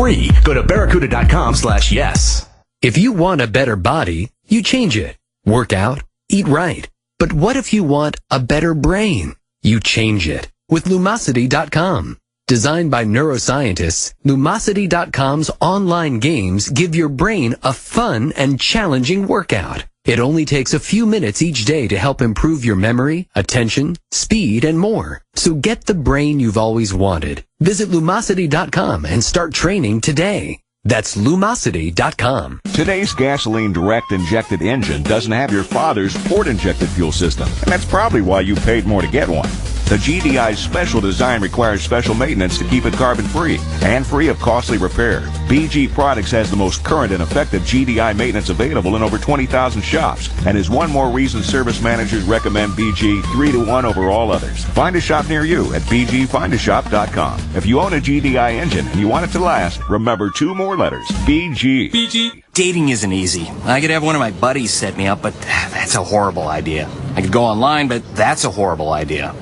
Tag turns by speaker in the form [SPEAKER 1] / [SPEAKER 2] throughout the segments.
[SPEAKER 1] free. Go to barracuda.com/yes.
[SPEAKER 2] If you want a better body, you change it. Work out, eat right. But what if you want a better brain? You change it with Lumosity.com. Designed by neuroscientists, Lumosity.com's online games give your brain a fun and challenging workout. It only takes a few minutes each day to help improve your memory, attention, speed, and more. So get the brain you've always wanted. Visit Lumosity.com and start training today. That's Lumosity.com.
[SPEAKER 3] Today's gasoline direct-injected engine doesn't have your father's port-injected fuel system, and that's probably why you paid more to get one. The GDI's special design requires special maintenance to keep it carbon-free and free of costly repair. BG Products has the most current and effective GDI maintenance available in over 20,000 shops, and is one more reason service managers recommend BG 3-to-1 over all others. Find a shop near you at bgfindashop.com. If you own a GDI engine and you want it to last, remember 2 more letters, BG.
[SPEAKER 4] BG. Dating isn't easy. I could have one of my buddies set me up, but that's a horrible idea. I could go online, but that's a horrible idea.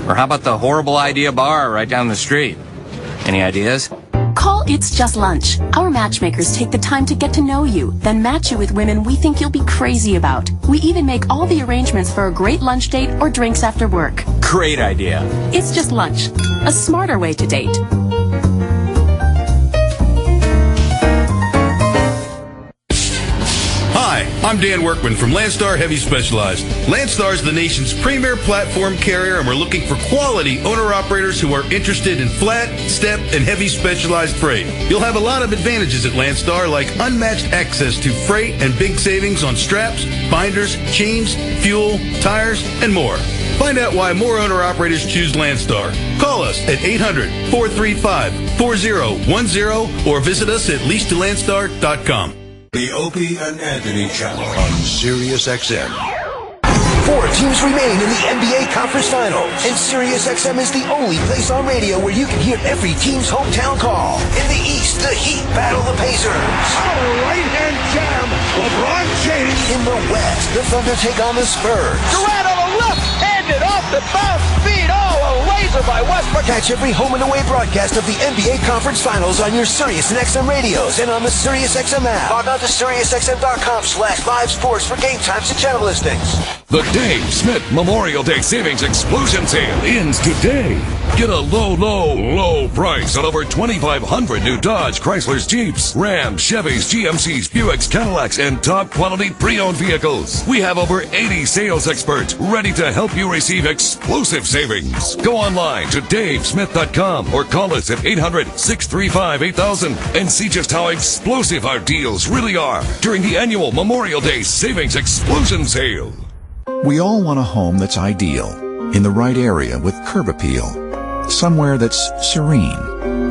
[SPEAKER 4] Or how about the horrible idea bar right down the street? Any ideas?
[SPEAKER 5] Call It's Just Lunch. Our matchmakers take the time to get to know you, then match you with women we think you'll be crazy about. We even make all the arrangements for a great lunch date or drinks after work.
[SPEAKER 4] Great idea.
[SPEAKER 5] It's Just Lunch. A smarter way to date.
[SPEAKER 6] Hi, I'm Dan Workman from Landstar Heavy Specialized. Landstar is the nation's premier platform carrier, and we're looking for quality owner-operators who are interested in flat, step, and heavy specialized freight. You'll have a lot of advantages at Landstar, like unmatched access to freight and big savings on straps, binders, chains, fuel, tires, and more. Find out why more owner-operators choose Landstar. Call us at 800-435-4010 or visit us at leasetolandstar.com.
[SPEAKER 7] The Opie and Anthony Channel on SiriusXM.
[SPEAKER 8] 4 teams remain in the NBA Conference Finals, and SiriusXM is the only place on radio where you can hear every team's hometown call. In the East, the Heat battle the Pacers.
[SPEAKER 7] A right-hand jam, LeBron James.
[SPEAKER 8] In the West, the Thunder take on the Spurs.
[SPEAKER 9] Durant on the left-handed off the bounce speed. Oh, a laser by Westbrook.
[SPEAKER 8] Catch every home and away broadcast of the NBA Conference Finals on your SiriusXM radios and on the SiriusXM app. Log on to SiriusXM.com/live sports for game times and channel listings.
[SPEAKER 10] The Dave Smith Memorial Day Savings Explosion Sale ends today. Get a low price on over 2,500 new Dodge, Chryslers, Jeeps, Rams, Chevys, GMCs, Buicks, Cadillacs, and top quality pre-owned vehicles. We have over 80 sales experts ready to help you receive explosive savings. Go online to davesmith.com or call us at 800-635-8000 and see just how explosive our deals really are during the annual Memorial Day Savings Explosion Sale.
[SPEAKER 11] We all want a home that's ideal, in the right area with curb appeal, somewhere that's serene.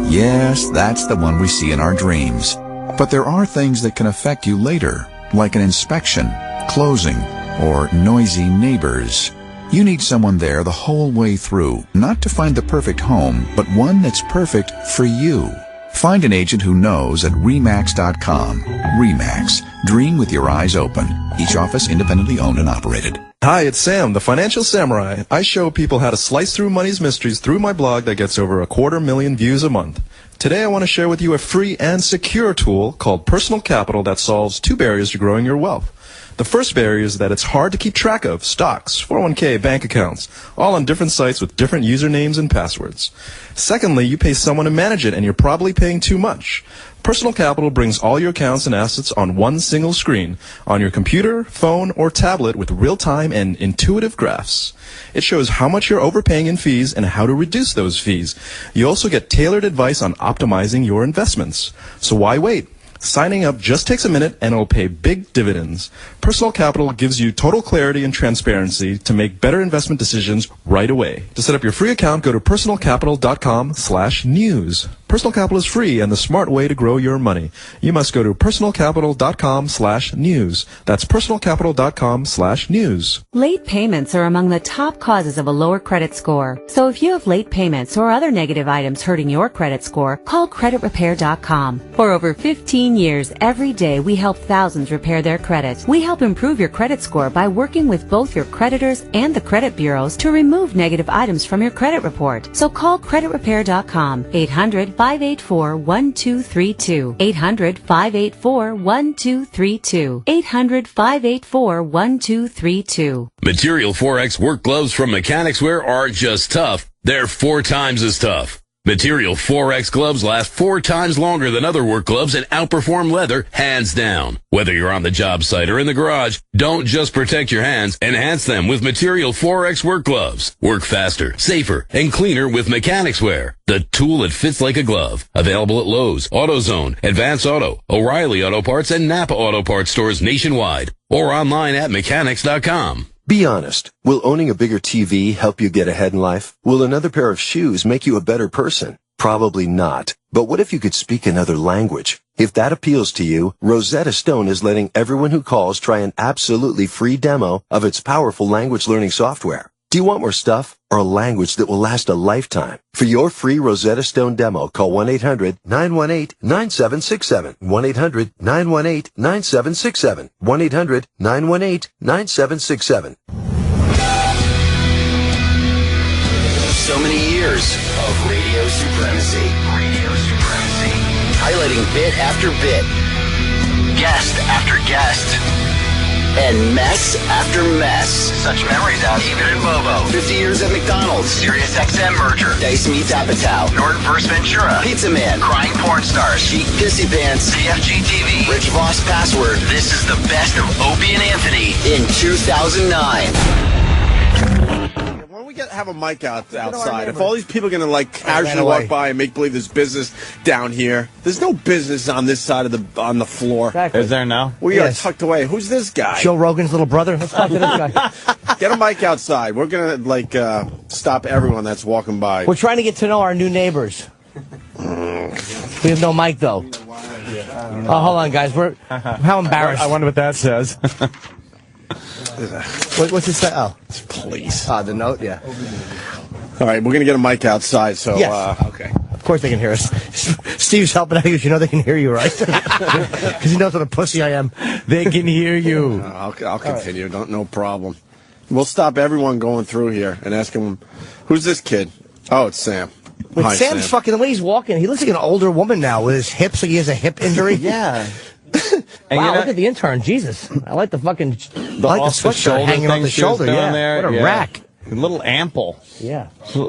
[SPEAKER 11] Yes, that's the one we see in our dreams. But there are things that can affect you later, like an inspection, closing, or noisy neighbors. You need someone there the whole way through, not to find the perfect home, but one that's perfect for you. Find an agent who knows at RE/MAX.com. RE/MAX. Dream with your eyes open. Each office independently owned and operated.
[SPEAKER 12] Hi, it's Sam, the Financial Samurai. I show people how to slice through money's mysteries through my blog that gets over 250,000 views a month. Today I want to share with you a free and secure tool called Personal Capital that solves 2 barriers to growing your wealth. The first barrier is that it's hard to keep track of stocks, 401k, bank accounts, all on different sites with different usernames and passwords. Secondly, you pay someone to manage it and you're probably paying too much. Personal Capital brings all your accounts and assets on one single screen, on your computer, phone, or tablet with real-time and intuitive graphs. It shows how much you're overpaying in fees and how to reduce those fees. You also get tailored advice on optimizing your investments. So why wait? Signing up just takes a minute and it'll pay big dividends. Personal Capital gives you total clarity and transparency to make better investment decisions right away. To set up your free account, go to personalcapital.com/news. Personal Capital is free and the smart way to grow your money. You must go to personalcapital.com/news. That's personalcapital.com/news.
[SPEAKER 13] Late payments are among the top causes of a lower credit score. So if you have late payments or other negative items hurting your credit score, call creditrepair.com. For over 15 years, every day we help thousands repair their credit. We help improve your credit score by working with both your creditors and the credit bureaus to remove negative items from your credit report. So call creditrepair.com, 800-5 800-584-1232. 800-584-1232. 800-584-1232.
[SPEAKER 10] Material 4X work gloves from Mechanics Wear are just tough. They're 4 times as tough. Material 4X gloves last 4 times longer than other work gloves and outperform leather, hands down. Whether you're on the job site or in the garage, don't just protect your hands, enhance them with Material 4X work gloves. Work faster, safer, and cleaner with Mechanics Wear, the tool that fits like a glove. Available at Lowe's, AutoZone, Advance Auto, O'Reilly Auto Parts, and Napa Auto Parts stores nationwide, or online at mechanics.com.
[SPEAKER 14] Be honest. Will owning a bigger TV help you get ahead in life? Will another pair of shoes make you a better person? Probably not. But what if you could speak another language? If that appeals to you, Rosetta Stone is letting everyone who calls try an absolutely free demo of its powerful language learning software. Do you want more stuff or a language that will last a lifetime? For your free Rosetta Stone demo, call 1-800-918-9767. 1-800-918-9767. 1-800-918-9767.
[SPEAKER 8] So many years of radio supremacy. Highlighting bit after bit. Guest after guest. And mess after mess. Such memories out even in Bobo. 50 years at McDonald's. SiriusXM merger. Dice meets Apatow. Norton vs. Ventura. Pizza Man. Crying porn stars. Chic Pissy Pants. PFGTV. Rich Voss Password. This is the best of Opie and Anthony in 2009.
[SPEAKER 15] Why don't we have a mic outside? If all these people are going to casually walk by and make believe there's business down here, there's no business on this side of on the floor.
[SPEAKER 16] Exactly. Is there now?
[SPEAKER 15] We are tucked away. Who's this guy?
[SPEAKER 16] Joe Rogan's little brother. Let's talk to this guy.
[SPEAKER 15] Get a mic outside. We're going to stop everyone that's walking by.
[SPEAKER 16] We're trying to get to know our new neighbors. We have no mic though. Oh, hold on, guys. How embarrassed.
[SPEAKER 17] I wonder what that says.
[SPEAKER 16] What's it say? Oh,
[SPEAKER 15] it's police.
[SPEAKER 16] The note, yeah.
[SPEAKER 15] All right, we're going to get a mic outside, so...
[SPEAKER 16] Yes.
[SPEAKER 15] Okay.
[SPEAKER 16] Of course they can hear us. Steve's helping out because you know they can hear you, right? Because he knows what a pussy I am.
[SPEAKER 17] They can hear you.
[SPEAKER 15] I'll continue. Right. No problem. We'll stop everyone going through here and ask them, who's this kid? Oh, it's Sam.
[SPEAKER 16] Wait,
[SPEAKER 15] Hi,
[SPEAKER 16] Sam's
[SPEAKER 15] Sam.
[SPEAKER 16] fucking, the way he's walking, he looks like an older woman now with his hips, like he has a hip injury.
[SPEAKER 17] Yeah.
[SPEAKER 16] Wow, look at the intern. Jesus. I like the fucking... I like the sweatshirt hanging on the shoulder. Yeah.
[SPEAKER 17] There.
[SPEAKER 16] What a rack.
[SPEAKER 17] A little ample.
[SPEAKER 16] Yeah.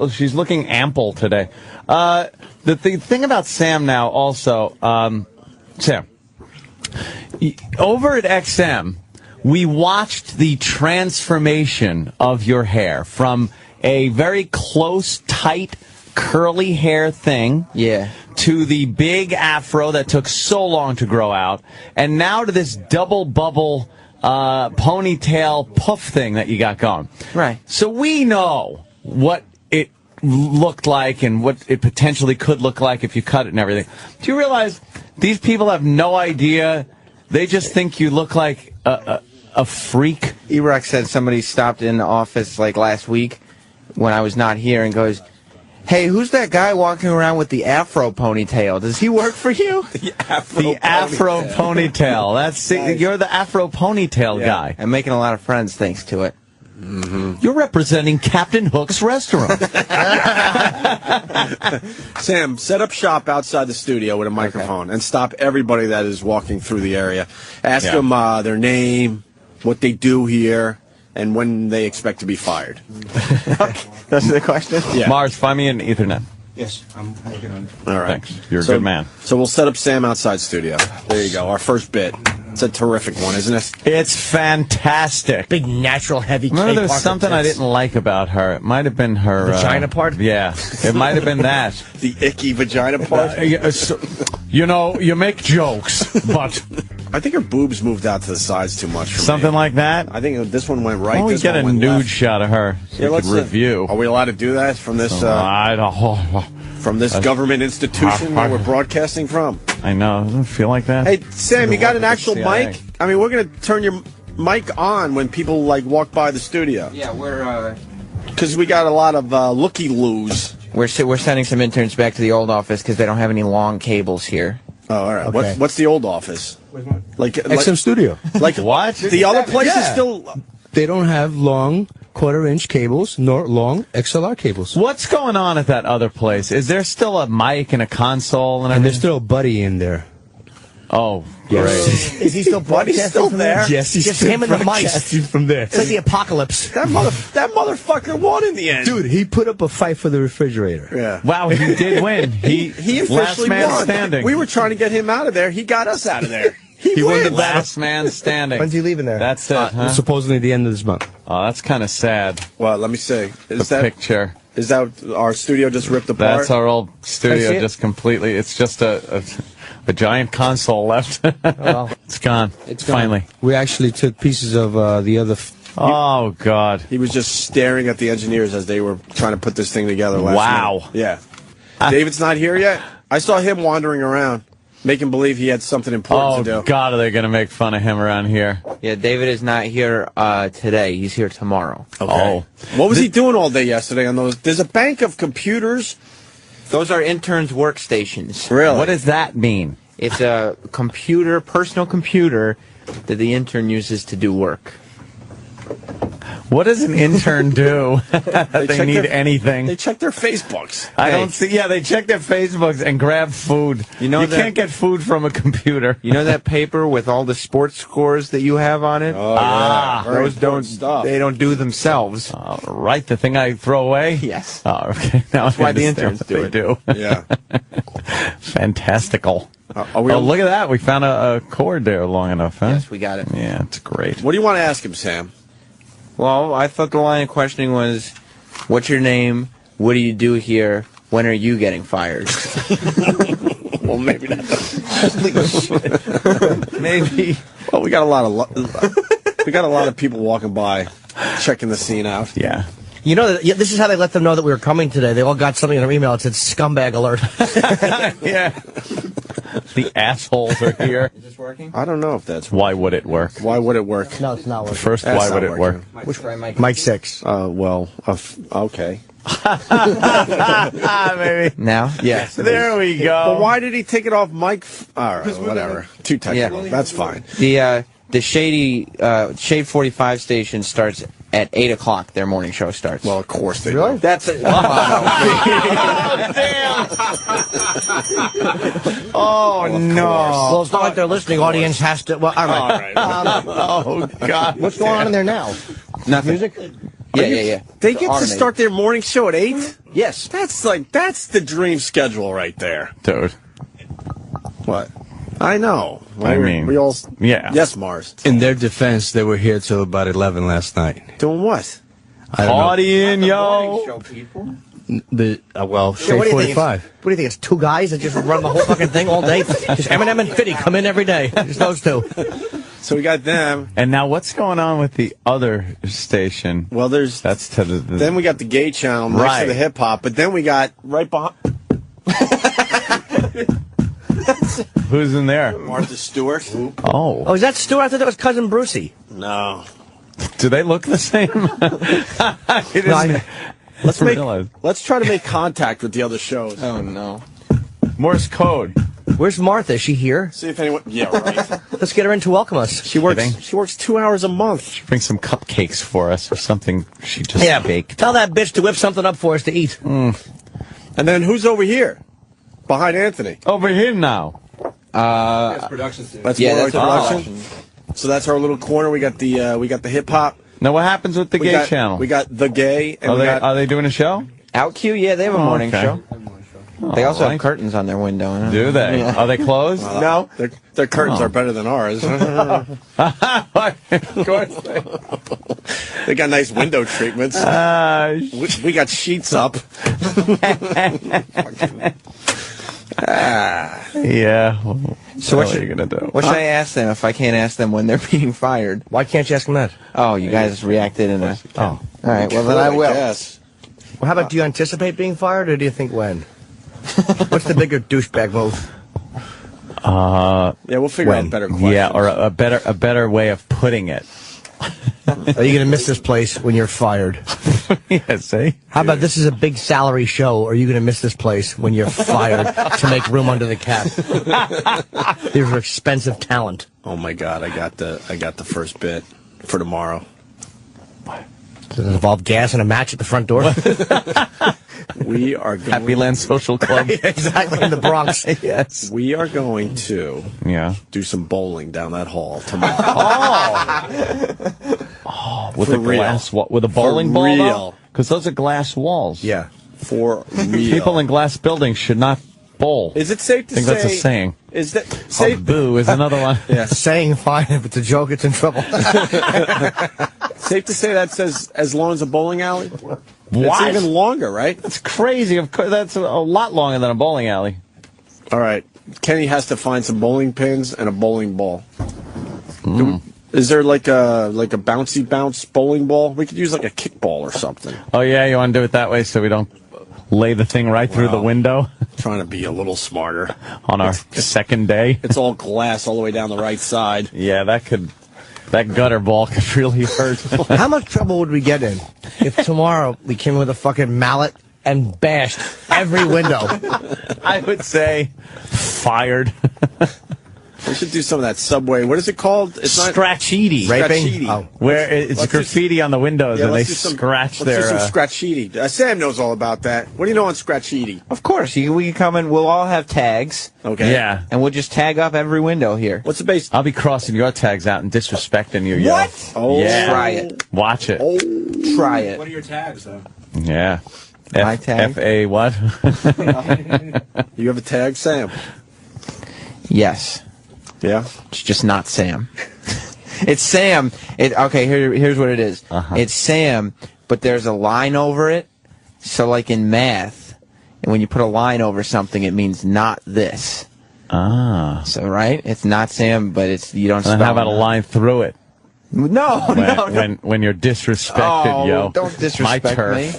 [SPEAKER 17] She's looking ample today. The thing about Sam now also, Sam, over at XM, we watched the transformation of your hair from a very close, tight, curly hair thing to the big afro that took so long to grow out, and now to this double bubble ponytail puff thing that you got going.
[SPEAKER 18] Right.
[SPEAKER 17] So we know what it looked like and what it potentially could look like if you cut it and everything. Do you realize these people have no idea? They just think you look like a freak.
[SPEAKER 18] E-Rock said somebody stopped in the office last week when I was not here and goes, "Hey, who's that guy walking around with the afro ponytail? Does he work for you?"
[SPEAKER 17] The afro ponytail. That's nice. You're the afro ponytail guy.
[SPEAKER 18] I'm making a lot of friends thanks to it.
[SPEAKER 17] Mm-hmm. You're representing Captain Hook's restaurant.
[SPEAKER 15] Sam, set up shop outside the studio with a microphone and stop everybody that is walking through the area. Ask them their name, what they do here, and when they expect to be fired.
[SPEAKER 18] Okay. That's the question?
[SPEAKER 15] Yeah.
[SPEAKER 17] Mars, find me an Ethernet.
[SPEAKER 7] Yes, I'm working on it.
[SPEAKER 15] All right.
[SPEAKER 17] Thanks. You're a good man.
[SPEAKER 15] So we'll set up Sam outside studio. There you go. Our first bit. It's a terrific one, isn't it?
[SPEAKER 17] It's fantastic.
[SPEAKER 16] Big natural heavy cake.
[SPEAKER 17] Remember, there's something I didn't like about her. It might have been her...
[SPEAKER 16] vagina part?
[SPEAKER 17] Yeah. It might have been that.
[SPEAKER 15] The icky vagina part?
[SPEAKER 17] You know, you make jokes, but...
[SPEAKER 15] I think her boobs moved out to the sides too much for
[SPEAKER 17] something
[SPEAKER 15] me.
[SPEAKER 17] Like that?
[SPEAKER 15] I think this one went right.
[SPEAKER 17] Why don't we get a nude shot of her so we could review?
[SPEAKER 15] Are we allowed to do that from this... from this government institution where we're broadcasting from?
[SPEAKER 17] I know. Doesn't it feel like that?
[SPEAKER 15] Hey, Sam, you got an actual mic? I mean, we're going to turn your mic on when people, walk by the studio.
[SPEAKER 18] Yeah, we're...
[SPEAKER 15] Because we got a lot of looky-loos.
[SPEAKER 18] We're sending some interns back to the old office because they don't have any long cables here.
[SPEAKER 15] Oh, all right.
[SPEAKER 16] Okay.
[SPEAKER 15] What's the old office?
[SPEAKER 16] XM Studio.
[SPEAKER 15] What? The other place is still...
[SPEAKER 19] they don't have long 1/4-inch cables nor long XLR cables.
[SPEAKER 17] What's going on at that other place? Is there still a mic and a console and everything?
[SPEAKER 19] And there's still a buddy in there.
[SPEAKER 17] Oh,
[SPEAKER 19] yes.
[SPEAKER 16] Is he still broadcasting from there?
[SPEAKER 19] Yes, he's
[SPEAKER 16] just
[SPEAKER 19] still
[SPEAKER 16] him and the mics.
[SPEAKER 19] broadcasting from there.
[SPEAKER 16] It's like the apocalypse.
[SPEAKER 15] That motherfucker won in the end.
[SPEAKER 19] Dude, he put up a fight for the refrigerator.
[SPEAKER 15] Yeah.
[SPEAKER 17] Wow, he did win. He
[SPEAKER 15] officially
[SPEAKER 17] last man
[SPEAKER 15] won.
[SPEAKER 17] standing.
[SPEAKER 15] We were trying to get him out of there. He got us out of there.
[SPEAKER 17] He won the
[SPEAKER 15] wins.
[SPEAKER 17] last man standing.
[SPEAKER 16] When's he leaving there?
[SPEAKER 17] That's it, huh?
[SPEAKER 19] Supposedly the end of this month.
[SPEAKER 17] Oh, that's kind of sad.
[SPEAKER 15] Well, let me see. Is
[SPEAKER 17] The
[SPEAKER 15] that
[SPEAKER 17] picture.
[SPEAKER 15] Is that our studio just ripped apart?
[SPEAKER 17] That's our old studio just completely. It's just a giant console left.
[SPEAKER 16] Well,
[SPEAKER 17] it's gone.
[SPEAKER 19] It's gone.
[SPEAKER 17] Finally.
[SPEAKER 19] We actually took pieces of the other...
[SPEAKER 17] Oh, God.
[SPEAKER 15] He was just staring at the engineers as they were trying to put this thing together last
[SPEAKER 17] Wow.
[SPEAKER 15] night. Yeah. David's not here yet? I saw him wandering around, making believe he had something important to do.
[SPEAKER 17] Oh, God, are they going to make fun of him around here?
[SPEAKER 18] Yeah, David is not here today. He's here tomorrow.
[SPEAKER 15] Okay.
[SPEAKER 17] Oh.
[SPEAKER 15] What was he doing all day yesterday on those? There's a bank of computers.
[SPEAKER 18] Those are interns' workstations.
[SPEAKER 15] Really?
[SPEAKER 17] What does that mean?
[SPEAKER 18] It's a computer, personal computer, that the intern uses to do work.
[SPEAKER 17] What does an intern do? They need anything.
[SPEAKER 15] They check their Facebooks.
[SPEAKER 17] I don't see. Yeah, they check their Facebooks and grab food. You can't get food from a computer.
[SPEAKER 18] You know that paper with all the sports scores that you have on it?
[SPEAKER 15] Oh, yeah. Very
[SPEAKER 18] Those don't.
[SPEAKER 15] stuff.
[SPEAKER 18] They don't do themselves.
[SPEAKER 17] Right, the thing I throw away.
[SPEAKER 18] Yes.
[SPEAKER 17] Oh, okay. Now
[SPEAKER 18] That's
[SPEAKER 17] I
[SPEAKER 18] why the
[SPEAKER 17] understand
[SPEAKER 18] interns
[SPEAKER 17] what
[SPEAKER 18] do
[SPEAKER 17] they
[SPEAKER 18] it.
[SPEAKER 17] do.
[SPEAKER 15] Yeah.
[SPEAKER 17] Fantastical.
[SPEAKER 15] Are we on-
[SPEAKER 17] look at that. We found a cord there long enough, huh?
[SPEAKER 18] Yes, we got it.
[SPEAKER 17] Yeah, it's great.
[SPEAKER 15] What do you want to ask him, Sam?
[SPEAKER 18] Well, I thought the line of questioning was, what's your name? What do you do here? When are you getting fired?
[SPEAKER 15] Well, maybe not.
[SPEAKER 18] Maybe.
[SPEAKER 15] Well, we got a lot of people walking by, checking the scene out.
[SPEAKER 17] Yeah.
[SPEAKER 16] You know, this is how they let them know that we were coming today. They all got something in their email that said scumbag alert.
[SPEAKER 17] Yeah. The assholes are here.
[SPEAKER 18] Is this working?
[SPEAKER 15] I don't know if that's.
[SPEAKER 17] Why would it work?
[SPEAKER 15] Why would it work?
[SPEAKER 16] No, it's not working.
[SPEAKER 17] First,
[SPEAKER 15] That's
[SPEAKER 17] why
[SPEAKER 15] not
[SPEAKER 17] would it work?
[SPEAKER 15] working.
[SPEAKER 18] Which try Mike?
[SPEAKER 16] Mike 6.
[SPEAKER 15] Okay.
[SPEAKER 17] Maybe.
[SPEAKER 18] Now? Yes.
[SPEAKER 17] There we go.
[SPEAKER 15] Well, why did he take it off Mike? All right, whatever. Too technical.
[SPEAKER 18] Yeah.
[SPEAKER 15] That's fine.
[SPEAKER 18] The Shade 45 station starts at 8 o'clock. Their morning show starts.
[SPEAKER 15] Well, of course they
[SPEAKER 16] Really?
[SPEAKER 15] do.
[SPEAKER 18] That's it.
[SPEAKER 17] Oh, no.
[SPEAKER 16] Well, it's not like their listening audience has to... Well, all right.
[SPEAKER 17] Oh, God.
[SPEAKER 16] What's going on in there now?
[SPEAKER 18] Nothing.
[SPEAKER 16] Music?
[SPEAKER 18] Yeah.
[SPEAKER 15] They
[SPEAKER 18] It's
[SPEAKER 15] get to
[SPEAKER 18] automated.
[SPEAKER 15] start their morning show at 8?
[SPEAKER 16] Yes.
[SPEAKER 15] That's the dream schedule right there.
[SPEAKER 17] Dude.
[SPEAKER 15] What? I know.
[SPEAKER 17] I mean,
[SPEAKER 15] we all.
[SPEAKER 17] yeah.
[SPEAKER 15] Yes, Mars.
[SPEAKER 19] In their defense, they were here till about 11 last night.
[SPEAKER 15] Doing what?
[SPEAKER 19] I don't know.
[SPEAKER 17] Partying, yo.
[SPEAKER 18] Show people.
[SPEAKER 19] Shade
[SPEAKER 16] What do you think?
[SPEAKER 19] 45.
[SPEAKER 16] What do you think? It's two guys that just run the whole fucking thing all day? Just Eminem and Fitty come in every day. Just those two.
[SPEAKER 15] So we got them.
[SPEAKER 17] And now what's going on with the other station?
[SPEAKER 15] Well,
[SPEAKER 17] That's to the
[SPEAKER 15] then we got the gay channel next
[SPEAKER 17] Right.
[SPEAKER 15] to the hip hop, but then we got right behind
[SPEAKER 17] Who's in there?
[SPEAKER 15] Martha Stewart.
[SPEAKER 17] Oh.
[SPEAKER 16] Oh, is that Stu? I thought that was Cousin Brucey.
[SPEAKER 15] No.
[SPEAKER 17] Do they look the same? It isn't.
[SPEAKER 15] Let's try to make contact with the other shows.
[SPEAKER 18] Oh, no.
[SPEAKER 17] Morse code.
[SPEAKER 16] Where's Martha? Is she here?
[SPEAKER 15] See if anyone. Yeah, right.
[SPEAKER 16] Let's get her in to welcome us.
[SPEAKER 15] She works 2 hours a month.
[SPEAKER 17] Bring some cupcakes for us or something she just baked.
[SPEAKER 16] Tell that bitch to whip something up for us to eat.
[SPEAKER 15] And then who's over here? Behind Anthony.
[SPEAKER 17] Over here now.
[SPEAKER 15] That's
[SPEAKER 18] production.
[SPEAKER 15] That's
[SPEAKER 18] Yeah,
[SPEAKER 15] more
[SPEAKER 18] that's
[SPEAKER 15] like production. So that's our little corner. We got the hip hop.
[SPEAKER 17] Now what happens with the
[SPEAKER 15] We
[SPEAKER 17] gay
[SPEAKER 15] got-
[SPEAKER 17] channel?
[SPEAKER 15] We got the gay. And
[SPEAKER 17] Are they doing a show?
[SPEAKER 18] OutQ, yeah, they have a morning
[SPEAKER 17] okay.
[SPEAKER 18] show. They also
[SPEAKER 17] All right.
[SPEAKER 18] have curtains on their window. Huh?
[SPEAKER 17] Do they?
[SPEAKER 18] Yeah.
[SPEAKER 17] Are they closed?
[SPEAKER 15] No, their curtains
[SPEAKER 17] Oh.
[SPEAKER 15] are better than ours.
[SPEAKER 17] Of course they.
[SPEAKER 15] They got nice window treatments. We got sheets up.
[SPEAKER 17] Yeah.
[SPEAKER 18] So
[SPEAKER 17] what are you gonna do?
[SPEAKER 18] What should I ask them if I can't ask them when they're being fired?
[SPEAKER 16] Why can't you ask them that?
[SPEAKER 18] Oh, you guys reacted in a...
[SPEAKER 16] Oh.
[SPEAKER 18] All right, well, then I will.
[SPEAKER 15] Yes.
[SPEAKER 16] Well, how about, do you anticipate being fired, or do you think when? What's the bigger douchebag move?
[SPEAKER 15] Yeah, we'll figure out better questions.
[SPEAKER 17] Yeah, or a better way of putting it.
[SPEAKER 16] Are you going to miss this place when you're fired?
[SPEAKER 17] Yeah, see?
[SPEAKER 16] How about this is a big salary show? Are you going to miss this place when you're fired to make room under the cap? These are expensive talent.
[SPEAKER 15] Oh my God, I got the first bit for tomorrow.
[SPEAKER 16] Does it involve gas and a match at the front door?
[SPEAKER 15] We are going
[SPEAKER 17] Happy Land Social Club.
[SPEAKER 16] Exactly, in the Bronx.
[SPEAKER 17] Yes.
[SPEAKER 15] We are going to do some bowling down that hall tomorrow.
[SPEAKER 17] With
[SPEAKER 15] For
[SPEAKER 17] a glass wall, with a bowling
[SPEAKER 15] For
[SPEAKER 17] ball?
[SPEAKER 15] real.
[SPEAKER 17] Because those are glass walls.
[SPEAKER 15] Yeah. For real.
[SPEAKER 17] People in glass buildings should not bowl.
[SPEAKER 15] Is it safe to
[SPEAKER 17] I think
[SPEAKER 15] say?
[SPEAKER 17] that's a saying.
[SPEAKER 15] Is that
[SPEAKER 17] Oh,
[SPEAKER 15] safe?
[SPEAKER 17] boo is another one.
[SPEAKER 15] Yeah.
[SPEAKER 16] Saying fine, if it's a joke, it's in trouble.
[SPEAKER 15] Safe to say that says as long as a bowling alley?
[SPEAKER 17] What?
[SPEAKER 15] It's even longer, right?
[SPEAKER 17] That's crazy. Of course, that's a lot longer than a bowling alley.
[SPEAKER 15] All right. Kenny has to find some bowling pins and a bowling ball. Is there like a bouncy bounce bowling ball? We could use like a kickball or something.
[SPEAKER 17] Oh, yeah, you want to do it that way so we don't lay the thing right through the window?
[SPEAKER 15] Trying to be a little smarter.
[SPEAKER 17] On our second day?
[SPEAKER 15] It's all glass all the way down the right side.
[SPEAKER 17] Yeah, that gutter ball could really hurt.
[SPEAKER 16] How much trouble would we get in if tomorrow we came in with a fucking mallet and bashed every window?
[SPEAKER 17] I would say fired.
[SPEAKER 15] We should do some of that subway. What is it called? It's not
[SPEAKER 17] Scratchetti.
[SPEAKER 15] Scratchetti.
[SPEAKER 16] Oh.
[SPEAKER 17] Where it's graffiti on the windows and they scratch their...
[SPEAKER 15] Let's do some Scratchetti. Sam knows all about that. What do you know on Scratchetti?
[SPEAKER 18] Of course, we can come in. We'll all have tags.
[SPEAKER 15] Okay.
[SPEAKER 17] Yeah.
[SPEAKER 18] And we'll just tag up every window here.
[SPEAKER 15] What's the base?
[SPEAKER 17] I'll be crossing your tags out and disrespecting you, yo.
[SPEAKER 18] What?
[SPEAKER 15] Oh,
[SPEAKER 17] yeah.
[SPEAKER 18] Try it.
[SPEAKER 17] Watch it.
[SPEAKER 15] Oh,
[SPEAKER 18] try it.
[SPEAKER 15] What are your tags, though?
[SPEAKER 17] Yeah.
[SPEAKER 18] My tag?
[SPEAKER 17] F-A what?
[SPEAKER 15] You have a tag, Sam?
[SPEAKER 18] Yes.
[SPEAKER 15] Yeah?
[SPEAKER 18] It's just not Sam. It's Sam. Okay, here's what it is. It's Sam, but there's a line over it. So like in math, and when you put a line over something, it means not this.
[SPEAKER 17] Ah.
[SPEAKER 18] So, right? It's not Sam, but you don't spell
[SPEAKER 17] And how about a
[SPEAKER 18] it.
[SPEAKER 17] line through it?
[SPEAKER 18] No,
[SPEAKER 17] When you're disrespected, yo.
[SPEAKER 18] Don't disrespect
[SPEAKER 17] my turf.
[SPEAKER 18] me.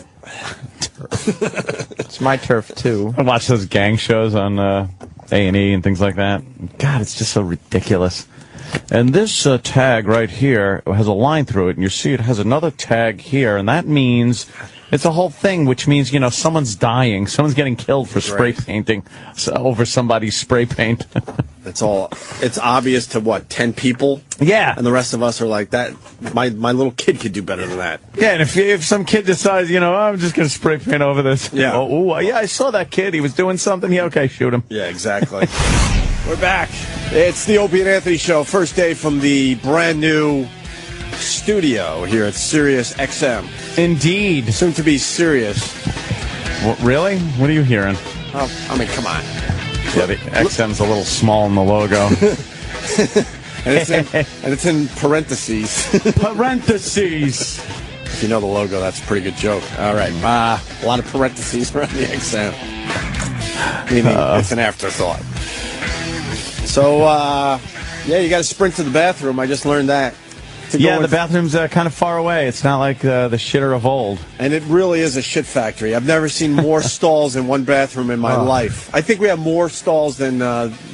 [SPEAKER 18] It's my turf, too.
[SPEAKER 17] I watch those gang shows on A&E and things like that. God, it's just so ridiculous. And this tag right here has a line through it, and you see it has another tag here, and that means it's a whole thing, which means, someone's dying. Someone's getting killed for spray painting over somebody's spray paint.
[SPEAKER 15] It's obvious to 10 people?
[SPEAKER 17] Yeah.
[SPEAKER 15] And the rest of us are like, that. My little kid could do better than that.
[SPEAKER 17] Yeah, and if some kid decides, I'm just going to spray paint over this.
[SPEAKER 15] Yeah.
[SPEAKER 17] Oh, yeah, I saw that kid. He was doing something. Yeah, okay, shoot him.
[SPEAKER 15] Yeah, exactly. We're back. It's the Opie and Anthony Show. First day from the brand new studio here at SiriusXM.
[SPEAKER 17] Indeed.
[SPEAKER 15] Soon to be Sirius.
[SPEAKER 17] Really? What are you hearing?
[SPEAKER 15] Oh, I mean, come on.
[SPEAKER 17] Yeah, the XM's a little small in the logo.
[SPEAKER 15] and it's in parentheses.
[SPEAKER 17] Parentheses.
[SPEAKER 15] If you know the logo, that's a pretty good joke. All right. A lot of parentheses around the XM. Meaning it's an afterthought. So, yeah, you got to sprint to the bathroom. I just learned that.
[SPEAKER 17] Yeah, the bathroom's kind of far away. It's not like the shitter of old.
[SPEAKER 15] And it really is a shit factory. I've never seen more stalls in one bathroom in my life. I think we have more stalls than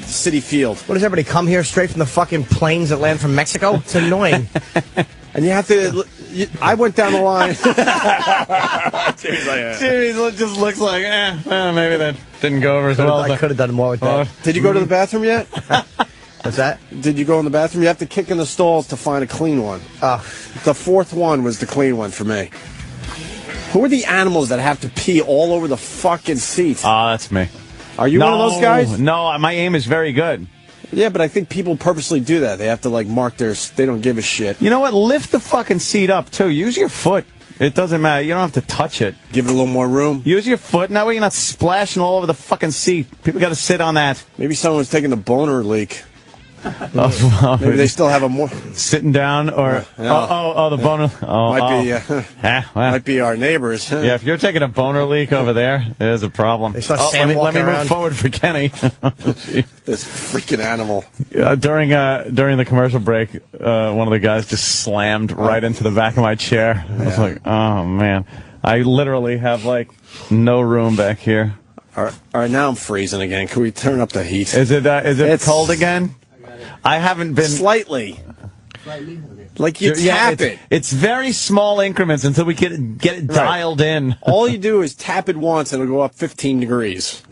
[SPEAKER 15] City Field.
[SPEAKER 16] What, does everybody come here straight from the fucking planes that land from Mexico? It's annoying.
[SPEAKER 15] And you have to... I went down the line.
[SPEAKER 17] Jimmy's just looks like, maybe that didn't go over as well.
[SPEAKER 16] I could have done more with that.
[SPEAKER 15] Did you go to the bathroom yet?
[SPEAKER 16] What's that?
[SPEAKER 15] Did you go in the bathroom? You have to kick in the stalls to find a clean one. The fourth one was the clean one for me. Who are the animals that have to pee all over the fucking seats?
[SPEAKER 17] That's me.
[SPEAKER 15] Are you one of those guys?
[SPEAKER 17] No, my aim is very good.
[SPEAKER 15] Yeah, but I think people purposely do that. They have to, mark they don't give a shit.
[SPEAKER 17] You know what? Lift the fucking seat up, too. Use your foot. It doesn't matter. You don't have to touch it.
[SPEAKER 15] Give it a little more room.
[SPEAKER 17] Use your foot. That way you're not splashing all over the fucking seat. People got to sit on that.
[SPEAKER 15] Maybe someone's taking a boner leak.
[SPEAKER 17] Maybe
[SPEAKER 15] they still have a more...
[SPEAKER 17] Sitting down or... the boner...
[SPEAKER 15] Might be our neighbors.
[SPEAKER 17] Yeah, if you're taking a boner leak over there, there's a problem.
[SPEAKER 16] Let me
[SPEAKER 17] move forward for Kenny.
[SPEAKER 15] This freaking animal.
[SPEAKER 17] During the commercial break, one of the guys just slammed right into the back of my chair. I was like, oh, man. I literally have, no room back here.
[SPEAKER 15] All right, now I'm freezing again. Can we turn up the heat?
[SPEAKER 17] Is it cold again? I haven't been...
[SPEAKER 15] Slightly. Like you tap it.
[SPEAKER 17] It's very small increments until we get it dialed in.
[SPEAKER 15] All you do is tap it once and it'll go up 15 degrees.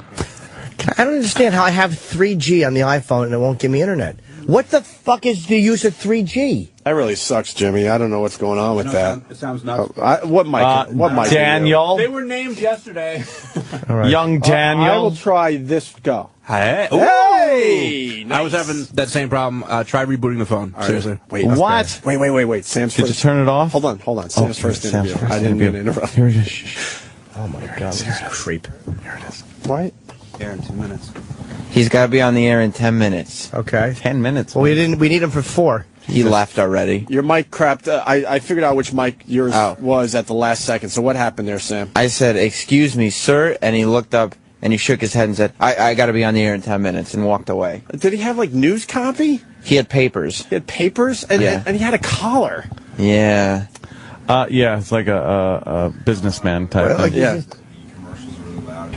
[SPEAKER 16] I don't understand how I have 3G on the iPhone and it won't give me internet. What the fuck is the use of 3G?
[SPEAKER 15] That really sucks, Jimmy. I don't know what's going on with that.
[SPEAKER 20] It sounds nuts.
[SPEAKER 15] What mic?
[SPEAKER 17] Daniel.
[SPEAKER 20] They were named yesterday.
[SPEAKER 17] All right. Young Daniel.
[SPEAKER 15] I will try this. Go.
[SPEAKER 20] Hey!
[SPEAKER 15] Nice.
[SPEAKER 20] I was having that same problem. Try rebooting the phone.
[SPEAKER 15] Right.
[SPEAKER 20] Seriously.
[SPEAKER 15] Wait.
[SPEAKER 17] What?
[SPEAKER 15] Wait. Sam's
[SPEAKER 17] Did
[SPEAKER 15] first.
[SPEAKER 17] you turn it off?
[SPEAKER 15] Hold on. Sam's first interview.
[SPEAKER 17] Sam's first
[SPEAKER 15] I didn't mean to
[SPEAKER 17] interview.
[SPEAKER 15] interrupt.
[SPEAKER 17] Here it is. Oh my God, this is a creep.
[SPEAKER 20] Here it is.
[SPEAKER 15] What?
[SPEAKER 20] Here in 2 minutes.
[SPEAKER 18] He's got to be on the air in 10 minutes.
[SPEAKER 16] Okay.
[SPEAKER 17] 10 minutes.
[SPEAKER 16] Well, we need him for 4.
[SPEAKER 18] He left already.
[SPEAKER 15] Your mic crapped. I figured out which mic yours was at the last second. So what happened there, Sam?
[SPEAKER 18] I said, "Excuse me, sir," and he looked up and he shook his head and said, I got to be on the air in 10 minutes, and walked away.
[SPEAKER 15] Did he have like news copy?
[SPEAKER 18] He had papers.
[SPEAKER 15] He had papers, and
[SPEAKER 18] Yeah.
[SPEAKER 15] and he had a collar.
[SPEAKER 18] Yeah.
[SPEAKER 17] Yeah, it's like a businessman type thing.
[SPEAKER 15] Yeah.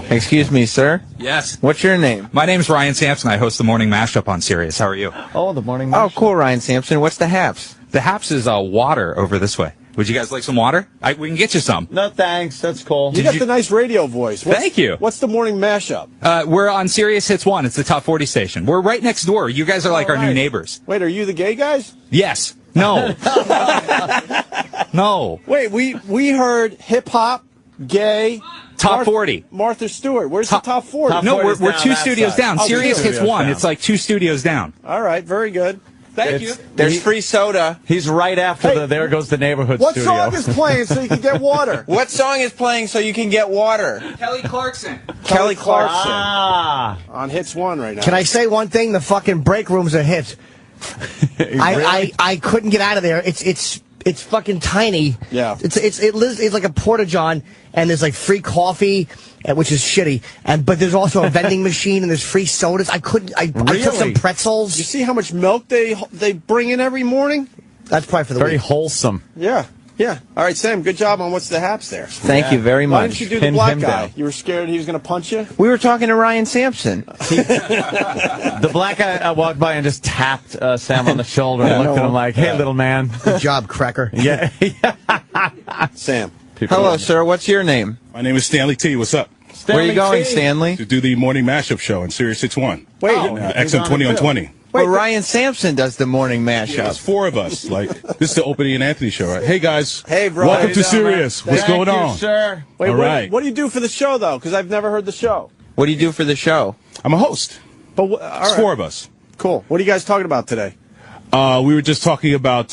[SPEAKER 18] Excuse me, sir.
[SPEAKER 21] Yes.
[SPEAKER 18] What's your name?
[SPEAKER 21] My name's Ryan Sampson. I host the morning mashup on Sirius. How are you?
[SPEAKER 17] Oh, the morning
[SPEAKER 18] Oh, cool, Ryan Sampson. What's the haps?
[SPEAKER 21] The haps is water over this way. Would you guys like some water? We can get you some.
[SPEAKER 17] No, thanks. That's cool.
[SPEAKER 15] You got the nice radio voice.
[SPEAKER 21] Thank you.
[SPEAKER 15] What's the morning mashup?
[SPEAKER 21] We're on Sirius Hits 1. It's the top 40 station. We're right next door. You guys are like our new neighbors.
[SPEAKER 15] Wait, are you the gay guys?
[SPEAKER 21] Yes. No. No.
[SPEAKER 15] Wait, we heard hip hop, gay.
[SPEAKER 21] Top 40.
[SPEAKER 15] Martha Stewart. Where's the top 40?
[SPEAKER 21] No, we're 2 studios down.
[SPEAKER 15] Oh,
[SPEAKER 21] Sirius Hits 1.
[SPEAKER 17] down.
[SPEAKER 21] It's like 2 studios down.
[SPEAKER 15] All right, very good. Thank you.
[SPEAKER 18] There's free soda.
[SPEAKER 17] He's right after the There Goes the Neighborhood
[SPEAKER 15] What
[SPEAKER 17] studio.
[SPEAKER 15] song is playing so you can get water?
[SPEAKER 18] What song is playing so you can get water?
[SPEAKER 21] Kelly Clarkson.
[SPEAKER 15] Kelly Clarkson.
[SPEAKER 17] Ah.
[SPEAKER 15] On Hits 1 right now.
[SPEAKER 16] Can I say one thing? The fucking break room's a hit. I couldn't get out of there. It's fucking tiny.
[SPEAKER 15] Yeah.
[SPEAKER 16] It's like a porta-john, and there's like free coffee, which is shitty. But there's also a vending machine, and there's free sodas. I took some pretzels.
[SPEAKER 15] You see how much milk they bring in every morning?
[SPEAKER 16] That's probably for the
[SPEAKER 17] Very
[SPEAKER 16] week.
[SPEAKER 17] wholesome.
[SPEAKER 15] Yeah. All right, Sam, good job on What's the Haps there.
[SPEAKER 18] Thank you very much.
[SPEAKER 15] Why didn't you do the
[SPEAKER 17] Pin
[SPEAKER 15] black
[SPEAKER 17] him
[SPEAKER 15] guy?
[SPEAKER 17] down.
[SPEAKER 15] You were scared he was going to punch you?
[SPEAKER 18] We were talking to Ryan Sampson.
[SPEAKER 17] The black guy walked by and just tapped Sam on the shoulder and looked at him like, "Hey, little man."
[SPEAKER 16] Good job, cracker.
[SPEAKER 17] Yeah.
[SPEAKER 15] Sam.
[SPEAKER 18] Hello, sir. What's your name?
[SPEAKER 22] My name is Stanley T. What's up?
[SPEAKER 18] Where are you going, Stanley?
[SPEAKER 22] To do the morning mashup show on Sirius 61.
[SPEAKER 15] Wait,
[SPEAKER 22] XM 20 on 20.
[SPEAKER 18] Well, Ryan Sampson does the morning mashup.
[SPEAKER 22] Yeah, it's 4 of us. Like, this is the Opie and Anthony show, right? Hey, guys.
[SPEAKER 15] Hey, bro.
[SPEAKER 22] Welcome
[SPEAKER 15] How you
[SPEAKER 22] to
[SPEAKER 15] doing,
[SPEAKER 22] Sirius.
[SPEAKER 15] man?
[SPEAKER 22] What's
[SPEAKER 15] Thank
[SPEAKER 22] going
[SPEAKER 15] you,
[SPEAKER 22] on?
[SPEAKER 17] Sir.
[SPEAKER 15] Wait,
[SPEAKER 22] All right.
[SPEAKER 15] what do you do for the show, though? Because I've never heard the show.
[SPEAKER 18] What do you do for the show?
[SPEAKER 22] I'm a host.
[SPEAKER 15] But all
[SPEAKER 22] It's
[SPEAKER 15] right.
[SPEAKER 22] 4 of us.
[SPEAKER 15] Cool. What are you guys talking about today?
[SPEAKER 22] We were just talking about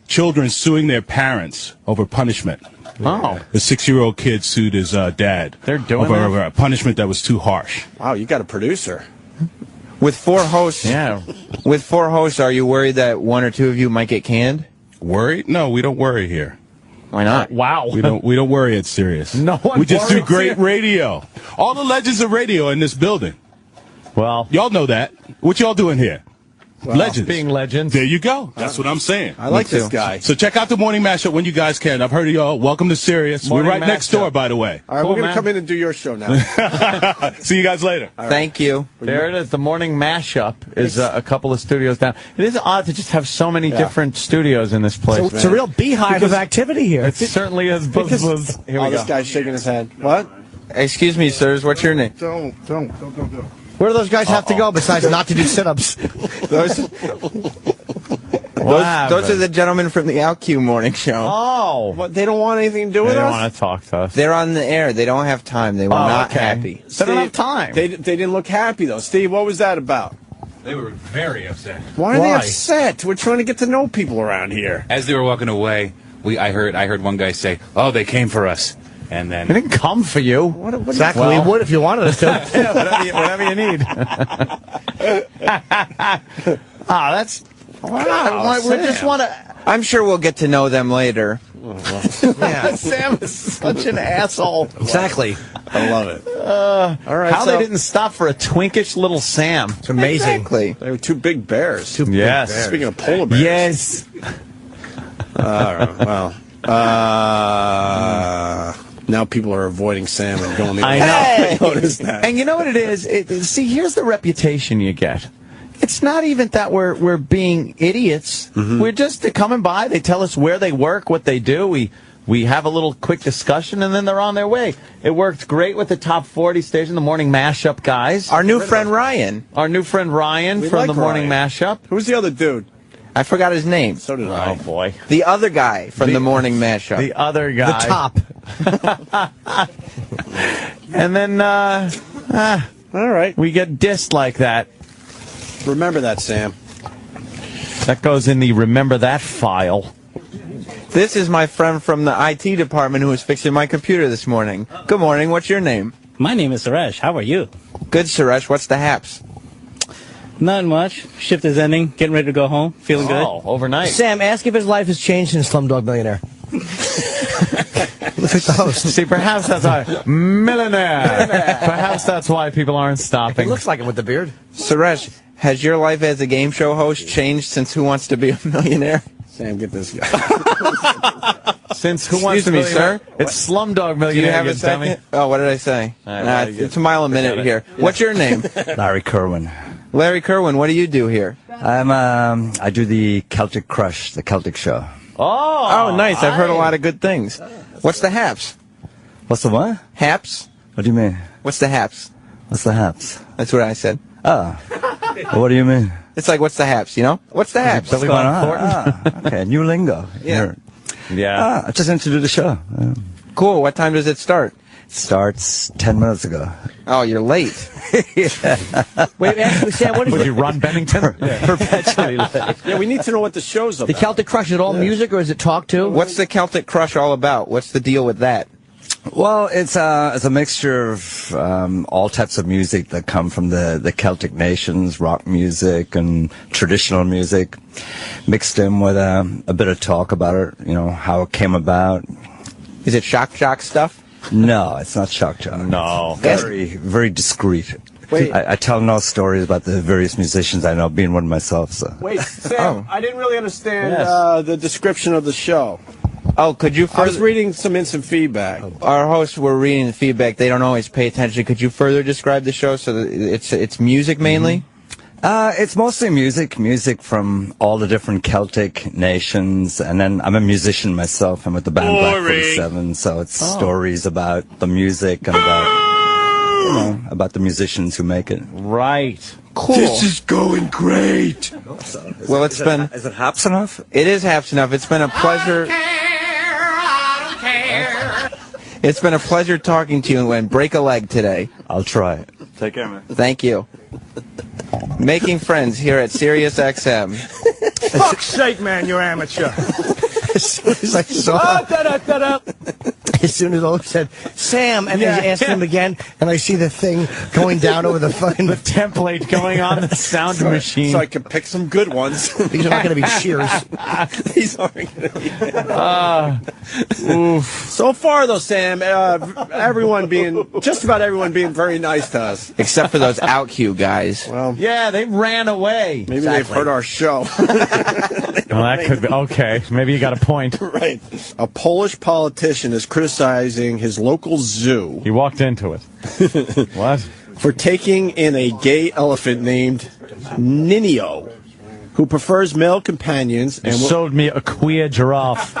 [SPEAKER 22] children suing their parents over punishment.
[SPEAKER 17] Oh.
[SPEAKER 22] The 6-year-old kid sued his dad.
[SPEAKER 17] They're doing
[SPEAKER 22] over
[SPEAKER 17] that?
[SPEAKER 22] a punishment that was too harsh.
[SPEAKER 15] Wow, you got a producer.
[SPEAKER 18] With 4 hosts,
[SPEAKER 17] Yeah.
[SPEAKER 18] with 4 hosts, are you worried that 1 or 2 of you might get canned?
[SPEAKER 22] Worried? No, we don't worry here.
[SPEAKER 18] Why not?
[SPEAKER 17] Wow.
[SPEAKER 22] We don't worry at Sirius.
[SPEAKER 17] No one
[SPEAKER 22] We just do
[SPEAKER 17] worries
[SPEAKER 22] great
[SPEAKER 17] here.
[SPEAKER 22] radio. All the legends of radio in this building.
[SPEAKER 17] Well,
[SPEAKER 22] Y'all know that. What y'all doing here? Legends.
[SPEAKER 17] being legends.
[SPEAKER 22] There you go. That's what I'm saying.
[SPEAKER 15] I like this
[SPEAKER 18] too.
[SPEAKER 15] guy.
[SPEAKER 22] So check out the morning mashup when you guys can. I've heard of y'all. Welcome to Sirius.
[SPEAKER 17] Morning
[SPEAKER 22] We're right next
[SPEAKER 17] Mashup.
[SPEAKER 22] door, by the way.
[SPEAKER 15] All right,
[SPEAKER 17] Cool,
[SPEAKER 15] we're going
[SPEAKER 17] man.
[SPEAKER 15] to come in and do your show now.
[SPEAKER 22] See you guys later.
[SPEAKER 18] Thank you.
[SPEAKER 17] There it is. The morning mashup is a couple of studios down. It is odd to just have so many different studios in this place.
[SPEAKER 16] It's a real beehive of activity here.
[SPEAKER 17] It certainly is. Buzz, buzz. Here we
[SPEAKER 15] This
[SPEAKER 17] go.
[SPEAKER 15] guy's shaking his head. What?
[SPEAKER 18] Excuse me, sirs. What's your name?
[SPEAKER 22] Don't.
[SPEAKER 16] Where do those guys have to go besides not to do sit-ups?
[SPEAKER 18] Those are the gentlemen from the OutQ morning show.
[SPEAKER 17] Oh.
[SPEAKER 15] What, they don't want anything to do
[SPEAKER 17] They
[SPEAKER 15] with
[SPEAKER 17] don't
[SPEAKER 15] us?
[SPEAKER 17] want to talk to us.
[SPEAKER 18] They're on the air. They don't have time. They were not
[SPEAKER 17] okay.
[SPEAKER 18] happy.
[SPEAKER 17] They don't have time.
[SPEAKER 15] They didn't look happy, though. Steve, what was that about?
[SPEAKER 6] They were very upset.
[SPEAKER 15] Why are they upset? We're trying to get to know people around here.
[SPEAKER 6] As they were walking away, I heard one guy say, "Oh, they came for us." And then
[SPEAKER 17] They didn't come for you.
[SPEAKER 16] Exactly. We would if you wanted us to.
[SPEAKER 17] Yeah, whatever you need. That's.
[SPEAKER 16] Wow,
[SPEAKER 17] we just want to.
[SPEAKER 18] I'm sure we'll get to know them later.
[SPEAKER 16] Yeah.
[SPEAKER 17] Sam is such an asshole.
[SPEAKER 16] Exactly.
[SPEAKER 15] I love it.
[SPEAKER 17] All
[SPEAKER 15] right,
[SPEAKER 17] How
[SPEAKER 15] so-
[SPEAKER 17] they didn't stop for a twinkish little Sam.
[SPEAKER 16] It's amazing.
[SPEAKER 18] Exactly.
[SPEAKER 15] They were 2 big bears.
[SPEAKER 17] Yes.
[SPEAKER 15] Speaking of polar bears.
[SPEAKER 17] Yes.
[SPEAKER 15] All right, well. Now people are avoiding Sam and going the other
[SPEAKER 17] I
[SPEAKER 15] way.
[SPEAKER 17] know.
[SPEAKER 15] I noticed that.
[SPEAKER 17] And you know what it is? See, here's the reputation you get. It's not even that we're being idiots. We're just coming by. They tell us where they work, what they do. We We have a little quick discussion, and then they're on their way. It worked great with the Top 40 station, the Morning Mashup guys.
[SPEAKER 18] Our new friend Ryan.
[SPEAKER 17] Our new friend Ryan from the Morning Mashup.
[SPEAKER 15] Who's the other dude?
[SPEAKER 18] I forgot his name.
[SPEAKER 15] So did I.
[SPEAKER 17] Oh, boy.
[SPEAKER 18] The other guy from the Morning Mashup.
[SPEAKER 17] The other guy.
[SPEAKER 16] The top.
[SPEAKER 17] And then,
[SPEAKER 15] all right.
[SPEAKER 17] We get dissed like that.
[SPEAKER 15] Remember that, Sam.
[SPEAKER 17] That goes in the Remember That file.
[SPEAKER 18] This is my friend from the IT department who was fixing my computer this morning. Good morning. What's your name?
[SPEAKER 1] My name is Suresh. How are you?
[SPEAKER 18] Good, Suresh. What's the haps?
[SPEAKER 1] Not much. Shift is ending. Getting ready to go home. Feeling good.
[SPEAKER 17] Oh, overnight.
[SPEAKER 16] Sam, ask if his life has changed since Slumdog Millionaire. Look at the host.
[SPEAKER 17] See, perhaps that's why. Millionaire. Perhaps that's why people aren't stopping.
[SPEAKER 16] He looks like him with the beard.
[SPEAKER 18] Suresh, has your life as a game show host changed since Who Wants to Be a Millionaire?
[SPEAKER 15] Sam, get this guy.
[SPEAKER 17] Since Who Wants to Be a Millionaire?
[SPEAKER 18] Sir?
[SPEAKER 17] It's Slumdog
[SPEAKER 18] Do
[SPEAKER 17] Millionaire.
[SPEAKER 18] you have a second?
[SPEAKER 17] Dummy.
[SPEAKER 18] Oh, what did I say? It's a mile a minute here.
[SPEAKER 1] Yeah.
[SPEAKER 18] What's your name?
[SPEAKER 2] Larry Kerwin.
[SPEAKER 18] Larry Kerwin, what do you do here?
[SPEAKER 2] I do the Celtic Crush, the Celtic show.
[SPEAKER 18] Oh, nice. I've heard a lot of good things. What's the haps?
[SPEAKER 2] What's the what?
[SPEAKER 18] Haps?
[SPEAKER 2] What do you mean?
[SPEAKER 18] What's the haps?
[SPEAKER 2] What's the haps?
[SPEAKER 18] That's what I said.
[SPEAKER 2] Oh. What do you mean?
[SPEAKER 18] It's like, what's the haps, you know? What's the haps?
[SPEAKER 2] What's going on? Okay, new lingo.
[SPEAKER 18] Yeah.
[SPEAKER 2] Yeah. Just introduced the show.
[SPEAKER 18] Cool. What time does it start?
[SPEAKER 2] Starts 10 minutes ago.
[SPEAKER 18] Oh, you're late.
[SPEAKER 16] Wait, actually, Sam, what is
[SPEAKER 17] Would you run Bennington?
[SPEAKER 2] Perpetually late.
[SPEAKER 15] Yeah, we need to know what the show's about.
[SPEAKER 16] The Celtic Crush, is it all music or is it talk too?
[SPEAKER 18] What's the Celtic Crush all about? What's the deal with that?
[SPEAKER 2] Well, it's a mixture of all types of music that come from the Celtic nations, rock music and traditional music, mixed in with a bit of talk about it, you know, how it came about.
[SPEAKER 18] Is it shock jock stuff?
[SPEAKER 2] No, it's not shock jock.
[SPEAKER 17] No.
[SPEAKER 2] Very, very discreet.
[SPEAKER 15] Wait.
[SPEAKER 2] I tell no stories about the various musicians I know, being one myself. So.
[SPEAKER 15] Wait, Sam, I didn't really understand the description of the show.
[SPEAKER 18] Oh, could you
[SPEAKER 15] I was
[SPEAKER 18] further...
[SPEAKER 15] reading some instant feedback.
[SPEAKER 18] Our hosts were reading the feedback. They don't always pay attention. Could you further describe the show so that it's music mainly?
[SPEAKER 2] It's mostly music from all the different Celtic nations, and then I'm a musician myself. I'm with the band Black 47, so it's stories about the music and about the musicians who make it.
[SPEAKER 17] Right.
[SPEAKER 18] Cool.
[SPEAKER 2] This is going great.
[SPEAKER 18] Well, it's been...
[SPEAKER 2] Is it haps enough?
[SPEAKER 18] It is haps enough. It's been a pleasure... It's been a pleasure talking to you, and break a leg today.
[SPEAKER 2] I'll try it. Take care, man.
[SPEAKER 18] Thank you. Making friends here at SiriusXM.
[SPEAKER 9] Fuck's sake, man, you're amateur.
[SPEAKER 16] As soon as I saw as soon as I said, Sam, and then you asked him again, and I see the thing going down over the fucking...
[SPEAKER 17] The template going on the sound machine.
[SPEAKER 15] So I could pick some good ones.
[SPEAKER 16] These aren't going to be cheers.
[SPEAKER 15] These aren't going to be... So far, though, Sam, just about everyone being very nice to us.
[SPEAKER 18] Except for those OutQ guys.
[SPEAKER 15] Well,
[SPEAKER 17] yeah, they ran away.
[SPEAKER 15] Maybe they've heard our show.
[SPEAKER 17] Well, that could be. Okay, maybe you got a point.
[SPEAKER 15] Right. A Polish politician is criticizing his local zoo.
[SPEAKER 17] He walked into it. What?
[SPEAKER 15] For taking in a gay elephant named Ninio, who prefers male companions and
[SPEAKER 17] showed me a queer giraffe.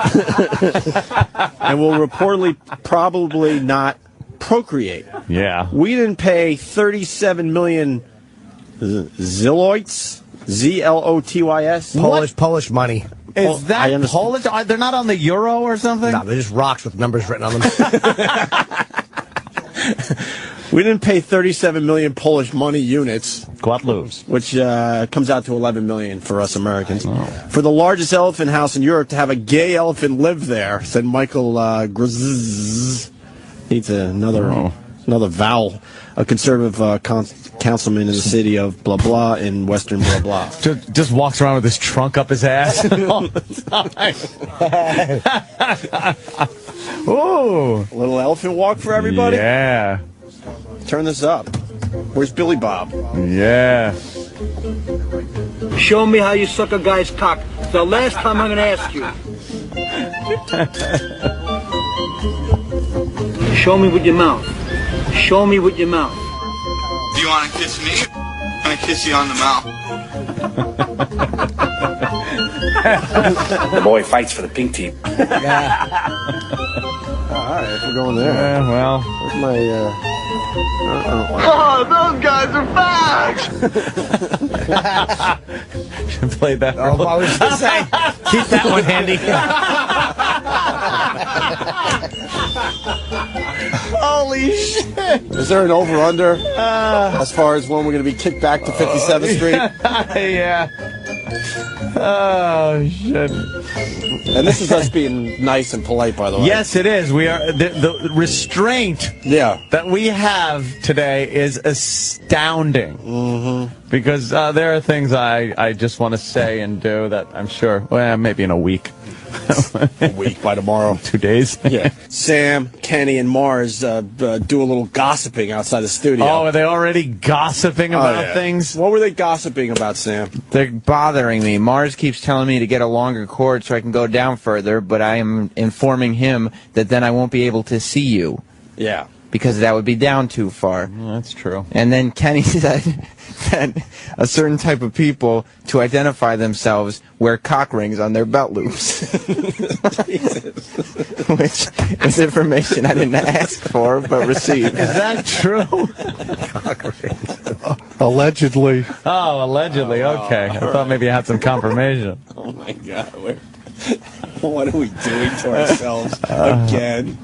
[SPEAKER 15] And will reportedly probably not procreate.
[SPEAKER 17] Yeah.
[SPEAKER 15] We didn't pay 37 million zlotyys, Z-L-O-T-Y-S.
[SPEAKER 16] Polish money.
[SPEAKER 17] Is that Polish? They're not on the euro or something?
[SPEAKER 16] No, they're just rocks with numbers written on them.
[SPEAKER 15] We didn't pay 37 million Polish money units.
[SPEAKER 17] Guadeloupe.
[SPEAKER 15] Which comes out to 11 million for us Americans. Oh. For the largest elephant house in Europe to have a gay elephant live there, said Michael Grzz. Needs another vowel. A conservative councilman in the city of blah blah in western blah blah.
[SPEAKER 17] Just walks around with his trunk up his ass all the time. Ooh.
[SPEAKER 15] A little elephant walk for everybody?
[SPEAKER 17] Yeah.
[SPEAKER 15] Turn this up. Where's Billy Bob?
[SPEAKER 17] Yeah.
[SPEAKER 9] Show me how you suck a guy's cock. It's the last time I'm going to ask you. Show me with your mouth. Show me with your mouth.
[SPEAKER 23] Do you want to kiss me? I'm going to kiss you on the mouth.
[SPEAKER 3] The boy fights for the pink team.
[SPEAKER 15] Yeah. All right, if we're going there.
[SPEAKER 17] Yeah, well.
[SPEAKER 15] Where's my,
[SPEAKER 9] Oh, those guys are back!
[SPEAKER 17] Should play that.
[SPEAKER 16] Oh, I was going to say, keep that one handy.
[SPEAKER 17] Holy shit.
[SPEAKER 15] Is there an over-under as far as when we're going to be kicked back to 57th Street?
[SPEAKER 17] Yeah. Oh, shit.
[SPEAKER 15] And this is us being nice and polite, by the way.
[SPEAKER 17] Yes, it is. We are the restraint that we have today is astounding. Because there are things I just want to say and do that I'm sure, well, maybe in a week.
[SPEAKER 15] A week by tomorrow.
[SPEAKER 17] 2 days.
[SPEAKER 15] Yeah. Sam, Kenny, and Mars do a little gossiping outside the studio.
[SPEAKER 17] Oh, are they already gossiping about things?
[SPEAKER 15] What were they gossiping about, Sam?
[SPEAKER 18] They're bothering me. Mars keeps telling me to get a longer cord so I can go down further, but I am informing him that then I won't be able to see you.
[SPEAKER 15] Yeah.
[SPEAKER 18] Because that would be down too far.
[SPEAKER 17] That's true.
[SPEAKER 18] And then Kenny said that a certain type of people, to identify themselves, wear cock rings on their belt loops. Which is information I didn't ask for, but received.
[SPEAKER 17] Is that true?
[SPEAKER 19] Allegedly.
[SPEAKER 17] Oh, allegedly. Okay. I thought maybe you had some confirmation.
[SPEAKER 15] Oh, my God. What are we doing to ourselves again?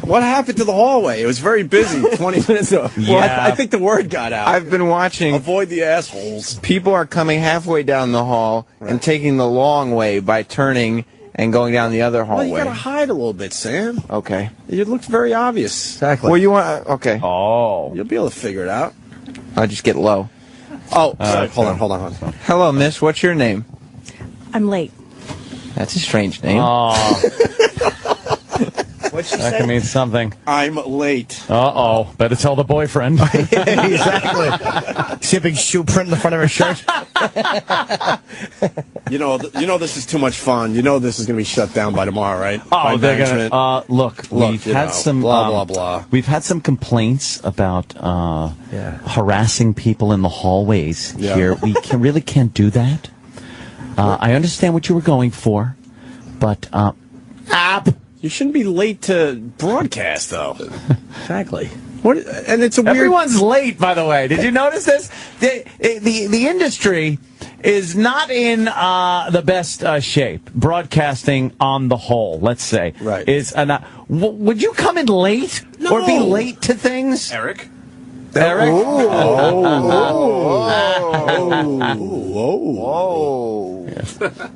[SPEAKER 15] What happened to the hallway? It was very busy 20 minutes ago. Well,
[SPEAKER 18] Yeah.
[SPEAKER 15] I think the word got out.
[SPEAKER 18] I've been watching.
[SPEAKER 15] Avoid the assholes.
[SPEAKER 18] People are coming halfway down the hall and taking the long way by turning and going down the other hallway.
[SPEAKER 15] Well, you gotta hide a little bit, Sam.
[SPEAKER 18] Okay.
[SPEAKER 15] It looked very obvious.
[SPEAKER 16] Exactly.
[SPEAKER 18] Well, you want... Okay.
[SPEAKER 17] Oh.
[SPEAKER 15] You'll be able to figure it out.
[SPEAKER 18] I'll just get low.
[SPEAKER 15] Oh, sorry. Hold on.
[SPEAKER 18] Hello, miss. What's your name?
[SPEAKER 4] I'm late.
[SPEAKER 18] That's a strange name.
[SPEAKER 17] Oh.
[SPEAKER 16] What'd she
[SPEAKER 17] That
[SPEAKER 16] say?
[SPEAKER 17] can mean something.
[SPEAKER 15] I'm late.
[SPEAKER 17] Uh-oh. Better tell the boyfriend.
[SPEAKER 16] Exactly. See a big shoe print in the front of her shirt?
[SPEAKER 15] You know this is too much fun. You know this is going to be shut down by tomorrow, right? By
[SPEAKER 17] Oh, they're
[SPEAKER 15] management.
[SPEAKER 17] gonna. Look, we've
[SPEAKER 15] you
[SPEAKER 17] had
[SPEAKER 15] know,
[SPEAKER 17] some
[SPEAKER 15] blah blah blah.
[SPEAKER 17] We've had some complaints about harassing people in the hallways here. We really can't do that. I understand what you were going for, but
[SPEAKER 15] You shouldn't be late to broadcast, though.
[SPEAKER 16] Exactly.
[SPEAKER 15] What? And it's a weird.
[SPEAKER 17] Everyone's late, by the way. Did you notice this? The industry is not in the best shape. Broadcasting on the whole, let's say,
[SPEAKER 15] Right.
[SPEAKER 17] is would you come in late or be late to things,
[SPEAKER 3] Eric?
[SPEAKER 17] Eric?
[SPEAKER 15] Whoa.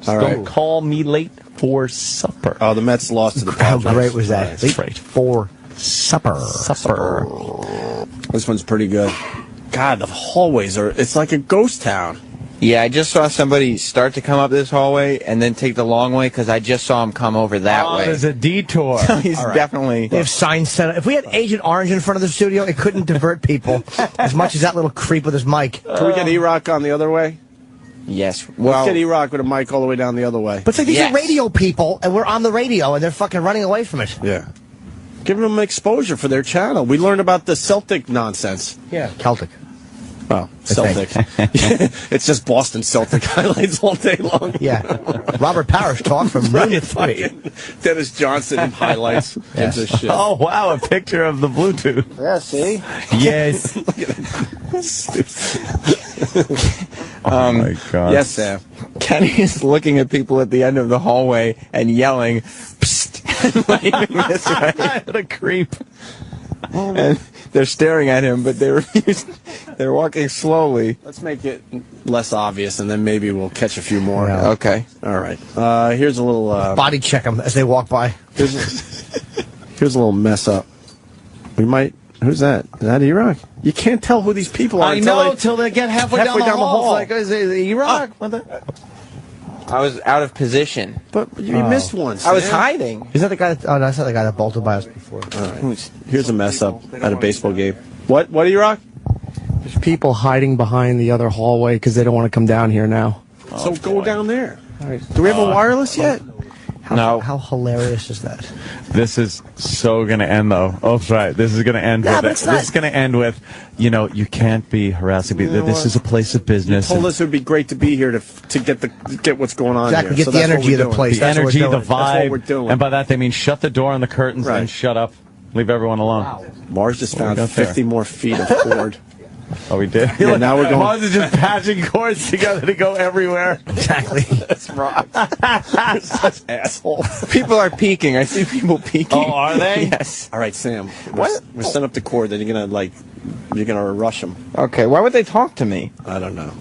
[SPEAKER 17] All right. Don't call me late for supper.
[SPEAKER 15] Oh, the Mets lost to the
[SPEAKER 16] How
[SPEAKER 15] Padres.
[SPEAKER 16] great was that?
[SPEAKER 17] That's right.
[SPEAKER 16] For supper.
[SPEAKER 15] This one's pretty good. God, the hallways it's like a ghost town.
[SPEAKER 18] Yeah, I just saw somebody start to come up this hallway and then take the long way because I just saw him come over that way.
[SPEAKER 17] There's a detour.
[SPEAKER 18] He's definitely...
[SPEAKER 16] They have signs set up. If we had Agent Orange in front of the studio, it couldn't divert people as much as that little creep with his mic.
[SPEAKER 15] Can we get E-Rock on the other way?
[SPEAKER 18] Yes.
[SPEAKER 15] Let's get E-Rock with a mic all the way down the other way.
[SPEAKER 16] But it's like these are radio people, and we're on the radio, and they're fucking running away from it.
[SPEAKER 15] Yeah. Give them exposure for their channel. We learned about the Celtic nonsense.
[SPEAKER 16] Yeah. Celtic.
[SPEAKER 15] Oh, Celtic. It's just Boston Celtic highlights all day long.
[SPEAKER 16] Yeah. Robert Parrish talk from noon to 3.
[SPEAKER 15] Dennis Johnson highlights. Gives a shit.
[SPEAKER 17] Oh, wow, a picture of the Bluetooth.
[SPEAKER 15] Yeah, see?
[SPEAKER 17] Yes. Oh, my God.
[SPEAKER 15] Yes, Sam.
[SPEAKER 18] Kenny is looking at people at the end of the hallway and yelling, "Psst!" waving this way.
[SPEAKER 17] What a creep.
[SPEAKER 18] And they're staring at him, but they refuse. They're walking slowly.
[SPEAKER 15] Let's make it less obvious, and then maybe we'll catch a few more.
[SPEAKER 16] Yeah.
[SPEAKER 18] Okay.
[SPEAKER 15] All right. Here's a little...
[SPEAKER 16] Body check them as they walk by.
[SPEAKER 15] Here's a little mess up. We might... Who's that? Is that E-Rock? You can't tell who these people are
[SPEAKER 17] I know, till they get halfway down the hall. It's like, is it E-Rock? What the...
[SPEAKER 18] I was out of position.
[SPEAKER 15] But you missed one,
[SPEAKER 18] I was
[SPEAKER 15] Sam.
[SPEAKER 18] hiding.
[SPEAKER 16] Is that the guy? Oh, no, that's not the guy that bolted by us before.
[SPEAKER 15] All right. Here's a mess up at a baseball game. What, E-Rock?
[SPEAKER 19] There's people hiding behind the other hallway because they don't want to come down here now.
[SPEAKER 15] So go down there. All right. Do we have a wireless yet?
[SPEAKER 16] How hilarious is that?
[SPEAKER 17] This is so going to end, though. Oh, right. This is going to end with
[SPEAKER 16] this
[SPEAKER 17] is going to end with, you can't be harassing people. This is a place of business.
[SPEAKER 15] You told us it would be great to be here to get what's going on
[SPEAKER 16] Exactly,
[SPEAKER 15] here.
[SPEAKER 16] get the energy of the place.
[SPEAKER 17] The energy, the vibe.
[SPEAKER 15] That's what we're doing.
[SPEAKER 17] And by that, they mean shut the door on the curtains and shut up. Leave everyone alone.
[SPEAKER 15] Wow. Mars just found 50 more feet of cord.
[SPEAKER 17] Oh, we did?
[SPEAKER 15] Yeah, now we're going.
[SPEAKER 17] Mars is just patching cords together to go everywhere.
[SPEAKER 16] Exactly.
[SPEAKER 15] That's right. You're such assholes.
[SPEAKER 18] People are peeking. I see people peeking.
[SPEAKER 17] Oh, are they?
[SPEAKER 18] Yes.
[SPEAKER 15] All right, Sam. We're setting up the cord. Then you're gonna rush them.
[SPEAKER 18] Okay. Why would they talk to me?
[SPEAKER 15] I don't know.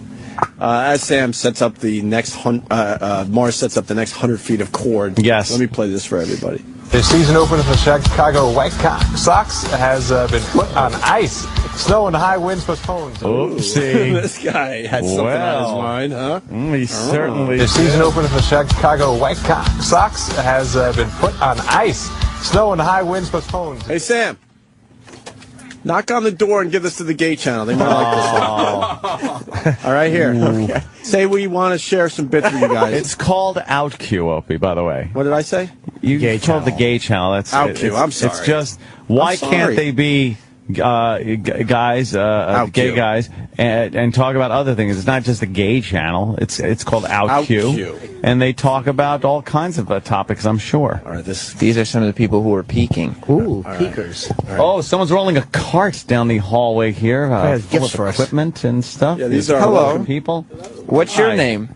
[SPEAKER 15] As Sam sets up the next Mars sets up the next 100 feet of cord.
[SPEAKER 17] Yes.
[SPEAKER 15] Let me play this for everybody.
[SPEAKER 3] The season opener for the Chicago White Sox has been put on ice. Snow and high winds postponed.
[SPEAKER 17] Oopsie.
[SPEAKER 15] This guy had something on his mind, huh?
[SPEAKER 17] He certainly
[SPEAKER 3] The season opener for the Chicago White Sox has been put on ice. Snow and high winds postponed.
[SPEAKER 15] Hey, Sam. Knock on the door and give this to the gay channel. They might like this one. All right, here. Okay. Say we want to share some bits with you guys.
[SPEAKER 17] It's called Out Q, Opie, by the way.
[SPEAKER 15] What did I say?
[SPEAKER 17] You called the gay channel. That's
[SPEAKER 15] Out Q. I'm sorry.
[SPEAKER 17] It's just, why can't they be guys, gay guys, and talk about other things? It's not just a gay channel. It's called Out Q. And they talk about all kinds of topics, I'm sure.
[SPEAKER 15] All right,
[SPEAKER 18] these are some of the people who are peeking.
[SPEAKER 16] Ooh, peekers.
[SPEAKER 15] Right.
[SPEAKER 17] Oh, someone's rolling a cart down the hallway here, full of equipment and stuff.
[SPEAKER 15] Yeah, these are
[SPEAKER 18] hello
[SPEAKER 17] people.
[SPEAKER 18] What's your name?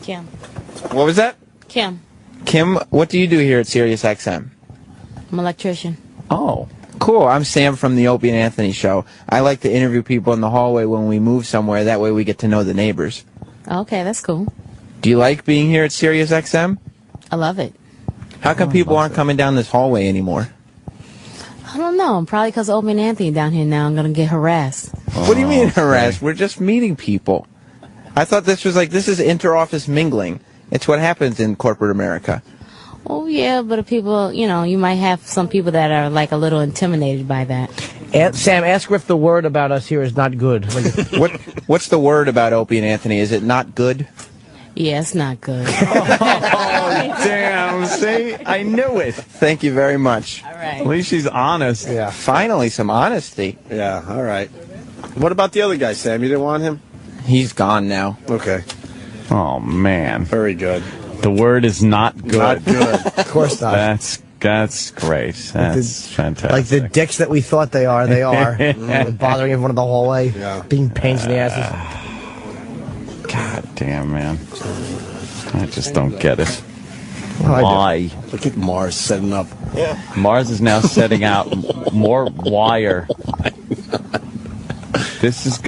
[SPEAKER 4] Kim.
[SPEAKER 18] What was that?
[SPEAKER 4] Kim.
[SPEAKER 18] Kim, what do you do here at SiriusXM?
[SPEAKER 4] I'm an electrician.
[SPEAKER 17] Oh.
[SPEAKER 18] Cool. I'm Sam from the Opie and Anthony show. I like to interview people in the hallway when we move somewhere. That way we get to know the neighbors.
[SPEAKER 4] Okay, that's cool.
[SPEAKER 18] Do you like being here at SiriusXM?
[SPEAKER 4] I love it.
[SPEAKER 18] How come people aren't coming down this hallway anymore?
[SPEAKER 4] I don't know. Probably because Opie and Anthony down here now. I'm going to get harassed.
[SPEAKER 18] What do you mean harassed? We're just meeting people. I thought this is inter-office mingling. It's what happens in corporate America.
[SPEAKER 4] Oh, yeah, but if people, you might have some people that are like a little intimidated by that.
[SPEAKER 16] Sam, ask her if the word about us here is not good.
[SPEAKER 18] What's the word about Opie and Anthony? Is it not good?
[SPEAKER 4] Yeah, it's not good.
[SPEAKER 17] Oh, damn. See? I knew it.
[SPEAKER 18] Thank you very much.
[SPEAKER 4] All right.
[SPEAKER 17] At least she's honest.
[SPEAKER 18] Yeah. Finally, some honesty.
[SPEAKER 15] Yeah, all right. What about the other guy, Sam? You didn't want him?
[SPEAKER 18] He's gone now.
[SPEAKER 15] Okay.
[SPEAKER 17] Oh, man.
[SPEAKER 15] Very good.
[SPEAKER 17] The word is not good.
[SPEAKER 15] Not good.
[SPEAKER 16] Of course not.
[SPEAKER 17] That's great. That's fantastic.
[SPEAKER 16] Like the dicks that we thought they are. Bothering everyone in the hallway.
[SPEAKER 15] Yeah.
[SPEAKER 16] Being pains in the asses.
[SPEAKER 17] God damn, man. I just don't get it.
[SPEAKER 16] Well,
[SPEAKER 17] Why?
[SPEAKER 15] Look at Mars setting up.
[SPEAKER 17] Yeah. Mars is now setting out more wire. This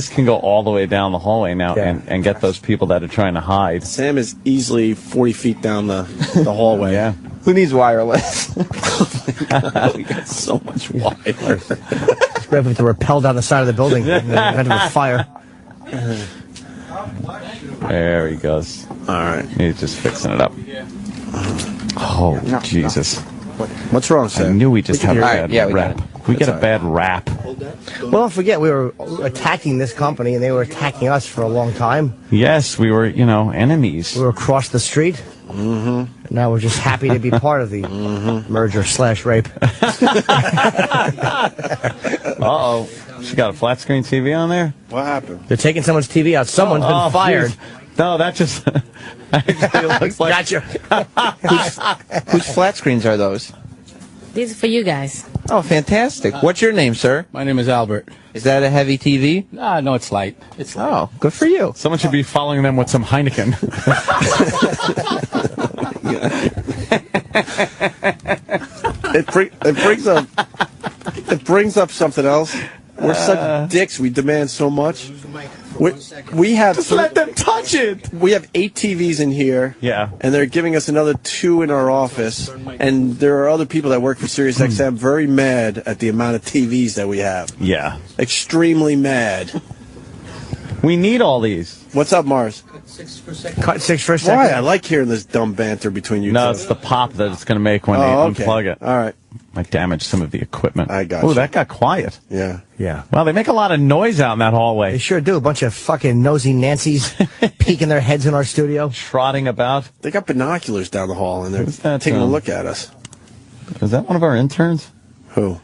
[SPEAKER 17] can go all the way down the hallway now and get those people that are trying to hide.
[SPEAKER 15] Sam is easily 40 feet down the hallway.
[SPEAKER 17] Yeah.
[SPEAKER 18] Who needs wireless?
[SPEAKER 15] We got so much wire.
[SPEAKER 16] We have to rappel down the side of the building in the event of a fire.
[SPEAKER 17] There he goes.
[SPEAKER 15] All right.
[SPEAKER 17] He's just fixing it up. Oh, Jesus.
[SPEAKER 15] What's wrong, Sam?
[SPEAKER 17] I knew we just had a bad rap. We get a bad rap.
[SPEAKER 16] Well, don't forget, we were attacking this company, and they were attacking us for a long time.
[SPEAKER 17] Yes, we were, enemies.
[SPEAKER 16] We were across the street.
[SPEAKER 15] Mm-hmm.
[SPEAKER 16] Now we're just happy to be part of the merger/rape.
[SPEAKER 17] Uh-oh. She got a flat screen TV on there?
[SPEAKER 15] What happened?
[SPEAKER 16] They're taking someone's TV out. Someone's been fired.
[SPEAKER 17] Geez. No, that just actually looks like...
[SPEAKER 16] Gotcha.
[SPEAKER 18] Whose flat screens are those?
[SPEAKER 4] These are for you guys.
[SPEAKER 18] Oh, fantastic. What's your name, sir?
[SPEAKER 21] My name is Albert.
[SPEAKER 18] Is that a heavy TV?
[SPEAKER 21] No, it's light. It's light.
[SPEAKER 18] Oh, good for you.
[SPEAKER 17] Someone should be following them with some Heineken.
[SPEAKER 15] It brings up something else. We're such dicks. We demand so much. We have
[SPEAKER 17] just let them touch it.
[SPEAKER 15] We have 8 TVs in here.
[SPEAKER 17] Yeah.
[SPEAKER 15] And they're giving us another 2 in our office. And there are other people that work for SiriusXM very mad at the amount of TVs that we have.
[SPEAKER 17] Yeah.
[SPEAKER 15] Extremely mad.
[SPEAKER 17] We need all these.
[SPEAKER 15] What's up, Mars?
[SPEAKER 16] Cut 6 for a second.
[SPEAKER 15] Why? I like hearing this dumb banter between you two.
[SPEAKER 17] No, it's the pop that it's going to make when they unplug it.
[SPEAKER 15] All right.
[SPEAKER 17] Might damage some of the equipment.
[SPEAKER 15] I got
[SPEAKER 17] Oh,
[SPEAKER 15] you.
[SPEAKER 17] that got quiet.
[SPEAKER 15] Yeah.
[SPEAKER 16] Yeah.
[SPEAKER 17] Well, they make a lot of noise out in that hallway.
[SPEAKER 16] They sure do. A bunch of fucking nosy Nancys peeking their heads in our studio.
[SPEAKER 17] Trotting about.
[SPEAKER 15] They got binoculars down the hall, and they're
[SPEAKER 17] that,
[SPEAKER 15] taking a look at us.
[SPEAKER 17] Is that one of our interns?
[SPEAKER 15] Who?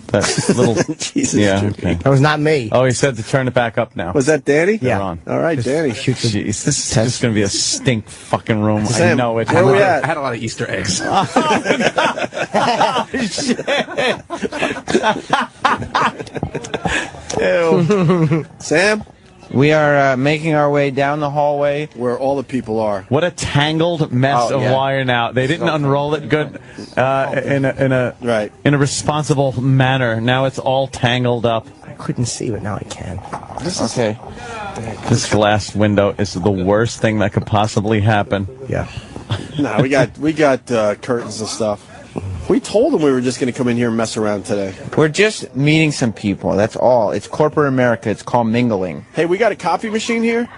[SPEAKER 17] That little...
[SPEAKER 15] Jesus,
[SPEAKER 17] yeah,
[SPEAKER 15] Jimmy.
[SPEAKER 17] okay.
[SPEAKER 16] That was not me.
[SPEAKER 17] Oh, he said to turn it back up now.
[SPEAKER 15] Was that Danny?
[SPEAKER 17] They're on.
[SPEAKER 15] All right, Danny.
[SPEAKER 17] Jeez, this is just going to be a stink fucking room. I
[SPEAKER 15] Sam,
[SPEAKER 17] know it.
[SPEAKER 15] where we at?
[SPEAKER 21] I had a lot of Easter eggs.
[SPEAKER 17] Ew.
[SPEAKER 15] Sam?
[SPEAKER 18] We are making our way down the hallway.
[SPEAKER 15] Where all the people are.
[SPEAKER 17] What a tangled mess of
[SPEAKER 18] yeah.
[SPEAKER 17] wire now. They didn't unroll it good in a responsible manner. Now it's all tangled up.
[SPEAKER 16] I couldn't see, but now I can.
[SPEAKER 18] Okay.
[SPEAKER 17] This glass window is the worst thing that could possibly happen.
[SPEAKER 16] Yeah.
[SPEAKER 15] No, we got curtains and stuff. We told them we were just going to come in here and mess around today.
[SPEAKER 18] We're just meeting some people. That's all. It's corporate America. It's called mingling.
[SPEAKER 15] Hey, we got a copy machine here?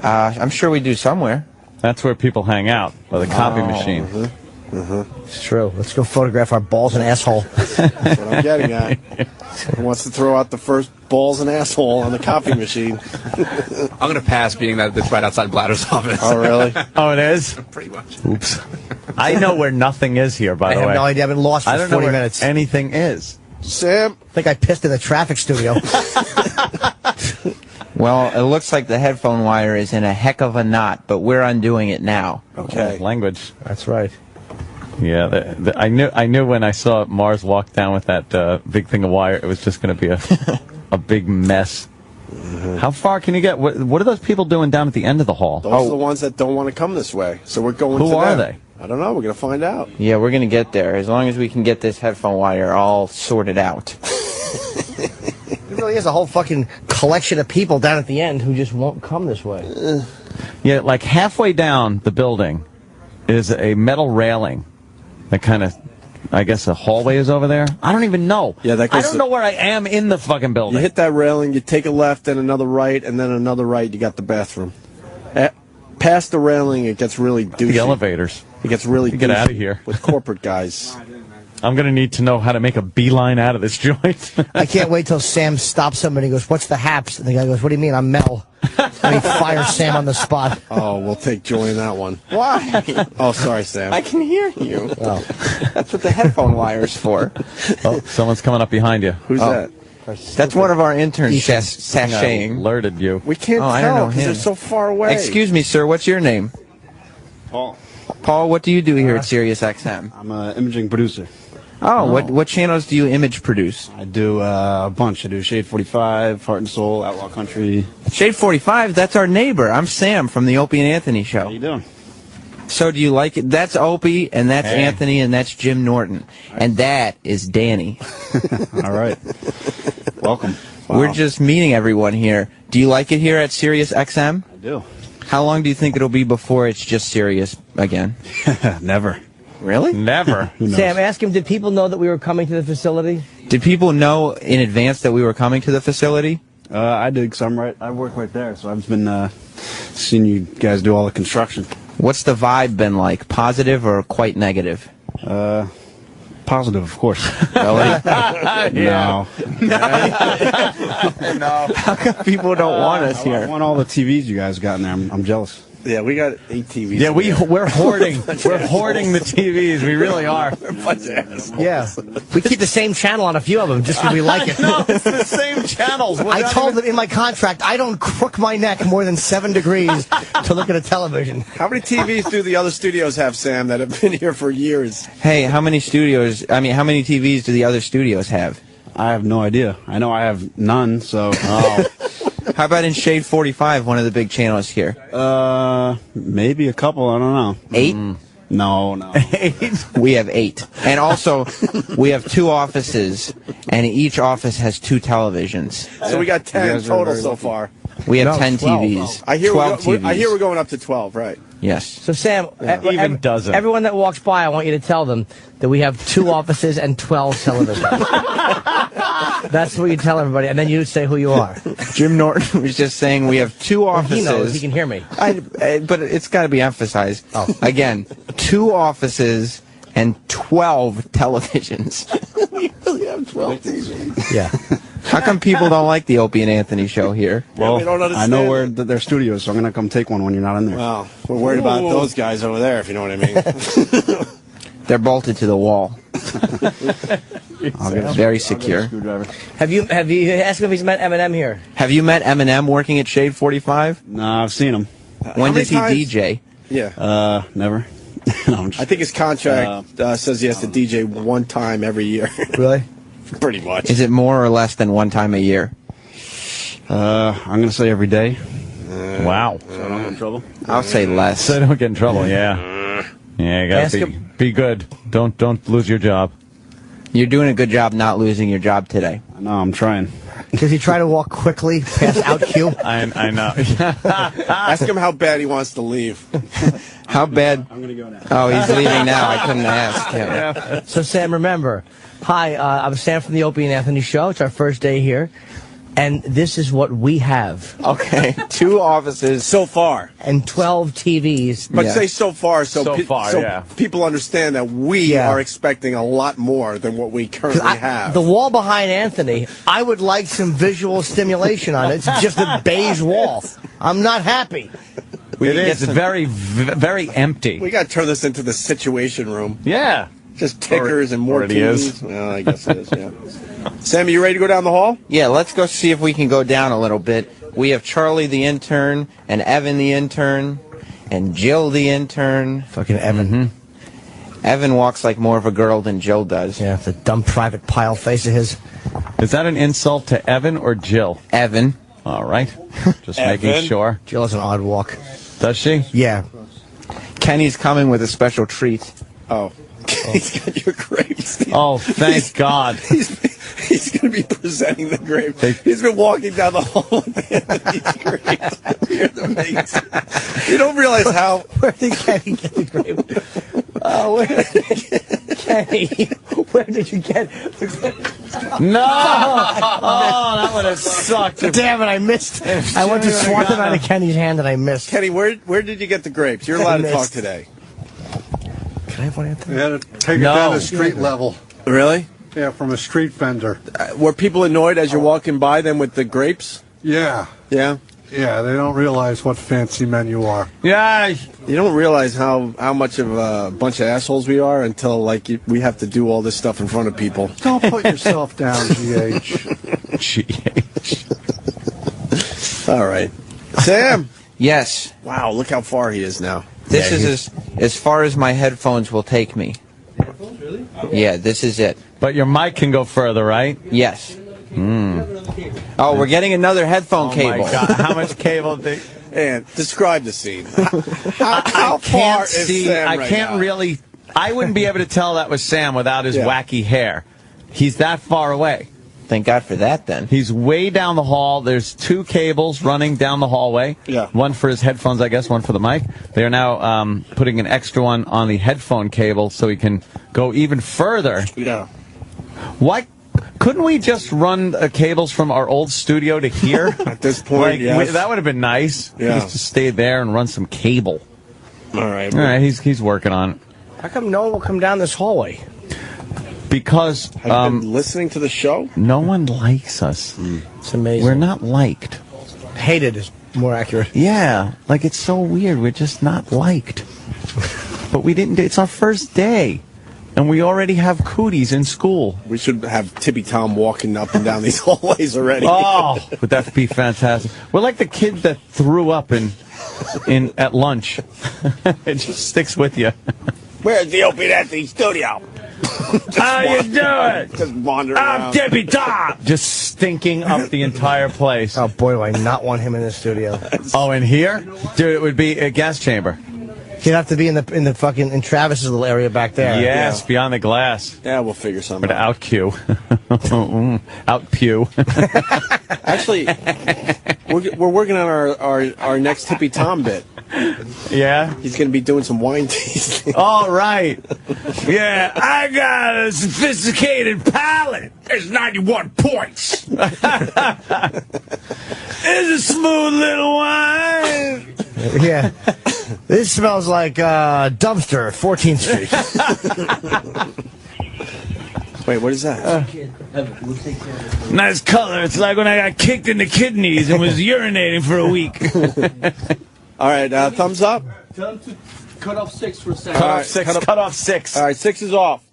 [SPEAKER 18] I'm sure we do somewhere.
[SPEAKER 17] That's where people hang out, by the copy machine.
[SPEAKER 16] It's true. Let's go photograph our balls and asshole.
[SPEAKER 15] That's what I'm getting at. Who wants to throw out the first balls and asshole on the copy machine?
[SPEAKER 21] I'm going to pass being that it's right outside Bladder's office.
[SPEAKER 15] Oh, really?
[SPEAKER 17] Oh, it is?
[SPEAKER 21] Pretty much.
[SPEAKER 17] Oops. I know where nothing is here, by the way.
[SPEAKER 16] I have no idea. I've been lost for
[SPEAKER 17] I don't know
[SPEAKER 16] 40
[SPEAKER 17] where
[SPEAKER 16] minutes.
[SPEAKER 17] anything is.
[SPEAKER 15] Sam?
[SPEAKER 16] I think I pissed in the traffic studio.
[SPEAKER 18] Well, it looks like the headphone wire is in a heck of a knot, but we're undoing it now.
[SPEAKER 15] Okay.
[SPEAKER 17] Language.
[SPEAKER 16] That's right.
[SPEAKER 17] Yeah, I knew when I saw Mars walk down with that big thing of wire, it was just going to be a big mess. How far can you get? What are those people doing down at the end of the hall?
[SPEAKER 15] Those are the ones that don't want to come this way. So we're going to
[SPEAKER 17] Who
[SPEAKER 15] them.
[SPEAKER 17] are they?
[SPEAKER 15] I don't know. We're going to find out.
[SPEAKER 18] Yeah, we're going to get there, as long as we can get this headphone wire all sorted out.
[SPEAKER 16] There really is a whole fucking collection of people down at the end who just won't come this way.
[SPEAKER 17] Yeah, like halfway down the building is a metal railing that kind of, I guess a hallway is over there. I don't even know.
[SPEAKER 15] Yeah, that
[SPEAKER 17] I
[SPEAKER 15] goes
[SPEAKER 17] don't know where I am in the fucking building.
[SPEAKER 15] You hit that railing, you take a left, then another right, and then another right, you got the bathroom. Past the railing, it gets really douchey.
[SPEAKER 17] The elevators.
[SPEAKER 15] It gets really
[SPEAKER 17] You get
[SPEAKER 15] douchey
[SPEAKER 17] out of here.
[SPEAKER 15] with corporate guys.
[SPEAKER 17] I'm going to need to know how to make a beeline out of this joint.
[SPEAKER 16] I can't wait till Sam stops somebody and goes, "What's the haps?" And the guy goes, "What do you mean? I'm Mel." And he fires Sam on the spot.
[SPEAKER 15] Oh, we'll take joy in that one.
[SPEAKER 18] Why?
[SPEAKER 15] Oh, sorry, Sam.
[SPEAKER 18] I can hear you.
[SPEAKER 16] Oh.
[SPEAKER 18] That's what the headphone wire's for.
[SPEAKER 17] Oh, someone's coming up behind you.
[SPEAKER 15] Who's that?
[SPEAKER 18] That's one of our interns sashaying.
[SPEAKER 17] Alerted you.
[SPEAKER 15] We can't
[SPEAKER 18] I don't
[SPEAKER 15] tell
[SPEAKER 18] know
[SPEAKER 15] because they're
[SPEAKER 18] him.
[SPEAKER 15] so far away.
[SPEAKER 18] Excuse me, sir. What's your name?
[SPEAKER 20] Paul.
[SPEAKER 18] Paul, what do you do here at SiriusXM?
[SPEAKER 20] I'm an imaging producer.
[SPEAKER 18] Oh, what channels do you image produce?
[SPEAKER 20] I do a bunch. I do Shade 45, Heart and Soul, Outlaw Country.
[SPEAKER 18] Shade 45, that's our neighbor. I'm Sam from the Opie and Anthony show.
[SPEAKER 20] How you doing?
[SPEAKER 18] So do you like it? That's Opie, and that's Anthony, and that's Jim Norton. And that is Danny.
[SPEAKER 20] All right. Welcome.
[SPEAKER 18] We're just meeting everyone here. Do you like it here at SiriusXM?
[SPEAKER 20] I do.
[SPEAKER 18] How long do you think it'll be before it's just Sirius again?
[SPEAKER 20] Never.
[SPEAKER 18] Really?
[SPEAKER 17] Never.
[SPEAKER 16] Sam, ask him, did people know that we were coming to the facility?
[SPEAKER 18] Did people know in advance that we were coming to the facility?
[SPEAKER 20] I did, because I work right there, so I've been seeing you guys do all the construction.
[SPEAKER 18] What's the vibe been like? Positive or quite negative?
[SPEAKER 20] Positive, of course.
[SPEAKER 18] Really?
[SPEAKER 20] No.
[SPEAKER 18] No. How come people don't want us
[SPEAKER 20] I
[SPEAKER 18] here?
[SPEAKER 20] want all the TVs you guys got in there. I'm jealous.
[SPEAKER 15] Yeah, we got 8 TVs.
[SPEAKER 17] Yeah, we're hoarding. We're hoarding the TVs. We really are.
[SPEAKER 16] Yeah. We keep the same channel on a few of them just because we like it.
[SPEAKER 17] No, it's the same channels.
[SPEAKER 16] I told them in my contract, I don't crook my neck more than 7 degrees to look at a television.
[SPEAKER 15] How many TVs do the other studios have, Sam, that have been here for years?
[SPEAKER 18] Hey, how many TVs do the other studios have?
[SPEAKER 20] I have no idea. I know I have none, so...
[SPEAKER 18] How about in Shade 45, one of the big channels here?
[SPEAKER 20] Maybe a couple, I don't know.
[SPEAKER 18] 8?
[SPEAKER 20] No.
[SPEAKER 18] 8? We have 8. And also, we have 2 offices, and each office has 2 televisions.
[SPEAKER 15] So we got 10 total so far.
[SPEAKER 18] We have 10 TVs.
[SPEAKER 15] I hear
[SPEAKER 18] 12 TVs.
[SPEAKER 15] I hear we're going up to 12, right?
[SPEAKER 18] Yes.
[SPEAKER 16] So, Sam,
[SPEAKER 17] Even dozen.
[SPEAKER 16] everyone that walks by, I want you to tell them that we have 2 offices and 12 televisions. That's what you tell everybody, and then you say who you are.
[SPEAKER 18] Jim Norton was just saying we have 2 offices.
[SPEAKER 16] He knows. He can hear me.
[SPEAKER 18] But it's got to be emphasized.
[SPEAKER 16] Oh.
[SPEAKER 18] Again, 2 offices and 12 televisions. We really have 12 TVs.
[SPEAKER 16] Yeah.
[SPEAKER 18] How come people don't like the Opie and Anthony show here?
[SPEAKER 20] Well,
[SPEAKER 15] we don't
[SPEAKER 20] I
[SPEAKER 15] understand
[SPEAKER 20] know where their studio is, so I'm going to come take one when you're not in there.
[SPEAKER 15] Well, we're worried about those guys over there, if you know what I mean.
[SPEAKER 18] They're bolted to the wall.
[SPEAKER 20] I'll get
[SPEAKER 18] Very secure.
[SPEAKER 16] Have you asked him if he's met Eminem here?
[SPEAKER 18] Have you met Eminem working at Shade 45?
[SPEAKER 20] No, I've seen him.
[SPEAKER 18] When does he
[SPEAKER 15] times?
[SPEAKER 18] DJ?
[SPEAKER 15] Yeah.
[SPEAKER 20] Never. No, I'm
[SPEAKER 15] I think his contract says he has to DJ one time every year.
[SPEAKER 16] Really?
[SPEAKER 15] Pretty much.
[SPEAKER 18] Is it more or less than one time a year?
[SPEAKER 20] I'm going to say every day.
[SPEAKER 17] Wow.
[SPEAKER 20] So I don't get in trouble.
[SPEAKER 18] I'll say less.
[SPEAKER 17] So don't get in trouble, yeah. Yeah, you
[SPEAKER 16] Ask
[SPEAKER 17] gotta be good. Don't lose your job.
[SPEAKER 18] You're doing a good job not losing your job today.
[SPEAKER 20] No, I'm trying.
[SPEAKER 16] Does he try to walk quickly past out queue?
[SPEAKER 17] I know.
[SPEAKER 15] Ask him how bad he wants to leave.
[SPEAKER 18] How bad?
[SPEAKER 20] I'm going to go now.
[SPEAKER 18] Oh, he's leaving now. I couldn't ask him.
[SPEAKER 16] So, Sam, remember, hi, I'm Sam from the Opie and Anthony Show. It's our first day here. And this is what we have.
[SPEAKER 18] Okay, 2 offices.
[SPEAKER 15] So far.
[SPEAKER 16] And 12 TVs.
[SPEAKER 15] But say so far, so
[SPEAKER 17] yeah.
[SPEAKER 15] people understand that we are expecting a lot more than what we currently have.
[SPEAKER 16] The wall behind Anthony, I would like some visual stimulation on it. It's just a beige wall. I'm not happy.
[SPEAKER 17] It is very, very empty.
[SPEAKER 15] We got to turn this into the situation room.
[SPEAKER 17] Yeah.
[SPEAKER 15] Just tickers and more
[SPEAKER 17] already
[SPEAKER 15] TVs.
[SPEAKER 17] is.
[SPEAKER 15] Well, I guess it is, yeah. Sam, you ready to go down the hall?
[SPEAKER 18] Yeah, let's go see if we can go down a little bit. We have Charlie the intern, and Evan the intern, and Jill the intern.
[SPEAKER 16] Fucking Evan.
[SPEAKER 18] Evan walks like more of a girl than Jill does.
[SPEAKER 16] Yeah, the dumb private pile face of his.
[SPEAKER 17] Is that an insult to Evan or Jill?
[SPEAKER 18] Evan.
[SPEAKER 17] All right. Just making sure.
[SPEAKER 16] Jill has an odd walk.
[SPEAKER 17] Does she?
[SPEAKER 16] Yeah.
[SPEAKER 18] Kenny's coming with a special treat.
[SPEAKER 15] Oh. He's got your grapes.
[SPEAKER 17] Oh, thank God.
[SPEAKER 15] He's going to be presenting the grapes. He's been walking down the hall with these grapes. You're the mates. You don't realize how...
[SPEAKER 16] Where did Kenny get the grapes? Oh, Kenny, where did you get...
[SPEAKER 17] No! Oh, that would have sucked.
[SPEAKER 16] Damn it, I missed. I went to swat them out of Kenny's hand and I missed.
[SPEAKER 15] Kenny, where did you get the grapes? You're allowed to talk today.
[SPEAKER 16] Can I have one, Anthony?
[SPEAKER 5] We had to take it down to street level.
[SPEAKER 15] Really?
[SPEAKER 5] Yeah, from a street vendor.
[SPEAKER 15] Were people annoyed as you're walking by them with the grapes?
[SPEAKER 5] Yeah.
[SPEAKER 15] Yeah?
[SPEAKER 5] Yeah, they don't realize what fancy men you are.
[SPEAKER 17] Yeah.
[SPEAKER 15] You don't realize how much of a bunch of assholes we are until, like, we have to do all this stuff in front of people.
[SPEAKER 5] Don't put yourself down, GH.
[SPEAKER 17] GH.
[SPEAKER 15] All right. Sam.
[SPEAKER 18] Yes.
[SPEAKER 15] Wow, look how far he is now.
[SPEAKER 18] This is as far as my headphones will take me.
[SPEAKER 5] Headphones, really?
[SPEAKER 18] Yeah, this is it.
[SPEAKER 17] But your mic can go further, right?
[SPEAKER 18] Yes. Oh, we're getting another headphone cable.
[SPEAKER 17] My God. How much cable?
[SPEAKER 15] And describe the scene. How far is Sam
[SPEAKER 17] I
[SPEAKER 15] right
[SPEAKER 17] can't
[SPEAKER 15] now?
[SPEAKER 17] really. I wouldn't be able to tell that was Sam without his wacky hair. He's that far away.
[SPEAKER 18] Thank God for that, then.
[SPEAKER 17] He's way down the hall. There's 2 cables running down the hallway.
[SPEAKER 15] Yeah.
[SPEAKER 17] One for his headphones, I guess, one for the mic. They are now putting an extra one on the headphone cable so he can go even further.
[SPEAKER 15] Yeah.
[SPEAKER 17] Why couldn't we just run cables from our old studio to here?
[SPEAKER 15] At this point, yes.
[SPEAKER 17] That would have been nice.
[SPEAKER 15] Yeah.
[SPEAKER 17] Just to stay there and run some cable.
[SPEAKER 15] All right.
[SPEAKER 17] All right, he's working on it.
[SPEAKER 16] How come no one will come down this hallway?
[SPEAKER 17] Because
[SPEAKER 15] have you been listening to the show?
[SPEAKER 17] No one likes us.
[SPEAKER 16] It's amazing.
[SPEAKER 17] We're not liked.
[SPEAKER 16] Hated is more accurate.
[SPEAKER 17] Yeah, like it's so weird. We're just not liked. But we didn't. It's our first day, and we already have cooties in school.
[SPEAKER 15] We should have Tippy Tom walking up and down these hallways already.
[SPEAKER 17] Oh, would that be fantastic? We're like the kid that threw up in at lunch. It just sticks with you.
[SPEAKER 15] Where's the Opie and Anthony studio?
[SPEAKER 17] How you doing?
[SPEAKER 15] Just wandering
[SPEAKER 17] I'm
[SPEAKER 15] around.
[SPEAKER 17] Tippy Tom. Just stinking up the entire place.
[SPEAKER 16] Oh boy, do I not want him in the studio.
[SPEAKER 17] Oh, in here, dude, it would be a gas chamber.
[SPEAKER 16] He'd have to be in Travis's little area back there.
[SPEAKER 17] Yes, beyond the glass.
[SPEAKER 15] Yeah, we'll figure something
[SPEAKER 17] Or the out queue. Out pew.
[SPEAKER 15] Actually, we're working on our next Tippy Tom bit.
[SPEAKER 17] Yeah?
[SPEAKER 15] He's going to be doing some wine tasting.
[SPEAKER 17] All right. Yeah, I got a sophisticated palate.
[SPEAKER 10] There's 91 points.
[SPEAKER 17] It's a smooth little wine.
[SPEAKER 16] Yeah. This smells like dumpster, 14th Street.
[SPEAKER 15] Wait, what is that?
[SPEAKER 17] Nice color. It's like when I got kicked in the kidneys and was urinating for a week.
[SPEAKER 15] All right, thumbs up.
[SPEAKER 11] Tell him to cut off 6 for a second.
[SPEAKER 17] Cut off 6.
[SPEAKER 15] All right, 6 is off.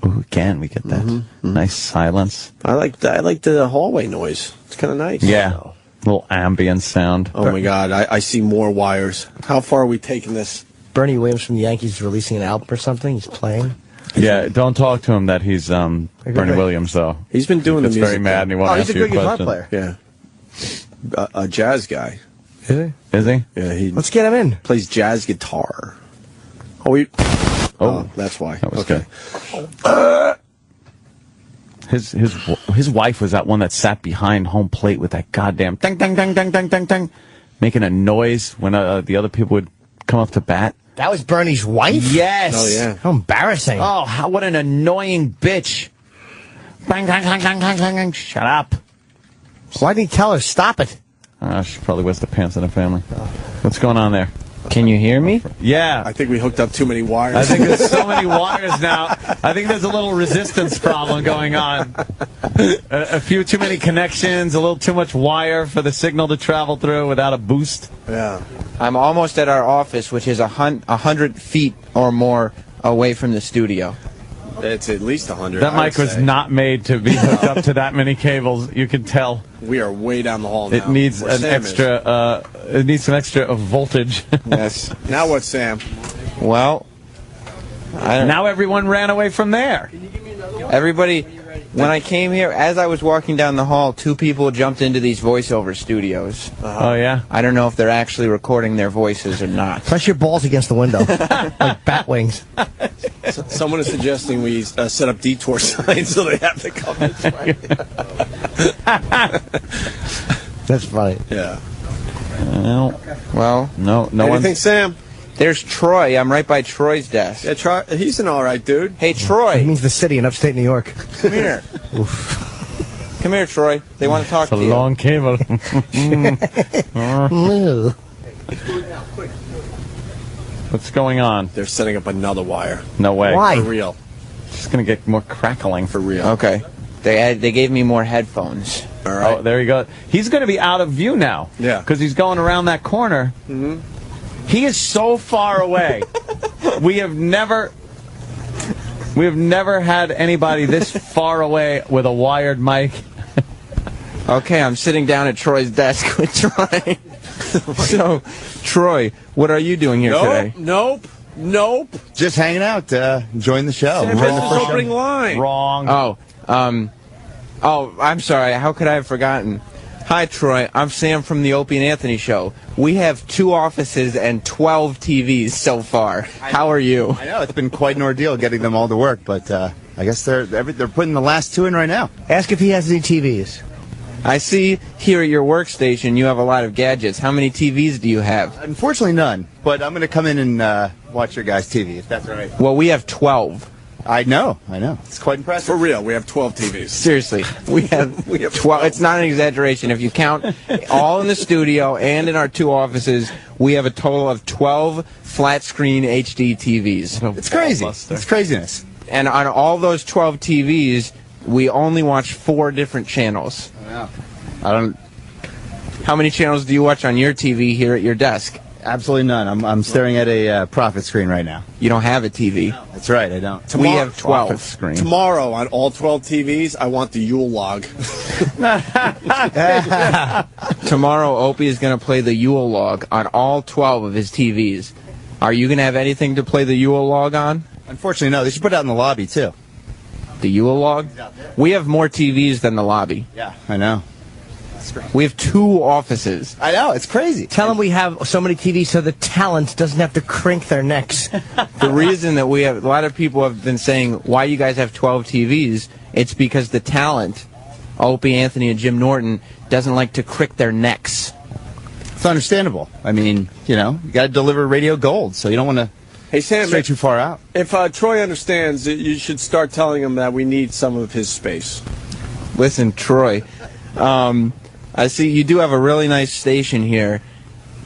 [SPEAKER 17] Ooh, again, we get that nice silence.
[SPEAKER 15] I like the hallway noise. It's kind of nice.
[SPEAKER 17] Yeah. Little ambient sound.
[SPEAKER 15] Oh, my God. I see more wires. How far are we taking this?
[SPEAKER 16] Bernie Williams from the Yankees is releasing an album or something. He's playing.
[SPEAKER 17] Yeah, don't talk to him that he's Bernie Williams, though.
[SPEAKER 15] He's been doing the
[SPEAKER 17] He's
[SPEAKER 15] music.
[SPEAKER 17] very mad and he won't
[SPEAKER 16] he's
[SPEAKER 17] ask
[SPEAKER 16] a
[SPEAKER 17] you a
[SPEAKER 16] good guitar
[SPEAKER 17] question.
[SPEAKER 16] player.
[SPEAKER 15] Yeah. A jazz guy.
[SPEAKER 16] Is he?
[SPEAKER 17] Is he?
[SPEAKER 15] Yeah,
[SPEAKER 16] Let's get him in.
[SPEAKER 15] Plays jazz guitar. Oh, that's why.
[SPEAKER 17] That was
[SPEAKER 15] okay.
[SPEAKER 17] Good. His wife was that one that sat behind home plate with that goddamn ding ding ding ding ding ding ding, making a noise when the other people would come up to bat.
[SPEAKER 16] That was Bernie's wife?
[SPEAKER 17] Yes.
[SPEAKER 15] Oh, yeah.
[SPEAKER 16] How embarrassing.
[SPEAKER 17] Oh, what an annoying bitch. Bang, bang, bang, bang, bang, bang, bang. Shut up.
[SPEAKER 16] Why didn't he tell her, stop it?
[SPEAKER 17] She probably wears the pants in the family. What's going on there?
[SPEAKER 18] Can you hear me?
[SPEAKER 17] Yeah.
[SPEAKER 15] I think we hooked up too many wires.
[SPEAKER 17] I think there's so many wires now. I think there's a little resistance problem going on. A few too many connections, a little too much wire for the signal to travel through without a boost.
[SPEAKER 15] Yeah.
[SPEAKER 18] I'm almost at our office, which is 100 feet or more away from the studio.
[SPEAKER 15] It's at least 100.
[SPEAKER 17] That mic was not made to be hooked up to that many cables. You can tell.
[SPEAKER 15] We are way down the hall now.
[SPEAKER 17] It needs
[SPEAKER 15] Where
[SPEAKER 17] an
[SPEAKER 15] Sam
[SPEAKER 17] extra. It needs some extra voltage.
[SPEAKER 18] Yes.
[SPEAKER 15] Now what, Sam?
[SPEAKER 18] Well,
[SPEAKER 17] now everyone ran away from there.
[SPEAKER 18] Everybody, when I came here, as I was walking down the hall, 2 people jumped into these voiceover studios.
[SPEAKER 17] Oh, yeah?
[SPEAKER 18] I don't know if they're actually recording their voices or not.
[SPEAKER 16] Press your balls against the window, like bat wings.
[SPEAKER 15] Someone is suggesting we set up detour signs so they have to come this way.
[SPEAKER 16] That's funny.
[SPEAKER 15] Yeah.
[SPEAKER 18] Well,
[SPEAKER 17] no
[SPEAKER 15] Anything, Sam?
[SPEAKER 18] There's Troy. I'm right by Troy's desk.
[SPEAKER 15] Yeah, Troy. He's an all right dude.
[SPEAKER 18] Hey, Troy.
[SPEAKER 16] It means the city in upstate New York.
[SPEAKER 18] Come here. Come here, Troy. They want to talk
[SPEAKER 17] It's
[SPEAKER 18] to
[SPEAKER 17] a
[SPEAKER 18] you.
[SPEAKER 17] long cable. What's going on?
[SPEAKER 15] They're setting up another wire.
[SPEAKER 17] No way.
[SPEAKER 16] Why?
[SPEAKER 15] For real.
[SPEAKER 17] It's going to get more crackling.
[SPEAKER 15] For real.
[SPEAKER 18] Okay. They gave me more headphones.
[SPEAKER 15] All right.
[SPEAKER 17] Oh, there you go. He's going to be out of view now.
[SPEAKER 15] Yeah.
[SPEAKER 17] Because he's going around that corner.
[SPEAKER 15] Mm-hmm.
[SPEAKER 17] He is so far away. We have never had anybody this far away with a wired mic.
[SPEAKER 18] Okay, I'm sitting down at Troy's desk with Troy. So, Troy, what are you doing here today?
[SPEAKER 15] Nope.
[SPEAKER 2] Just hanging out, enjoying the show.
[SPEAKER 15] Sam, this is opening line.
[SPEAKER 17] Wrong.
[SPEAKER 18] Oh, I'm sorry. How could I have forgotten? Hi, Troy. I'm Sam from the Opie Anthony Show. We have 2 offices and 12 TVs so far. How are you?
[SPEAKER 2] I know, it's been quite an ordeal getting them all to work, but I guess they're putting the last 2 in right now.
[SPEAKER 16] Ask if he has any TVs.
[SPEAKER 18] I see here at your workstation you have a lot of gadgets. How many TVs do you have?
[SPEAKER 2] Unfortunately, none, but I'm going to come in and watch your guys' TV, if that's all right.
[SPEAKER 18] Well, we have 12.
[SPEAKER 2] I know. It's quite impressive.
[SPEAKER 15] For real, we have 12 TVs.
[SPEAKER 18] Seriously, we have 12. It's not an exaggeration. If you count all in the studio and in our 2 offices, we have a total of 12 flat-screen HD TVs.
[SPEAKER 2] It's crazy. It's craziness.
[SPEAKER 18] And on all those 12 TVs, we only watch 4 different channels.
[SPEAKER 2] Wow.
[SPEAKER 18] How many channels do you watch on your TV here at your desk?
[SPEAKER 2] Absolutely none. I'm staring at a profit screen right now.
[SPEAKER 18] You don't have a TV.
[SPEAKER 2] That's right, I don't.
[SPEAKER 18] We have 12.
[SPEAKER 17] Screen.
[SPEAKER 15] Tomorrow on all 12 TVs, I want the Yule log.
[SPEAKER 18] Tomorrow, Opie is going to play the Yule log on all 12 of his TVs. Are you going to have anything to play the Yule log on?
[SPEAKER 2] Unfortunately, no. They should put it out in the lobby, too.
[SPEAKER 18] The Yule log? We have more TVs than the lobby.
[SPEAKER 2] Yeah, I know.
[SPEAKER 18] We have 2 offices.
[SPEAKER 2] I know, it's crazy.
[SPEAKER 16] Tell them we have so many TVs so the talent doesn't have to crink their necks.
[SPEAKER 18] The reason that we have, a lot of people have been saying, why you guys have 12 TVs, it's because the talent, Opie Anthony and Jim Norton, doesn't like to crick their necks.
[SPEAKER 2] It's understandable. I mean, you got to deliver radio gold, so you don't want to stray too far out.
[SPEAKER 15] If Troy understands, you should start telling him that we need some of his space.
[SPEAKER 18] Listen, Troy, I see you do have a really nice station here,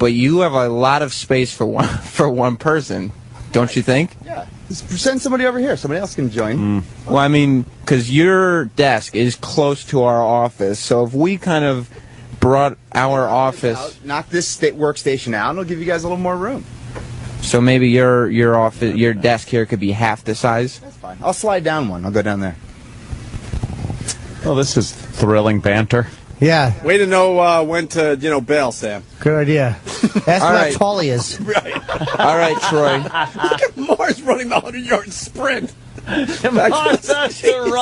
[SPEAKER 18] But you have a lot of space for one person, don't you think?
[SPEAKER 20] Yeah. Send somebody over here. Somebody else can join.
[SPEAKER 18] Well, I mean, because your desk is close to our office, so if we kind of brought our office...
[SPEAKER 20] Knock this workstation out, and it'll give you guys a little more room.
[SPEAKER 18] So maybe your office, your desk here could be half the size?
[SPEAKER 20] That's fine. I'll slide down one. I'll go down there.
[SPEAKER 17] Well, this is thrilling banter.
[SPEAKER 16] Yeah.
[SPEAKER 15] Way to know when to, bail, Sam.
[SPEAKER 16] Good idea. Ask him how tall he is.
[SPEAKER 15] Right.
[SPEAKER 18] All right, Troy.
[SPEAKER 15] Look at Mars running the 100-yard sprint.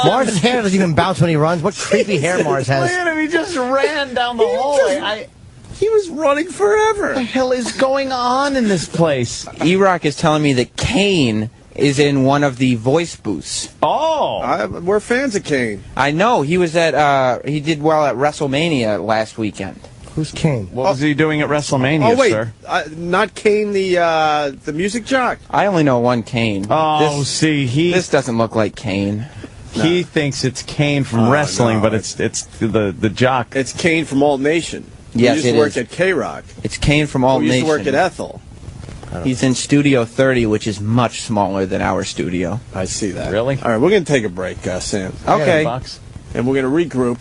[SPEAKER 16] Mars' hair doesn't even bounce when he runs. What creepy hair Mars has.
[SPEAKER 17] Look at him. He just ran down the hallway.
[SPEAKER 15] He was running forever.
[SPEAKER 17] What the hell is going on in this place?
[SPEAKER 18] E-Rock is telling me that Kane is in one of the voice booths.
[SPEAKER 17] Oh.
[SPEAKER 15] We're fans of Kane.
[SPEAKER 18] I know. He was at, he did well at WrestleMania last weekend.
[SPEAKER 16] Who's Kane?
[SPEAKER 17] What was he doing at WrestleMania, sir?
[SPEAKER 15] Not Kane, the music jock.
[SPEAKER 18] I only know one Kane.
[SPEAKER 17] Oh,
[SPEAKER 18] this doesn't look like Kane.
[SPEAKER 17] He thinks it's Kane from wrestling, but it's the jock.
[SPEAKER 15] It's Kane from Alt Nation.
[SPEAKER 18] Yes,
[SPEAKER 15] he used to work at K-Rock.
[SPEAKER 18] It's Kane from Alt Nation.
[SPEAKER 15] He used to work at Ethel.
[SPEAKER 18] He's in Studio 30, which is much smaller than our studio.
[SPEAKER 15] I see that.
[SPEAKER 17] Really?
[SPEAKER 15] All right, we're going to take a break, Sam.
[SPEAKER 18] Okay.
[SPEAKER 15] And we're going to regroup.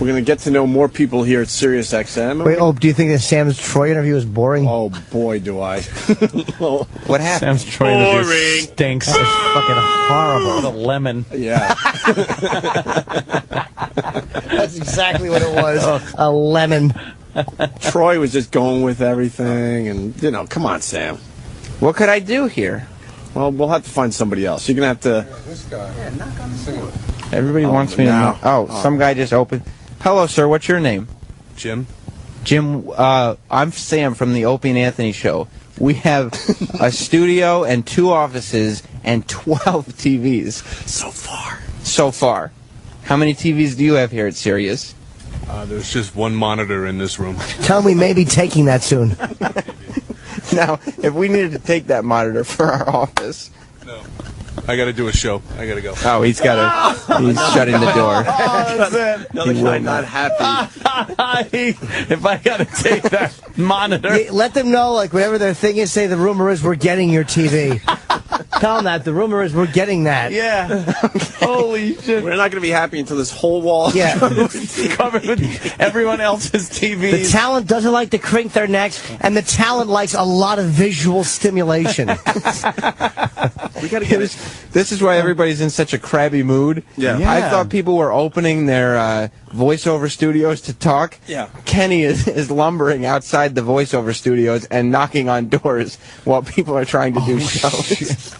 [SPEAKER 15] We're going to get to know more people here at SiriusXM.
[SPEAKER 16] Wait, do you think that Sam's Troy interview is boring?
[SPEAKER 15] Oh, boy, do I.
[SPEAKER 18] What happened?
[SPEAKER 17] Sam's Troy interview stinks.
[SPEAKER 16] That was fucking horrible.
[SPEAKER 17] The lemon.
[SPEAKER 15] Yeah.
[SPEAKER 16] That's exactly what it was. A lemon.
[SPEAKER 15] Troy was just going with everything, and, come on, Sam.
[SPEAKER 18] What could I do here?
[SPEAKER 15] Well, we'll have to find somebody else. You're going to have to...
[SPEAKER 20] This guy. Yeah, knock on the single.
[SPEAKER 18] Everybody wants me to know. Oh, some guy just opened. Hello, sir. What's your name?
[SPEAKER 22] Jim.
[SPEAKER 18] Jim, I'm Sam from the Opie Anthony show. We have a studio and 2 offices and 12 TVs. So far. How many TVs do you have here at Sirius?
[SPEAKER 22] There's just one monitor in this room.
[SPEAKER 16] Tell him we may be taking that soon.
[SPEAKER 18] Now, if we needed to take that monitor for our office...
[SPEAKER 22] No. I got to do a show. I got to go.
[SPEAKER 18] Oh, he's shutting the door.
[SPEAKER 17] Oh, that's it.
[SPEAKER 15] Another guy not happy.
[SPEAKER 17] If I got to take that monitor.
[SPEAKER 16] Let them know, whatever their thing is, say the rumor is we're getting your TV. Tell them that. The rumor is we're getting that.
[SPEAKER 17] Yeah. Holy shit.
[SPEAKER 15] We're not going to be happy until this whole wall
[SPEAKER 16] is
[SPEAKER 17] covered with everyone else's TVs.
[SPEAKER 16] The talent doesn't like to crink their necks, and the talent likes a lot of visual stimulation.
[SPEAKER 15] We got to get it.
[SPEAKER 18] This is why everybody's in such a crabby mood.
[SPEAKER 15] Yeah.
[SPEAKER 18] I thought people were opening their voiceover studios to talk.
[SPEAKER 15] Yeah.
[SPEAKER 18] Kenny is lumbering outside the voiceover studios and knocking on doors while people are trying to do shows.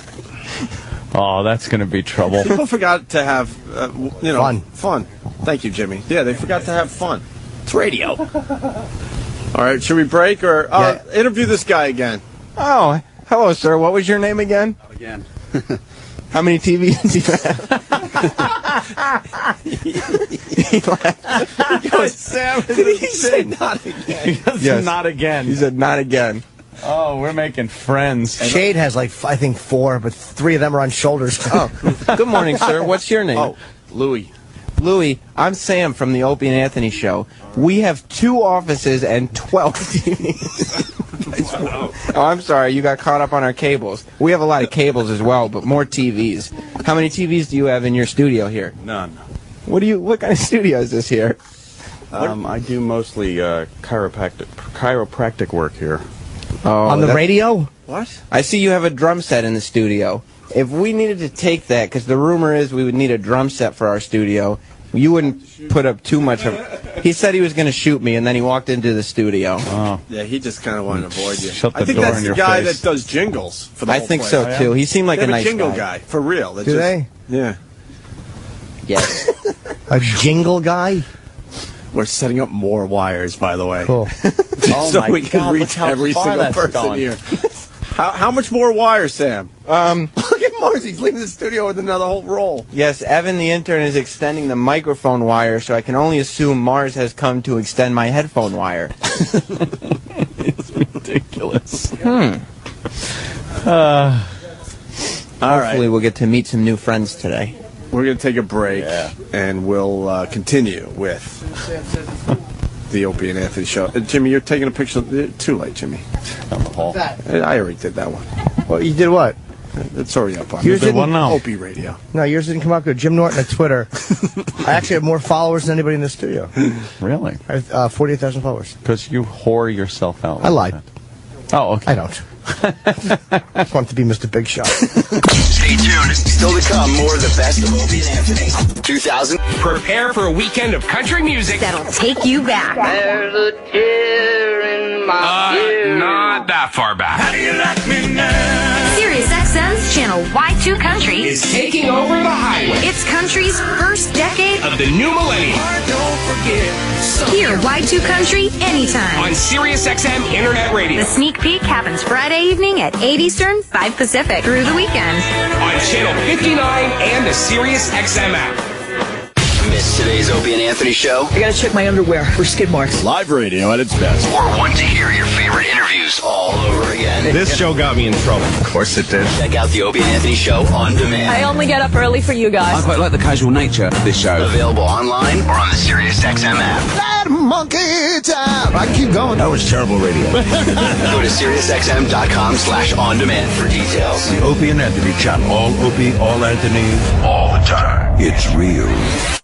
[SPEAKER 17] Oh, that's going to be trouble.
[SPEAKER 15] People forgot to have,
[SPEAKER 16] fun.
[SPEAKER 15] Thank you, Jimmy. Yeah, they forgot to have fun. It's radio. All right, should we break or interview this guy again?
[SPEAKER 18] Oh, hello, sir. What was your name again?
[SPEAKER 20] Again.
[SPEAKER 18] How many TVs do you have?
[SPEAKER 17] Sam,
[SPEAKER 15] did he say not again?
[SPEAKER 18] Yes.
[SPEAKER 17] Not again.
[SPEAKER 18] He said not again.
[SPEAKER 17] Oh, we're making friends.
[SPEAKER 16] Shade has I think 4, but 3 of them are on shoulders.
[SPEAKER 18] Oh, good morning, sir. What's your name?
[SPEAKER 15] Oh, Louie.
[SPEAKER 18] Louie, I'm Sam from the Opie Anthony show. We have 2 offices and 12 TVs. Oh, I'm sorry. You got caught up on our cables. We have a lot of cables as well, but more TVs. How many TVs do you have in your studio here?
[SPEAKER 22] None.
[SPEAKER 18] What kind of studio is this here?
[SPEAKER 22] I do mostly chiropractic work here.
[SPEAKER 18] Oh,
[SPEAKER 16] on the radio?
[SPEAKER 15] What?
[SPEAKER 18] I see you have a drum set in the studio. If we needed to take that, because the rumor is we would need a drum set for our studio, you wouldn't put up too much of... He said he was going to shoot me, and then he walked into the studio.
[SPEAKER 17] Oh.
[SPEAKER 15] Yeah, he just kind of wanted to avoid you.
[SPEAKER 17] Shut the
[SPEAKER 15] I think
[SPEAKER 17] door
[SPEAKER 15] that's
[SPEAKER 17] in
[SPEAKER 15] the
[SPEAKER 17] your
[SPEAKER 15] guy
[SPEAKER 17] face.
[SPEAKER 15] that does jingles for the
[SPEAKER 18] I
[SPEAKER 15] whole
[SPEAKER 18] think
[SPEAKER 15] place.
[SPEAKER 18] so, too. He seemed like
[SPEAKER 15] They
[SPEAKER 18] a
[SPEAKER 15] have
[SPEAKER 18] nice
[SPEAKER 15] jingle
[SPEAKER 18] guy.
[SPEAKER 15] for real.
[SPEAKER 16] Do they?
[SPEAKER 15] Yeah.
[SPEAKER 18] Yes.
[SPEAKER 16] A jingle guy?
[SPEAKER 15] We're setting up more wires, by the way.
[SPEAKER 16] Cool.
[SPEAKER 15] So
[SPEAKER 17] my
[SPEAKER 15] we can
[SPEAKER 17] God, look
[SPEAKER 15] reach
[SPEAKER 17] how
[SPEAKER 15] every
[SPEAKER 17] far
[SPEAKER 15] single
[SPEAKER 17] that's
[SPEAKER 15] person
[SPEAKER 17] going.
[SPEAKER 15] here. How much more wire, Sam? Look at Mars. He's leaving the studio with another whole roll.
[SPEAKER 18] Yes, Evan the intern is extending the microphone wire, so I can only assume Mars has come to extend my headphone wire.
[SPEAKER 17] It's ridiculous.
[SPEAKER 18] Hopefully we'll get to meet some new friends today.
[SPEAKER 15] We're going to take a break, and we'll continue with the Opie and Anthony show. Jimmy, you're taking a picture. Too late, Jimmy. I already did that one.
[SPEAKER 16] Well, you did what?
[SPEAKER 15] It's already up on
[SPEAKER 16] Yours didn't,
[SPEAKER 15] Opie Radio.
[SPEAKER 16] No, yours didn't come out good. Jim Norton at Twitter. I actually have more followers than anybody in the studio.
[SPEAKER 17] Really?
[SPEAKER 16] I have 48,000 followers.
[SPEAKER 17] Because you whore yourself out.
[SPEAKER 16] I lied.
[SPEAKER 17] Oh, okay.
[SPEAKER 16] I don't. I just want to be Mr. Big Shot.
[SPEAKER 8] Stay tuned. Still to come, more of the best of Opie and Anthony. 2000.
[SPEAKER 12] Prepare for a weekend of country music
[SPEAKER 13] that'll take you back.
[SPEAKER 12] There's a tear in my ear. Not that far back. How do you like me now?
[SPEAKER 13] SiriusXM's channel Y2 Country
[SPEAKER 12] is taking over the highway.
[SPEAKER 13] It's country's first decade
[SPEAKER 12] of the new millennium. Don't forget.
[SPEAKER 13] Hear Y2 Country anytime
[SPEAKER 12] on SiriusXM Internet Radio.
[SPEAKER 13] The sneak peek happens Friday evening at 8 Eastern, 5 Pacific through the weekend.
[SPEAKER 12] On channel 59 and the SiriusXM app.
[SPEAKER 8] Miss today's Opie and Anthony show?
[SPEAKER 23] I gotta check my underwear for skid marks.
[SPEAKER 15] Live radio at its best.
[SPEAKER 8] Or want to hear your favorite interviews all over again?
[SPEAKER 22] This show got me in trouble. Of course it did.
[SPEAKER 8] Check out the Opie and Anthony show on demand.
[SPEAKER 23] I only get up early for you guys.
[SPEAKER 22] I quite like the casual nature of this show.
[SPEAKER 8] Available online or on the SiriusXM app.
[SPEAKER 24] That monkey time. I keep going.
[SPEAKER 22] That was terrible radio.
[SPEAKER 8] Go to SiriusXM.com/on-demand for details.
[SPEAKER 7] The Opie and Anthony channel. All Opie, all Anthony, all the time. It's real.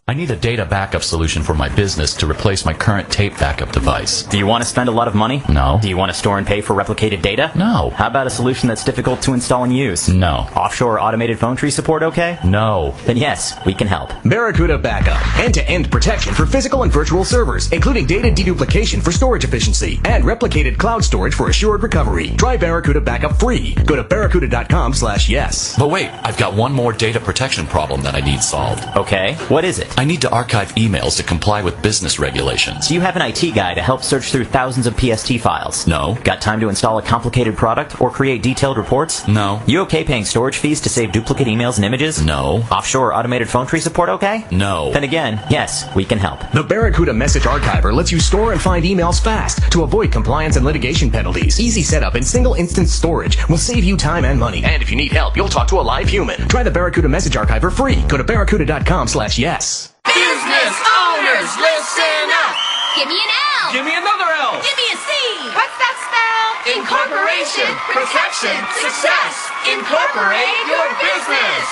[SPEAKER 25] I need a data backup solution for my business to replace my current tape backup device.
[SPEAKER 26] Do you want to spend a lot of money?
[SPEAKER 25] No.
[SPEAKER 26] Do you want to store and pay for replicated data?
[SPEAKER 25] No.
[SPEAKER 26] How about a solution that's difficult to install and use?
[SPEAKER 25] No.
[SPEAKER 26] Offshore automated phone tree support okay?
[SPEAKER 25] No.
[SPEAKER 26] Then yes, we can help.
[SPEAKER 12] Barracuda Backup. End-to-end protection for physical and virtual servers, including data deduplication for storage efficiency and replicated cloud storage for assured recovery. Try Barracuda Backup free. Go to barracuda.com/yes.
[SPEAKER 25] But wait, I've got one more data protection problem that I need solved.
[SPEAKER 26] Okay, what is it?
[SPEAKER 25] I need to archive emails to comply with business regulations.
[SPEAKER 26] Do you have an IT guy to help search through thousands of PST files?
[SPEAKER 25] No.
[SPEAKER 26] Got time to install a complicated product or create detailed reports?
[SPEAKER 25] No.
[SPEAKER 26] You okay paying storage fees to save duplicate emails and images?
[SPEAKER 25] No.
[SPEAKER 26] Offshore automated phone tree support okay?
[SPEAKER 25] No.
[SPEAKER 26] Then again, yes, we can help.
[SPEAKER 12] The Barracuda Message Archiver lets you store and find emails fast to avoid compliance and litigation penalties. Easy setup and single instance storage will save you time and money. And if you need help, you'll talk to a live human. Try the Barracuda Message Archiver free. Go to barracuda.com/yes.
[SPEAKER 9] Business owners, listen up.
[SPEAKER 13] Give me an L.
[SPEAKER 12] Give me another L.
[SPEAKER 13] Give me a C. What's that spell?
[SPEAKER 9] Incorporation, protection, success. Incorporate your business.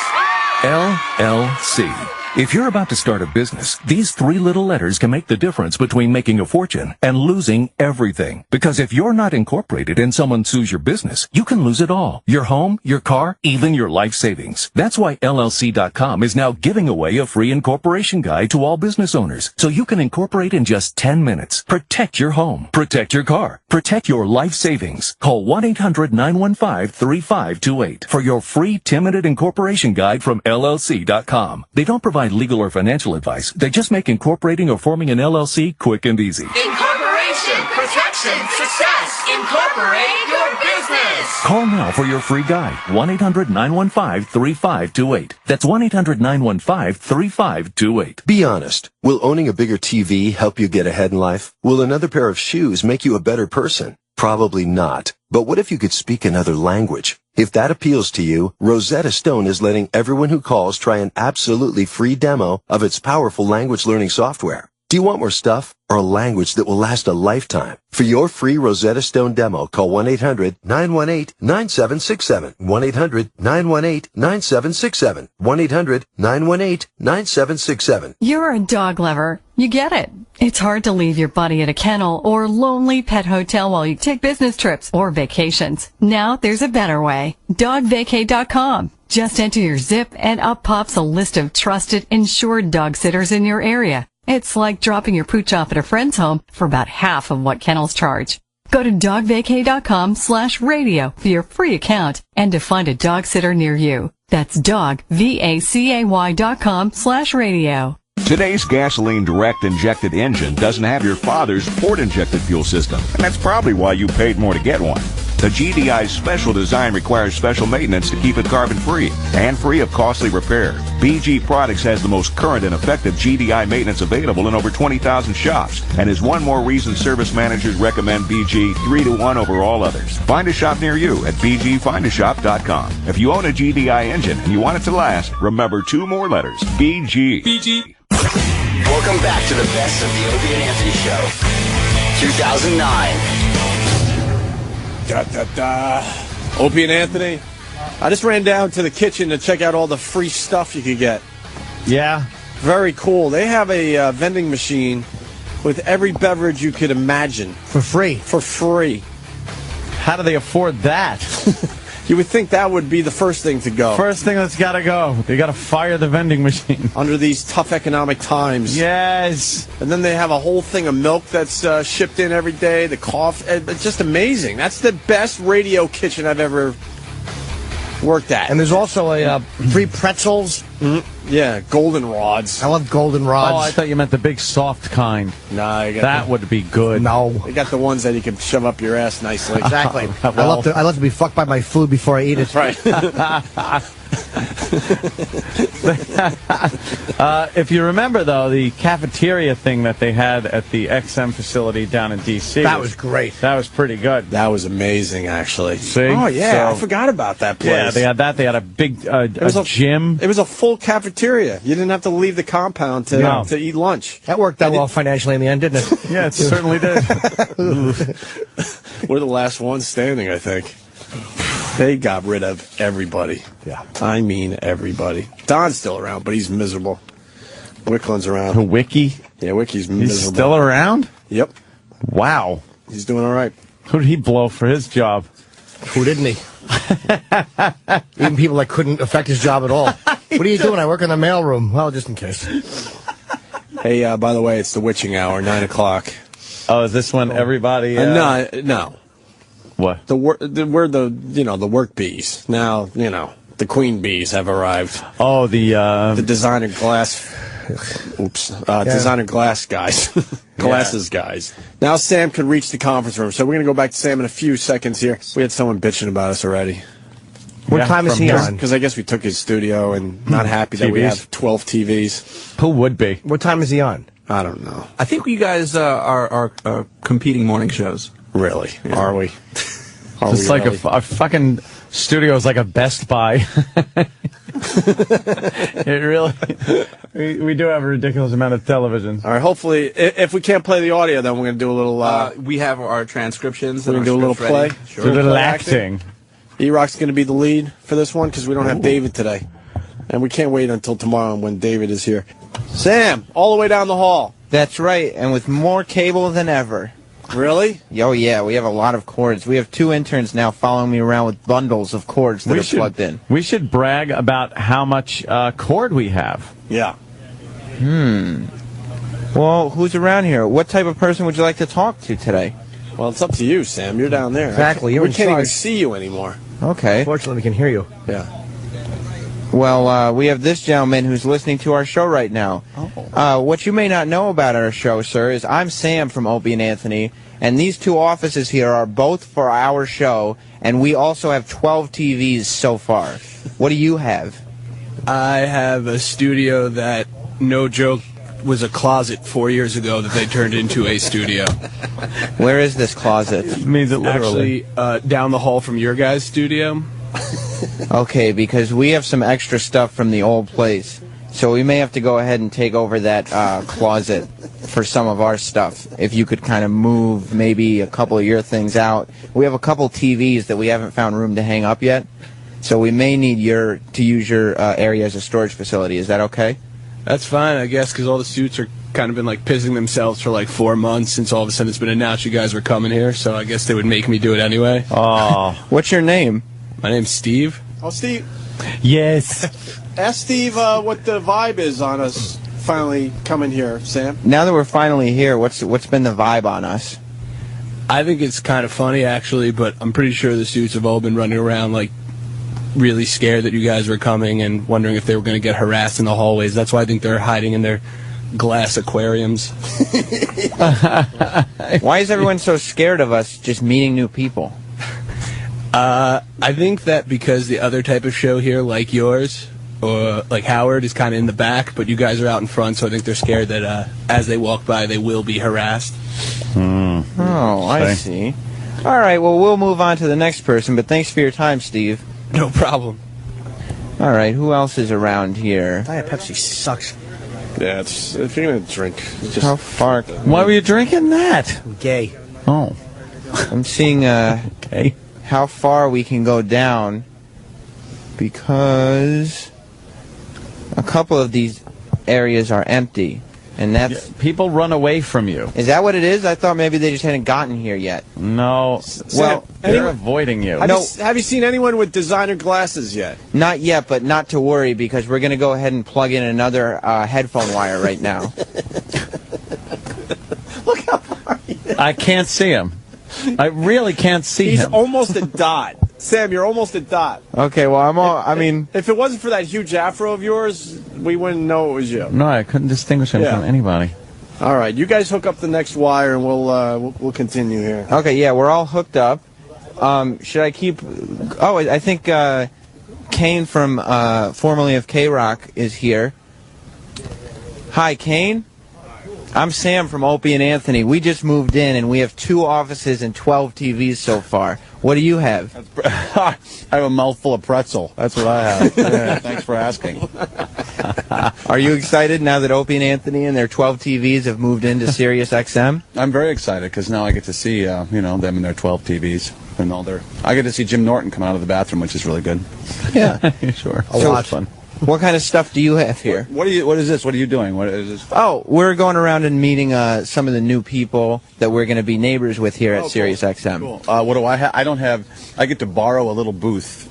[SPEAKER 27] LLC. If you're about to start a business, these three little letters can make the difference between making a fortune and losing everything. Because if you're not incorporated and someone sues your business, you can lose it all. Your home, your car, even your life savings. That's why LLC.com is now giving away a free incorporation guide to all business owners. So you can incorporate in just 10 minutes. Protect your home. Protect your car. Protect your life savings. Call 1-800-915-3528 for your free 10-minute incorporation guide from LLC.com. They don't provide legal or financial advice. They just make incorporating or forming an LLC quick and easy.
[SPEAKER 9] Incorporation, protection, success. Incorporate your business.
[SPEAKER 27] Call now for your free guide. 1-800-915-3528. That's 1-800-915-3528.
[SPEAKER 14] Be honest. Will owning a bigger TV help you get ahead in life? Will another pair of shoes make you a better person? Probably not. But what if you could speak another language? If that appeals to you, Rosetta Stone is letting everyone who calls try an absolutely free demo of its powerful language learning software. Do you want more stuff or a language that will last a lifetime? For your free Rosetta Stone demo, call 1-800-918-9767. 1-800-918-9767. 1-800-918-9767.
[SPEAKER 28] You're a dog lover. You get it. It's hard to leave your buddy at a kennel or lonely pet hotel while you take business trips or vacations. Now there's a better way. DogVacay.com. Just enter your zip and up pops a list of trusted, insured dog sitters in your area. It's like dropping your pooch off at a friend's home for about half of what kennels charge. Go to dogvacay.com/radio for your free account and to find a dog sitter near you. That's dogvacay.com/radio.
[SPEAKER 29] Today's gasoline direct injected engine doesn't have your father's port injected fuel system, and that's probably why you paid more to get one. The GDI's special design requires special maintenance to keep it carbon-free and free of costly repair. BG Products has the most current and effective GDI maintenance available in over 20,000 shops, and is one more reason service managers recommend BG 3-to-1 over all others. Find a shop near you at bgfindashop.com. If you own a GDI engine and you want it to last, remember two more letters, BG.
[SPEAKER 9] BG.
[SPEAKER 8] Welcome back to the best of the Opie and Anthony Show. 2009.
[SPEAKER 15] Opie and Anthony. I just ran down to the kitchen to check out all the free stuff you could get.
[SPEAKER 17] Yeah.
[SPEAKER 15] Very cool. They have a vending machine with every beverage you could imagine.
[SPEAKER 16] For free.
[SPEAKER 15] For free.
[SPEAKER 17] How do they afford that?
[SPEAKER 15] You would think that would be the first thing to go.
[SPEAKER 17] First thing that's got to go. They got to fire the vending machine.
[SPEAKER 15] Under these tough economic times.
[SPEAKER 17] Yes.
[SPEAKER 15] And then they have a whole thing of milk that's shipped in every day. The coffee. It's just amazing. That's the best radio kitchen I've ever worked at.
[SPEAKER 16] And there's also a free pretzels.
[SPEAKER 15] Yeah, golden rods.
[SPEAKER 16] I love golden rods.
[SPEAKER 17] Oh, I thought you meant the big soft kind.
[SPEAKER 15] Nah, you got
[SPEAKER 17] that would be good.
[SPEAKER 16] No.
[SPEAKER 15] They got the ones that you can shove up your ass nicely.
[SPEAKER 16] Exactly.
[SPEAKER 17] Well,
[SPEAKER 16] I love to be fucked by my food before I eat it.
[SPEAKER 15] Right.
[SPEAKER 17] If you remember, though, the cafeteria thing that they had at the XM facility down in D.C.
[SPEAKER 16] That was great.
[SPEAKER 17] That was pretty good.
[SPEAKER 15] That was amazing, actually.
[SPEAKER 17] See?
[SPEAKER 15] Oh, yeah.
[SPEAKER 17] So,
[SPEAKER 15] I forgot about that place.
[SPEAKER 17] Yeah, they had that. They had a big gym.
[SPEAKER 15] It was a full cafeteria. You didn't have to leave the compound to eat lunch.
[SPEAKER 16] That worked out well financially in the end, didn't it?
[SPEAKER 17] Yeah, it certainly did.
[SPEAKER 15] We're the last ones standing, I think. They got rid of everybody.
[SPEAKER 16] Yeah.
[SPEAKER 15] I mean everybody. Don's still around, but he's miserable. Wickland's around.
[SPEAKER 17] Wiki?
[SPEAKER 15] Yeah, Wiki's miserable.
[SPEAKER 17] He's still around?
[SPEAKER 15] Yep.
[SPEAKER 17] Wow.
[SPEAKER 15] He's doing all right.
[SPEAKER 17] Who did he blow for his job?
[SPEAKER 16] Who didn't he? Even people that couldn't affect his job at all. What are you doing? I work in the mailroom. Well, just in case.
[SPEAKER 15] Hey, by the way, it's the witching hour, 9 o'clock.
[SPEAKER 17] Oh, is this when everybody...
[SPEAKER 15] No.
[SPEAKER 17] What?
[SPEAKER 15] We're the work bees. Now, the queen bees have arrived.
[SPEAKER 17] Oh, the
[SPEAKER 15] designer glass... designer glass guys. Glasses guys. Now Sam can reach the conference room, so we're going to go back to Sam in a few seconds here. We had someone bitching about us already.
[SPEAKER 16] What time is he on?
[SPEAKER 15] Because I guess we took his studio and not happy that we have 12 TVs.
[SPEAKER 17] Who would be?
[SPEAKER 16] What time is he on?
[SPEAKER 15] I don't know.
[SPEAKER 1] I think you guys are competing morning shows.
[SPEAKER 15] Really? Yeah. Are we?
[SPEAKER 17] It's like a fucking studio is like a Best Buy. It really... We do have a ridiculous amount of television.
[SPEAKER 15] All right, hopefully, if we can't play the audio, then we're going to do a little...
[SPEAKER 1] we have our transcriptions.
[SPEAKER 15] We're going to do a little play.
[SPEAKER 1] Sure.
[SPEAKER 17] Do a little acting.
[SPEAKER 15] E-Rock's going to be the lead for this one because we don't have David today. And we can't wait until tomorrow when David is here. Sam, all the way down the hall.
[SPEAKER 18] That's right, and with more cable than ever.
[SPEAKER 15] Really?
[SPEAKER 18] Oh, yeah, we have a lot of cords. We have 2 interns now following me around with bundles of cords that are plugged in.
[SPEAKER 17] We should brag about how much cord we have.
[SPEAKER 15] Yeah.
[SPEAKER 18] Well, who's around here? What type of person would you like to talk to today?
[SPEAKER 15] Well, it's up to you, Sam. You're down there.
[SPEAKER 16] Exactly.
[SPEAKER 15] We can't even see you anymore.
[SPEAKER 18] Okay.
[SPEAKER 16] Fortunately, we can hear you.
[SPEAKER 15] Yeah.
[SPEAKER 18] Well, we have this gentleman who's listening to our show right now. What you may not know about our show, sir, is I'm Sam from Opie and Anthony, and these 2 offices here are both for our show, and we also have 12 TVs so far. What do you have?
[SPEAKER 1] I have a studio that, no joke, was a closet 4 years ago that they turned into a studio.
[SPEAKER 18] Where is this closet?
[SPEAKER 17] It means it literally.
[SPEAKER 1] Actually, down the hall from your guys' studio.
[SPEAKER 18] Okay, because we have some extra stuff from the old place, so we may have to go ahead and take over that closet for some of our stuff. If you could kind of move maybe a couple of your things out. We have a couple TVs that we haven't found room to hang up yet, so we may need to use your area as a storage facility. Is that okay?
[SPEAKER 1] That's fine, I guess, because all the suits are kind of been like pissing themselves for like 4 months since all of a sudden it's been announced you guys were coming here, so I guess they would make me do it anyway.
[SPEAKER 17] Oh.
[SPEAKER 18] What's your name?
[SPEAKER 1] My name's Steve.
[SPEAKER 15] Oh, Steve.
[SPEAKER 17] Yes.
[SPEAKER 15] Ask Steve what the vibe is on us finally coming here, Sam.
[SPEAKER 18] Now that we're finally here, what's been the vibe on us?
[SPEAKER 1] I think it's kind of funny, actually, but I'm pretty sure the suits have all been running around like really scared that you guys were coming and wondering if they were going to get harassed in the hallways. That's why I think they're hiding in their glass aquariums.
[SPEAKER 18] Why is everyone so scared of us just meeting new people?
[SPEAKER 1] I think that because the other type of show here, like yours, or like Howard, is kind of in the back, but you guys are out in front, so I think they're scared that as they walk by, they will be harassed.
[SPEAKER 18] Oh, I see. All right, well, we'll move on to the next person, but thanks for your time, Steve.
[SPEAKER 1] No problem.
[SPEAKER 18] All right, who else is around here?
[SPEAKER 16] Diet Pepsi sucks.
[SPEAKER 15] Yeah, it's, if you're going to drink, just...
[SPEAKER 18] How far?
[SPEAKER 17] Why were you drinking that?
[SPEAKER 16] I'm gay.
[SPEAKER 17] Oh.
[SPEAKER 18] I'm seeing
[SPEAKER 17] okay.
[SPEAKER 18] How far we can go down, because a couple of these areas are empty. And that's
[SPEAKER 17] people run away from you.
[SPEAKER 18] Is that what it is? I thought maybe they just hadn't gotten here yet.
[SPEAKER 17] No. Well, they're avoiding you.
[SPEAKER 15] Have you seen anyone with designer glasses yet?
[SPEAKER 18] Not yet, but not to worry, because we're going to go ahead and plug in another headphone wire right now.
[SPEAKER 15] Look how far he is.
[SPEAKER 17] I can't see him. I really can't see
[SPEAKER 15] He's
[SPEAKER 17] him.
[SPEAKER 15] almost a dot. Sam, you're almost a dot.
[SPEAKER 18] Okay, well, I mean...
[SPEAKER 15] If it wasn't for that huge afro of yours, we wouldn't know it was you.
[SPEAKER 17] No, I couldn't distinguish him from anybody.
[SPEAKER 15] All right, you guys hook up the next wire, and we'll continue here.
[SPEAKER 18] Okay, yeah, we're all hooked up. Should I keep... Oh, I think Kane from formerly of K-Rock is here. Hi, Kane. I'm Sam from Opie and Anthony. We just moved in, and we have 2 offices and 12 TVs so far. What do you have?
[SPEAKER 22] I have a mouthful of pretzel. That's what I have. Yeah, thanks for asking.
[SPEAKER 18] Are you excited now that Opie and Anthony and their 12 TVs have moved into SiriusXM?
[SPEAKER 22] I'm very excited because now I get to see, them and their 12 TVs and all their. I get to see Jim Norton come out of the bathroom, which is really good.
[SPEAKER 18] Yeah,
[SPEAKER 17] sure.
[SPEAKER 18] A lot of fun. What kind of stuff do you have here?
[SPEAKER 22] What is this? What are you doing? What is this?
[SPEAKER 18] Oh, we're going around and meeting some of the new people that we're going to be neighbors with here at SiriusXM.
[SPEAKER 22] Cool. What do I have? I don't have. I get to borrow a little booth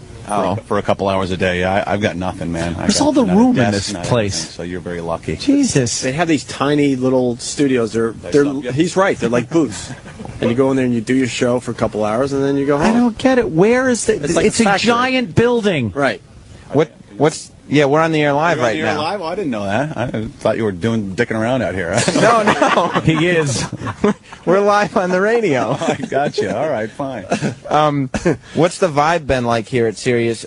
[SPEAKER 22] for a couple hours a day. I've got nothing, man.
[SPEAKER 17] There's all the room in this place.
[SPEAKER 22] So you're very lucky.
[SPEAKER 17] Jesus.
[SPEAKER 15] They have these tiny little studios. He's right. They're like booths. And you go in there and you do your show for a couple hours, and then you go home.
[SPEAKER 17] I don't get it. Where is the... It's a giant building.
[SPEAKER 15] Right.
[SPEAKER 18] What's... Yeah, we're on the air live right now.
[SPEAKER 22] Live? Well, I didn't know that. I thought you were dicking around out here.
[SPEAKER 18] No.
[SPEAKER 17] He is.
[SPEAKER 18] We're live on the radio.
[SPEAKER 22] Oh, I got you. All right, fine.
[SPEAKER 18] What's the vibe been like here at Sirius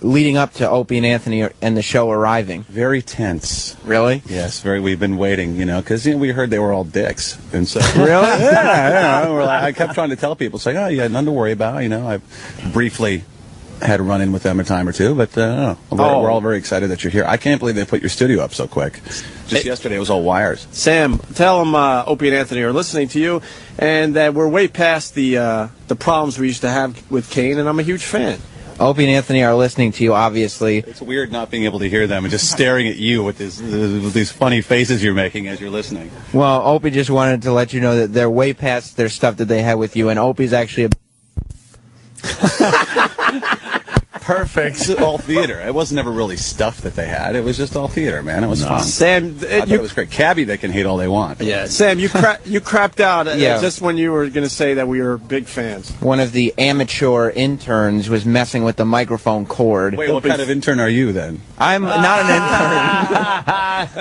[SPEAKER 18] leading up to Opie and Anthony and the show arriving?
[SPEAKER 22] Very tense.
[SPEAKER 18] Really?
[SPEAKER 22] Yes, very. We've been waiting, because we heard they were all dicks. And so,
[SPEAKER 18] really?
[SPEAKER 22] Yeah. I kept trying to tell people, saying, "Oh, you had nothing to worry about." I briefly had a run-in with them a time or two, but we're all very excited that you're here. I can't believe they put your studio up so quick. Just yesterday, it was all wires.
[SPEAKER 15] Sam, tell them Opie and Anthony are listening to you, and that we're way past the problems we used to have with Kane, and I'm a huge fan.
[SPEAKER 18] Opie and Anthony are listening to you, obviously.
[SPEAKER 22] It's weird not being able to hear them and just staring at you with these funny faces you're making as you're listening.
[SPEAKER 18] Well, Opie just wanted to let you know that they're way past their stuff that they had with you, and Opie's actually a...
[SPEAKER 22] Perfect. It's all theater. It was never really stuff that they had. It was just all theater, man. It was fun.
[SPEAKER 15] Sam,
[SPEAKER 22] I thought it was great. Cabby, they can hate all they want.
[SPEAKER 15] Yeah, Sam, you crapped out just when you were going to say that we were big fans.
[SPEAKER 18] One of the amateur interns was messing with the microphone cord.
[SPEAKER 22] Wait, what kind of intern are you then?
[SPEAKER 18] I'm not an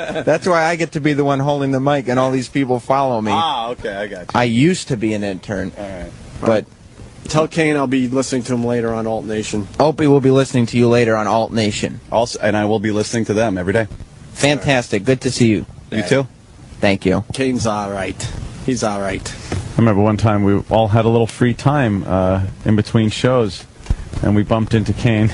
[SPEAKER 18] intern. That's why I get to be the one holding the mic, and all these people follow me.
[SPEAKER 22] Ah, okay, I got you.
[SPEAKER 18] I used to be an intern.
[SPEAKER 22] All right.
[SPEAKER 18] But...
[SPEAKER 15] Tell Kane I'll be listening to him later on Alt Nation.
[SPEAKER 18] Opie will be listening to you later on Alt Nation.
[SPEAKER 22] Also, and I will be listening to them every day.
[SPEAKER 18] Fantastic. Good to see you.
[SPEAKER 22] You too?
[SPEAKER 18] Thank you.
[SPEAKER 15] Kane's all right. He's all right.
[SPEAKER 17] I remember one time we all had a little free time in between shows, and we bumped into Kane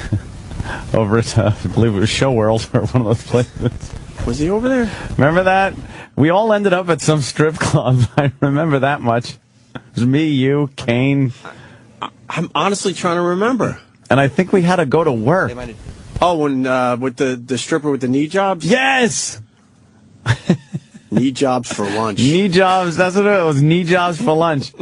[SPEAKER 17] over at, I believe it was Show World or one of those places.
[SPEAKER 15] Was he over there?
[SPEAKER 17] Remember that? We all ended up at some strip club. I remember that much. It was me, you, Kane.
[SPEAKER 15] I'm honestly trying to remember.
[SPEAKER 17] And I think we had to go to work.
[SPEAKER 15] Oh, when with the stripper with the knee jobs?
[SPEAKER 17] Yes!
[SPEAKER 15] Knee jobs for lunch.
[SPEAKER 17] Knee jobs, that's what it was, knee jobs for lunch.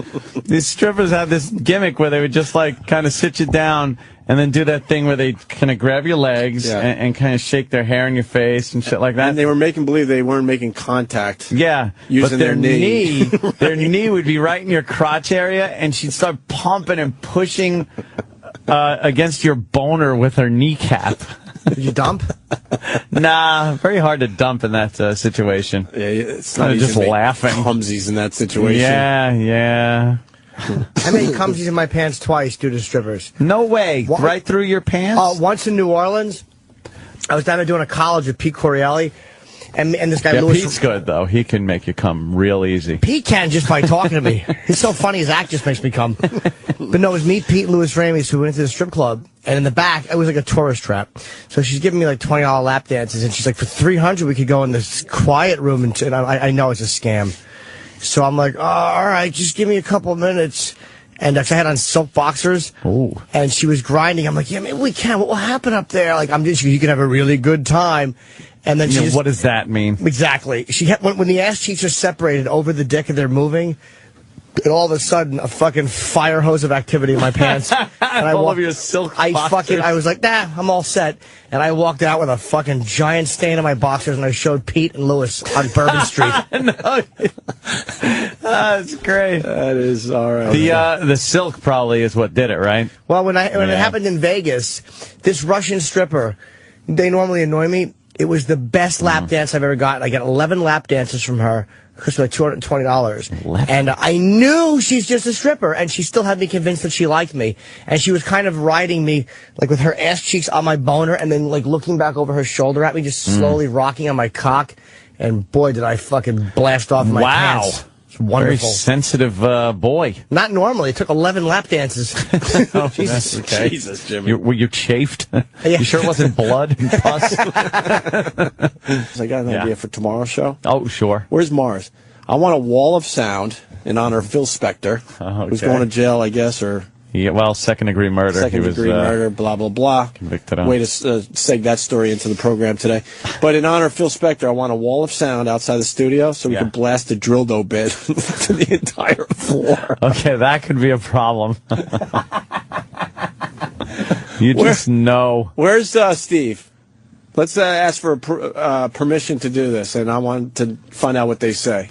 [SPEAKER 17] These strippers had this gimmick where they would just kind of sit you down and then do that thing where they kind of grab your legs and kind of shake their hair in your face and shit like that.
[SPEAKER 15] And they were making believe they weren't making contact.
[SPEAKER 17] Yeah.
[SPEAKER 15] Using
[SPEAKER 17] their
[SPEAKER 15] knee.
[SPEAKER 17] Their knee would be right in your crotch area, and she'd start pumping and pushing against your boner with her kneecap.
[SPEAKER 16] Did you dump?
[SPEAKER 17] Nah, very hard to dump in that situation.
[SPEAKER 15] Yeah, it's not
[SPEAKER 17] just laughing.
[SPEAKER 15] Clumsies in that situation.
[SPEAKER 17] Yeah.
[SPEAKER 16] I made cumsies in my pants twice due to strippers.
[SPEAKER 17] No way. Right through your pants?
[SPEAKER 16] Once in New Orleans. I was down there doing a college with Pete Corielli. And this guy, Louis...
[SPEAKER 17] Pete's good, though. He can make you come real easy.
[SPEAKER 16] Pete can just by talking to me. He's so funny, his act just makes me come. But no, it was me, Pete, and Louis Ramis who went to the strip club. And in the back, it was like a tourist trap. So she's giving me like $20 lap dances, and she's like, for $300 we could go in this quiet room, and I know it's a scam. So I'm like, oh, all right, just give me a couple of minutes. And I had on silk boxers, and she was grinding. I'm like, yeah, maybe we can. What will happen up there? Like, you can have a really good time. And then
[SPEAKER 17] what does that mean?
[SPEAKER 16] Exactly. When the ass cheeks are separated over the dick and they're moving, and all of a sudden, a fucking fire hose of activity in my pants. And
[SPEAKER 17] all of your silk boxers.
[SPEAKER 16] I was like, nah, I'm all set. And I walked out with a fucking giant stain on my boxers, and I showed Pete and Lewis on Bourbon Street.
[SPEAKER 17] That's great.
[SPEAKER 15] That is all right.
[SPEAKER 17] The silk probably is what did it, right?
[SPEAKER 16] Well, when it happened in Vegas, this Russian stripper, they normally annoy me. It was the best lap dance I've ever gotten. I got 11 lap dances from her. Cost me like $220. And I knew she's just a stripper, and she still had me convinced that she liked me. And she was kind of riding me, like with her ass cheeks on my boner, and then like looking back over her shoulder at me, just slowly rocking on my cock. And boy, did I fucking blast off my pants. It's wonderful.
[SPEAKER 17] Very sensitive boy.
[SPEAKER 16] Not normally. It took 11 lap dances.
[SPEAKER 17] Jesus. Okay.
[SPEAKER 15] Jesus, Jimmy.
[SPEAKER 17] Were you chafed? You sure it wasn't blood and pus?
[SPEAKER 15] I got an idea for tomorrow's show.
[SPEAKER 17] Oh, sure.
[SPEAKER 15] Where's Mars? I want a wall of sound in honor of Phil Spector, who's going to jail, I guess, or...
[SPEAKER 17] Yeah, well, second-degree murder.
[SPEAKER 15] Second-degree murder, blah, blah, blah.
[SPEAKER 17] Convicted on.
[SPEAKER 15] Way to seg that story into the program today. But in honor of Phil Spector, I want a wall of sound outside the studio so we can blast the dildo bit to the entire floor.
[SPEAKER 17] Okay, that could be a problem. Just know.
[SPEAKER 15] Where's Steve? Let's ask for permission to do this, and I want to find out what they say.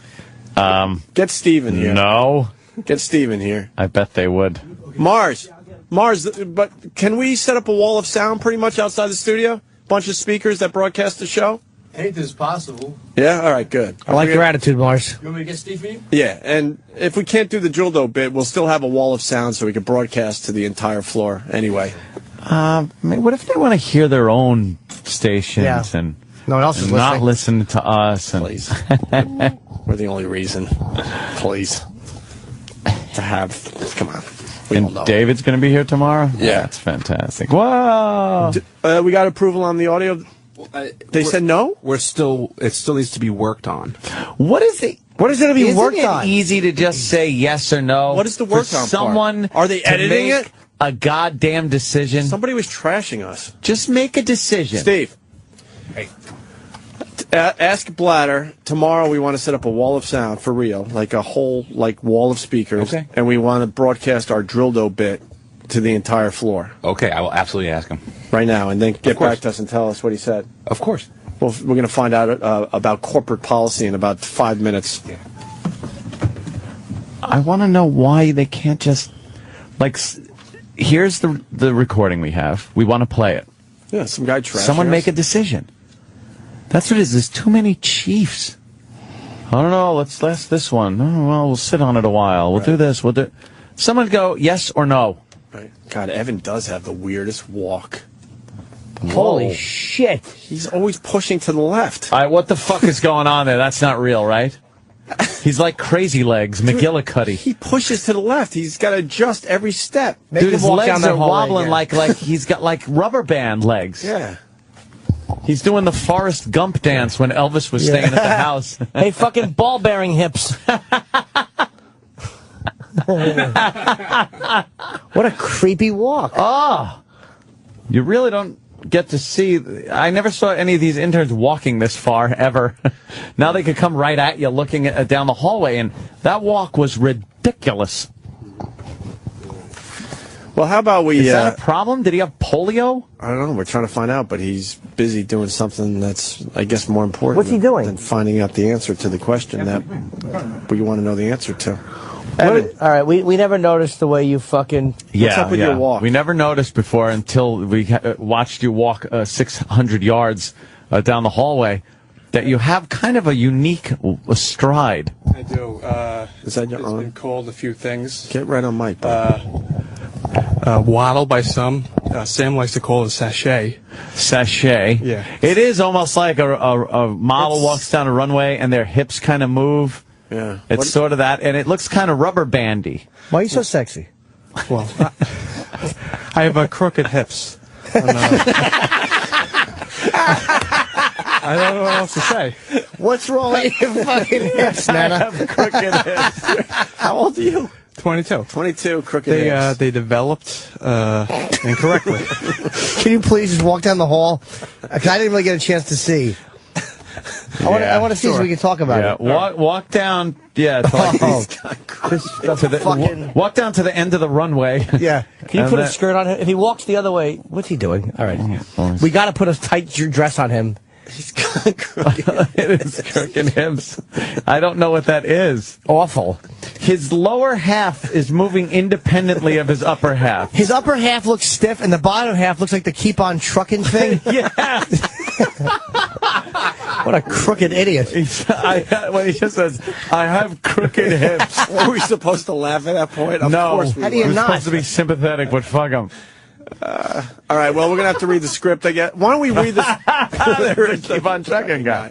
[SPEAKER 15] Get Steve in here.
[SPEAKER 17] No.
[SPEAKER 15] Get Steve in here.
[SPEAKER 17] I bet they would.
[SPEAKER 15] Mars, but can we set up a wall of sound pretty much outside the studio? Bunch of speakers that broadcast the show?
[SPEAKER 1] Anything's possible.
[SPEAKER 15] Yeah? All right, good.
[SPEAKER 16] I like your attitude, Mars.
[SPEAKER 1] You want me to get Steve in?
[SPEAKER 15] Yeah, and if we can't do the dildo bit, we'll still have a wall of sound so we can broadcast to the entire floor anyway.
[SPEAKER 17] What if they want to hear their own stations and
[SPEAKER 16] no one else is
[SPEAKER 17] not listen to us? And
[SPEAKER 15] please. We're the only reason. Please. To have. Come on.
[SPEAKER 17] And David's going to be here tomorrow?
[SPEAKER 15] Yeah.
[SPEAKER 17] That's fantastic. Whoa!
[SPEAKER 15] We got approval on the audio? They said no?
[SPEAKER 2] It still needs to be worked on.
[SPEAKER 17] What is it?
[SPEAKER 16] What is it to be worked on?
[SPEAKER 17] Isn't it easy to just say yes or no?
[SPEAKER 15] What is the work on
[SPEAKER 17] someone
[SPEAKER 15] part? Are they editing it?
[SPEAKER 17] A goddamn decision?
[SPEAKER 15] Somebody was trashing us.
[SPEAKER 17] Just make a decision.
[SPEAKER 15] Steve.
[SPEAKER 2] Hey.
[SPEAKER 15] Ask Bladder, tomorrow we want to set up a wall of sound, for real, like a whole wall of speakers, and we want to broadcast our dildo bit to the entire floor.
[SPEAKER 2] Okay, I will absolutely ask him.
[SPEAKER 15] Right now, and then get back to us and tell us what he said.
[SPEAKER 2] Of course.
[SPEAKER 15] Well, we're going to find out about corporate policy in about 5 minutes.
[SPEAKER 2] Yeah.
[SPEAKER 17] I want to know why they can't just, here's the recording we have. We want to play it.
[SPEAKER 15] Yeah, some guy trashing
[SPEAKER 17] Someone make
[SPEAKER 15] us.
[SPEAKER 17] a decision. That's what it is. There's too many chiefs. I don't know. Let's this one. Oh, well, we'll sit on it a while. We'll do this. We'll do. Someone go yes or no.
[SPEAKER 15] Right. God, Evan does have the weirdest walk.
[SPEAKER 16] Holy shit.
[SPEAKER 15] He's always pushing to the left.
[SPEAKER 17] All right, what the fuck is going on there? That's not real, right? He's like Crazy Legs, McGillicuddy.
[SPEAKER 15] He pushes to the left. He's got to adjust every step.
[SPEAKER 17] Dude, his legs are wobbling like he's got like rubber band legs.
[SPEAKER 15] Yeah.
[SPEAKER 17] He's doing the Forrest Gump dance when Elvis was staying at the house.
[SPEAKER 16] Hey, fucking ball-bearing hips. What a creepy walk.
[SPEAKER 17] Oh. You really don't get to see. I never saw any of these interns walking this far, ever. Now they could come right at you looking down the hallway, and that walk was ridiculous.
[SPEAKER 15] Well, how about we...
[SPEAKER 17] Is that a problem? Did he have polio?
[SPEAKER 15] I don't know. We're trying to find out, but he's busy doing something that's, I guess, more important.
[SPEAKER 16] What's he doing?
[SPEAKER 15] Than finding out the answer to the question that we want to know the answer to.
[SPEAKER 16] All right, we never noticed the way you fucking...
[SPEAKER 15] What's up with your walk?
[SPEAKER 17] We never noticed before until we watched you walk 600 yards down the hallway that you have kind of a unique stride.
[SPEAKER 3] I do.
[SPEAKER 15] Is that your
[SPEAKER 3] It's been called a few things.
[SPEAKER 15] Get right on mic.
[SPEAKER 3] Waddle by some. Sam likes to call it a sachet.
[SPEAKER 17] Sachet.
[SPEAKER 3] Yeah.
[SPEAKER 17] It is almost like a model walks down a runway and their hips kind of move.
[SPEAKER 15] Yeah.
[SPEAKER 17] It's sort of that, and it looks kind of rubber bandy.
[SPEAKER 16] Why are you so sexy?
[SPEAKER 3] Well, I have crooked hips. I don't know what else to say.
[SPEAKER 16] What's wrong with your fucking hips, Nana?
[SPEAKER 17] I have crooked hips.
[SPEAKER 15] How old are you?
[SPEAKER 3] 22.
[SPEAKER 15] 22, crooked hips.
[SPEAKER 3] They developed incorrectly.
[SPEAKER 16] Can you please just walk down the hall? Because I didn't really get a chance to see. I want to see so we can talk about it.
[SPEAKER 17] Walk down. Yeah. Walk down to the end of the runway.
[SPEAKER 16] Yeah. Can you put a skirt on him? If he walks the other way, what's he doing? All right. We got to put a tight dress on him.
[SPEAKER 15] He's got crooked.
[SPEAKER 17] It is crooked hips. I don't know what that is.
[SPEAKER 16] Awful.
[SPEAKER 17] His lower half is moving independently of his upper half.
[SPEAKER 16] His upper half looks stiff, and the bottom half looks like the keep on trucking thing.
[SPEAKER 17] Yeah.
[SPEAKER 16] What a crooked idiot.
[SPEAKER 17] When he just says, I have crooked hips.
[SPEAKER 15] Were we supposed to laugh at that point? Of course we
[SPEAKER 16] How do you
[SPEAKER 15] were.
[SPEAKER 16] not?
[SPEAKER 17] Supposed to be sympathetic, but fuck him.
[SPEAKER 15] All right, well, we're going to have to read the script, I guess. Why don't we read this?
[SPEAKER 17] Keep on checking, guy.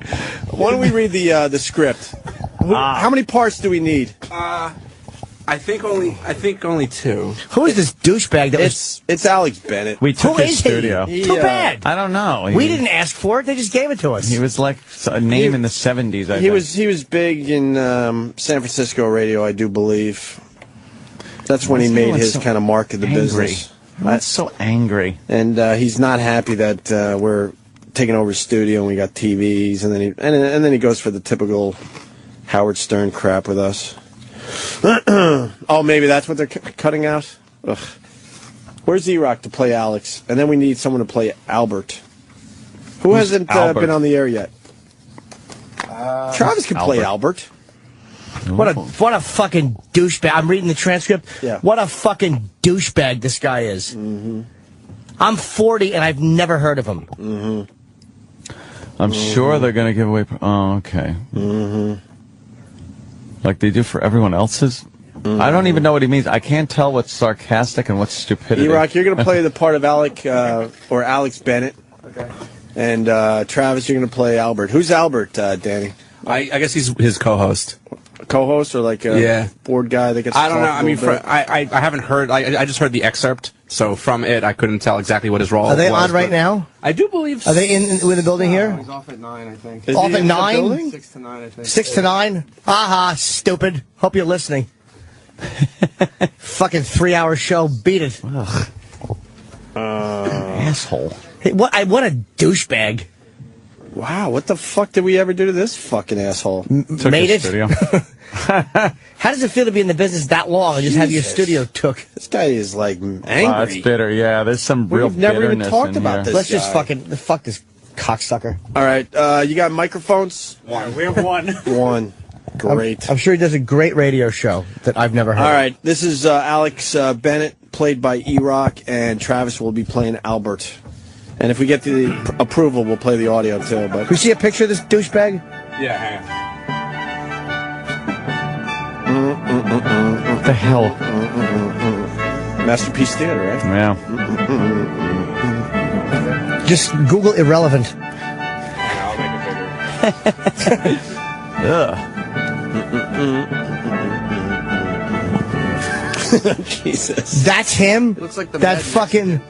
[SPEAKER 15] Why don't we read the script? How many parts do we need?
[SPEAKER 2] I think only 2.
[SPEAKER 16] Who is this douchebag that was...
[SPEAKER 15] It's Alex Bennett.
[SPEAKER 17] We took
[SPEAKER 16] Who
[SPEAKER 17] his
[SPEAKER 16] is he?
[SPEAKER 17] studio.
[SPEAKER 16] Too bad.
[SPEAKER 17] I don't know.
[SPEAKER 16] We didn't ask for it. They just gave it to us.
[SPEAKER 17] He was like a name in the 70s, I think.
[SPEAKER 15] He was big in San Francisco radio, I do believe. That's when he made his kind of mark of the business.
[SPEAKER 17] That's so angry.
[SPEAKER 15] And he's not happy that we're taking over his studio and we got TVs, and then he goes for the typical Howard Stern crap with us. Oh, maybe that's what they're cutting out? Ugh. Where's E-Rock to play Alex? And then we need someone to play Albert. Who hasn't been on the air yet? Travis can play Albert.
[SPEAKER 16] What a fucking douchebag. I'm reading the transcript.
[SPEAKER 15] Yeah.
[SPEAKER 16] What a fucking douchebag this guy is.
[SPEAKER 15] Mm-hmm.
[SPEAKER 16] I'm 40 and I've never heard of him.
[SPEAKER 15] Mm-hmm.
[SPEAKER 17] I'm sure they're going to give away... Oh, okay.
[SPEAKER 15] Mm-hmm.
[SPEAKER 17] Like they do for everyone else's? Mm-hmm. I don't even know what he means. I can't tell what's sarcastic and what's stupidity.
[SPEAKER 15] E-Rock, you're going to play the part of Alex Bennett. Okay. And Travis, you're going to play Albert. Who's Albert, Danny?
[SPEAKER 2] I guess he's his co-host.
[SPEAKER 15] Co-host or like a board guy that gets
[SPEAKER 2] I don't know. I mean, I haven't heard. I just heard the excerpt. So from it, I couldn't tell exactly what his role was.
[SPEAKER 16] Are they on right now?
[SPEAKER 2] I do believe so.
[SPEAKER 16] Are they in the building here?
[SPEAKER 2] He's off at 9, I think.
[SPEAKER 16] Off at 9?
[SPEAKER 2] 6 to 9, I think.
[SPEAKER 16] 6 to 9? Aha, stupid. Hope you're listening. Fucking 3-hour show. Beat it.
[SPEAKER 17] Asshole.
[SPEAKER 16] Hey, what a douchebag.
[SPEAKER 15] Wow, what the fuck did we ever do to this fucking asshole?
[SPEAKER 16] Made it? How does it feel to be in the business that long and just have your studio took?
[SPEAKER 15] This guy is like angry.
[SPEAKER 17] That's bitter, yeah. There's some real
[SPEAKER 15] We've never even
[SPEAKER 17] bitterness
[SPEAKER 15] talked
[SPEAKER 17] in
[SPEAKER 15] about
[SPEAKER 17] here.
[SPEAKER 15] this.
[SPEAKER 16] Let's just fuck this cocksucker.
[SPEAKER 15] All right, you got microphones?
[SPEAKER 22] We have one.
[SPEAKER 15] One. Great.
[SPEAKER 16] I'm sure he does a great radio show that I've never heard.
[SPEAKER 15] All right, this is Alex Bennett, played by E-Rock, and Travis will be playing Albert. And if we get the approval, we'll play the audio too. But
[SPEAKER 16] Can we see a picture of this douchebag?
[SPEAKER 22] Yeah, hang
[SPEAKER 17] What the hell?
[SPEAKER 15] Masterpiece Theater, right?
[SPEAKER 17] Yeah.
[SPEAKER 16] Just Google irrelevant.
[SPEAKER 22] I'll make it bigger.
[SPEAKER 15] Jesus.
[SPEAKER 16] That's him?
[SPEAKER 15] Looks like the
[SPEAKER 16] that fucking...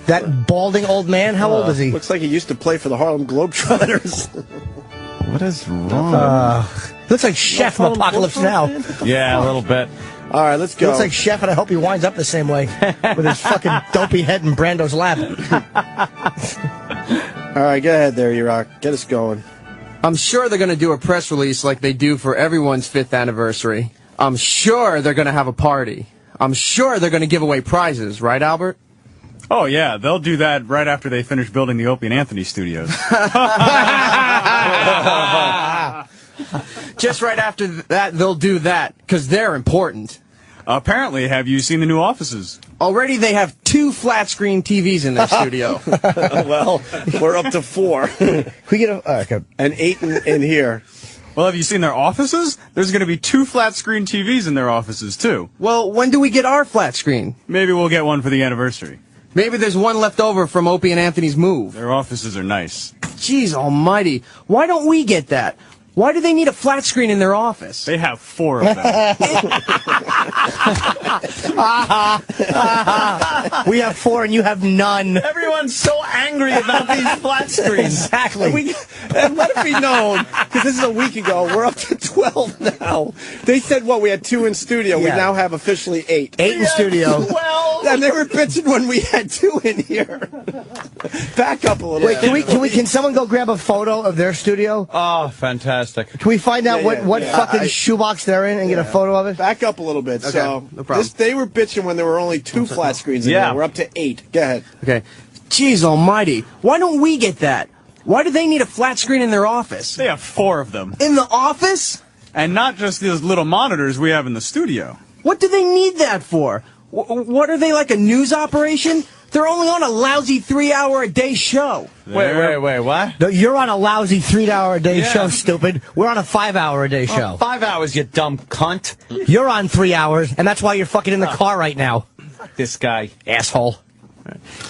[SPEAKER 16] That balding old man? How old is he?
[SPEAKER 15] Looks like he used to play for the Harlem Globetrotters.
[SPEAKER 17] What is wrong?
[SPEAKER 16] Looks like Chef from Apocalypse Now.
[SPEAKER 17] Yeah, a little bit.
[SPEAKER 15] All right, let's go.
[SPEAKER 16] Looks like Chef, and I hope he winds up the same way with his fucking dopey head in Brando's lap.
[SPEAKER 15] All right, go ahead there, E-Rock. Get us going.
[SPEAKER 1] I'm sure they're going to do a press release like they do for everyone's 5th anniversary. I'm sure they're going to have a party. I'm sure they're going to give away prizes, right, Albert?
[SPEAKER 4] Oh, yeah, they'll do that right after they finish building the Opie Anthony studios.
[SPEAKER 1] Just right after that, they'll do that, because they're important.
[SPEAKER 4] Apparently, have you seen the new offices?
[SPEAKER 1] Already they have 2 flat-screen TVs in their studio.
[SPEAKER 15] Well, we're up to 4.
[SPEAKER 16] We get a...
[SPEAKER 15] And 8 in here.
[SPEAKER 4] Well, have you seen their offices? There's going to be 2 flat-screen TVs in their offices, too.
[SPEAKER 1] Well, when do we get our flat screen?
[SPEAKER 4] Maybe we'll get one for the anniversary.
[SPEAKER 1] Maybe there's one left over from Opie and Anthony's move.
[SPEAKER 4] Their offices are nice.
[SPEAKER 1] Jeez almighty. Why don't we get that?
[SPEAKER 16] Why do they need a flat screen in their office?
[SPEAKER 4] They have 4 of them.
[SPEAKER 16] We have 4 and you have none.
[SPEAKER 17] Everyone's so angry about these flat screens.
[SPEAKER 16] Exactly.
[SPEAKER 15] And let it be known, because this is a week ago, we're up to 12 now. They said, what, we had 2 in studio. We
[SPEAKER 16] Yeah.
[SPEAKER 15] now have officially 8.
[SPEAKER 16] 8 in studio.
[SPEAKER 17] 12.
[SPEAKER 15] And they were bitching when we had 2 in here. Back up a little.
[SPEAKER 16] Wait, can someone go grab a photo of their studio?
[SPEAKER 17] Oh, fantastic.
[SPEAKER 16] Can we find out what
[SPEAKER 15] yeah.
[SPEAKER 16] fucking shoebox they're in and get a photo of it?
[SPEAKER 15] Back up a little bit.
[SPEAKER 16] Okay,
[SPEAKER 15] So
[SPEAKER 16] no problem.
[SPEAKER 15] they were bitching when there were only 2 flat screens in
[SPEAKER 17] Yeah.
[SPEAKER 15] there. We're up to 8. Go ahead.
[SPEAKER 16] Okay. Jeez almighty. Why don't we get that? Why do they need a flat screen in their office?
[SPEAKER 4] They have 4 of them.
[SPEAKER 16] In the office?
[SPEAKER 4] And not just those little monitors we have in the studio.
[SPEAKER 16] What do they need that for? What are they, like a news operation? They're only on a lousy 3-hour-a-day show.
[SPEAKER 17] Wait, what?
[SPEAKER 16] No, you're on a lousy 3-hour-a-day
[SPEAKER 17] Yeah.
[SPEAKER 16] show, stupid. We're on a 5-hour-a-day show.
[SPEAKER 17] 5 hours, you dumb cunt.
[SPEAKER 16] You're on 3 hours, and that's why you're fucking in the car right now.
[SPEAKER 17] Fuck this guy.
[SPEAKER 16] Asshole.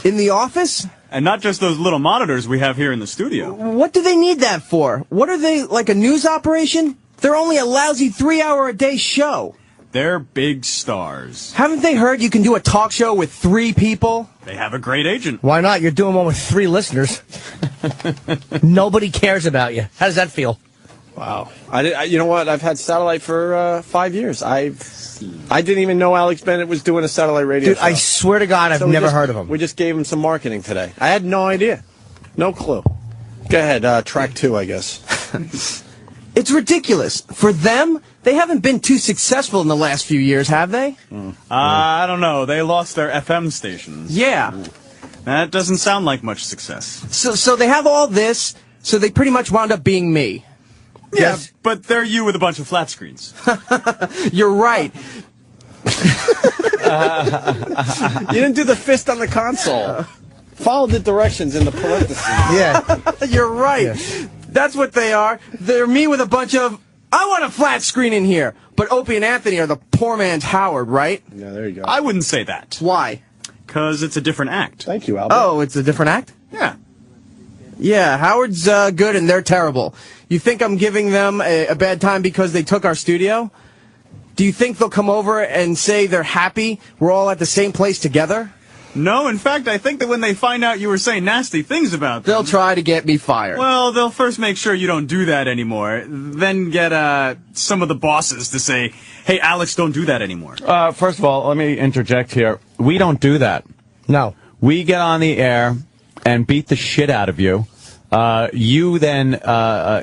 [SPEAKER 16] In the office?
[SPEAKER 4] And not just those little monitors we have here in the studio.
[SPEAKER 16] What do they need that for? What are they, like a news operation? They're only a lousy 3-hour-a-day show.
[SPEAKER 4] They're big stars.
[SPEAKER 16] Haven't they heard you can do a talk show with 3 people?
[SPEAKER 4] They have a great agent.
[SPEAKER 16] Why not? You're doing one with 3 listeners. Nobody cares about you. How does that feel?
[SPEAKER 15] Wow. You know what? I've had satellite for 5 years. I didn't even know Alex Bennett was doing a satellite radio show.
[SPEAKER 16] I swear to God, I've never heard of him.
[SPEAKER 15] We just gave him some marketing today. I had no idea. No clue. Go ahead. Track 2, I guess.
[SPEAKER 16] It's ridiculous. For them, they haven't been too successful in the last few years, have they?
[SPEAKER 4] I don't know. They lost their FM stations.
[SPEAKER 16] Yeah.
[SPEAKER 4] That doesn't sound like much success.
[SPEAKER 16] So they have all this, so they pretty much wound up being me.
[SPEAKER 4] Yeah, but they're you with a bunch of flat screens.
[SPEAKER 16] You're right.
[SPEAKER 15] You didn't do the fist on the console. Follow the directions in the parentheses.
[SPEAKER 16] Yeah. You're right.
[SPEAKER 15] Yeah.
[SPEAKER 16] That's what they are. They're me with a bunch of, I want a flat screen in here. But Opie and Anthony are the poor man's Howard, right?
[SPEAKER 15] Yeah, there you go.
[SPEAKER 4] I wouldn't say that.
[SPEAKER 16] Why?
[SPEAKER 4] Because it's a different act.
[SPEAKER 15] Thank you, Albert.
[SPEAKER 16] Oh, it's a different act?
[SPEAKER 4] Yeah.
[SPEAKER 16] Yeah, Howard's good and they're terrible. You think I'm giving them a bad time because they took our studio? Do you think they'll come over and say they're happy we're all at the same place together?
[SPEAKER 4] No, in fact, I think that when they find out you were saying nasty things about them...
[SPEAKER 16] They'll try to get me fired.
[SPEAKER 4] Well, they'll first make sure you don't do that anymore, then get some of the bosses to say, hey, Alex, don't do that anymore.
[SPEAKER 17] First of all, let me interject here. We don't do that.
[SPEAKER 16] No.
[SPEAKER 17] We get on the air and beat the shit out of you. You then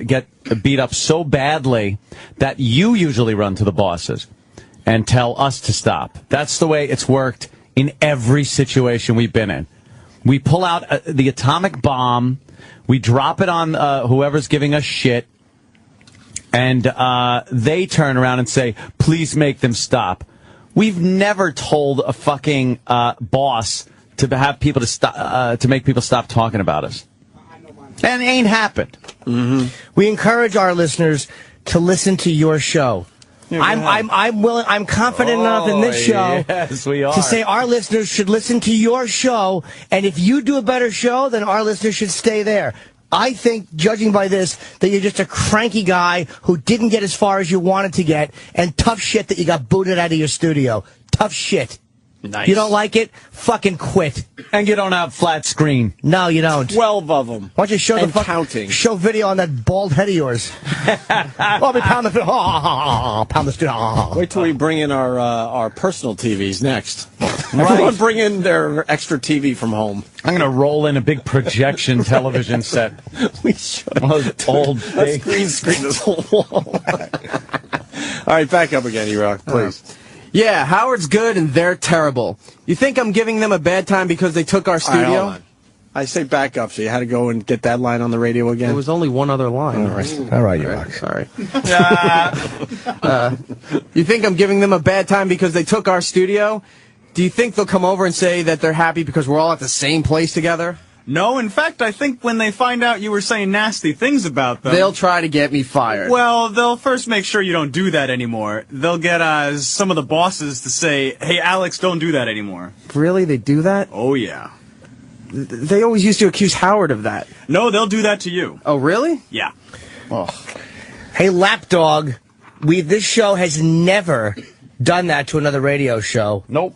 [SPEAKER 17] get beat up so badly that you usually run to the bosses and tell us to stop. That's the way it's worked in every situation we've been in. We pull out the atomic bomb, we drop it on whoever's giving us shit, and they turn around and say, please make them stop. We've never told a fucking boss to have people to make people stop talking about us. And it ain't happened.
[SPEAKER 16] Mm-hmm. We encourage our listeners to listen to your show. I'm confident enough in this show
[SPEAKER 17] yes, we are.
[SPEAKER 16] to say our listeners should listen to your show, and if you do a better show, then our listeners should stay there. I think, judging by this, that you're just a cranky guy who didn't get as far as you wanted to get, and tough shit that you got booted out of your studio. Tough shit.
[SPEAKER 4] Nice.
[SPEAKER 16] You don't like it? Fucking quit.
[SPEAKER 17] And you don't have flat screen.
[SPEAKER 16] No, you don't.
[SPEAKER 15] 12 of them.
[SPEAKER 16] Why don't you show
[SPEAKER 15] and
[SPEAKER 16] the
[SPEAKER 15] counting.
[SPEAKER 16] Show video on that bald head of yours. I'll be pound the pound the studio.
[SPEAKER 15] Wait till we bring in our personal TVs next. Everyone bring in their extra TV from home.
[SPEAKER 17] I'm going to roll in a big projection television set.
[SPEAKER 15] We should.
[SPEAKER 17] One of those old
[SPEAKER 15] Let's
[SPEAKER 17] big...
[SPEAKER 15] screen this whole wall. All right, back up again, E-Rock, please.
[SPEAKER 16] Yeah, Howard's good and they're terrible. You think I'm giving them a bad time because they took our studio?
[SPEAKER 15] All right, hold on. I say back up, so you had to go and get that line on the radio again?
[SPEAKER 16] There was only one other line.
[SPEAKER 15] All right, E-Rock.
[SPEAKER 16] Sorry. You think I'm giving them a bad time because they took our studio? Do you think they'll come over and say that they're happy because we're all at the same place together?
[SPEAKER 4] No, in fact, I think when they find out you were saying nasty things about them...
[SPEAKER 16] They'll try to get me fired.
[SPEAKER 4] Well, they'll first make sure you don't do that anymore. They'll get some of the bosses to say, hey, Alex, don't do that anymore.
[SPEAKER 16] Really? They do that?
[SPEAKER 4] Oh, yeah.
[SPEAKER 16] They always used to accuse Howard of that.
[SPEAKER 4] No, they'll do that to you.
[SPEAKER 16] Oh, really?
[SPEAKER 4] Yeah.
[SPEAKER 16] Oh. Hey, Lapdog, this show has never done that to another radio show.
[SPEAKER 22] Nope.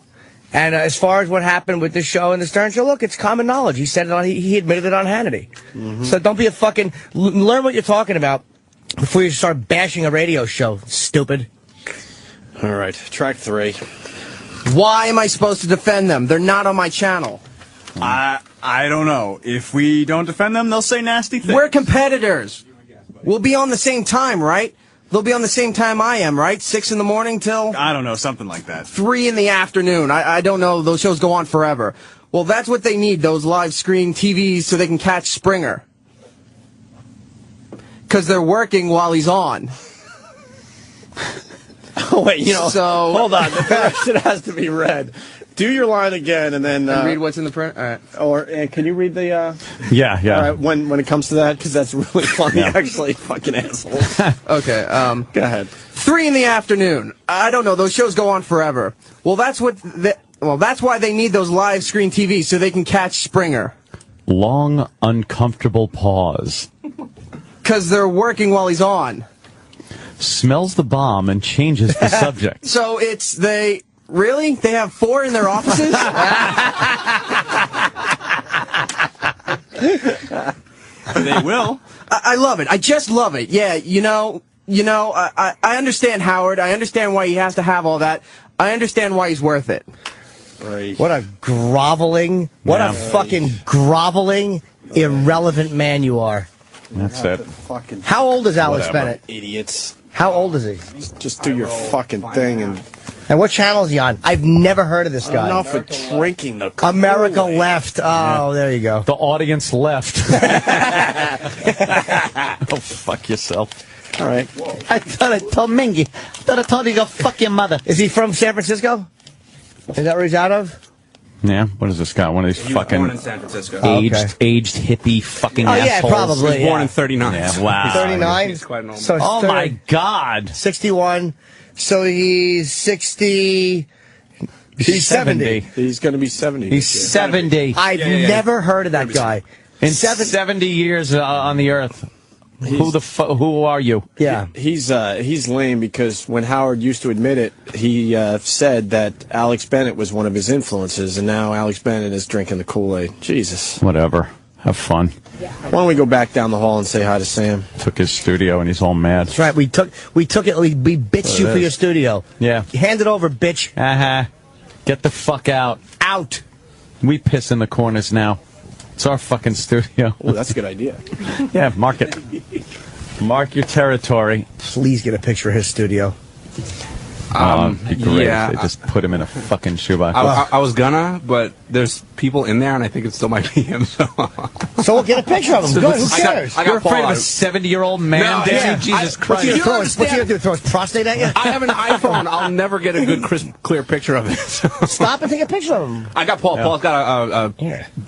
[SPEAKER 16] And as far as what happened with this show and the Stern Show, look, it's common knowledge. He said it on. He admitted it on Hannity. So don't be a fucking. Learn what you're talking about before you start bashing a radio show. Stupid.
[SPEAKER 15] All right, track 3.
[SPEAKER 18] Why am I supposed to defend them? They're not on my channel.
[SPEAKER 4] I don't know. If we don't defend them, they'll say nasty things.
[SPEAKER 18] We're competitors. We'll be on the same time, right? They'll be on the same time I am, right? 6 in the morning till...
[SPEAKER 4] I don't know, something like that.
[SPEAKER 18] 3 in the afternoon. I don't know. Those shows go on forever. Well, that's what they need, those live screen TVs, so they can catch Springer. Because they're working while he's on.
[SPEAKER 15] Oh, wait,
[SPEAKER 18] So...
[SPEAKER 15] hold on. The question has to be read. Do your line again, and then...
[SPEAKER 18] read what's in the print? All right.
[SPEAKER 15] Or can you read the...
[SPEAKER 22] Yeah.
[SPEAKER 15] All right, when it comes to that, because that's really funny, actually, fucking assholes.
[SPEAKER 18] Okay,
[SPEAKER 15] Go ahead.
[SPEAKER 18] 3 in the afternoon. I don't know. Those shows go on forever. Well, that's why they need those live screen TVs, so they can catch Springer.
[SPEAKER 17] Long, uncomfortable pause.
[SPEAKER 18] Because they're working while he's on.
[SPEAKER 17] Smells the bomb and changes the subject.
[SPEAKER 18] So really? They have 4 in their offices?
[SPEAKER 4] They will.
[SPEAKER 18] I love it. I just love it. Yeah, I understand Howard. I understand why he has to have all that. I understand why he's worth it.
[SPEAKER 15] Right.
[SPEAKER 16] What a groveling, a fucking groveling, irrelevant man you are.
[SPEAKER 22] That's it.
[SPEAKER 16] How old is Alex Bennett?
[SPEAKER 15] Idiots.
[SPEAKER 16] How old is he?
[SPEAKER 15] Just do your fucking thing and
[SPEAKER 16] what channel is he on? I've never heard of this guy.
[SPEAKER 15] Enough for drinking the Kool-Aid.
[SPEAKER 16] America Left. Oh, there you go.
[SPEAKER 17] The audience left. Oh, fuck yourself.
[SPEAKER 15] All right.
[SPEAKER 16] I thought I told Mingy. I thought I told you to go fuck your mother. Is he from San Francisco? Is that where he's out of?
[SPEAKER 17] Yeah, what is this guy? One of these fucking
[SPEAKER 2] born in San Francisco.
[SPEAKER 17] aged hippie fucking assholes.
[SPEAKER 16] Yeah, probably.
[SPEAKER 2] He was born in 39.
[SPEAKER 17] Yeah, wow.
[SPEAKER 16] 39?
[SPEAKER 2] He's quite an old
[SPEAKER 16] So
[SPEAKER 2] man.
[SPEAKER 17] Oh, my God.
[SPEAKER 16] 61. So he's 60. He's 70.
[SPEAKER 15] He's going to be 70.
[SPEAKER 17] He's 70.
[SPEAKER 16] I've never heard of that guy.
[SPEAKER 17] In 70 years on the earth. Who are you?
[SPEAKER 16] Yeah.
[SPEAKER 15] He's lame because when Howard used to admit it, he said that Alex Bennett was one of his influences, and now Alex Bennett is drinking the Kool-Aid. Jesus.
[SPEAKER 17] Whatever. Have fun.
[SPEAKER 15] Why don't we go back down the hall and say hi to Sam?
[SPEAKER 17] Took his studio and he's all mad.
[SPEAKER 16] That's right. We took it. We bitched you for your studio.
[SPEAKER 17] Yeah.
[SPEAKER 16] Hand it over, bitch.
[SPEAKER 17] Get the fuck out.
[SPEAKER 16] Out.
[SPEAKER 17] We piss in the corners now. It's our fucking studio.
[SPEAKER 15] Oh, that's a good idea.
[SPEAKER 17] Yeah, mark it. Mark your territory.
[SPEAKER 16] Please get a picture of his studio.
[SPEAKER 17] It'd be great
[SPEAKER 2] yeah,
[SPEAKER 17] if they just put him in a fucking shoebox.
[SPEAKER 2] I was gonna, but there's people in there, and I think it still might be him. So
[SPEAKER 16] we'll get a picture of him. Good, who cares?
[SPEAKER 17] You're afraid of a 70-year-old man,
[SPEAKER 2] No,
[SPEAKER 17] Dave? Jesus Christ.
[SPEAKER 16] What's he going to do, throw his prostate at you?
[SPEAKER 2] I have an iPhone. I'll never get a good, crisp, clear picture of it. So.
[SPEAKER 16] Stop and take a picture of him.
[SPEAKER 2] I got Paul. Yeah. Paul's got a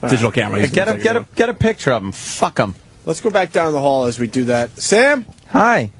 [SPEAKER 2] digital camera.
[SPEAKER 17] Get a picture of him. Fuck him.
[SPEAKER 15] Let's go back down the hall as we do that. Sam?
[SPEAKER 18] Hi.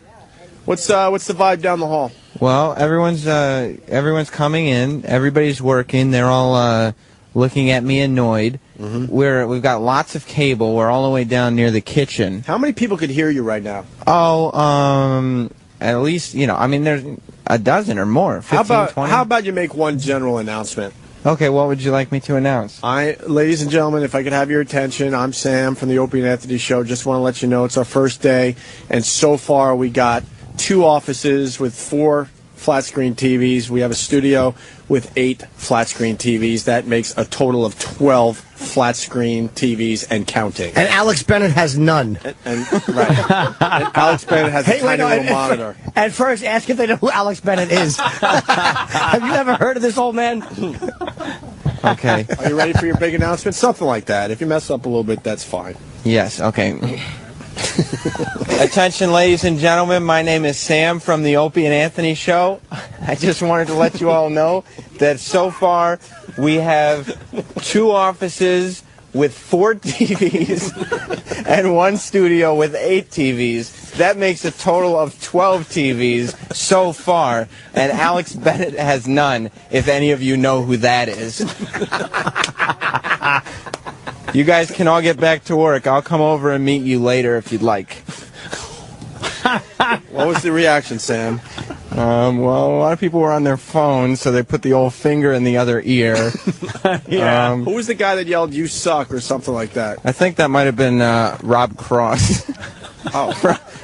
[SPEAKER 15] What's the vibe down the hall?
[SPEAKER 18] Well, everyone's coming in. Everybody's working. They're all looking at me annoyed. We've got lots of cable. We're all the way down near the kitchen.
[SPEAKER 15] How many people could hear you right now?
[SPEAKER 18] Oh, at least, there's a dozen or more. 15, 20.
[SPEAKER 15] How about you make one general announcement?
[SPEAKER 18] Okay, what would you like me to announce?
[SPEAKER 15] Ladies and gentlemen, if I could have your attention, I'm Sam from the Opie Anthony Show. Just want to let you know it's our first day, and so far we got 2 offices with 4 flat screen TVs. We have a studio with 8 flat screen TVs. That makes a total of 12 flat screen TVs and counting.
[SPEAKER 16] And Alex Bennett has none.
[SPEAKER 15] Right. And Alex Bennett has a tiny little monitor.
[SPEAKER 16] And first, ask if they know who Alex Bennett is. Have you ever heard of this old man?
[SPEAKER 18] Okay.
[SPEAKER 15] Are you ready for your big announcement? Something like that. If you mess up a little bit, that's fine.
[SPEAKER 18] Yes, okay. Attention, ladies and gentlemen, my name is Sam from the Opie and Anthony Show. I just wanted to let you all know that so far we have 2 offices with 4 TVs and 1 studio with 8 TVs. That makes a total of 12 TVs so far, and Alex Bennett has none, if any of you know who that is. You guys can all get back to work. I'll come over and meet you later if you'd like.
[SPEAKER 15] What was the reaction, Sam?
[SPEAKER 18] Well, a lot of people were on their phones, so they put the old finger in the other ear.
[SPEAKER 15] Yeah. Who was the guy that yelled, "You suck," or something like that?
[SPEAKER 18] I think that might have been Rob Cross.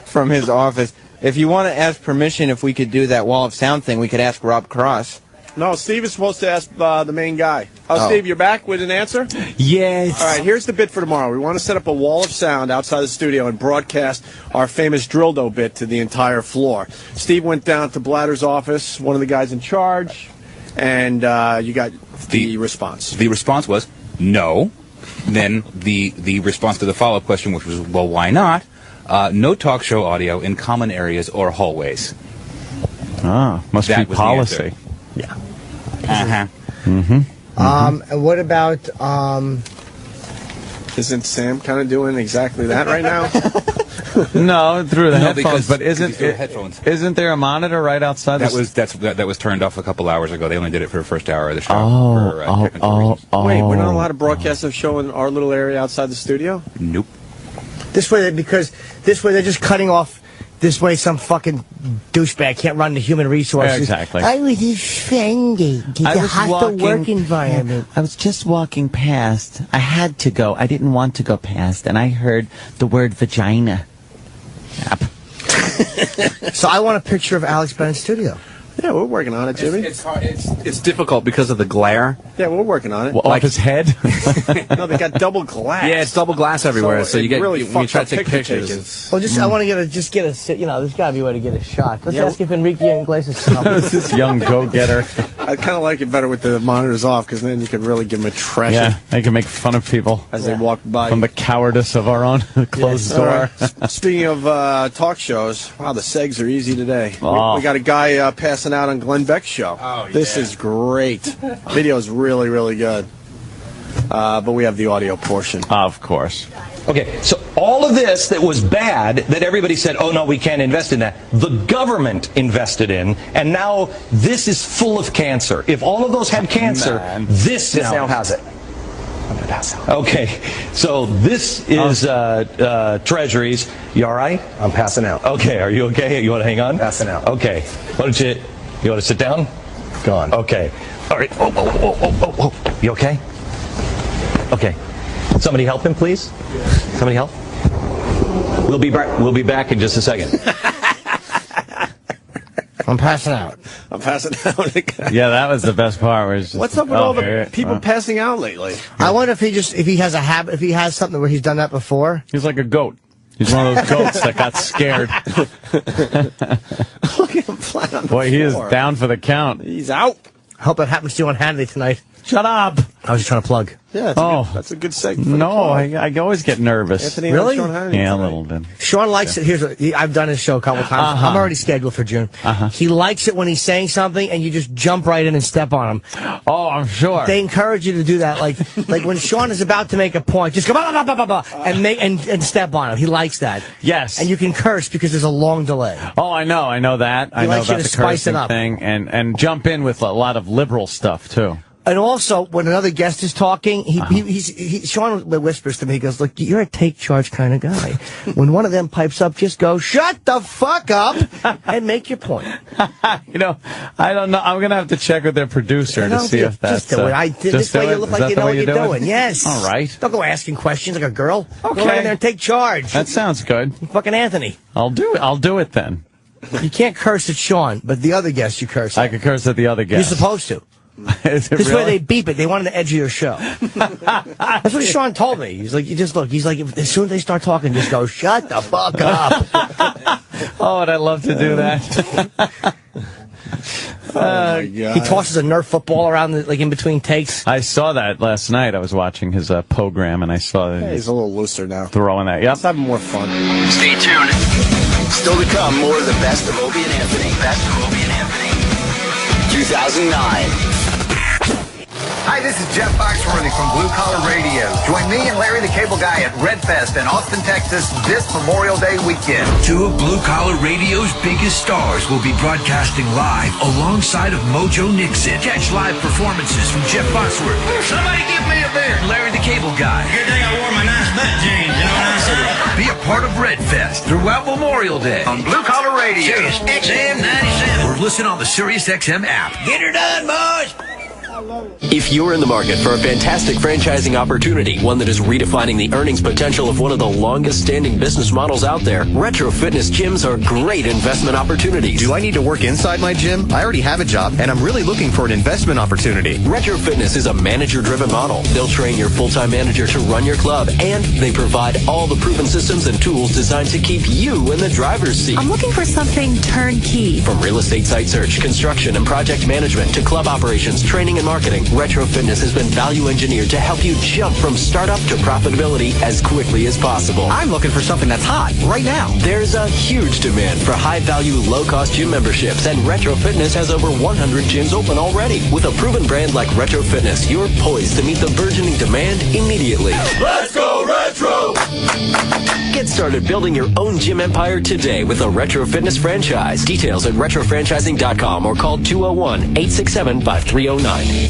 [SPEAKER 18] From his office. If you want to ask permission if we could do that wall of sound thing, we could ask Rob Cross.
[SPEAKER 15] No, Steve is supposed to ask the main guy. Steve, you're back with an answer?
[SPEAKER 17] Yes.
[SPEAKER 15] All right, here's the bit for tomorrow. We want to set up a wall of sound outside the studio and broadcast our famous Drildo bit to the entire floor. Steve went down to Blatter's office, one of the guys in charge, and you got the response.
[SPEAKER 5] The response was no. Then the response to the follow-up question, which was, well, why not? No talk show audio in common areas or hallways.
[SPEAKER 17] Must
[SPEAKER 5] That
[SPEAKER 17] be
[SPEAKER 5] was the
[SPEAKER 17] policy.
[SPEAKER 5] answer.
[SPEAKER 16] Yeah.
[SPEAKER 15] And what about, isn't Sam kind of doing exactly that right now?
[SPEAKER 17] No, through the headphones. But
[SPEAKER 5] headphones.
[SPEAKER 17] isn't there a monitor right outside?
[SPEAKER 5] That was turned off a couple hours ago. They only did it for the first hour of the show.
[SPEAKER 15] Wait, we're not allowed to broadcast a show in our little area outside the studio?
[SPEAKER 5] Nope.
[SPEAKER 16] This way, they're just cutting off. This way, some fucking douchebag can't run the human resources.
[SPEAKER 17] Exactly.
[SPEAKER 16] I was offended. It's a hostile work environment.
[SPEAKER 17] I was just walking past. I had to go. I didn't want to go past, and I heard the word vagina. Yep.
[SPEAKER 16] So I want a picture of Alex Bennett's studio.
[SPEAKER 15] Yeah, we're working on it, Jimmy.
[SPEAKER 2] It's hard. It's difficult because of the glare.
[SPEAKER 15] Yeah, we're working on it.
[SPEAKER 17] Well, like his head?
[SPEAKER 15] No, they got double glass.
[SPEAKER 2] Yeah, it's double glass everywhere. So you get
[SPEAKER 15] really
[SPEAKER 2] when you try to take
[SPEAKER 15] picture
[SPEAKER 2] pictures.
[SPEAKER 16] Well, I want to get a, there's got to be a way to get a shot. Let's ask if Enrique Iglesias can help.
[SPEAKER 17] This young go-getter.
[SPEAKER 15] I kind of like it better with the monitors off because then you can really give them a treasure.
[SPEAKER 17] Yeah, they can make fun of people
[SPEAKER 15] as they walk by.
[SPEAKER 17] From the cowardice of our own closed door.
[SPEAKER 15] Right. Speaking of talk shows, wow, the segs are easy today.
[SPEAKER 17] Oh.
[SPEAKER 15] We got a guy passing out on Glenn Beck's show.
[SPEAKER 5] Oh, yeah.
[SPEAKER 15] This is great. Video's really, really good. But we have the audio portion.
[SPEAKER 17] Of course.
[SPEAKER 6] Okay, so all of this that was bad, that everybody said, oh no, we can't invest in that, the government invested in, and now this is full of cancer. If all of those had cancer, this now has it. I'm going to pass out. Okay, so this is Treasuries. You all right? I'm passing out. Okay, are you okay? You want to hang on? Passing out. Okay. Why don't you want to sit down? Gone. Okay. All right. Oh. You okay? Okay. Somebody help him, please. Somebody help. We'll be back in just a second.
[SPEAKER 16] I'm passing out.
[SPEAKER 15] I'm passing out.
[SPEAKER 17] Yeah, that was the best part. Where it's just,
[SPEAKER 15] What's up with all the people passing out lately?
[SPEAKER 16] I wonder if he has a habit, if he has something where he's done that before.
[SPEAKER 17] He's like a goat. He's one of those goats that got scared.
[SPEAKER 15] Look at him flat on the
[SPEAKER 17] Boy, he is
[SPEAKER 15] floor.
[SPEAKER 17] down for the count.
[SPEAKER 15] He's out.
[SPEAKER 16] I hope it happens to you on Hannity tonight.
[SPEAKER 17] Shut up.
[SPEAKER 16] I was just trying to plug.
[SPEAKER 15] Yeah, that's a good segment.
[SPEAKER 17] No, I always get nervous.
[SPEAKER 15] Anthony,
[SPEAKER 16] really?
[SPEAKER 15] Sean Hannity
[SPEAKER 17] Yeah,
[SPEAKER 15] tonight.
[SPEAKER 17] a little bit.
[SPEAKER 16] Sean likes it. Here's what I've done his show a couple times. I'm already scheduled for June. He likes it when he's saying something and you just jump right in and step on him.
[SPEAKER 17] Oh, I'm sure.
[SPEAKER 16] They encourage you to do that. Like when Sean is about to make a point, just go blah, blah, blah, blah, blah, and step on him. He likes that.
[SPEAKER 17] Yes.
[SPEAKER 16] And you can curse because there's a long delay.
[SPEAKER 17] Oh, I know that. I know
[SPEAKER 16] likes you
[SPEAKER 17] about
[SPEAKER 16] to
[SPEAKER 17] the
[SPEAKER 16] spice it
[SPEAKER 17] cursing
[SPEAKER 16] up.
[SPEAKER 17] thing and jump in with a lot of liberal stuff too.
[SPEAKER 16] And also, when another guest is talking, Sean whispers to me, he goes, look, you're a take charge kind of guy. When one of them pipes up, just go, shut the fuck up, and make your point.
[SPEAKER 17] You know, I don't know. I'm going to have to check with their producer to see if that's...
[SPEAKER 16] Just do it. This way you look like you know what you're doing. Yes.
[SPEAKER 17] All right.
[SPEAKER 16] Don't go asking questions like a girl.
[SPEAKER 17] Okay.
[SPEAKER 16] Go right in there and take charge.
[SPEAKER 17] That sounds good.
[SPEAKER 16] Fucking Anthony.
[SPEAKER 17] I'll do it then.
[SPEAKER 16] You can't curse at Sean, but the other guest you curse at.
[SPEAKER 17] I could curse at the other guest.
[SPEAKER 16] You're supposed to.
[SPEAKER 17] Is it
[SPEAKER 16] This way
[SPEAKER 17] really?
[SPEAKER 16] they beep it. They wanted the edge of your show. That's what Sean told me. He's like, you just look. He's like, as soon as they start talking, just go, shut the fuck up.
[SPEAKER 17] Oh, and I love to do that.
[SPEAKER 15] Oh my God.
[SPEAKER 16] He tosses a Nerf football around, in between takes.
[SPEAKER 17] I saw that last night. I was watching his program, and I saw that
[SPEAKER 15] He's a little looser now.
[SPEAKER 17] throwing that. Yep.
[SPEAKER 15] Let's have more fun.
[SPEAKER 8] Stay tuned. Still to come, more of the best of Opie and Anthony. Best of Opie and Anthony. 2009.
[SPEAKER 10] Hi, this is Jeff Foxworthy from Blue Collar Radio. Join me and Larry the Cable Guy at Redfest in Austin, Texas this Memorial Day weekend.
[SPEAKER 7] Two of Blue Collar Radio's biggest stars will be broadcasting live alongside of Mojo Nixon. Catch live performances from Jeff Foxworthy. Somebody give me a beer. Larry the Cable Guy.
[SPEAKER 9] Good thing I wore my nice butt jeans, you know what I'm saying?
[SPEAKER 7] Be a part of Red Fest throughout Memorial Day on Blue Collar Radio. SiriusXM 97. Or listen on the SiriusXM app. Get her done, boys!
[SPEAKER 11] If you're in the market for a fantastic franchising opportunity, one that is redefining the earnings potential of one of the longest standing business models out there, retro fitness gyms are great investment opportunities.
[SPEAKER 12] Do I need to work inside my gym? I already have a job, and I'm really looking for an investment opportunity.
[SPEAKER 11] Retro Fitness is a manager-driven model. They'll train your full-time manager to run your club, and they provide all the proven systems and tools designed to keep you in the driver's seat.
[SPEAKER 19] I'm looking for something turnkey.
[SPEAKER 11] From real estate site search, construction, and project management to club operations, training, and marketing, Retro Fitness has been value engineered to help you jump from startup to profitability as quickly as possible.
[SPEAKER 12] I'm looking for something that's hot right now.
[SPEAKER 11] There's a huge demand for high-value, low-cost gym memberships, and Retro Fitness has over 100 gyms open already. With a proven brand like Retro Fitness, you're poised to meet the burgeoning demand immediately.
[SPEAKER 9] Let's go Retro!
[SPEAKER 11] Get started building your own gym empire today with a Retro Fitness franchise. Details at retrofranchising.com or call 201-867-5309.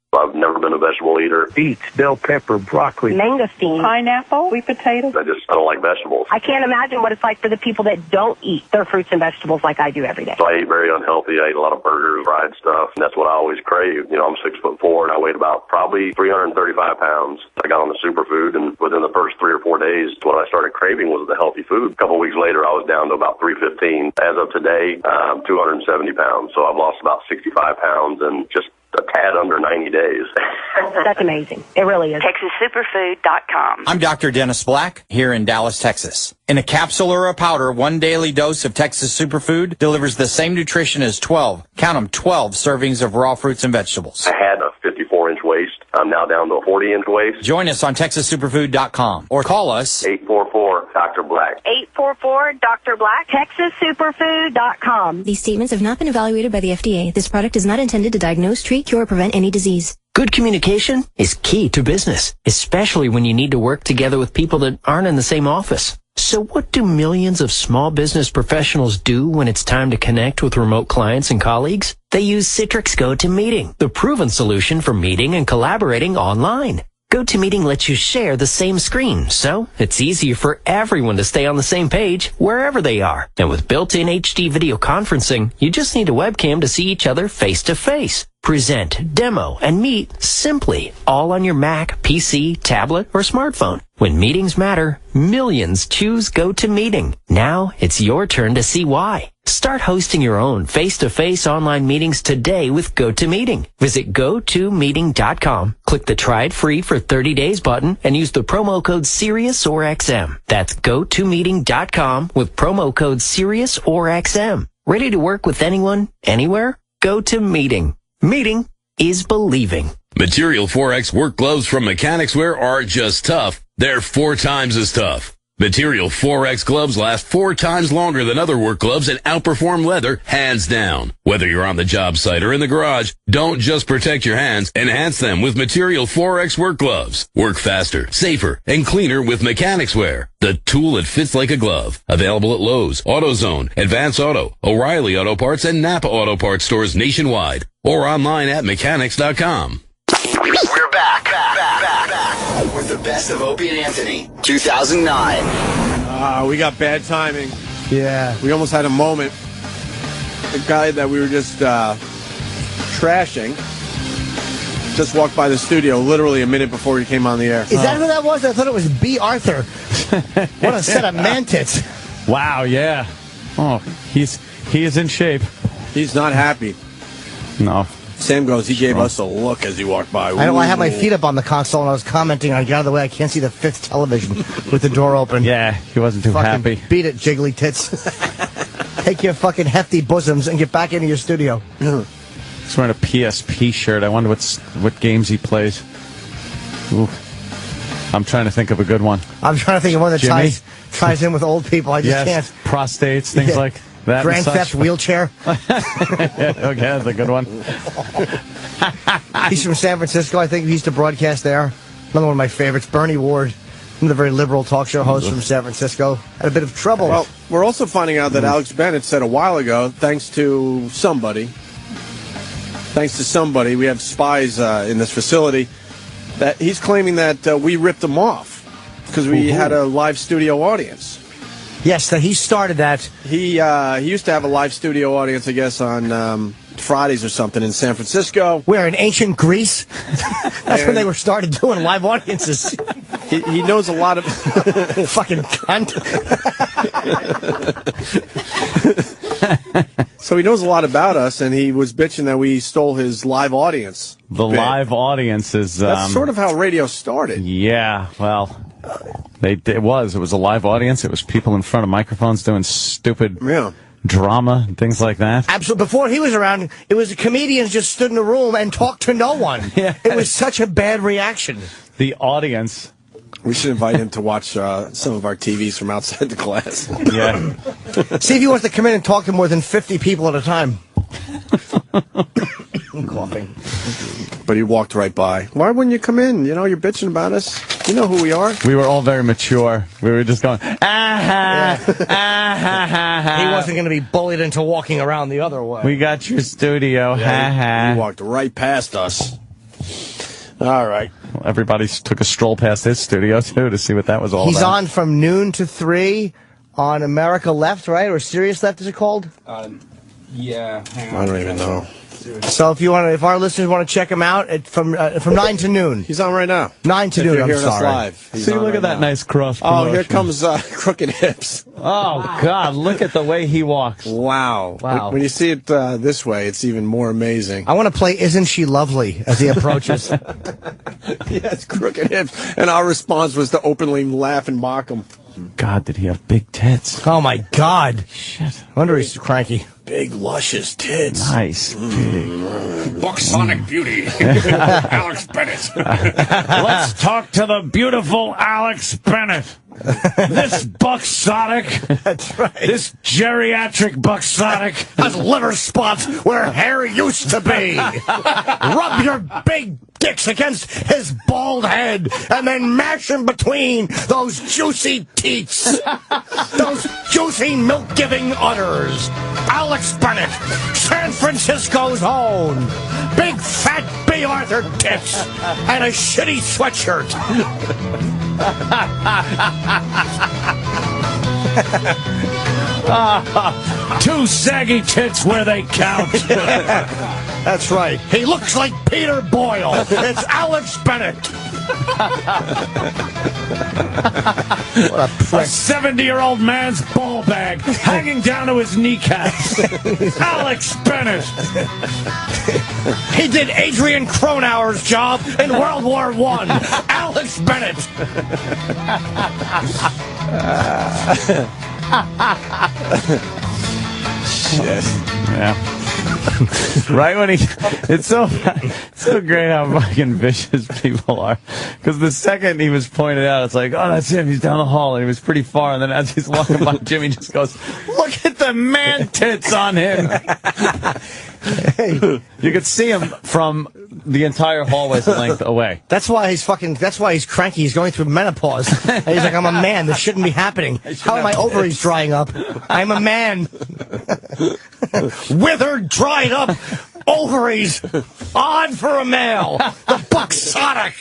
[SPEAKER 20] I've never been a vegetable eater.
[SPEAKER 21] Beets, bell pepper, broccoli,
[SPEAKER 23] mangosteen, pineapple, sweet potatoes.
[SPEAKER 20] I don't like vegetables.
[SPEAKER 23] I can't imagine what it's like for the people that don't eat their fruits and vegetables like I do every day.
[SPEAKER 20] So I eat very unhealthy. I eat a lot of burgers, fried stuff, and that's what I always crave. You know, I'm 6'4", and I weighed about probably 335 pounds. I got on the superfood, and within the first 3 or 4 days, what I started craving was the healthy food. A couple of weeks later, I was down to about 315. As of today, I'm 270 pounds. So I've lost about 65 pounds and just a tad under 90 days.
[SPEAKER 23] That's amazing. It really is.
[SPEAKER 24] TexasSuperfood.com.
[SPEAKER 25] I'm Dr. Dennis Black here in Dallas, Texas. In a capsule or a powder, 1 daily dose of Texas Superfood delivers the same nutrition as 12 servings of raw fruits and vegetables.
[SPEAKER 20] I had a 54-inch waist. I'm now down to a 40-inch waist.
[SPEAKER 25] Join us on TexasSuperfood.com or call us
[SPEAKER 20] 844-Dr. Black.
[SPEAKER 23] 844-Dr. Black. TexasSuperfood.com.
[SPEAKER 26] These statements have not been evaluated by the FDA. This product is not intended to diagnose, treat, cure, or prevent any disease.
[SPEAKER 11] Good communication is key to business, especially when you need to work together with people that aren't in the same office. So what do millions of small business professionals do when it's time to connect with remote clients and colleagues? They use Citrix GoToMeeting, the proven solution for meeting and collaborating online. GoToMeeting lets you share the same screen, so it's easier for everyone to stay on the same page wherever they are. And with built-in HD video conferencing, you just need a webcam to see each other face to face. Present, demo, and meet simply, all on your Mac, PC, tablet, or smartphone. When meetings matter, millions choose GoToMeeting. Now it's your turn to see why. Start hosting your own face-to-face online meetings today with GoToMeeting. Visit GoToMeeting.com, click the Try It Free for 30 days button, and use the promo code SiriusXM. That's GoToMeeting.com with promo code SiriusXM. Ready to work with anyone, anywhere? GoToMeeting. Meeting is believing.
[SPEAKER 30] Material 4X work gloves from Mechanics Wear are just tough. They're 4 times as tough. Material 4X gloves last 4 times longer than other work gloves and outperform leather, hands down. Whether you're on the job site or in the garage, don't just protect your hands, enhance them with Material 4X work gloves. Work faster, safer, and cleaner with Mechanics Wear, the tool that fits like a glove. Available at Lowe's, AutoZone, Advance Auto, O'Reilly Auto Parts, and Napa Auto Parts stores nationwide, or online at mechanics.com.
[SPEAKER 8] We're back with the best of Opie and Anthony, 2009.
[SPEAKER 15] We got bad timing.
[SPEAKER 16] Yeah.
[SPEAKER 15] We almost had a moment. The guy that we were just trashing just walked by the studio literally a minute before he came on the air.
[SPEAKER 16] Is that who that was? I thought it was B. Arthur. What a set of man-tits.
[SPEAKER 3] Wow, yeah. Oh, he is in shape.
[SPEAKER 15] He's not happy.
[SPEAKER 3] No.
[SPEAKER 15] Sam goes, he gave us a look as he walked by.
[SPEAKER 16] I know, I had my feet up on the console and I was commenting on, get out of the way, I can't see the 5th television with the door open.
[SPEAKER 3] Yeah, he wasn't too
[SPEAKER 16] fucking
[SPEAKER 3] happy.
[SPEAKER 16] Beat it, jiggly tits. Take your fucking hefty bosoms and get back into your studio.
[SPEAKER 3] He's wearing a PSP shirt. I wonder what games he plays. Ooh. I'm trying to think of a good one.
[SPEAKER 16] I'm trying to think of one that ties in with old people. I just can't.
[SPEAKER 3] Prostates, things like that.
[SPEAKER 16] Grand Theft wheelchair.
[SPEAKER 3] Okay, that's a good one.
[SPEAKER 16] He's from San Francisco. I think he used to broadcast there. Another one of my favorites, Bernie Ward. One of the very liberal talk show hosts from San Francisco. Had a bit of trouble.
[SPEAKER 15] Well, we're also finding out that Alex Bennett said a while ago, thanks to somebody, we have spies in this facility, that he's claiming that we ripped him off because we had a live studio audience.
[SPEAKER 16] Yes, he started that.
[SPEAKER 15] He used to have a live studio audience, I guess, on Fridays or something in San Francisco.
[SPEAKER 16] Where, in ancient Greece? That's when they were started doing live audiences.
[SPEAKER 15] He knows a lot of...
[SPEAKER 16] Fucking cunt.
[SPEAKER 15] So he knows a lot about us, and he was bitching that we stole his live audience.
[SPEAKER 3] The live audience is...
[SPEAKER 15] That's sort of how radio started.
[SPEAKER 3] Yeah, well... It was a live audience. It was people in front of microphones doing stupid drama and things like that.
[SPEAKER 16] Absolutely. Before he was around, it was comedians just stood in a room and talked to no one.
[SPEAKER 3] Yeah.
[SPEAKER 16] It was such a bad reaction.
[SPEAKER 3] The audience.
[SPEAKER 15] We should invite him to watch some of our TVs from outside the class.
[SPEAKER 3] Yeah.
[SPEAKER 16] See if he wants to come in and talk to more than 50 people at a time. I'm coughing.
[SPEAKER 15] But he walked right by. Why wouldn't you come in? You know, you're bitching about us. You know who we are.
[SPEAKER 3] We were all very mature. We were just going, He
[SPEAKER 16] wasn't going to be bullied into walking around the other way.
[SPEAKER 3] We got your studio.
[SPEAKER 15] He walked right past us. All right.
[SPEAKER 3] Well, everybody took a stroll past his studio, too, to see what that was all about.
[SPEAKER 16] He's on from noon to 3 on America Left, right? Or Sirius Left, is it called?
[SPEAKER 5] Yeah. Hang on.
[SPEAKER 15] I don't even know.
[SPEAKER 16] So if our listeners want to check him out, from 9 to noon.
[SPEAKER 15] He's on right now.
[SPEAKER 16] 9 to
[SPEAKER 15] If
[SPEAKER 16] noon,
[SPEAKER 15] you're
[SPEAKER 16] I'm
[SPEAKER 15] hearing us
[SPEAKER 16] sorry.
[SPEAKER 15] live.
[SPEAKER 3] See, look at that nice cross
[SPEAKER 15] Oh,
[SPEAKER 3] promotion.
[SPEAKER 15] here comes Crooked Hips.
[SPEAKER 3] Oh, God, look at the way he walks.
[SPEAKER 15] Wow.
[SPEAKER 16] Wow.
[SPEAKER 15] When you see it this way, it's even more amazing.
[SPEAKER 16] I want to play Isn't She Lovely as he approaches.
[SPEAKER 15] Yes, Crooked Hips. And our response was to openly laugh and mock him.
[SPEAKER 3] God, did he have big tits?
[SPEAKER 16] Oh, my God.
[SPEAKER 3] Shit.
[SPEAKER 16] I wonder he's cranky.
[SPEAKER 15] Big, luscious tits.
[SPEAKER 3] Nice. Big.
[SPEAKER 5] Bucksonic beauty. Alex Bennett.
[SPEAKER 3] Let's talk to the beautiful Alex Bennett. This bucksonic.
[SPEAKER 16] That's right.
[SPEAKER 3] This geriatric bucksonic
[SPEAKER 16] has liver spots where hair used to be. Rub your big dicks against his bald head and then mash him between those juicy teats. Those juicy milk-giving udders. Alex Bennett, San Francisco's own. Big fat B. Arthur tits and a shitty sweatshirt.
[SPEAKER 3] Two saggy tits where they count.
[SPEAKER 16] That's right. He looks like Peter Boyle. It's Alex Bennett. What a prick.
[SPEAKER 3] A 70-year-old man's ball bag hanging down to his kneecaps. Alex Bennett.
[SPEAKER 16] He did Adrian Cronauer's job in World War I. Alex Bennett.
[SPEAKER 15] Shit.
[SPEAKER 3] Yeah. Right when it's so great how fucking vicious people are. Because the second he was pointed out, it's like, oh, that's him. He's down the hall, and he was pretty far. And then as he's walking by, Jimmy just goes, look at the man tits on him.
[SPEAKER 16] Hey.
[SPEAKER 3] You could see him from the entire hallway's length away.
[SPEAKER 16] That's why he's cranky. He's going through menopause. And he's like, I'm a man. This shouldn't be happening. How are my ovaries drying up? I'm a man. Withered, dried up ovaries. Odd for a male. The bucksonic.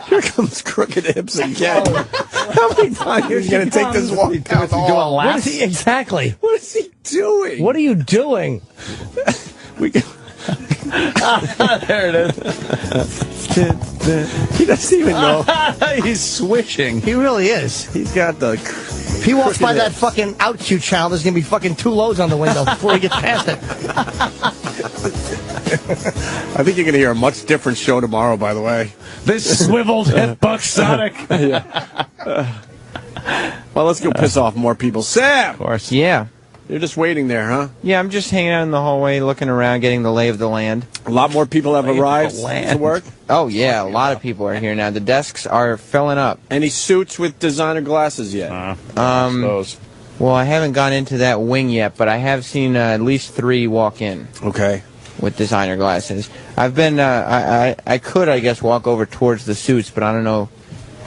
[SPEAKER 15] Here comes Crooked Hips again. How many times are you going to take this walk down the hall?
[SPEAKER 16] What is he exactly?
[SPEAKER 15] What is he doing?
[SPEAKER 16] What are you doing?
[SPEAKER 3] There it is.
[SPEAKER 15] He doesn't even know.
[SPEAKER 3] He's swishing.
[SPEAKER 16] He really is.
[SPEAKER 15] He's got the...
[SPEAKER 16] If he walks by that fucking Out Cute channel, there's going to be fucking 2 loads on the window before he gets past it.
[SPEAKER 15] I think you're going to hear a much different show tomorrow, by the way.
[SPEAKER 3] This swiveled hip bucksonic.
[SPEAKER 15] Well, let's go piss off more people. Sam!
[SPEAKER 3] Of course.
[SPEAKER 1] Yeah.
[SPEAKER 15] You're just waiting there, huh?
[SPEAKER 1] Yeah, I'm just hanging out in the hallway, looking around, getting the lay of the land.
[SPEAKER 15] A lot more people have arrived to work?
[SPEAKER 1] Oh, yeah, a lot of people are here now. The desks are filling up.
[SPEAKER 15] Any suits with designer glasses yet?
[SPEAKER 1] Well, I haven't gone into that wing yet, but I have seen at least 3 walk in.
[SPEAKER 15] Okay.
[SPEAKER 1] With designer glasses. I've been, I could, I guess, walk over towards the suits, but I don't know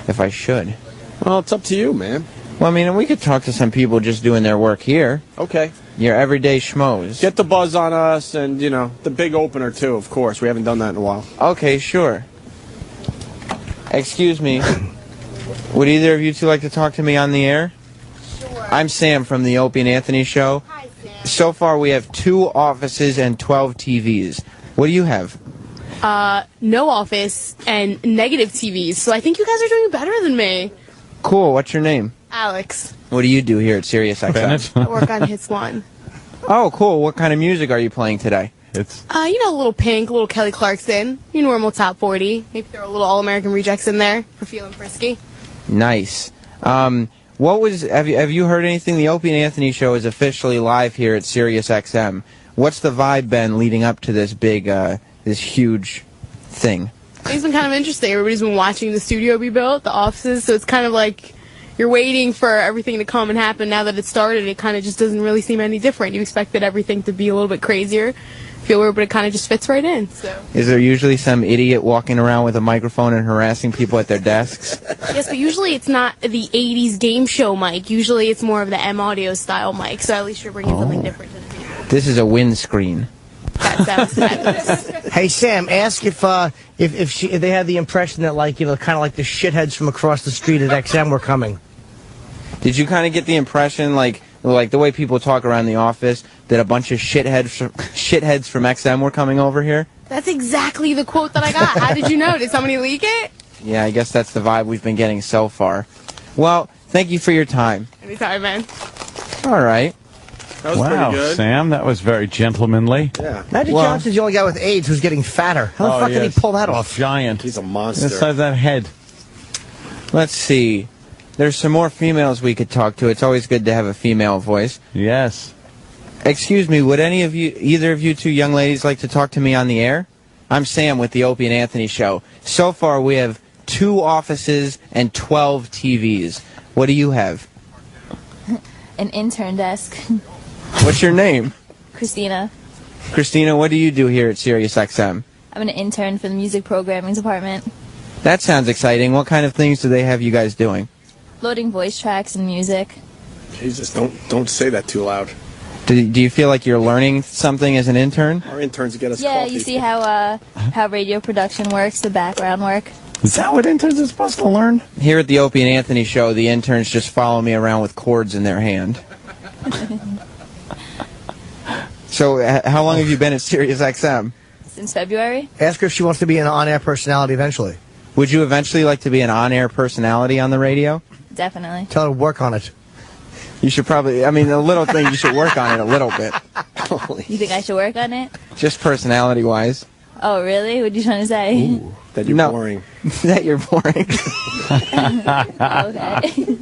[SPEAKER 1] if I should.
[SPEAKER 15] Well, it's up to you, man.
[SPEAKER 1] Well, I mean, we could talk to some people just doing their work here.
[SPEAKER 15] Okay.
[SPEAKER 1] Your everyday schmoes.
[SPEAKER 15] Get the buzz on us and, you know, the big opener, too, of course. We haven't done that in a while.
[SPEAKER 1] Okay, sure. Excuse me. Would either of you two like to talk to me on the air? I'm Sam from the Opie and Anthony show. Hi, Sam. So far, we have 2 offices and 12 TVs. What do you have?
[SPEAKER 2] No office and negative TVs. So I think you guys are doing better than me.
[SPEAKER 1] Cool. What's your name?
[SPEAKER 2] Alex.
[SPEAKER 1] What do you do here at SiriusXM?
[SPEAKER 2] I work on Hits 1.
[SPEAKER 1] Oh, cool. What kind of music are you playing today?
[SPEAKER 2] It's a little Pink, a little Kelly Clarkson, your normal top 40. Maybe throw a little All-American Rejects in there for feeling frisky.
[SPEAKER 1] Nice. Have you heard anything? The Opie and Anthony show is officially live here at SiriusXM. What's the vibe been leading up to this big, this huge thing?
[SPEAKER 2] It's been kind of interesting. Everybody's been watching the studio be built, the offices, so it's kind of like you're waiting for everything to come and happen. Now that it started, it kind of just doesn't really seem any different. You expected everything to be a little bit crazier, feel weird, but it kind of just fits right in. So. Is
[SPEAKER 1] there usually some idiot walking around with a microphone and harassing people at their desks?
[SPEAKER 2] Yes, but usually it's not the 80s game show mic. Usually it's more of the M-Audio style mic, so at least you're bringing something different to the table.
[SPEAKER 1] This is a windscreen.
[SPEAKER 2] That sounds fabulous.
[SPEAKER 16] Hey, Sam, ask if they had the impression that, kind of like the shitheads from across the street at XM were coming.
[SPEAKER 1] Did you kind of get the impression, like the way people talk around the office, that a bunch of shitheads from XM were coming over here?
[SPEAKER 2] That's exactly the quote that I got. How did you know? Did somebody leak it?
[SPEAKER 1] Yeah, I guess that's the vibe we've been getting so far. Well, thank you for your time.
[SPEAKER 2] Anytime, man.
[SPEAKER 1] All right.
[SPEAKER 15] That was pretty good.
[SPEAKER 3] Sam, that was very gentlemanly.
[SPEAKER 15] Yeah.
[SPEAKER 16] Magic Johnson's the only guy with AIDS who's getting fatter. How the fuck did he pull that off?
[SPEAKER 3] Giant.
[SPEAKER 15] He's a monster.
[SPEAKER 3] The size of that head.
[SPEAKER 1] Let's see. There's some more females we could talk to. It's always good to have a female voice.
[SPEAKER 3] Yes.
[SPEAKER 1] Excuse me, would either of you 2 young ladies like to talk to me on the air? I'm Sam with the Opie and Anthony show. So far, we have 2 offices and 12 TVs. What do you have?
[SPEAKER 4] An intern desk.
[SPEAKER 1] What's your name?
[SPEAKER 4] Christina.
[SPEAKER 1] Christina, what do you do here at SiriusXM?
[SPEAKER 4] I'm an intern for the music programming department.
[SPEAKER 1] That sounds exciting. What kind of things do they have you guys doing?
[SPEAKER 4] Loading voice tracks and music.
[SPEAKER 15] Jesus, don't say that too loud.
[SPEAKER 1] Do you feel like you're learning something as an intern?
[SPEAKER 15] Our interns get us
[SPEAKER 4] Yeah,
[SPEAKER 15] coffee.
[SPEAKER 4] you see how radio production works, the background work.
[SPEAKER 3] Is that what interns are supposed to learn?
[SPEAKER 1] Here at the Opie and Anthony show, the interns just follow me around with cords in their hand. So, how long have you been at SiriusXM?
[SPEAKER 4] Since February.
[SPEAKER 16] Ask her if she wants to be an on-air personality eventually.
[SPEAKER 1] Would you eventually like to be an on-air personality on the radio?
[SPEAKER 4] Definitely.
[SPEAKER 16] Tell her to work on it.
[SPEAKER 1] You should probably, a little thing, you should work on it a little bit.
[SPEAKER 4] You think I should work on it?
[SPEAKER 1] Just personality-wise.
[SPEAKER 4] Oh, really? What are you trying to say?
[SPEAKER 15] Ooh, that you're boring.
[SPEAKER 1] That you're boring.
[SPEAKER 4] Okay.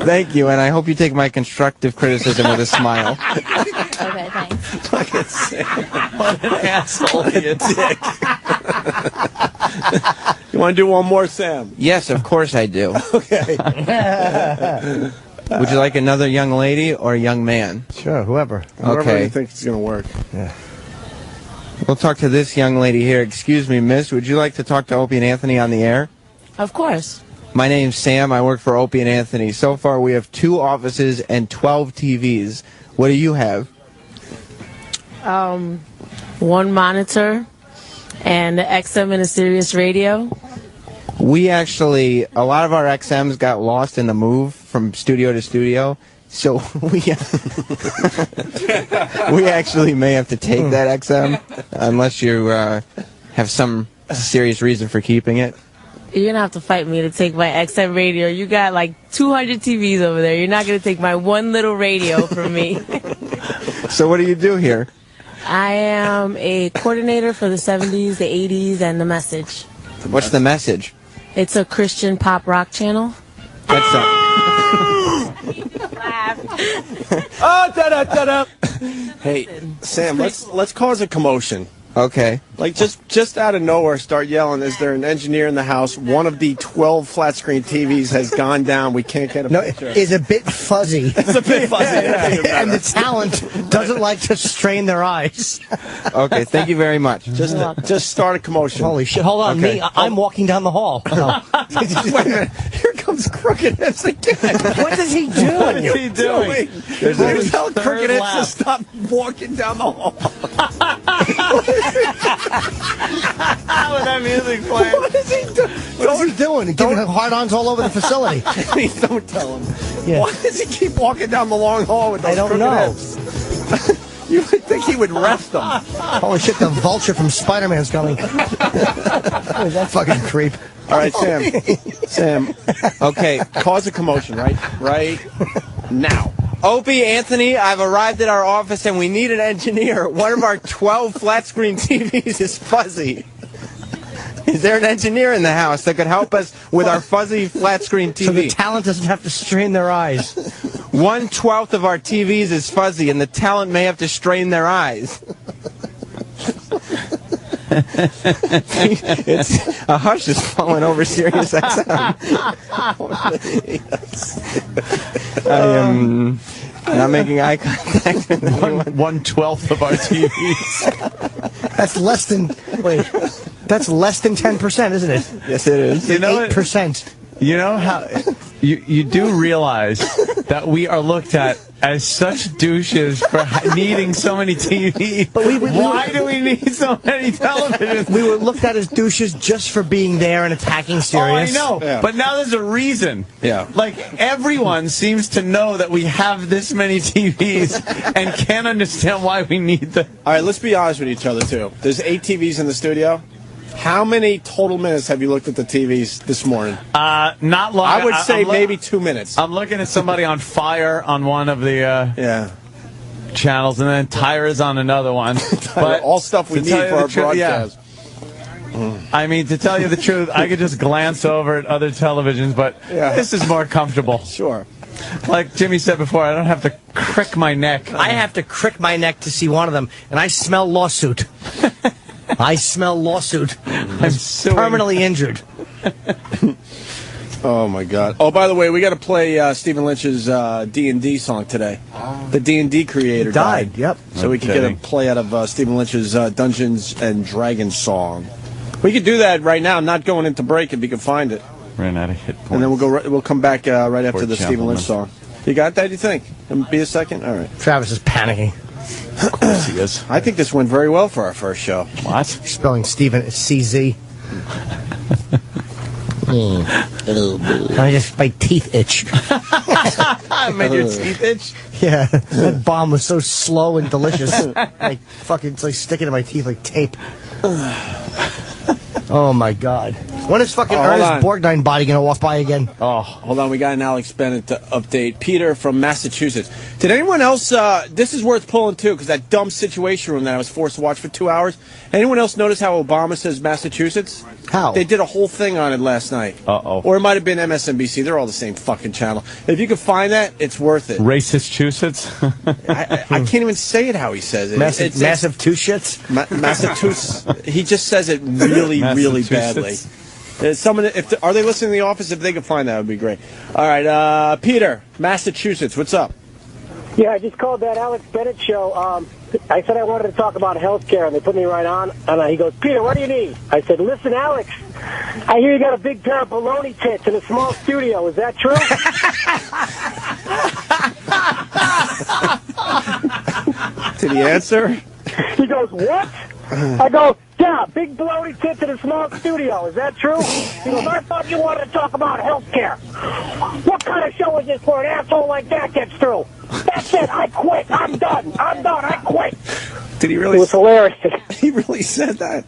[SPEAKER 1] Thank you, and I hope you take my constructive criticism with a smile.
[SPEAKER 4] Okay, thanks.
[SPEAKER 3] What an asshole, you dick.
[SPEAKER 15] You want to do one more, Sam?
[SPEAKER 1] Yes, of course I do.
[SPEAKER 15] Okay.
[SPEAKER 1] Would you like another young lady or a young man?
[SPEAKER 16] Sure, whoever.
[SPEAKER 15] Whoever you think is going to work.
[SPEAKER 16] Yeah.
[SPEAKER 1] We'll talk to this young lady here. Excuse me, miss. Would you like to talk to Opie and Anthony on the air?
[SPEAKER 6] Of course.
[SPEAKER 1] My name's Sam. I work for Opie and Anthony. So far, we have 2 offices and 12 TVs. What do you have?
[SPEAKER 6] 1 monitor and an XM and a Sirius radio.
[SPEAKER 1] We actually, a lot of our XMs got lost in the move from studio to studio. So we actually may have to take that XM unless you have some serious reason for keeping it.
[SPEAKER 6] You're going to have to fight me to take my XM radio. You got like 200 TVs over there. You're not going to take my one little radio from me.
[SPEAKER 1] So what do you do here?
[SPEAKER 6] I am a coordinator for the 70s, the 80s, and the Message.
[SPEAKER 1] What's the Message?
[SPEAKER 6] It's a Christian pop rock channel.
[SPEAKER 1] That's
[SPEAKER 15] Oh, da-da-da-da. Hey, Sam, let's cause a commotion.
[SPEAKER 1] Okay.
[SPEAKER 15] Like, just out of nowhere, start yelling, is there an engineer in the house? One of the 12 flat-screen TVs has gone down. We can't get a picture.
[SPEAKER 16] It's a bit fuzzy.
[SPEAKER 15] It's a bit fuzzy.
[SPEAKER 16] And the talent doesn't like to strain their eyes.
[SPEAKER 1] Okay, thank you very much.
[SPEAKER 15] Just start a commotion.
[SPEAKER 16] Holy shit. Hold on,
[SPEAKER 15] Okay.
[SPEAKER 16] me. I'm walking down the hall. No.
[SPEAKER 15] Wait a minute. Here comes Crooked Hips again.
[SPEAKER 16] What is he doing?
[SPEAKER 15] What is he doing?
[SPEAKER 3] There's
[SPEAKER 15] Tell
[SPEAKER 3] third
[SPEAKER 15] Crooked Hips
[SPEAKER 3] lap.
[SPEAKER 15] to stop walking down the hall.
[SPEAKER 3] With that music playing.
[SPEAKER 15] What is he doing?
[SPEAKER 16] What is he doing? Giving hard-ons all over the facility.
[SPEAKER 15] Don't tell him.
[SPEAKER 16] Yeah.
[SPEAKER 15] Why does he keep walking down the long hall with those
[SPEAKER 16] I don't
[SPEAKER 15] crooked
[SPEAKER 16] know.
[SPEAKER 15] hips? You would think he would rest them.
[SPEAKER 16] Holy shit, the vulture from Spider-Man's coming. That fucking creep.
[SPEAKER 15] All right, Sam. Okay, cause a commotion, right now.
[SPEAKER 1] Opie Anthony, I've arrived at our office and we need an engineer. One of our 12 flat screen TVs is fuzzy. Is there an engineer in the house that could help us with our fuzzy flat screen TV?
[SPEAKER 16] So the talent doesn't have to strain their eyes.
[SPEAKER 1] 1/12 of our TVs is fuzzy, and the talent may have to strain their eyes. It's a hush is falling over SiriusXM. I am not making eye contact.
[SPEAKER 3] 1/12 of our TVs.
[SPEAKER 16] That's less than. Wait. That's less than 10%, isn't it?
[SPEAKER 1] Yes, it is.
[SPEAKER 3] You know
[SPEAKER 16] 8%.
[SPEAKER 3] You know how you do realize that we are looked at as such douches for needing so many TVs. But why do we need so many televisions?
[SPEAKER 16] We were looked at as douches just for being there and attacking Sirius.
[SPEAKER 3] Oh, I know. Yeah. But now there's a reason.
[SPEAKER 15] Yeah.
[SPEAKER 3] Like, everyone seems to know that we have this many TVs and can't understand why we need them.
[SPEAKER 15] All right, let's be honest with each other, too. There's 8 TVs in the studio. How many total minutes have you looked at the TVs this morning?
[SPEAKER 3] Not long.
[SPEAKER 15] I would say maybe 2 minutes.
[SPEAKER 3] I'm looking at somebody on fire on one of the channels, and then Tyra's on another one. But
[SPEAKER 15] all stuff we need for our broadcast.
[SPEAKER 3] Yeah. I mean, to tell you the truth, I could just glance over at other televisions, but this is more comfortable.
[SPEAKER 15] Sure.
[SPEAKER 3] Like Jimmy said before, I don't have to crick my neck.
[SPEAKER 16] I have to crick my neck to see one of them, and I smell lawsuit. I smell lawsuit.
[SPEAKER 3] I'm suing.
[SPEAKER 16] Permanently injured.
[SPEAKER 15] Oh, my God. Oh, by the way, we got to play Stephen Lynch's D&D song today. The D&D creator died.
[SPEAKER 16] Yep.
[SPEAKER 15] So we could get a play out of Stephen Lynch's Dungeons and Dragons song. We could do that right now, not going into break if you can find it.
[SPEAKER 3] Ran out of hit points.
[SPEAKER 15] And then we'll come back right after the Stephen Lynch song. You got that, you think? Be a second? All right.
[SPEAKER 16] Travis is panicking.
[SPEAKER 3] Of course he is.
[SPEAKER 15] I think this went very well for our first show.
[SPEAKER 3] What?
[SPEAKER 16] Spelling Stephen is CZ. My teeth itch.
[SPEAKER 3] Made your teeth itch?
[SPEAKER 16] Yeah, that bomb was so slow and delicious. Like fucking, it's like sticking to my teeth like tape. Oh my God! When is fucking Ernest Borgnine body gonna walk by again?
[SPEAKER 15] Oh, hold on, we got an Alex Bennett to update. Peter from Massachusetts. Did anyone else? This is worth pulling too, because that dumb Situation Room that I was forced to watch for 2 hours. Anyone else notice how Obama says Massachusetts?
[SPEAKER 16] How?
[SPEAKER 15] They did a whole thing on it last night.
[SPEAKER 3] Uh-oh.
[SPEAKER 15] Or it might have been MSNBC. They're all the same fucking channel. If you can find that, it's worth it.
[SPEAKER 3] Racist-chusets?
[SPEAKER 15] I can't even say it how he says it.
[SPEAKER 16] Massive two shits?
[SPEAKER 15] Massachusetts. He just says it really, really badly. Are they listening to The Office? If they could find that, it would be great. All right, Peter, Massachusetts, what's up?
[SPEAKER 7] Yeah, I just called that Alex Bennett show. I said I wanted to talk about health care, and they put me right on. And he goes, Peter, what do you need? I said, listen, Alex, I hear you got a big pair of baloney tits in a small studio. Is that true?
[SPEAKER 15] Did he answer?
[SPEAKER 7] He goes, what? I go, yeah, big baloney tits in a small studio. Is that true? He goes, I thought you wanted to talk about health care. What kind of show is this where an asshole like that gets through? That's it. I quit. I'm done. I quit.
[SPEAKER 15] Did he really?
[SPEAKER 7] It was hilarious.
[SPEAKER 15] He really said that?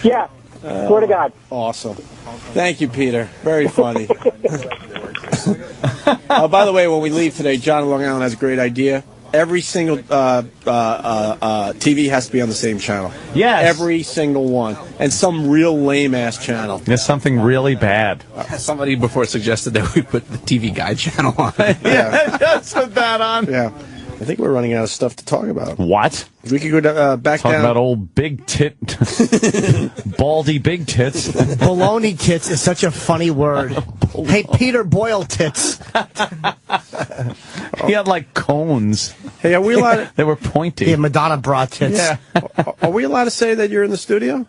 [SPEAKER 7] Yeah. Swear to God.
[SPEAKER 15] Awesome. Thank you, Peter. Very funny. By the way, when we leave today, John in Long Island has a great idea. Every single TV has to be on the same channel.
[SPEAKER 3] Yes.
[SPEAKER 15] Every single one. And some real lame-ass channel.
[SPEAKER 3] There's something really bad.
[SPEAKER 5] Somebody before suggested that we put the TV Guide channel on.
[SPEAKER 3] Yeah, just put that on.
[SPEAKER 15] Yeah. I think we're running out of stuff to talk about.
[SPEAKER 3] What?
[SPEAKER 15] We could go back
[SPEAKER 3] Talk
[SPEAKER 15] down.
[SPEAKER 3] about old big tit, baldy big tits.
[SPEAKER 16] Baloney tits is such a funny word. Hey, Peter Boyle tits.
[SPEAKER 3] He had like cones.
[SPEAKER 15] Hey, are we allowed to...
[SPEAKER 3] They were pointy.
[SPEAKER 16] Yeah, Madonna bra tits.
[SPEAKER 15] Yeah. Are we allowed to say that you're in the studio?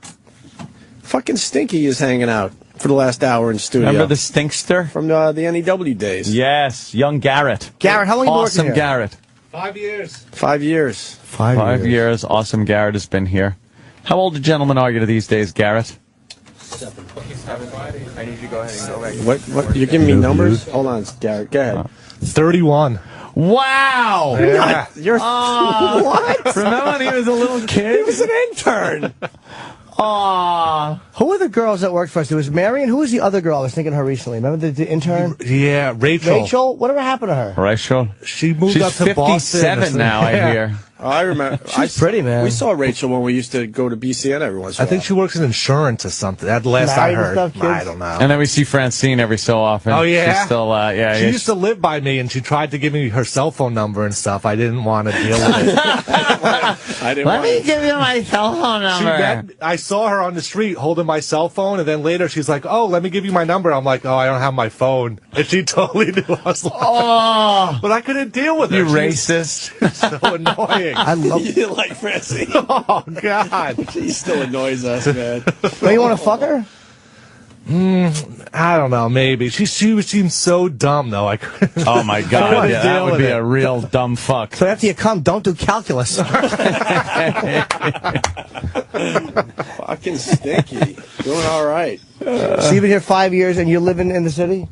[SPEAKER 15] Fucking Stinky is hanging out for the last hour in studio.
[SPEAKER 3] Remember the Stinkster?
[SPEAKER 15] From the NEW days.
[SPEAKER 3] Yes, young Garrett.
[SPEAKER 16] Garrett, how long have you been working
[SPEAKER 3] Awesome
[SPEAKER 16] here?
[SPEAKER 3] Garrett.
[SPEAKER 10] 5 years.
[SPEAKER 15] 5 years.
[SPEAKER 3] 5 years. Awesome Garrett has been here. How old a gentleman are you these days, Garrett?
[SPEAKER 1] I need you to go ahead and go back.
[SPEAKER 15] What? You're giving me numbers? Hold on, Garrett. Go ahead.
[SPEAKER 10] 31.
[SPEAKER 3] Wow!
[SPEAKER 15] Yeah. You're
[SPEAKER 16] what?
[SPEAKER 3] Remember when he was a little kid?
[SPEAKER 15] He was an intern.
[SPEAKER 16] Aww. Who were the girls that worked for us? It was Marion. Who was the other girl? I was thinking of her recently. Remember the intern?
[SPEAKER 10] Yeah, Rachel.
[SPEAKER 16] Rachel? Whatever happened to her?
[SPEAKER 3] Rachel?
[SPEAKER 10] She moved
[SPEAKER 3] She's
[SPEAKER 10] up to Boston.
[SPEAKER 3] 57 now, I hear.
[SPEAKER 15] I remember.
[SPEAKER 16] She's pretty, man.
[SPEAKER 15] We saw Rachel when we used to go to BCN every once in a while.
[SPEAKER 10] I think she works in insurance or something. That last I heard. I don't know.
[SPEAKER 3] And then we see Francine every so often.
[SPEAKER 10] Oh, yeah?
[SPEAKER 3] She's still, yeah.
[SPEAKER 10] She used to live by me, and she tried to give me her cell phone number and stuff. I didn't want to deal with it.
[SPEAKER 3] Let me give you my cell phone number.
[SPEAKER 10] I saw her on the street holding my cell phone, and then later she's like, "Oh, let me give you my number." I'm like, "Oh, I don't have my phone," and she totally knew. I was like,
[SPEAKER 3] "Oh,"
[SPEAKER 10] but I couldn't deal with her.
[SPEAKER 3] You racist!
[SPEAKER 10] So annoying.
[SPEAKER 16] I love.
[SPEAKER 15] You didn't like Francine.
[SPEAKER 10] Oh God,
[SPEAKER 15] she still annoys us, man.
[SPEAKER 16] Well, you want to fuck her?
[SPEAKER 10] I don't know. Maybe she seems so dumb though.
[SPEAKER 3] Oh my God, yeah, that would be a real dumb fuck.
[SPEAKER 16] So after you come, don't do calculus.
[SPEAKER 15] Fucking stinky. Doing all right.
[SPEAKER 16] So you've been here 5 years and you're living in the city?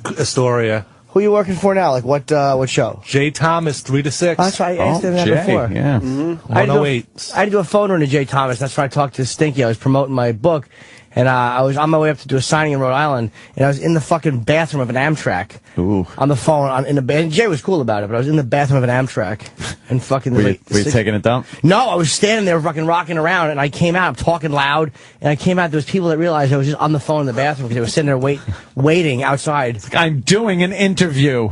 [SPEAKER 10] Astoria.
[SPEAKER 16] Who are you working for now? Like what show?
[SPEAKER 10] Jay Thomas, 3 to 6.
[SPEAKER 16] Oh, that's right. I asked him that before.
[SPEAKER 3] Yeah.
[SPEAKER 16] Mm-hmm.
[SPEAKER 10] 108.
[SPEAKER 16] I had to do a phone run to Jay Thomas. That's where I talked to Stinky. I was promoting my book. And I was on my way up to do a signing in Rhode Island, and I was in the fucking bathroom of an Amtrak.
[SPEAKER 3] Ooh.
[SPEAKER 16] On the phone, in the and Jay was cool about it, but I was in the bathroom of an Amtrak, and fucking.
[SPEAKER 3] Were you taking it down?
[SPEAKER 16] No, I was standing there, fucking rocking around, and I came out, I'm talking loud, and I came out. There was people that realized I was just on the phone in the bathroom because they were sitting there waiting outside.
[SPEAKER 3] I'm doing an interview.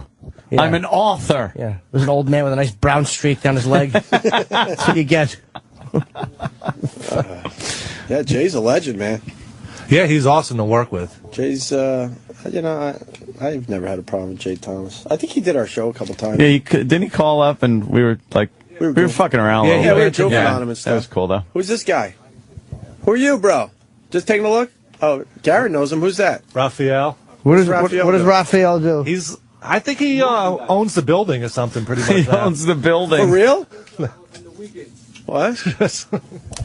[SPEAKER 3] Yeah. I'm an author.
[SPEAKER 16] Yeah, there was an old man with a nice brown streak down his leg. That's what you get.
[SPEAKER 15] Yeah, Jay's a legend, man.
[SPEAKER 10] Yeah, he's awesome to work with.
[SPEAKER 15] Jay's, I've never had a problem with Jay Thomas. I think he did our show a couple times.
[SPEAKER 3] Yeah, didn't he call up and we were like, we were fucking around a little bit.
[SPEAKER 15] We were joking on him and stuff.
[SPEAKER 3] That was cool, though.
[SPEAKER 15] Who's this guy? Who are you, bro? Just taking a look? Oh, Garrett knows him. Who's that?
[SPEAKER 10] Raphael.
[SPEAKER 16] What does Raphael do?
[SPEAKER 10] I think he owns the building or something, pretty much.
[SPEAKER 3] He owns the building.
[SPEAKER 15] For real? What?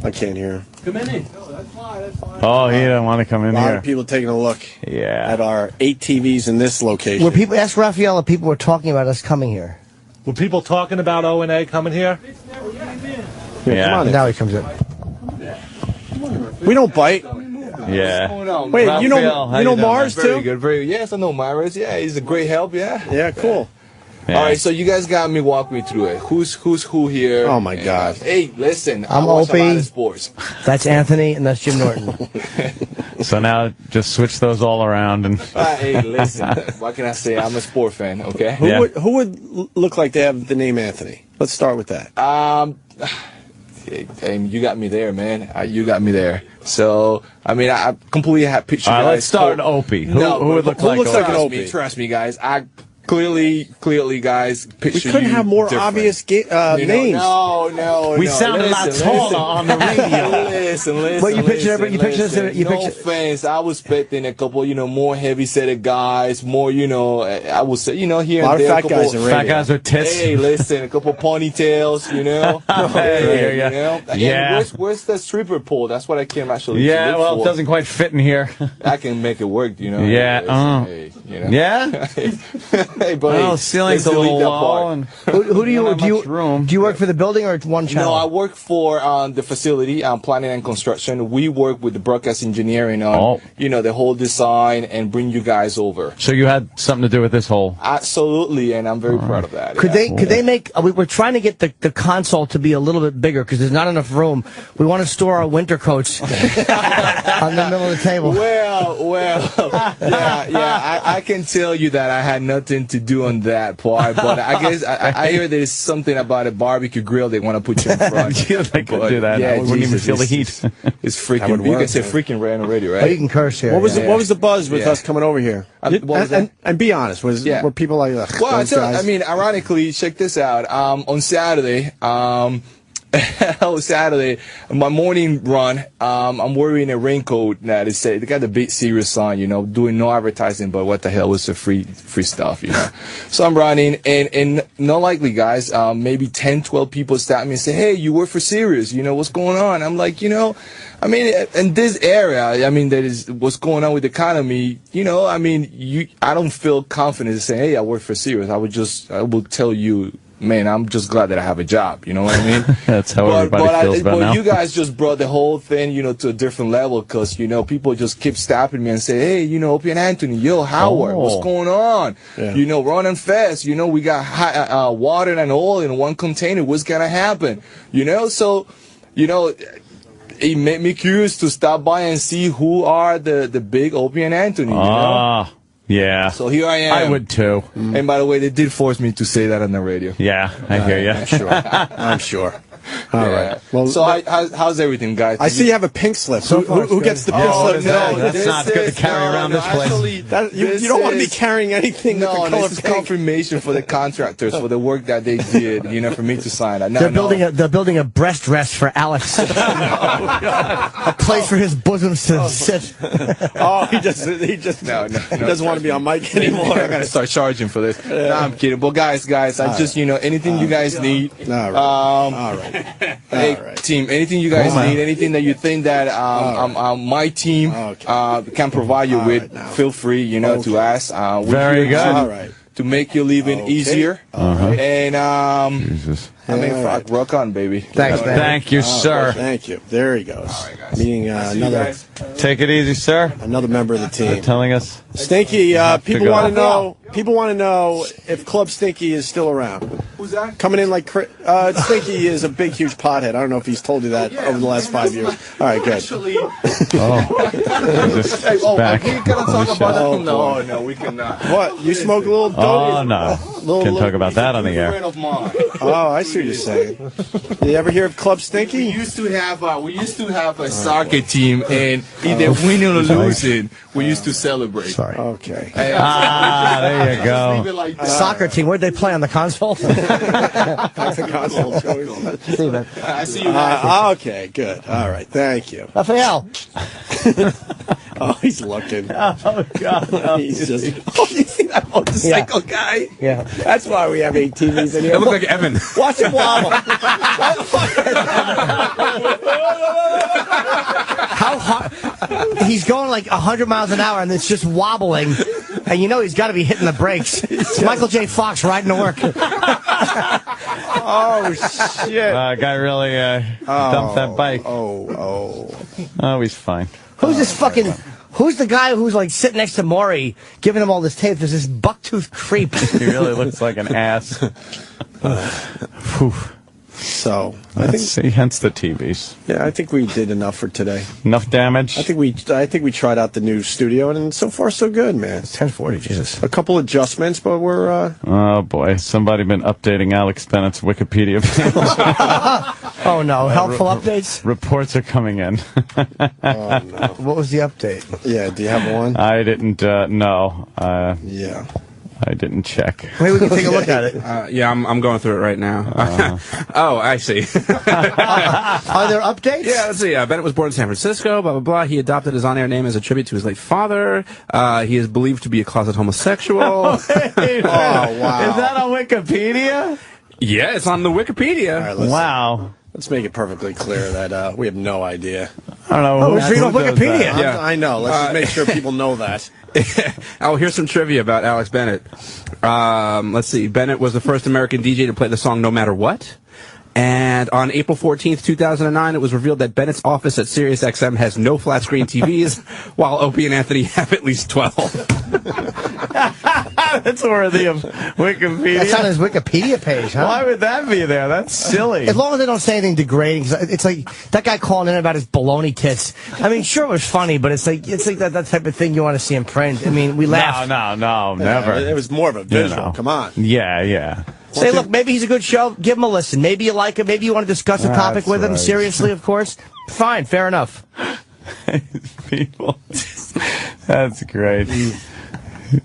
[SPEAKER 15] I can't hear him.
[SPEAKER 9] Come in.
[SPEAKER 3] Oh, he didn't want to come in
[SPEAKER 15] here. A lot
[SPEAKER 3] here.
[SPEAKER 15] of people taking a look
[SPEAKER 3] at
[SPEAKER 15] our 8 TVs in this location.
[SPEAKER 16] Were people, ask Raphael if people were talking about us coming here.
[SPEAKER 10] Were people talking about O&A coming here?
[SPEAKER 15] Yeah. Come on in.
[SPEAKER 16] Now he comes in.
[SPEAKER 15] We don't bite.
[SPEAKER 3] Yeah.
[SPEAKER 15] Wait,
[SPEAKER 3] Raphael,
[SPEAKER 15] you know Mars, too?
[SPEAKER 13] Very good, very good. Yes, I know Mars. Yeah, he's a great help, yeah.
[SPEAKER 15] Yeah, cool.
[SPEAKER 13] Yeah. All right, so you guys got me walk me through it. Who's who here?
[SPEAKER 15] Oh my God!
[SPEAKER 13] Hey, listen,
[SPEAKER 16] I'm
[SPEAKER 13] I watch a lot
[SPEAKER 16] Opie.
[SPEAKER 13] of sports.
[SPEAKER 16] That's Anthony, and that's Jim Norton.
[SPEAKER 3] So now just switch those all around and.
[SPEAKER 13] Hey, listen, what can I say? I'm a sport fan. Okay.
[SPEAKER 15] Who would look like they have the name Anthony? Let's start with that.
[SPEAKER 13] You got me there, man. You got me there. So, I mean, I completely have picture.
[SPEAKER 3] All right, let's start Opie. Who would look like
[SPEAKER 13] looks
[SPEAKER 3] Opie?
[SPEAKER 13] like an Opie? Trust me, guys. I clearly, guys, picture
[SPEAKER 15] we couldn't have more
[SPEAKER 13] different.
[SPEAKER 15] obvious names.
[SPEAKER 13] No.
[SPEAKER 3] We sound a lot taller on the radio.
[SPEAKER 13] Listen.
[SPEAKER 16] What you picture? You picture us? You
[SPEAKER 13] no
[SPEAKER 16] picture?
[SPEAKER 13] offense. I was expecting a couple, more heavy-set guys, more, I would say, here
[SPEAKER 15] a
[SPEAKER 13] and there.
[SPEAKER 15] lot of fat guys in radio.
[SPEAKER 3] Fat guys with tits.
[SPEAKER 13] Hey, listen, a couple ponytails,
[SPEAKER 3] Yeah.
[SPEAKER 13] And where's the stripper pole? That's what I came actually.
[SPEAKER 3] Yeah,
[SPEAKER 13] look
[SPEAKER 3] well,
[SPEAKER 13] for.
[SPEAKER 3] it doesn't quite fit in here.
[SPEAKER 13] I can make it work,
[SPEAKER 3] Yeah. Yeah.
[SPEAKER 13] Hey, buddy.
[SPEAKER 3] Well, ceiling's a little low. And
[SPEAKER 16] Who do you work for the building or one channel?
[SPEAKER 13] No, I work for the facility, planning and construction. We work with the broadcast engineering on, the whole design and bring you guys over.
[SPEAKER 3] So you had something to do with this whole.
[SPEAKER 13] Absolutely, and I'm very proud of that.
[SPEAKER 16] Could they make? We're trying to get the console to be a little bit bigger because there's not enough room. We want to store our winter coats on the middle of the table.
[SPEAKER 13] Well, yeah. I can tell you that I had nothing to do on that part, but I guess I hear there's something about a barbecue grill they want to put you in front.
[SPEAKER 3] Yeah, they could do that.
[SPEAKER 13] Yeah,
[SPEAKER 3] I wouldn't even feel the heat.
[SPEAKER 13] It's freaking. You can say freaking right on the radio, right?
[SPEAKER 16] Oh, you can curse here.
[SPEAKER 15] What was the buzz with us coming over here?
[SPEAKER 13] What was that?
[SPEAKER 15] And be honest, were people like,
[SPEAKER 13] well, ironically, check this out. On Saturday, Saturday, my morning run, I'm wearing a raincoat that is they got the big Sirius sign, doing no advertising, but what the hell was the free stuff, So I'm running, and not likely, guys, maybe 10, 12 people stop me and say, hey, you work for Sirius, what's going on? I'm like, in this area, that is what's going on with the economy, I don't feel confident to say, hey, I work for Sirius. I will tell you, man, I'm just glad that I have a job. You know what I mean?
[SPEAKER 3] That's how everybody feels about now.
[SPEAKER 13] You guys just brought the whole thing, to a different level because, people just keep stopping me and say, hey, Opie and Anthony, yo, Howard, what's going on? Yeah. Running fast. We got water and oil in one container. What's going to happen? So, it made me curious to stop by and see who are the big Opie and Anthony,
[SPEAKER 3] Yeah.
[SPEAKER 13] So here I am.
[SPEAKER 3] I would too.
[SPEAKER 13] And by the way, they did force me to say that on the radio.
[SPEAKER 3] Yeah, I hear you.
[SPEAKER 15] I'm sure. I'm sure. All right.
[SPEAKER 13] Well, so how's everything, guys?
[SPEAKER 15] I see you have a pink slip. Who gets the pink slip?
[SPEAKER 3] No, that's not good to carry around this place.
[SPEAKER 15] You don't want to be carrying anything.
[SPEAKER 13] No, this is confirmation for the contractors for the work that they did. For me to sign.
[SPEAKER 16] They're building a breast rest for Alex. A place for his bosoms to sit.
[SPEAKER 15] Oh, he just he doesn't want to be on mic anymore.
[SPEAKER 13] I gotta start charging for this. No, I'm kidding. But guys, I just anything you guys need.
[SPEAKER 15] All right.
[SPEAKER 13] Hey, team, anything you guys need, anything that you think that my team can provide you with, feel free, to ask.
[SPEAKER 3] Very good.
[SPEAKER 13] All right. To make your living easier. And,
[SPEAKER 3] Jesus.
[SPEAKER 13] rock on, baby.
[SPEAKER 16] Thanks, man.
[SPEAKER 3] Thank you, sir.
[SPEAKER 15] Thank you. There he goes. All right, guys. Meeting another.
[SPEAKER 3] Take it easy, sir.
[SPEAKER 15] Another member of the team.
[SPEAKER 3] They're telling us.
[SPEAKER 15] Stinky, people want to know. People want to know if Club Stinky is still around.
[SPEAKER 13] Who's that?
[SPEAKER 15] Coming in like Stinky is a big, huge pothead. I don't know if he's told you that over the last 5 years. All right, good.
[SPEAKER 13] Actually,
[SPEAKER 3] back.
[SPEAKER 13] We cannot talk about that. No, we cannot.
[SPEAKER 15] What? You smoke a little dope?
[SPEAKER 3] Oh, no. Can't talk about that on the air.
[SPEAKER 15] Oh, I see what you're saying. You ever hear of Club Stinky?
[SPEAKER 13] We used to have a soccer team, and either winning or losing, we used to celebrate.
[SPEAKER 16] Sorry.
[SPEAKER 15] Okay.
[SPEAKER 3] There you go.
[SPEAKER 16] The soccer team, where'd they play, on the console?
[SPEAKER 15] The console.
[SPEAKER 13] I see you.
[SPEAKER 15] Okay, good. All right, thank you.
[SPEAKER 16] Raphael.
[SPEAKER 15] Oh, he's looking.
[SPEAKER 3] Oh, God.
[SPEAKER 15] He's just. Oh, you see that motorcycle guy?
[SPEAKER 16] Yeah.
[SPEAKER 15] That's why we have 8 TVs in here.
[SPEAKER 5] It looks like Evan.
[SPEAKER 15] Watch him wobble.
[SPEAKER 16] How hard? He's going like 100 miles an hour, and it's just wobbling. And he's got to be hitting the brakes. It's Michael J. Fox riding to work.
[SPEAKER 15] Oh, shit.
[SPEAKER 3] Guy really dumped that bike. Oh, he's fine.
[SPEAKER 16] Who's this fucking... Who's the guy who's like sitting next to Maury, giving him all this tape? There's this bucktooth creep.
[SPEAKER 3] He really looks like an ass.
[SPEAKER 15] So
[SPEAKER 3] I think hence the TVs.
[SPEAKER 15] Yeah, I think we did enough for today.
[SPEAKER 3] Enough damage.
[SPEAKER 15] I think we tried out the new studio, and so far so good, man.
[SPEAKER 16] It's 1040, Jesus.
[SPEAKER 15] A couple adjustments, but we're.
[SPEAKER 3] Oh boy, somebody been updating Alex Bennett's Wikipedia page.
[SPEAKER 16] Oh no, helpful updates.
[SPEAKER 3] Reports are coming in.
[SPEAKER 15] Oh no.
[SPEAKER 16] What was the update?
[SPEAKER 15] Yeah, do you have one?
[SPEAKER 3] I didn't know.
[SPEAKER 15] Yeah.
[SPEAKER 3] I didn't check.
[SPEAKER 16] Maybe we can take a look at it.
[SPEAKER 5] Yeah, I'm going through it right now. Oh, I see.
[SPEAKER 16] Are there updates?
[SPEAKER 5] Yeah, let's see. Bennett was born in San Francisco, blah, blah, blah. He adopted his on-air name as a tribute to his late father. He is believed to be a closet homosexual.
[SPEAKER 15] Wow.
[SPEAKER 3] Is that on Wikipedia?
[SPEAKER 5] Yeah, it's on the Wikipedia.
[SPEAKER 15] All right,
[SPEAKER 3] Wow.
[SPEAKER 15] Let's make it perfectly clear that we have no idea.
[SPEAKER 3] I don't know.
[SPEAKER 16] Oh, it's reading on Wikipedia.
[SPEAKER 5] Yeah.
[SPEAKER 15] I know. Let's just make sure people know that.
[SPEAKER 5] Oh, here's some trivia about Alex Bennett. Let's see. Bennett was the first American DJ to play the song No Matter What. And on April 14th, 2009, it was revealed that Bennett's office at SiriusXM has no flat-screen TVs, while Opie and Anthony have at least 12.
[SPEAKER 3] That's worthy of Wikipedia.
[SPEAKER 16] That's on his Wikipedia page, huh?
[SPEAKER 3] Why would that be there? That's silly.
[SPEAKER 16] As long as they don't say anything degrading, 'cause it's like that guy calling in about his baloney tits. I mean, sure, it was funny, but it's like that type of thing you want to see in print. I mean, we laugh.
[SPEAKER 3] No, never.
[SPEAKER 15] It was more of a visual. Come on.
[SPEAKER 3] Yeah.
[SPEAKER 16] Say, look, maybe he's a good show. Give him a listen. Maybe you like him. Maybe you want to discuss a topic with him. Seriously, of course. Fine, fair enough.
[SPEAKER 3] People. That's great.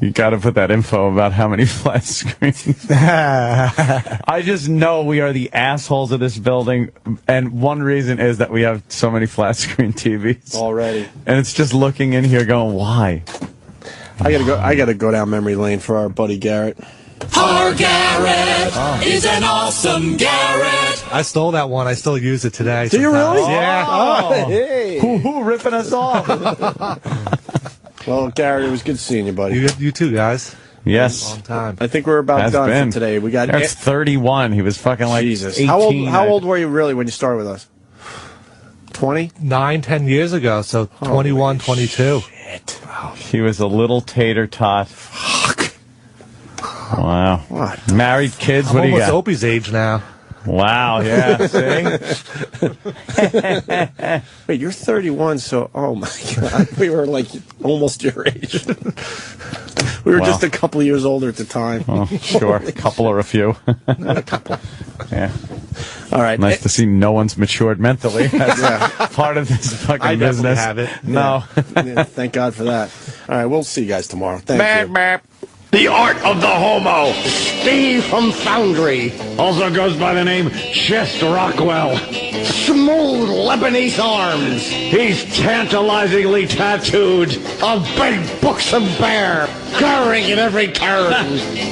[SPEAKER 3] You got to put that info about how many flat screens. I just know we are the assholes of this building, and one reason is that we have so many flat screen TVs
[SPEAKER 15] already.
[SPEAKER 3] And it's just looking in here going, why?
[SPEAKER 15] I gotta go down memory lane for our buddy Garrett.
[SPEAKER 12] Our Garrett is an awesome Garrett.
[SPEAKER 10] I stole that one. I still use it today.
[SPEAKER 15] Do you really?
[SPEAKER 10] Yeah.
[SPEAKER 15] Oh, hey.
[SPEAKER 3] Who ripping us off?
[SPEAKER 15] Well, Garrett, it was good seeing you, buddy.
[SPEAKER 10] You too, guys.
[SPEAKER 3] Yes.
[SPEAKER 10] Long time.
[SPEAKER 15] I think we're about done for today. We got.
[SPEAKER 3] That's 31. He was fucking like
[SPEAKER 15] Jesus.
[SPEAKER 3] 18.
[SPEAKER 15] How old were you really when you started with us? 20?
[SPEAKER 10] 10 years ago. So 21, 22.
[SPEAKER 15] Shit.
[SPEAKER 10] Wow.
[SPEAKER 3] He was a little tater tot.
[SPEAKER 15] Fuck.
[SPEAKER 3] Wow.
[SPEAKER 15] What?
[SPEAKER 3] Married kids?
[SPEAKER 10] I'm
[SPEAKER 3] What do you
[SPEAKER 10] almost
[SPEAKER 3] got?
[SPEAKER 10] Opie's age now.
[SPEAKER 3] Wow, yeah, see?
[SPEAKER 15] Wait, you're 31, so, oh my God. We were like almost your age. We were just a couple of years older at the time.
[SPEAKER 3] Oh, sure. A couple or a few.
[SPEAKER 15] A couple.
[SPEAKER 3] Yeah.
[SPEAKER 15] All right.
[SPEAKER 3] Nice to see no one's matured mentally. That's part of this fucking
[SPEAKER 15] I definitely
[SPEAKER 3] business.
[SPEAKER 15] have it.
[SPEAKER 3] No.
[SPEAKER 15] Yeah, thank God for that. All right, we'll see you guys tomorrow. Thank you.
[SPEAKER 14] The art of the homo, Steve from Foundry. Also goes by the name Chest Rockwell. Smooth Lebanese arms. He's tantalizingly tattooed. A big buxom bear, curring in every turn.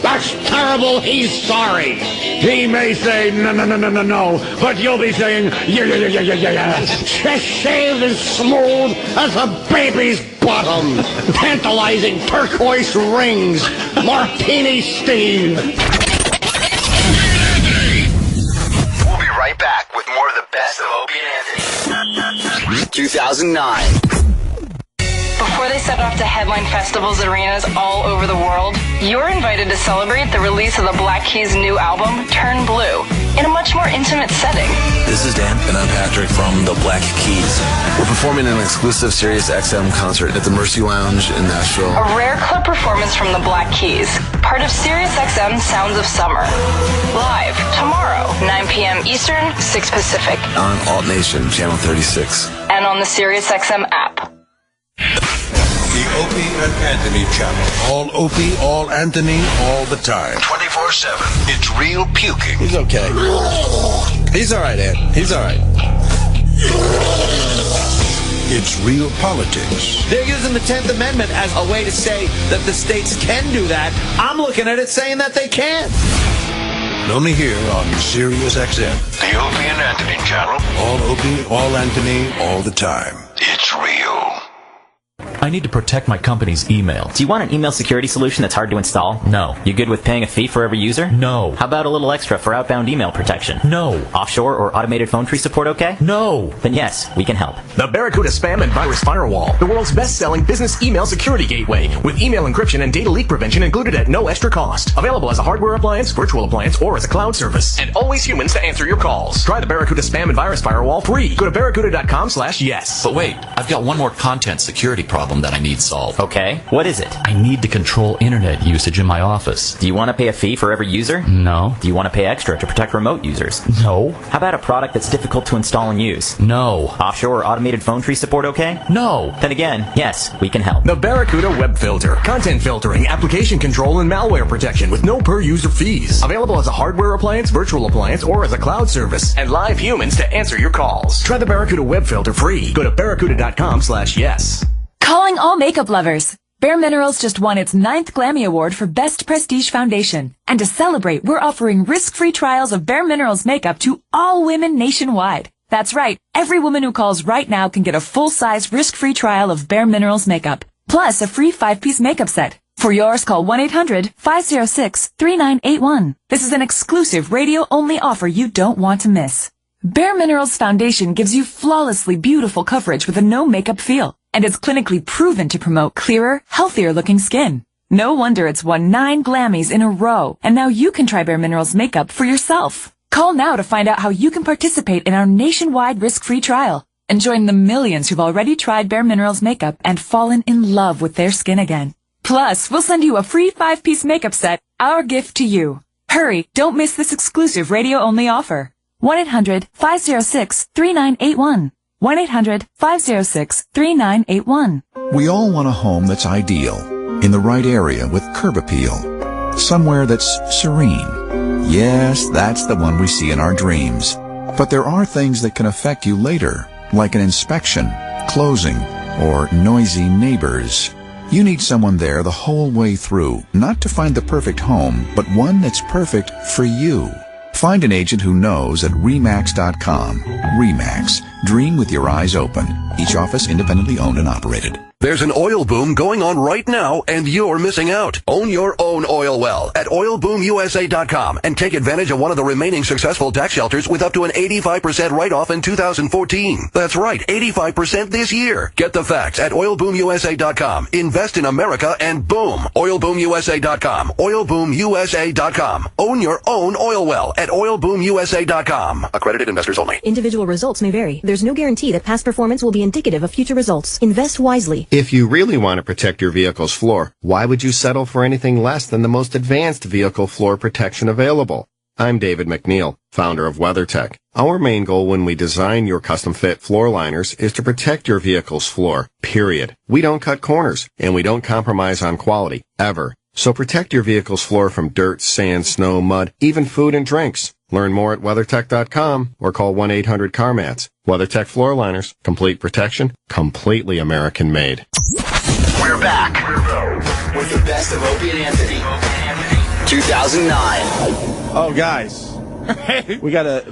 [SPEAKER 14] That's terrible, he's sorry. He may say no, but you'll be saying yeah. Chest shaved as smooth as a baby's bottom. Tantalizing turquoise rings. Martini steam.
[SPEAKER 8] We'll be right back with more of the best of Opie and Anthony. 2009.
[SPEAKER 24] Before they set off to headline festivals and arenas all over the world, you're invited to celebrate the release of the Black Keys' new album, Turn Blue, in a much more intimate setting.
[SPEAKER 17] This is Dan, and I'm Patrick from the Black Keys. We're performing an exclusive SiriusXM concert at the Mercy Lounge in Nashville.
[SPEAKER 24] A rare club performance from the Black Keys, part of SiriusXM Sounds of Summer. Live, tomorrow, 9 p.m. Eastern, 6 Pacific.
[SPEAKER 17] On Alt Nation, Channel 36.
[SPEAKER 24] And on the SiriusXM app.
[SPEAKER 12] The Opie and Anthony channel. All Opie, all Anthony, all the time. 24/7. It's real puking.
[SPEAKER 15] He's okay. He's all right, Ed. He's all right.
[SPEAKER 12] It's real politics.
[SPEAKER 18] They're using the 10th Amendment as a way to say that the states can do that. I'm looking at it saying that they can't.
[SPEAKER 12] Only here on SiriusXM. The Opie and Anthony channel. All Opie, all Anthony, all the time. It's real.
[SPEAKER 19] I need to protect my company's email.
[SPEAKER 21] Do you want an email security solution that's hard to install?
[SPEAKER 19] No.
[SPEAKER 21] You good with paying a fee for every user?
[SPEAKER 19] No.
[SPEAKER 21] How about a little extra for outbound email protection?
[SPEAKER 19] No.
[SPEAKER 21] Offshore or automated phone tree support okay?
[SPEAKER 19] No.
[SPEAKER 21] Then yes, we can help.
[SPEAKER 22] The Barracuda Spam and Virus Firewall, the world's best-selling business email security gateway, with email encryption and data leak prevention included at no extra cost. Available as a hardware appliance, virtual appliance, or as a cloud service. And always humans to answer your calls. Try the Barracuda Spam and Virus Firewall free. Go to barracuda.com/yes.
[SPEAKER 19] But wait, I've got one more content security problem that I need solved.
[SPEAKER 21] Okay, what is it?
[SPEAKER 19] I need to control internet usage in my office.
[SPEAKER 21] Do you want to pay a fee for every user?
[SPEAKER 19] No.
[SPEAKER 21] Do you want to pay extra to protect remote users?
[SPEAKER 19] No.
[SPEAKER 21] How about a product that's difficult to install and use?
[SPEAKER 19] No.
[SPEAKER 21] Offshore or automated phone tree support okay?
[SPEAKER 19] No.
[SPEAKER 21] Then again, yes, we can help.
[SPEAKER 22] The Barracuda Web Filter. Content filtering, application control, and malware protection with no per-user fees. Available as a hardware appliance, virtual appliance, or as a cloud service. And live humans to answer your calls. Try the Barracuda Web Filter free. Go to barracuda.com/yes.
[SPEAKER 27] Calling all makeup lovers. Bare Minerals just won its 9th Glammy Award for Best Prestige Foundation. And to celebrate, we're offering risk-free trials of Bare Minerals makeup to all women nationwide. That's right. Every woman who calls right now can get a full-size risk-free trial of Bare Minerals makeup. Plus a free 5-piece makeup set. For yours, call 1-800-506-3981. This is an exclusive radio-only offer you don't want to miss. Bare Minerals Foundation gives you flawlessly beautiful coverage with a no-makeup feel. And it's clinically proven to promote clearer, healthier-looking skin. No wonder it's won 9 Glammys in a row, and now you can try Bare Minerals makeup for yourself. Call now to find out how you can participate in our nationwide risk-free trial, and join the millions who've already tried Bare Minerals makeup and fallen in love with their skin again. Plus, we'll send you a free 5-piece makeup set, our gift to you. Hurry, don't miss this exclusive radio-only offer. 1-800-506-3981. 1-800-506-3981.
[SPEAKER 12] We all want a home that's ideal.
[SPEAKER 2] in the right area with curb appeal, somewhere that's serene. Yes, that's the one we see in our dreams. But there are things that can affect you later, like an inspection, closing, or noisy neighbors. You need someone there the whole way through, not to find the perfect home, but one that's perfect for you. Find an agent who knows at RE/MAX.com. RE/MAX. Dream with your eyes open. Each office independently owned and operated.
[SPEAKER 12] There's an oil boom going on right now, and you're missing out. Own your own oil well at oilboomUSA.com and take advantage of one of the remaining successful tax shelters with up to an 85% write-off in 2014. That's right, 85% this year. Get the facts at oilboomUSA.com. Invest in America and boom. oilboomUSA.com. oilboomUSA.com. Own your own oil well at oilboomUSA.com. Accredited investors only.
[SPEAKER 4] Individual results may vary. There's no guarantee that past performance will be indicative of future results. Invest wisely.
[SPEAKER 11] If you really want to protect your vehicle's floor, why would you settle for anything less than the most advanced vehicle floor protection available? I'm David McNeil, founder of WeatherTech. Our main goal when we design your custom-fit floor liners is to protect your vehicle's floor, period. We don't cut corners, and we don't compromise on quality, ever. So protect your vehicle's floor from dirt, sand, snow, mud, even food and drinks. Learn more at WeatherTech.com or call 1-800-CarMats. WeatherTech Floor Liners. Complete protection. Completely American-made.
[SPEAKER 8] We're back with the best of Opie and Anthony. 2009.
[SPEAKER 20] Oh, guys.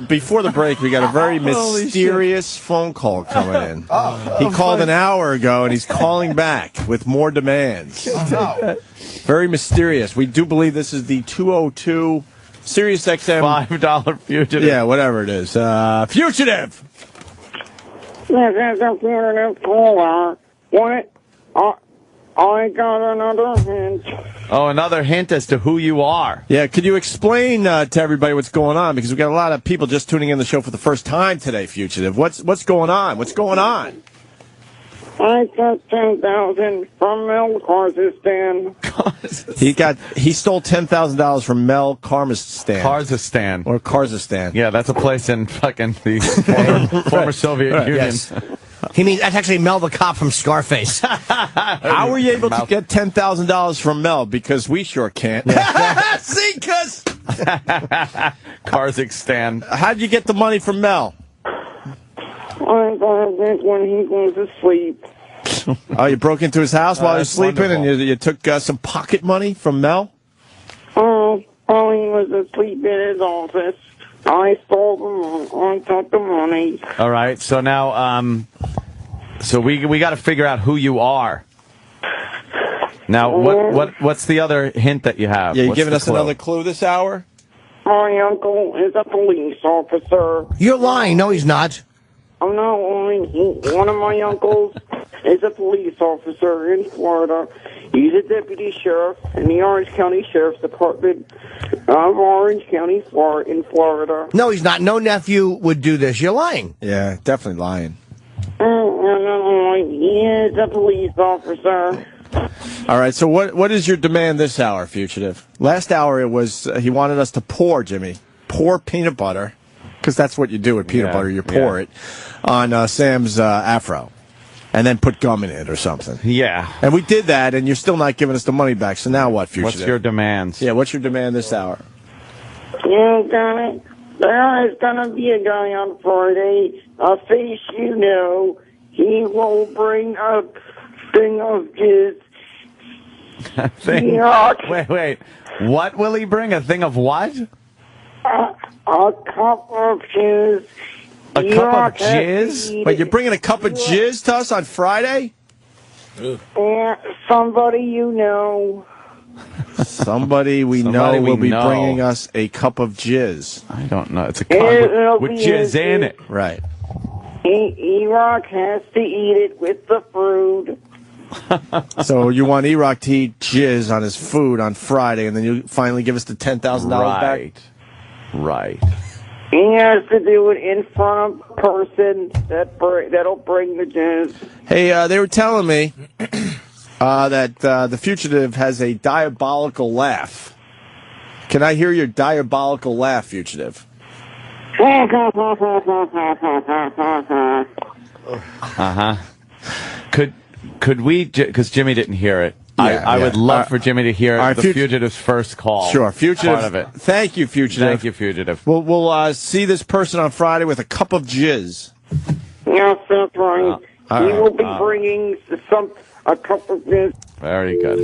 [SPEAKER 20] Before the break, we got a very mysterious phone call coming in. He called an hour ago, and he's calling back with more demands. Very mysterious. We do believe this is the 202 SiriusXM
[SPEAKER 3] $5 fugitive.
[SPEAKER 20] Yeah, whatever it is. Fugitive!
[SPEAKER 7] This is a fugitive caller. What? I got another hint.
[SPEAKER 3] Oh, another hint as to who you are.
[SPEAKER 20] Yeah, could you explain to everybody what's going on? Because we've got a lot of people just tuning in the show for the first time today, Fugitive. What's going on? What's going on?
[SPEAKER 7] I got 10,000 from Mel Kazakhstan.
[SPEAKER 20] He stole $10,000 from Mel Kazakhstan. Or Kazakhstan.
[SPEAKER 3] Yeah, that's a place in fucking the former Soviet Union.
[SPEAKER 16] Yes. He means that's actually Mel the cop from Scarface.
[SPEAKER 20] How were you able to get $10,000 from Mel? Because we sure can't.
[SPEAKER 16] Yeah.
[SPEAKER 20] See, cuz
[SPEAKER 3] Kazakhstan.
[SPEAKER 20] How'd you get the money from Mel?
[SPEAKER 7] I got it when he goes to sleep.
[SPEAKER 20] Oh, you broke into his house while he was sleeping,
[SPEAKER 7] wonderful.
[SPEAKER 20] and you took some pocket money from Mel?
[SPEAKER 7] Oh, he was asleep in his office. I stole the money. I took the money.
[SPEAKER 3] All right, so now, so we got to figure out who you are. Now, what's the other hint that you have?
[SPEAKER 20] Yeah, you
[SPEAKER 3] What's
[SPEAKER 20] giving
[SPEAKER 3] the
[SPEAKER 20] us
[SPEAKER 3] clue?
[SPEAKER 20] another clue this hour?
[SPEAKER 7] My uncle is a police officer.
[SPEAKER 16] You're lying. No, he's not.
[SPEAKER 7] I'm not lying. One of my uncles is a police officer in Florida. He's a deputy sheriff in the Orange County Sheriff's Department of Orange County, in Florida.
[SPEAKER 16] No, he's not. No nephew would do this. You're lying.
[SPEAKER 20] Yeah, definitely lying.
[SPEAKER 7] He is a police officer.
[SPEAKER 20] All right, so what is your demand this hour, Fugitive? Last hour it was he wanted us to pour peanut butter, because that's what you do with peanut butter. You pour it on Sam's afro, and then put gum in it or something.
[SPEAKER 3] Yeah.
[SPEAKER 20] And we did that, and you're still not giving us the money back. So now what, Fugitive?
[SPEAKER 3] What's your demands?
[SPEAKER 20] Yeah, what's your demand this hour?
[SPEAKER 7] You got it. There is going to be a guy on Friday, a face you know. He will bring a thing of jizz.
[SPEAKER 3] Wait. What will he bring? A thing of what?
[SPEAKER 7] A cup of jizz.
[SPEAKER 20] A cup of jizz? Wait, you're bringing a cup of jizz to us on Friday?
[SPEAKER 7] Somebody you know.
[SPEAKER 20] Somebody we know will be bringing us a cup of jizz.
[SPEAKER 3] I don't know. It's a cup with jizz in it.
[SPEAKER 20] Right.
[SPEAKER 7] E-Rock has to eat it with the food.
[SPEAKER 20] So you want E-Rock to eat jizz on his food on Friday, and then you finally give us the $10,000 back?
[SPEAKER 3] Right.
[SPEAKER 7] He has to do it in front of a person that'll bring the jizz.
[SPEAKER 20] Hey, they were telling me that the Fugitive has a diabolical laugh. Can I hear your diabolical laugh, Fugitive?
[SPEAKER 3] Could we, because Jimmy didn't hear it, I would love for Jimmy to hear the fugitive's first call.
[SPEAKER 20] Sure, fugitive.
[SPEAKER 3] Part of it.
[SPEAKER 20] Thank you, fugitive.
[SPEAKER 3] Thank you, fugitive.
[SPEAKER 20] We'll see this person on Friday with a cup of jizz.
[SPEAKER 7] Yes, that's right. He will be bringing a cup of jizz.
[SPEAKER 3] Very good.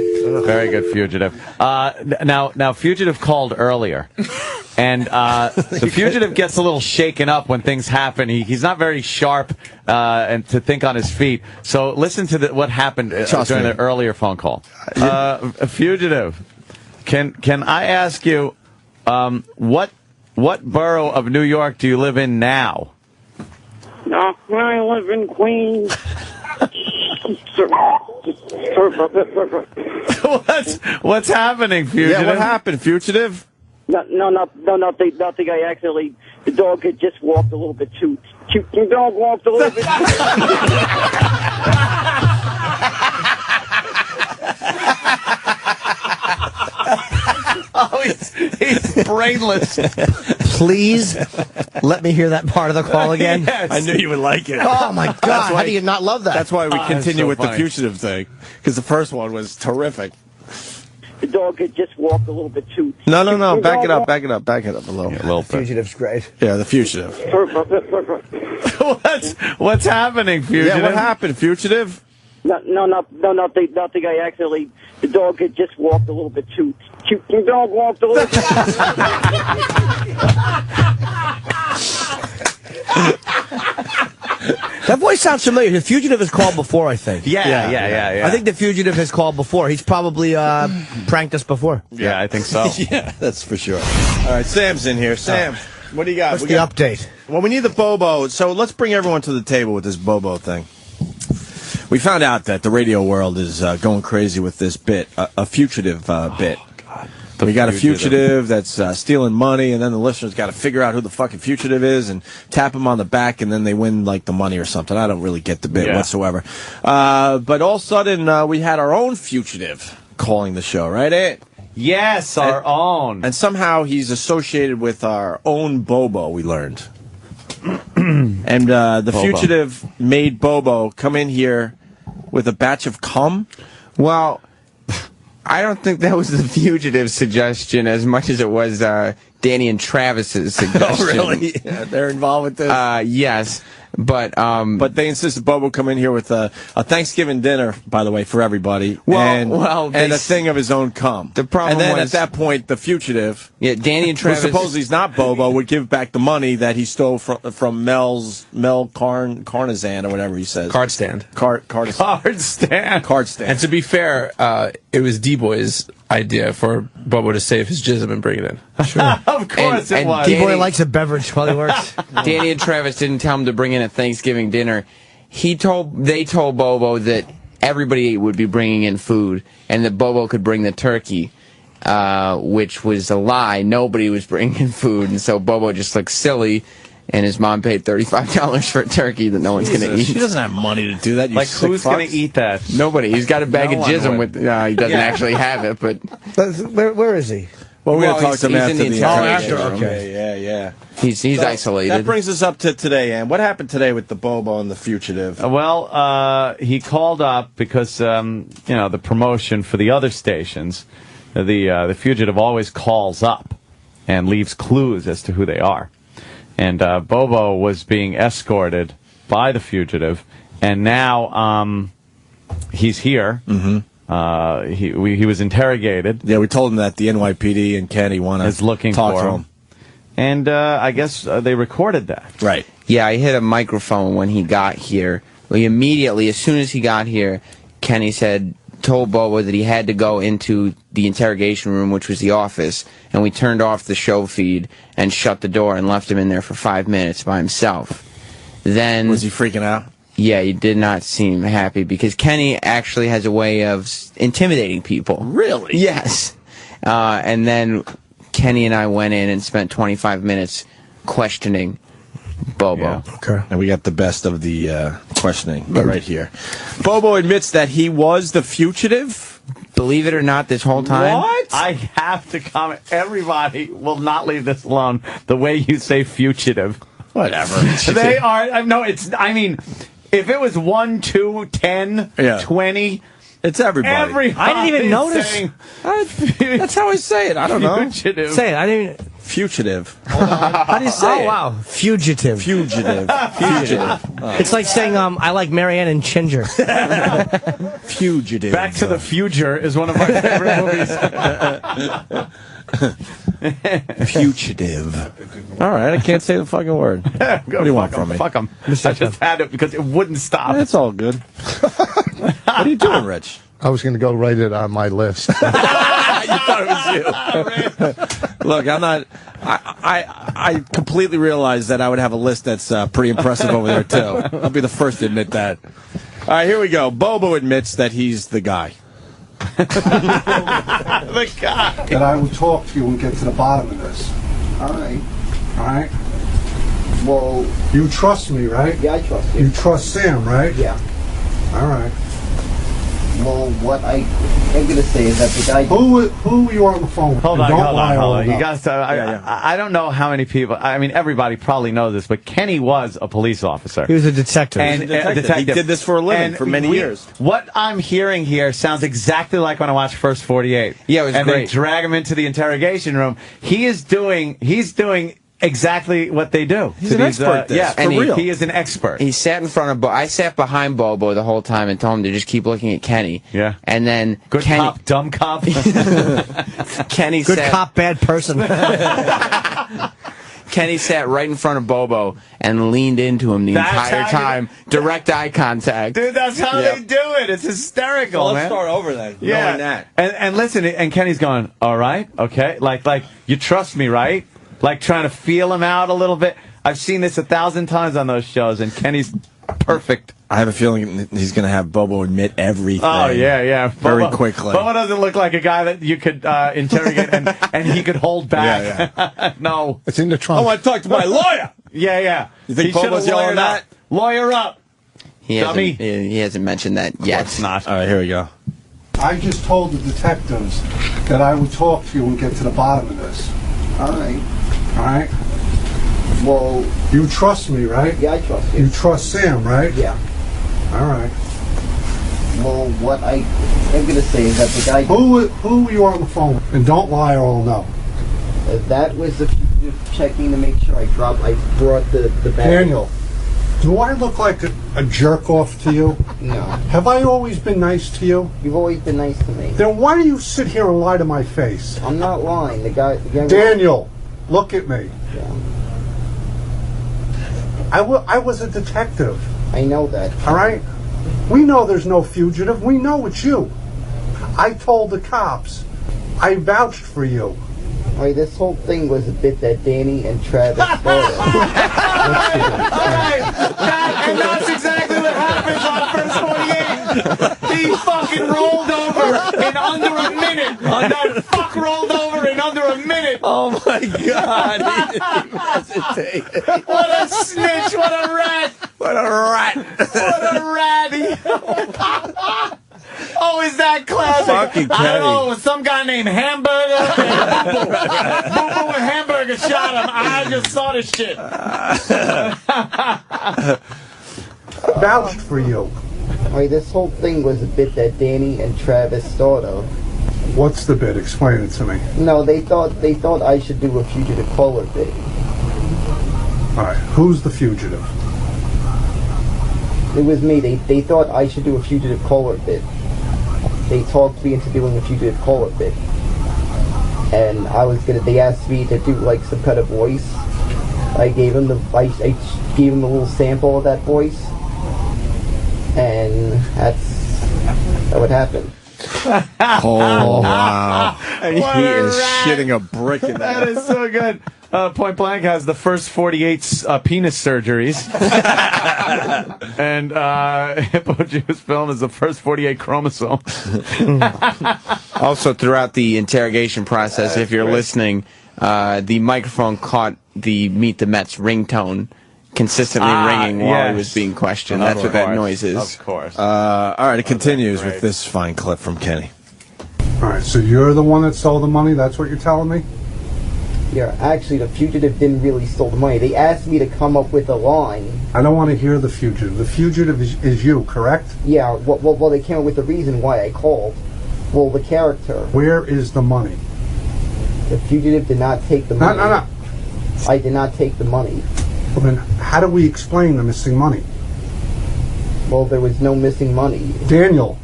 [SPEAKER 3] Very good, fugitive. Now, fugitive called earlier. And the fugitive gets a little shaken up when things happen. He's not very sharp and to think on his feet. So listen to what happened during the earlier phone call. Fugitive, can I ask you what borough of New York do you live in now?
[SPEAKER 7] I live in Queens.
[SPEAKER 3] What's happening, fugitive?
[SPEAKER 20] Yeah, what happened, fugitive?
[SPEAKER 7] Nothing. The dog had just walked a little bit too. The dog walked a little bit
[SPEAKER 3] Oh, he's brainless.
[SPEAKER 16] Please let me hear that part of the call again.
[SPEAKER 20] Yes. I knew you would like it.
[SPEAKER 16] Oh, my God. How do you not love that?
[SPEAKER 20] That's why we continue with
[SPEAKER 16] funny.
[SPEAKER 20] the fugitive thing, because the first one was terrific.
[SPEAKER 7] The dog had just walked a little bit too.
[SPEAKER 20] No. Back it up a little bit.
[SPEAKER 16] The fugitive's great.
[SPEAKER 20] Yeah, the fugitive.
[SPEAKER 3] What's happening, fugitive?
[SPEAKER 20] Yeah, what happened, fugitive?
[SPEAKER 7] Nothing. The dog had just walked a little bit too. The dog walked a little bit.
[SPEAKER 16] That voice sounds familiar. The fugitive has called before, I think.
[SPEAKER 3] Yeah.
[SPEAKER 16] I think the fugitive has called before. He's probably pranked us before.
[SPEAKER 3] Yeah, I think so.
[SPEAKER 20] Yeah, that's for sure. All right, Sam's in here. Sam, what do you got?
[SPEAKER 16] What's the update?
[SPEAKER 20] Well, we need the Bobo, so let's bring everyone to the table with this Bobo thing. We found out that the radio world is going crazy with this bit, a fugitive bit. We got a fugitive that's stealing money, and then the listeners got to figure out who the fucking fugitive is and tap him on the back, and then they win like the money or something. I don't really get the bit whatsoever. But all of a sudden, we had our own fugitive calling the show, right, Ed?
[SPEAKER 3] Yes, our own.
[SPEAKER 20] And somehow he's associated with our own Bobo, we learned. And the
[SPEAKER 1] Bobo.
[SPEAKER 20] fugitive made Bobo come in here with a batch of cum.
[SPEAKER 1] Well, I don't think that was the fugitive suggestion as much as it was Danny and Travis's suggestion.
[SPEAKER 20] Oh, really? Yeah, they're involved with this?
[SPEAKER 1] Yes. But
[SPEAKER 20] they insisted Bobo come in here with a Thanksgiving dinner, by the way, for everybody.
[SPEAKER 1] And
[SPEAKER 20] a thing of his own cum.
[SPEAKER 1] The problem
[SPEAKER 20] and then
[SPEAKER 1] was,
[SPEAKER 20] at that point, the fugitive,
[SPEAKER 1] Danny and Travis,
[SPEAKER 20] who supposedly he's not Bobo, would give back the money that he stole from Mel Carnazan or whatever he says.
[SPEAKER 5] Card stand.
[SPEAKER 20] Card stand.
[SPEAKER 5] And to be fair, it was D-Boy's idea for Bobo to save his jism and bring it in.
[SPEAKER 16] Sure.
[SPEAKER 3] Of course it was.
[SPEAKER 16] D-Boy likes a beverage while he works.
[SPEAKER 1] Danny and Travis didn't tell him to bring in a Thanksgiving dinner. They told Bobo that everybody would be bringing in food and that Bobo could bring the turkey, which was a lie. Nobody was bringing in food, and so Bobo just looked silly. And his mom paid $35 for a turkey that no one's going to eat.
[SPEAKER 20] She doesn't have money to do that. You
[SPEAKER 3] who's going to eat that?
[SPEAKER 1] Nobody. He's got a bag of jism with. He doesn't actually have it, but
[SPEAKER 16] where is he?
[SPEAKER 20] Well, we're going to talk to him
[SPEAKER 1] he's
[SPEAKER 20] after
[SPEAKER 1] in the
[SPEAKER 20] interrogation.
[SPEAKER 1] interrogation.
[SPEAKER 20] Yeah.
[SPEAKER 1] He's isolated.
[SPEAKER 20] That brings us up to today, Ann. What happened today with the Bobo and the fugitive?
[SPEAKER 3] Well, he called up because the promotion for the other stations, the fugitive always calls up and leaves clues as to who they are. And Bobo was being escorted by the fugitive, and now he's here. Mm-hmm. He was interrogated.
[SPEAKER 20] Yeah, we told him that the NYPD and Kenny
[SPEAKER 3] is looking
[SPEAKER 20] talk
[SPEAKER 3] for
[SPEAKER 20] to
[SPEAKER 3] him. And I guess they recorded that.
[SPEAKER 20] Right.
[SPEAKER 1] Yeah, I hit a microphone when he got here. Immediately, as soon as he got here, Kenny told Bobo that he had to go into the interrogation room, which was the office, and we turned off the show feed and shut the door and left him in there for 5 minutes by himself. Then
[SPEAKER 20] was he freaking out?
[SPEAKER 1] Yeah, he did not seem happy because Kenny actually has a way of intimidating people.
[SPEAKER 20] Really?
[SPEAKER 1] Yes. And then Kenny and I went in and spent 25 minutes questioning Bobo.
[SPEAKER 20] Yeah. Okay. And we got the best of the questioning right here. Bobo admits that he was the fugitive.
[SPEAKER 1] Believe it or not, this whole time.
[SPEAKER 3] What? I have to comment. Everybody will not leave this alone. The way you say fugitive.
[SPEAKER 20] Whatever.
[SPEAKER 3] They are. No, it's. I mean, if it was 1, 2, 10, 20,
[SPEAKER 15] It's everybody.
[SPEAKER 16] I didn't even notice.
[SPEAKER 15] That's how I say it. I don't know.
[SPEAKER 3] Fugitive.
[SPEAKER 16] Say it. I didn't even...
[SPEAKER 15] Fugitive.
[SPEAKER 16] How
[SPEAKER 15] do you say it?
[SPEAKER 16] Oh, wow. Fugitive.
[SPEAKER 15] Fugitive.
[SPEAKER 16] It's like saying, I like Marianne and Ginger.
[SPEAKER 15] Fugitive.
[SPEAKER 3] Back to the Future is one of my favorite movies.
[SPEAKER 15] Fugitive. All right, I can't say the fucking word. What do you want from me?
[SPEAKER 3] Fuck him. I just had it because it wouldn't stop.
[SPEAKER 15] It's all good. What are you doing, Rich?
[SPEAKER 6] I was going to go write it on my list.
[SPEAKER 15] You thought it was you. Look, I'm not. I completely realize that I would have a list that's pretty impressive over there too. I'll be the first to admit that. All right, here we go. Bobo admits that he's the guy.
[SPEAKER 3] The guy.
[SPEAKER 6] That I would talk to you and get to the bottom of this.
[SPEAKER 9] All right.
[SPEAKER 6] All right?
[SPEAKER 9] Well,
[SPEAKER 6] you trust me, right?
[SPEAKER 9] Yeah, I trust you.
[SPEAKER 6] You trust Sam, right?
[SPEAKER 9] Yeah.
[SPEAKER 6] All right.
[SPEAKER 9] Well, what I'm going to say is that the guy...
[SPEAKER 6] Who were you on the phone with?
[SPEAKER 3] Hold on. You
[SPEAKER 6] know.
[SPEAKER 3] guys, I don't know how many people. I mean, everybody probably knows this, but Kenny was a police officer.
[SPEAKER 16] He was a detective.
[SPEAKER 3] And
[SPEAKER 15] He did this for a living for many years.
[SPEAKER 3] What I'm hearing here sounds exactly like when I watched First 48.
[SPEAKER 1] Yeah, it was
[SPEAKER 3] and
[SPEAKER 1] great.
[SPEAKER 3] They drag him into the interrogation room. He's doing exactly what they do.
[SPEAKER 15] He's an expert at this,
[SPEAKER 3] yeah,
[SPEAKER 15] for real.
[SPEAKER 3] He is an expert.
[SPEAKER 1] He sat in front of I sat behind Bobo the whole time and told him to just keep looking at Kenny.
[SPEAKER 3] Yeah.
[SPEAKER 1] And then
[SPEAKER 3] Good
[SPEAKER 1] Kenny,
[SPEAKER 3] cop, dumb cop.
[SPEAKER 1] Kenny
[SPEAKER 16] Good
[SPEAKER 1] sat,
[SPEAKER 16] cop, bad person.
[SPEAKER 1] Kenny sat right in front of Bobo and leaned into him the entire time. Direct eye contact.
[SPEAKER 3] Dude, that's how they do it. It's hysterical,
[SPEAKER 15] Well, let's
[SPEAKER 3] man.
[SPEAKER 15] start over then.
[SPEAKER 3] Yeah.
[SPEAKER 15] Knowing that.
[SPEAKER 3] And listen, and Kenny's going, all right, okay. Like you trust me, right? Like trying to feel him out a little bit. I've seen this 1,000 times on those shows, and Kenny's perfect.
[SPEAKER 15] I have a feeling he's going to have Bobo admit everything.
[SPEAKER 3] Oh, yeah.
[SPEAKER 15] Very quickly.
[SPEAKER 3] Bobo doesn't look like a guy that you could interrogate and he could hold back.
[SPEAKER 15] Yeah.
[SPEAKER 3] No.
[SPEAKER 6] It's in the trunk.
[SPEAKER 15] I want to talk to my lawyer.
[SPEAKER 3] Yeah.
[SPEAKER 15] You think
[SPEAKER 3] He should've
[SPEAKER 15] Bobo's yelling
[SPEAKER 3] lawyered
[SPEAKER 15] that?
[SPEAKER 3] up. Lawyer up.
[SPEAKER 1] He
[SPEAKER 3] Dummy.
[SPEAKER 1] hasn't mentioned that yet.
[SPEAKER 3] It's not.
[SPEAKER 15] All right, here we go.
[SPEAKER 6] I just told the detectives that I would talk to you and get to the bottom of this.
[SPEAKER 9] All right.
[SPEAKER 6] All right?
[SPEAKER 9] Well,
[SPEAKER 6] you trust me, right?
[SPEAKER 9] Yeah, I trust you.
[SPEAKER 6] You trust Sam, right?
[SPEAKER 9] Yeah.
[SPEAKER 6] All right.
[SPEAKER 9] Well, what I'm going to say is that the guy...
[SPEAKER 6] Who were you on the phone with? And don't lie or I'll know.
[SPEAKER 9] That was the checking to make sure I brought the bag.
[SPEAKER 6] Daniel, do I look like a jerk-off to you?
[SPEAKER 9] No.
[SPEAKER 6] Have I always been nice to you?
[SPEAKER 9] You've always been nice to me.
[SPEAKER 6] Then why do you sit here and lie to my face?
[SPEAKER 9] I'm not lying. The guy
[SPEAKER 6] Daniel, look at me.
[SPEAKER 9] Yeah.
[SPEAKER 6] I was a detective.
[SPEAKER 9] I know that.
[SPEAKER 6] All right? We know there's no fugitive. We know it's you. I told the cops. I vouched for you.
[SPEAKER 9] All right, this whole thing was a bit that Danny and Travis started.
[SPEAKER 3] And that's exactly what happens on First 48. He fucking rolled over in under a minute. That fuck rolled over in under a minute.
[SPEAKER 15] Oh, my God. He didn't even hesitate.
[SPEAKER 3] What a snitch. What a rat.
[SPEAKER 15] What a rat.
[SPEAKER 3] What a ratty. Oh, is that classic?
[SPEAKER 15] Fucking
[SPEAKER 3] I don't know.
[SPEAKER 15] Kenny.
[SPEAKER 3] Some guy named Hamburger. Bobo and Hamburger shot him. I just saw this shit.
[SPEAKER 6] Vouched for you.
[SPEAKER 9] All right, this whole thing was a bit that Danny and Travis started.
[SPEAKER 6] What's the bit? Explain it to me.
[SPEAKER 9] No, they thought I should do a fugitive caller bit.
[SPEAKER 6] All right. Who's the fugitive?
[SPEAKER 9] It was me. They thought I should do a fugitive caller bit. They talked me into doing a fugitive caller bit. And they asked me to do like some kind of voice. I gave them I gave them a little sample of that voice. And that's what happened.
[SPEAKER 15] Oh, wow. And he
[SPEAKER 3] What a
[SPEAKER 15] is
[SPEAKER 3] rat.
[SPEAKER 15] shitting a brick in
[SPEAKER 3] That is so good. Point Blank has the first 48 penis surgeries. And Hippo Juice Film is the first 48 chromosomes.
[SPEAKER 1] Also, throughout the interrogation process, if you're listening, the microphone caught the Meet the Mets ringtone consistently ringing while he was being questioned. That's what that noise is.
[SPEAKER 3] Of course.
[SPEAKER 15] All right, it continues with this fine clip from Kenny.
[SPEAKER 6] All right. So you're the one that stole the money? That's what you're telling me?
[SPEAKER 9] Yeah, actually, the fugitive didn't really steal the money. They asked me to come up with a line.
[SPEAKER 6] I don't want to hear the fugitive. The fugitive is you, correct?
[SPEAKER 9] Yeah, well, they came up with the reason why I called. Well, the character.
[SPEAKER 6] Where is the money?
[SPEAKER 9] The fugitive did not take the money.
[SPEAKER 6] No.
[SPEAKER 9] I did not take the money.
[SPEAKER 6] Well, then, how do we explain the missing money?
[SPEAKER 9] Well, there was no missing money.
[SPEAKER 6] Daniel,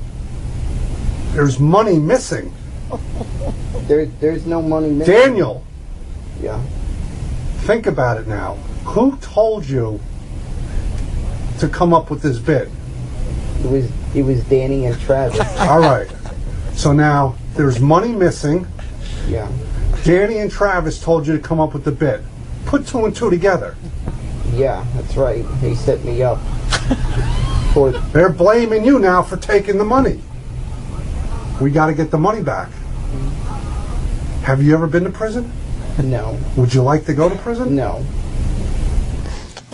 [SPEAKER 6] there's money missing.
[SPEAKER 9] There's no money missing.
[SPEAKER 6] Daniel!
[SPEAKER 9] Yeah.
[SPEAKER 6] Think about it now. Who told you to come up with this bit?
[SPEAKER 9] It was Danny and Travis.
[SPEAKER 6] All right. So now there's money missing.
[SPEAKER 9] Yeah.
[SPEAKER 6] Danny and Travis told you to come up with the bit. Put 2 and 2 together.
[SPEAKER 9] Yeah, that's right. They set me up.
[SPEAKER 6] They're blaming you now for taking the money. We got to get the money back. Have you ever been to prison?
[SPEAKER 9] No.
[SPEAKER 6] Would you like to go to prison?
[SPEAKER 9] No.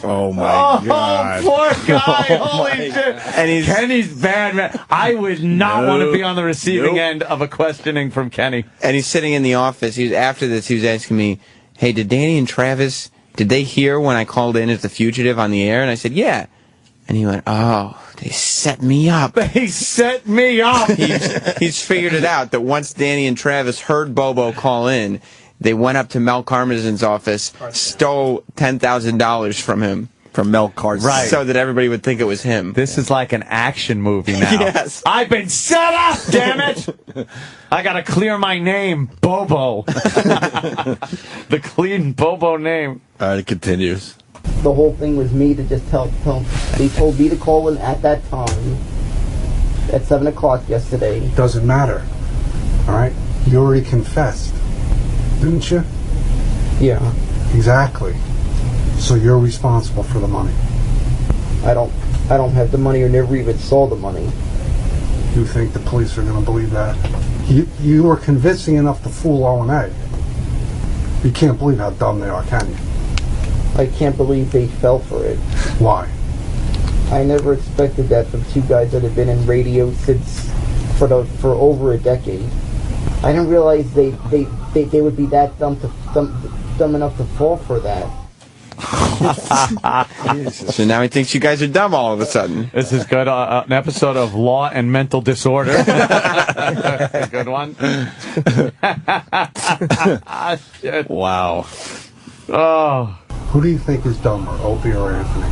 [SPEAKER 20] Oh my God!
[SPEAKER 3] Poor guy!
[SPEAKER 20] Oh,
[SPEAKER 3] Holy
[SPEAKER 20] my
[SPEAKER 3] shit!
[SPEAKER 20] God.
[SPEAKER 3] And Kenny's bad, man. I would not want to be on the receiving end of a questioning from Kenny.
[SPEAKER 1] And he's sitting in the office. After this, he was asking me, "Hey, did Danny and Travis? Did they hear when I called in as the fugitive on the air?" And I said, "Yeah." And he went, "Oh, they set me up."
[SPEAKER 3] They set me up.
[SPEAKER 1] He's figured it out that once Danny and Travis heard Bobo call in, they went up to Mel Karmazin's office, stole $10,000 from him.
[SPEAKER 15] From Mel Karmazin.
[SPEAKER 1] Right. So that everybody would think it was him.
[SPEAKER 3] This is like an action movie now.
[SPEAKER 1] Yes.
[SPEAKER 3] I've been set up, damn it! I gotta clear my name, Bobo. The clean Bobo name.
[SPEAKER 20] All right, it continues.
[SPEAKER 9] The whole thing was me to just tell them. They told me to call in at that time, at 7 o'clock yesterday.
[SPEAKER 6] Doesn't matter. All right? You already confessed, didn't you?
[SPEAKER 9] Yeah.
[SPEAKER 6] Exactly. So you're responsible for the money.
[SPEAKER 9] I don't have the money or never even saw the money.
[SPEAKER 6] You think the police are going to believe that? You were convincing enough to fool O&A. You can't believe how dumb they are, can you?
[SPEAKER 9] I can't believe they fell for it.
[SPEAKER 6] Why?
[SPEAKER 9] I never expected that from two guys that have been in radio for over a decade. I didn't realize they would be that dumb enough to fall for that.
[SPEAKER 1] So now he thinks you guys are dumb all of a sudden.
[SPEAKER 3] This is good. An episode of Law and Mental Disorder. A good one. Shit.
[SPEAKER 20] Wow.
[SPEAKER 3] Oh.
[SPEAKER 6] Who do you think is dumber, Opie or Anthony?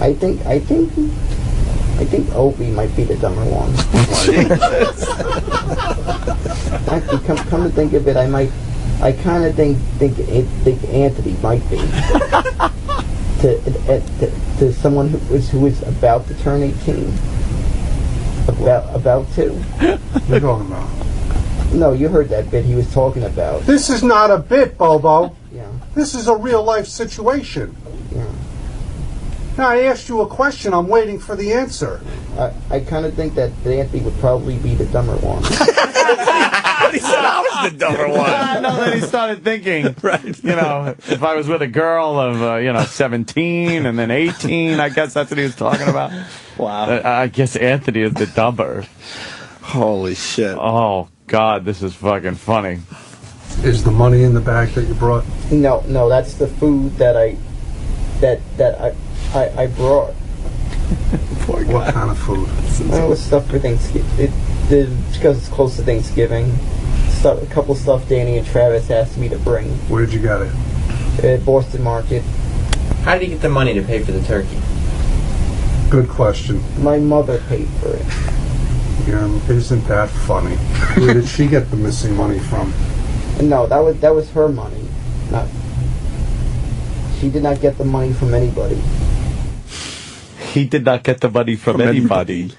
[SPEAKER 9] I think Opie might be the dumber one. Actually, come to think of it, I kind of think Anthony might be to someone who is about to turn 18, about to.
[SPEAKER 6] You're talking about?
[SPEAKER 9] No, you heard that bit he was talking about.
[SPEAKER 6] This is not a bit, Bobo.
[SPEAKER 9] Yeah.
[SPEAKER 6] This is a real life situation.
[SPEAKER 9] Yeah.
[SPEAKER 6] Now I asked you a question. I'm waiting for the answer.
[SPEAKER 9] I kind of think that Anthony would probably be the dumber one.
[SPEAKER 20] But he said I was the dumber one.
[SPEAKER 3] I know that he started thinking,
[SPEAKER 20] right.
[SPEAKER 3] You know, if I was with a girl of, 17 and then 18, I guess that's what he was talking about.
[SPEAKER 20] Wow.
[SPEAKER 3] I guess Anthony is the dumber.
[SPEAKER 20] Holy shit.
[SPEAKER 3] Oh, God, this is fucking funny.
[SPEAKER 6] Is the money in the bag that you brought?
[SPEAKER 9] No, that's the food that I brought.
[SPEAKER 6] What kind of food?
[SPEAKER 9] It was stuff for Thanksgiving. Because it's close to Thanksgiving. A couple stuff Danny and Travis asked me to bring.
[SPEAKER 6] Where did you get it?
[SPEAKER 9] At Boston Market.
[SPEAKER 1] How did you get the money to pay for the turkey?
[SPEAKER 6] Good question.
[SPEAKER 9] My mother paid for it.
[SPEAKER 6] Yeah, isn't that funny? Where did she get the missing money from?
[SPEAKER 9] No, that was her money. She did not get the money from anybody.
[SPEAKER 3] He did not get the money from anybody.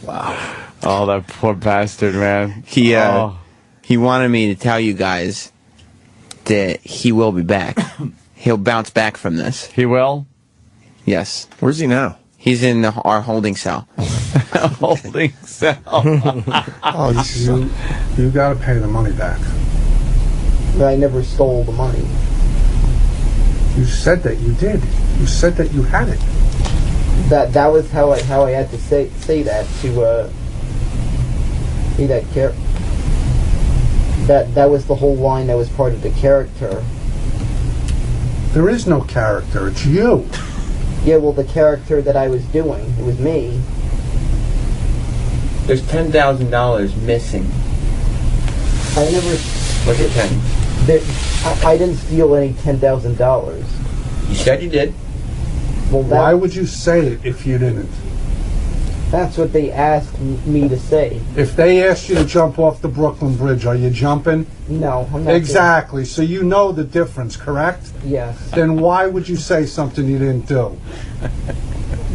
[SPEAKER 20] Wow.
[SPEAKER 3] Oh, that poor bastard, man.
[SPEAKER 1] He wanted me to tell you guys that he will be back. He'll bounce back from this.
[SPEAKER 3] He will?
[SPEAKER 1] Yes.
[SPEAKER 20] Where's he now?
[SPEAKER 1] He's in our holding cell.
[SPEAKER 3] Holding cell.
[SPEAKER 6] You got to pay the money back.
[SPEAKER 9] I never stole the money.
[SPEAKER 6] You said that you did. You said that you had it.
[SPEAKER 9] That was how I had to say that to that That was the whole line that was part of the character.
[SPEAKER 6] There is no character. It's you.
[SPEAKER 9] Yeah, well, the character that I was doing, it was me.
[SPEAKER 1] There's $10,000 missing.
[SPEAKER 9] I never...
[SPEAKER 1] Look at 10.
[SPEAKER 9] I didn't steal any $10,000.
[SPEAKER 1] You said you did.
[SPEAKER 9] Well,
[SPEAKER 6] why would you say it if you didn't?
[SPEAKER 9] That's what they asked me to say.
[SPEAKER 6] If they asked you to jump off the Brooklyn Bridge, are you jumping?
[SPEAKER 9] No, I'm not.
[SPEAKER 6] Exactly. So you know the difference, correct?
[SPEAKER 9] Yes.
[SPEAKER 6] Then why would you say something you didn't do?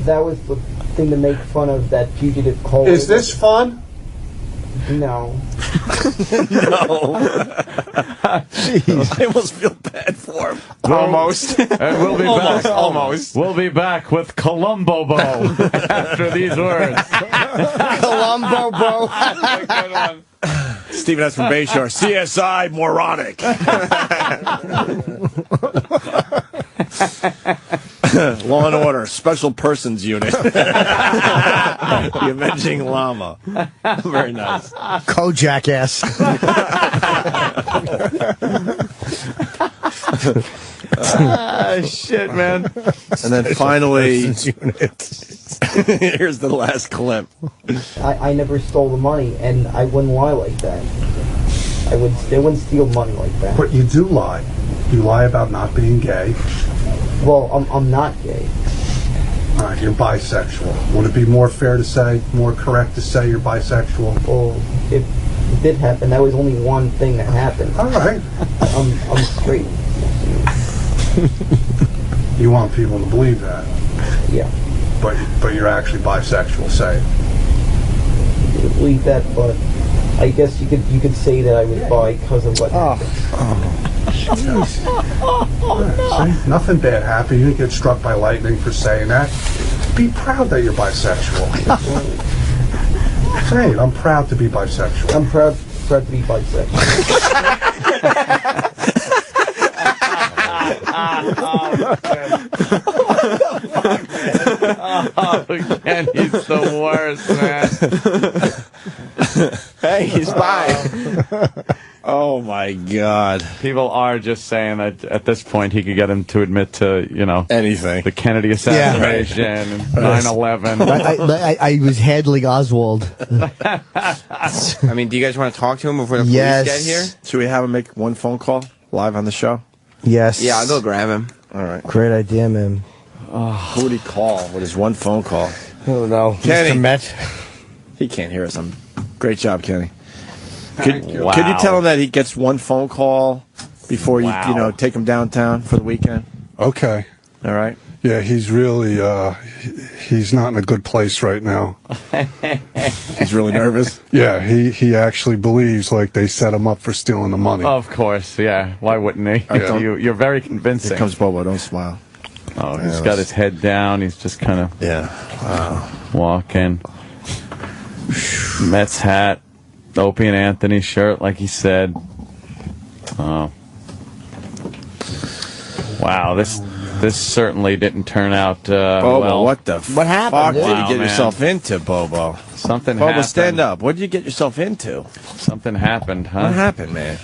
[SPEAKER 9] That was the thing to make fun of that fugitive call.
[SPEAKER 6] Is this fun?
[SPEAKER 9] No.
[SPEAKER 20] No. Jeez. I almost feel bad for him.
[SPEAKER 3] Almost. And we'll be back.
[SPEAKER 20] Almost.
[SPEAKER 3] We'll be back with Columbo Bo after these words.
[SPEAKER 16] Columbo Bo.
[SPEAKER 20] Stephen S. from Bayshore. CSI moronic. Law and Order, Special Persons Unit. The Avenging Llama. Very nice.
[SPEAKER 16] Co-jackass.
[SPEAKER 3] Shit, man.
[SPEAKER 20] And then finally, here's the last clip.
[SPEAKER 9] I never stole the money, and I wouldn't lie like that. I wouldn't steal money like that.
[SPEAKER 6] But you do lie. You lie about not being gay.
[SPEAKER 9] Well, I'm not gay.
[SPEAKER 6] All right, you're bisexual. Would it be more fair to say, more correct to say you're bisexual?
[SPEAKER 9] Well, it did happen. That was only one thing that happened.
[SPEAKER 6] All right.
[SPEAKER 9] I'm straight.
[SPEAKER 6] You want people to believe that?
[SPEAKER 9] Yeah.
[SPEAKER 6] But you're actually bisexual, say it.
[SPEAKER 9] You believe that, but I guess you could say that I was bi because of what happened.
[SPEAKER 6] Jeez. See, nothing bad happened. You didn't get struck by lightning for saying that. Be proud that you're bisexual. Say it, I'm proud to be bisexual.
[SPEAKER 9] I'm proud to be bisexual.
[SPEAKER 3] Oh, Kenny's the worst, man.
[SPEAKER 20] Hey, he's bi. Oh my God!
[SPEAKER 3] People are just saying that at this point he could get him to admit to,
[SPEAKER 20] anything.
[SPEAKER 3] The Kennedy assassination, and 9/11.
[SPEAKER 16] I was handling Oswald.
[SPEAKER 1] I mean, do you guys want to talk to him before the police get here?
[SPEAKER 20] Should we have him make one phone call live on the show?
[SPEAKER 16] Yes.
[SPEAKER 1] Yeah, I'll go grab him.
[SPEAKER 20] All right.
[SPEAKER 16] Great idea, man.
[SPEAKER 20] Who would he call with his one phone call?
[SPEAKER 16] Oh no,
[SPEAKER 20] Kenny.
[SPEAKER 16] Mr. Met.
[SPEAKER 20] He can't hear us. Great job, Kenny. Could you
[SPEAKER 3] Wow.
[SPEAKER 20] tell him that he gets one phone call before you take him downtown for the weekend?
[SPEAKER 6] Okay.
[SPEAKER 20] All right.
[SPEAKER 6] Yeah, he's really, he's not in a good place right now.
[SPEAKER 20] He's really nervous?
[SPEAKER 6] Yeah, he actually believes like they set him up for stealing the money.
[SPEAKER 3] Of course, yeah. Why wouldn't he?
[SPEAKER 20] Right,
[SPEAKER 3] You're very convincing.
[SPEAKER 20] Here comes Bobo. Don't smile.
[SPEAKER 3] Oh, he's got his head down. He's just kind of walking. Mets hat. Opie and Anthony shirt, like he said. Oh. Wow, this certainly didn't turn out
[SPEAKER 20] Bobo,
[SPEAKER 3] well.
[SPEAKER 20] what
[SPEAKER 16] happened?
[SPEAKER 20] fuck did you
[SPEAKER 3] Wow,
[SPEAKER 20] get
[SPEAKER 3] man.
[SPEAKER 20] yourself into, Bobo?
[SPEAKER 3] Something
[SPEAKER 20] Bobo,
[SPEAKER 3] happened.
[SPEAKER 20] stand up. What did you get yourself into?
[SPEAKER 3] Something happened, huh?
[SPEAKER 20] What happened, man?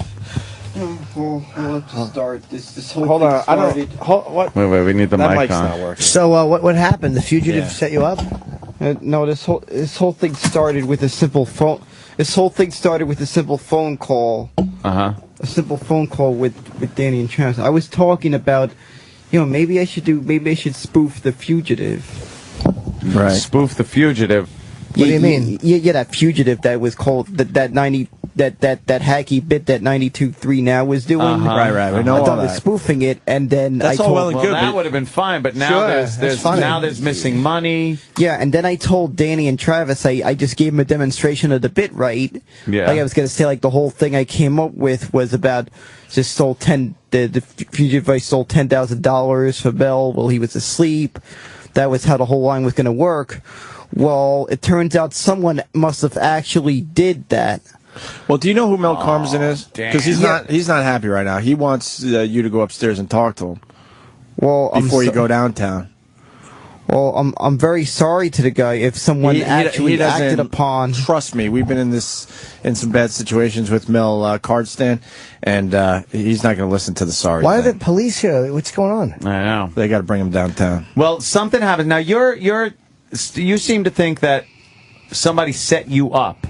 [SPEAKER 9] Well, let's start. This whole
[SPEAKER 20] Hold
[SPEAKER 9] thing
[SPEAKER 20] on.
[SPEAKER 9] started.
[SPEAKER 20] What?
[SPEAKER 3] Wait, we need the
[SPEAKER 20] That
[SPEAKER 3] mic
[SPEAKER 20] mic's
[SPEAKER 3] on.
[SPEAKER 20] not working.
[SPEAKER 16] So what happened? The fugitive set you up?
[SPEAKER 10] No, this whole thing started with a simple phone. This whole thing started with a simple phone call.
[SPEAKER 3] A
[SPEAKER 10] simple phone call with Danny and Travis. I was talking about, maybe I should spoof The Fugitive.
[SPEAKER 3] Right. Spoof The Fugitive.
[SPEAKER 16] What do you mean?
[SPEAKER 10] Yeah, that fugitive that was called that hacky bit that 92.3 Now was doing.
[SPEAKER 20] Right. We know
[SPEAKER 10] I
[SPEAKER 20] all
[SPEAKER 10] thought I was
[SPEAKER 20] that.
[SPEAKER 10] spoofing it, and then
[SPEAKER 20] That's
[SPEAKER 10] I
[SPEAKER 20] all
[SPEAKER 10] told.
[SPEAKER 20] well and good,
[SPEAKER 3] That would have been fine, but now there's missing money.
[SPEAKER 10] Yeah, and then I told Danny and Travis I just gave them a demonstration of the bit right.
[SPEAKER 3] Yeah.
[SPEAKER 10] Like I was gonna say, like the whole thing I came up with was about just stole the fugitive. I stole $10,000 for Bell while he was asleep. That was how the whole line was gonna work. Well, it turns out someone must have actually did that.
[SPEAKER 20] Well, do you know who Mel Karmazin is? Because he's not happy right now. He wants you to go upstairs and talk to him.
[SPEAKER 10] Well,
[SPEAKER 20] before you go downtown.
[SPEAKER 10] Well, I'm very sorry to the guy if someone actually acted upon.
[SPEAKER 20] Trust me, we've been in some bad situations with Mel Cardstand, and he's not going to listen to the sorry.
[SPEAKER 16] Why
[SPEAKER 20] thing.
[SPEAKER 16] are the police here? What's going on?
[SPEAKER 3] I know.
[SPEAKER 20] They got to bring him downtown.
[SPEAKER 3] Well, something happened. Now you seem to think that somebody set you up,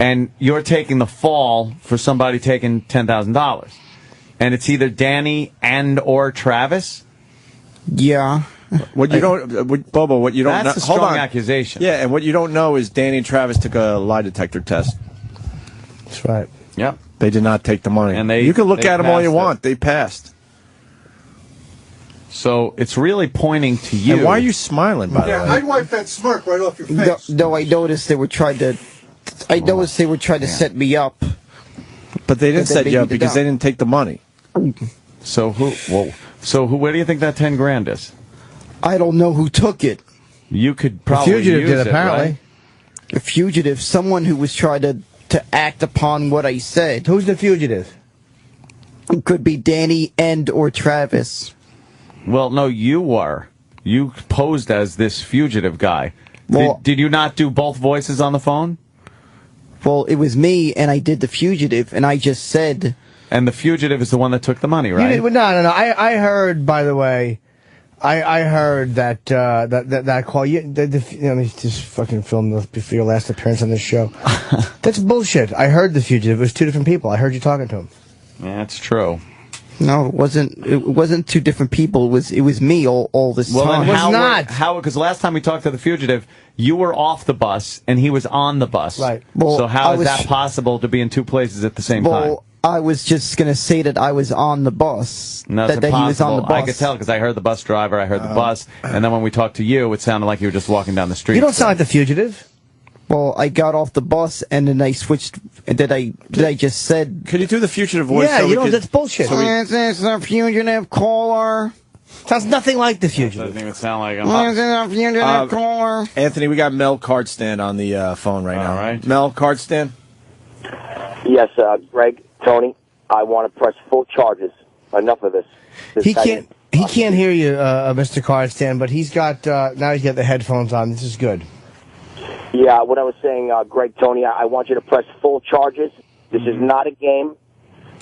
[SPEAKER 3] and you're taking the fall for somebody taking $10,000, and it's either Danny or Travis.
[SPEAKER 10] Yeah.
[SPEAKER 20] What you don't, Bobo, what you don't know.
[SPEAKER 3] That's a strong accusation.
[SPEAKER 20] Yeah, and what you don't know is Danny and Travis took a lie detector test.
[SPEAKER 16] That's right.
[SPEAKER 3] Yep.
[SPEAKER 20] They did not take the money.
[SPEAKER 3] And
[SPEAKER 20] you can look at them all you
[SPEAKER 3] passed it.
[SPEAKER 20] want. They passed.
[SPEAKER 3] So it's really pointing to you.
[SPEAKER 20] And why are you smiling, by the way?
[SPEAKER 6] I'd wipe that smirk right off your face.
[SPEAKER 10] No, I noticed they were trying to. Set me up.
[SPEAKER 20] But they didn't set you up because they didn't take the money.
[SPEAKER 3] So who? Whoa. So who? Where do you think that 10 grand is?
[SPEAKER 10] I don't know who took it.
[SPEAKER 3] You could probably
[SPEAKER 16] the fugitive
[SPEAKER 3] use
[SPEAKER 16] did,
[SPEAKER 3] it,
[SPEAKER 16] apparently.
[SPEAKER 3] Right?
[SPEAKER 10] A fugitive, someone who was trying to act upon what I said.
[SPEAKER 16] Who's the fugitive?
[SPEAKER 10] It could be Danny or Travis.
[SPEAKER 3] Well, no, you were. You posed as this fugitive guy.
[SPEAKER 10] Well,
[SPEAKER 3] did you not do both voices on the phone?
[SPEAKER 10] Well, it was me, and I did the fugitive, and I just said...
[SPEAKER 3] And the fugitive is the one that took the money, right?
[SPEAKER 16] No. I heard, by the way... I heard that call. Let me just fucking film before your last appearance on this show. That's bullshit. I heard the fugitive. It was 2 different people. I heard you talking to him.
[SPEAKER 3] Yeah, that's true.
[SPEAKER 10] No, it wasn't. It wasn't 2 different people. It was me all this time.
[SPEAKER 16] It was not.
[SPEAKER 3] How? Because last time we talked to the fugitive, you were off the bus and he was on the bus.
[SPEAKER 16] Right.
[SPEAKER 10] Well,
[SPEAKER 3] so how is that possible to be in 2 places at the same time?
[SPEAKER 10] I was just going to say that I was on the bus.
[SPEAKER 3] No,
[SPEAKER 10] that he was on the bus.
[SPEAKER 3] I could tell because I heard the bus driver, I heard the bus, and then when we talked to you, it sounded like you were just walking down the street.
[SPEAKER 16] You don't sound like the fugitive.
[SPEAKER 10] Well, I got off the bus and then I switched. Did I just said?
[SPEAKER 20] Could you do the fugitive voice?
[SPEAKER 16] Yeah, that's bullshit.
[SPEAKER 10] Is this a fugitive caller?
[SPEAKER 16] Sounds nothing like the fugitive.
[SPEAKER 3] Doesn't even sound like him.
[SPEAKER 10] Is this a fugitive caller?
[SPEAKER 20] Anthony, we got Mel Cardstand on the phone right now.
[SPEAKER 3] All right.
[SPEAKER 20] Mel Cardstand.
[SPEAKER 7] Yes, Greg, Tony, I want to press full charges. Enough of this.
[SPEAKER 16] He can't hear you, Mr. Cardstand, but he's got now he's got the headphones on. This is good.
[SPEAKER 7] Yeah, what I was saying, Greg, Tony, I want you to press full charges. This is not a game.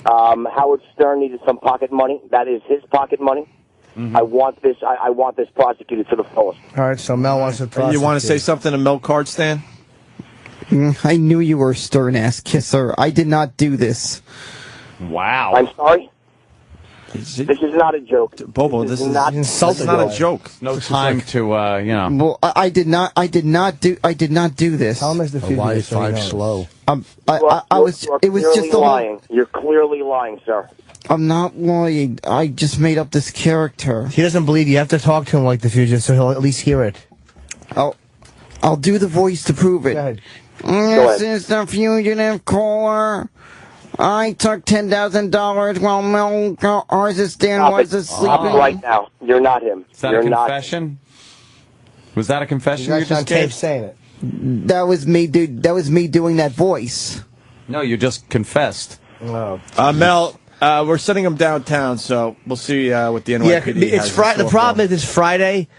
[SPEAKER 7] Howard Stern needed some pocket money. That is his pocket money. I want this. I want this prosecuted to the fullest.
[SPEAKER 16] All right, so Mel wants to prosecute.
[SPEAKER 20] You want to say something to Mel Cardstand?
[SPEAKER 10] I knew you were a stern-ass kisser. I did not do this.
[SPEAKER 3] Wow.
[SPEAKER 7] I'm sorry. This is not a joke.
[SPEAKER 20] Bobo, this is not a joke.
[SPEAKER 3] No time to,
[SPEAKER 10] Well, I did not do this.
[SPEAKER 16] How much the fugitive?
[SPEAKER 15] 5 slow.
[SPEAKER 10] It was just a
[SPEAKER 7] lying. You're clearly lying, sir.
[SPEAKER 10] I'm not lying. I just made up this character.
[SPEAKER 16] He doesn't believe you. You have to talk to him like the fugitive, so he'll at least hear it.
[SPEAKER 10] I'll do the voice to prove it.
[SPEAKER 16] Go ahead.
[SPEAKER 10] This is the fugitive caller. I took $10,000 while Mel Cardstand was asleep.
[SPEAKER 7] Stop it right now. You're not him.
[SPEAKER 3] Is that
[SPEAKER 7] You're
[SPEAKER 3] a confession? Was that a confession you
[SPEAKER 16] He's
[SPEAKER 3] just
[SPEAKER 16] on tape
[SPEAKER 3] gave?
[SPEAKER 16] saying it.
[SPEAKER 10] That was me, dude. That was me doing that voice.
[SPEAKER 3] No, you just confessed.
[SPEAKER 16] No.
[SPEAKER 20] Mel, we're sending him downtown, so we'll see what the NYPD
[SPEAKER 16] Yeah, it's Friday. The problem is it's Friday,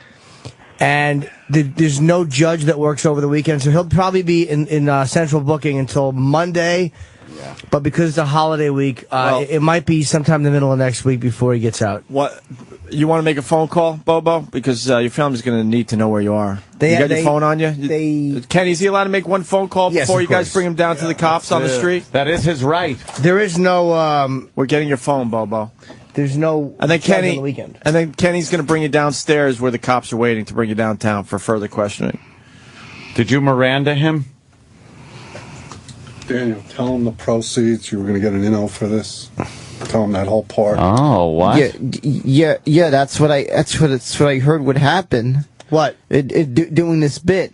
[SPEAKER 16] and there's no judge that works over the weekend, so he'll probably be in central booking until Monday. Yeah. But because it's a holiday week, it might be sometime in the middle of next week before he gets out.
[SPEAKER 20] What? You want to make a phone call, Bobo? Because your family's going to need to know where you are. You got your phone on you? Kenny, is he allowed to make one phone call before you guys bring him down to the cops on the street?
[SPEAKER 3] That is his right.
[SPEAKER 16] There is no...
[SPEAKER 20] We're getting your phone, Bobo.
[SPEAKER 16] There's no...
[SPEAKER 20] And then
[SPEAKER 16] on the weekend.
[SPEAKER 20] And then Kenny's going to bring you downstairs where the cops are waiting to bring you downtown for further questioning.
[SPEAKER 3] Did you Miranda him?
[SPEAKER 6] Daniel, tell him the proceeds. You were going to get an inno for this. Tell him that whole part.
[SPEAKER 3] Oh, what?
[SPEAKER 10] Yeah. That's what I heard would happen.
[SPEAKER 16] What?
[SPEAKER 10] Doing this bit.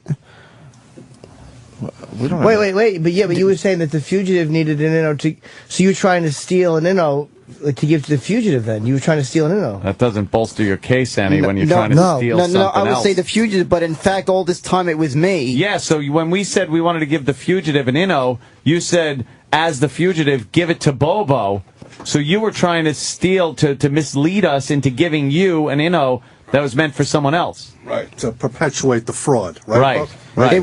[SPEAKER 16] Wait. But you were saying that the fugitive needed an inno so you were trying to steal an inno to give to the fugitive. Then you were trying to steal an inno.
[SPEAKER 3] That doesn't bolster your case any when you're trying to steal something else.
[SPEAKER 10] I would say the fugitive, but in fact, all this time it was me.
[SPEAKER 3] Yeah. So when we said we wanted to give the fugitive an inno, you said as the fugitive, give it to Bobo. So you were trying to steal to mislead us into giving you an inno that was meant for someone else.
[SPEAKER 6] Right. To perpetuate the fraud. Right.
[SPEAKER 3] Right.
[SPEAKER 6] Buck?
[SPEAKER 3] Right.
[SPEAKER 10] It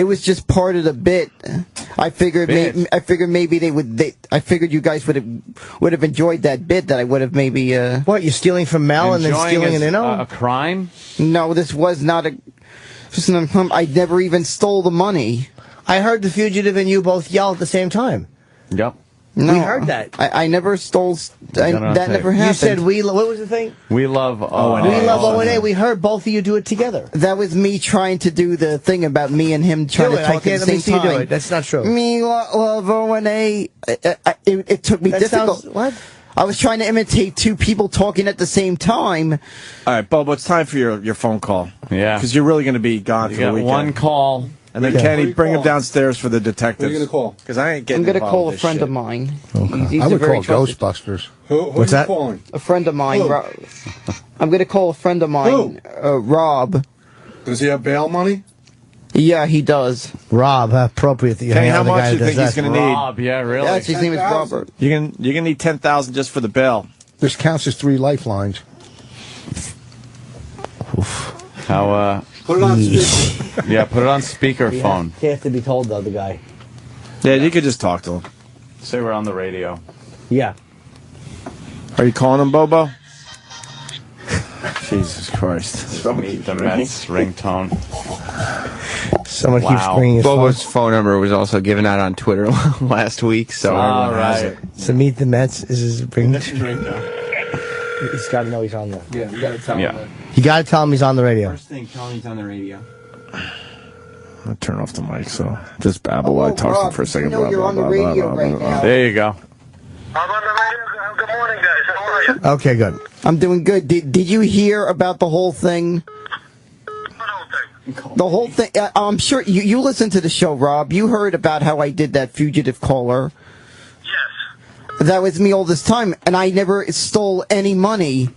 [SPEAKER 10] was just part of the bit. I figured maybe I figured you guys would have enjoyed that bit that I would have maybe
[SPEAKER 16] What, you're stealing from Mel and then stealing an
[SPEAKER 3] a crime?
[SPEAKER 10] No, this was not a I never even stole the money.
[SPEAKER 16] I heard the fugitive and you both yell at the same time.
[SPEAKER 3] Yep.
[SPEAKER 10] No,
[SPEAKER 16] we heard that.
[SPEAKER 10] I never stole. That never happened.
[SPEAKER 16] You said what was the thing?
[SPEAKER 3] We love O&A.
[SPEAKER 16] We love O&A. We heard both of you do it together.
[SPEAKER 10] That was me trying to do the thing about me and him trying to talk at the same time.
[SPEAKER 16] Do it. That's not true.
[SPEAKER 10] Me love O&A. It took me difficult.
[SPEAKER 16] What?
[SPEAKER 10] I was trying to imitate two people talking at the same time.
[SPEAKER 20] All right, Bobo, it's time for your phone call.
[SPEAKER 3] Yeah.
[SPEAKER 20] Because you're really going to be gone for the weekend.
[SPEAKER 3] One call.
[SPEAKER 20] And then Kenny, bring him downstairs for the detectives.
[SPEAKER 6] Who are you going to call?
[SPEAKER 20] Because I ain't getting
[SPEAKER 10] I'm going to
[SPEAKER 20] involved
[SPEAKER 10] call
[SPEAKER 20] in
[SPEAKER 10] a
[SPEAKER 20] this
[SPEAKER 10] friend
[SPEAKER 20] shit.
[SPEAKER 10] of mine.
[SPEAKER 6] Okay. I would call Ghostbusters. Who
[SPEAKER 20] What's
[SPEAKER 6] are you
[SPEAKER 20] that?
[SPEAKER 6] calling?
[SPEAKER 10] A friend of mine.
[SPEAKER 6] Who?
[SPEAKER 10] I'm going to call a friend of mine, Rob.
[SPEAKER 6] Does he have bail money?
[SPEAKER 10] Yeah, he does.
[SPEAKER 16] Rob, appropriate that you
[SPEAKER 20] Kenny,
[SPEAKER 16] hang
[SPEAKER 20] how
[SPEAKER 16] out with the
[SPEAKER 20] much
[SPEAKER 16] guy
[SPEAKER 20] do you
[SPEAKER 16] that
[SPEAKER 20] think
[SPEAKER 16] does
[SPEAKER 20] he's
[SPEAKER 16] that.
[SPEAKER 20] going to need?
[SPEAKER 3] Rob, yeah, really.
[SPEAKER 10] Yes, his name is Robert.
[SPEAKER 20] You're going to need $10,000 just for the bail.
[SPEAKER 6] This counts as 3 lifelines.
[SPEAKER 3] How,
[SPEAKER 6] Put it on speaker.
[SPEAKER 3] yeah, put it on speakerphone.
[SPEAKER 16] He has to be told, though, the guy.
[SPEAKER 20] Yeah, you could just talk to him.
[SPEAKER 3] Say we're on the radio.
[SPEAKER 16] Yeah.
[SPEAKER 20] Are you calling him, Bobo? Jesus Christ.
[SPEAKER 3] Meet the Mets ringtone.
[SPEAKER 16] Someone keeps
[SPEAKER 1] Wow.
[SPEAKER 16] bringing his
[SPEAKER 1] Bobo's phone number was also given out on Twitter last week, so
[SPEAKER 3] All
[SPEAKER 1] everyone has
[SPEAKER 3] right.
[SPEAKER 1] it.
[SPEAKER 16] So Meet the Mets is his ringtone. He's got to know he's on there.
[SPEAKER 1] Yeah, you gotta tell him that.
[SPEAKER 16] You got to tell him he's on the radio.
[SPEAKER 1] First thing, tell him he's on the radio.
[SPEAKER 20] I'll turn off the mic, so just babble while I talk to him for a second.
[SPEAKER 10] You know you're on the radio right now.
[SPEAKER 3] There you go.
[SPEAKER 7] I'm on the radio. Good morning, guys. How are you?
[SPEAKER 16] Okay, good.
[SPEAKER 10] I'm doing good. Did you hear about the whole thing? The whole thing. I'm sure you listened to the show, Rob. You heard about how I did that fugitive caller.
[SPEAKER 7] Yes.
[SPEAKER 10] That was me all this time, and I never stole any money.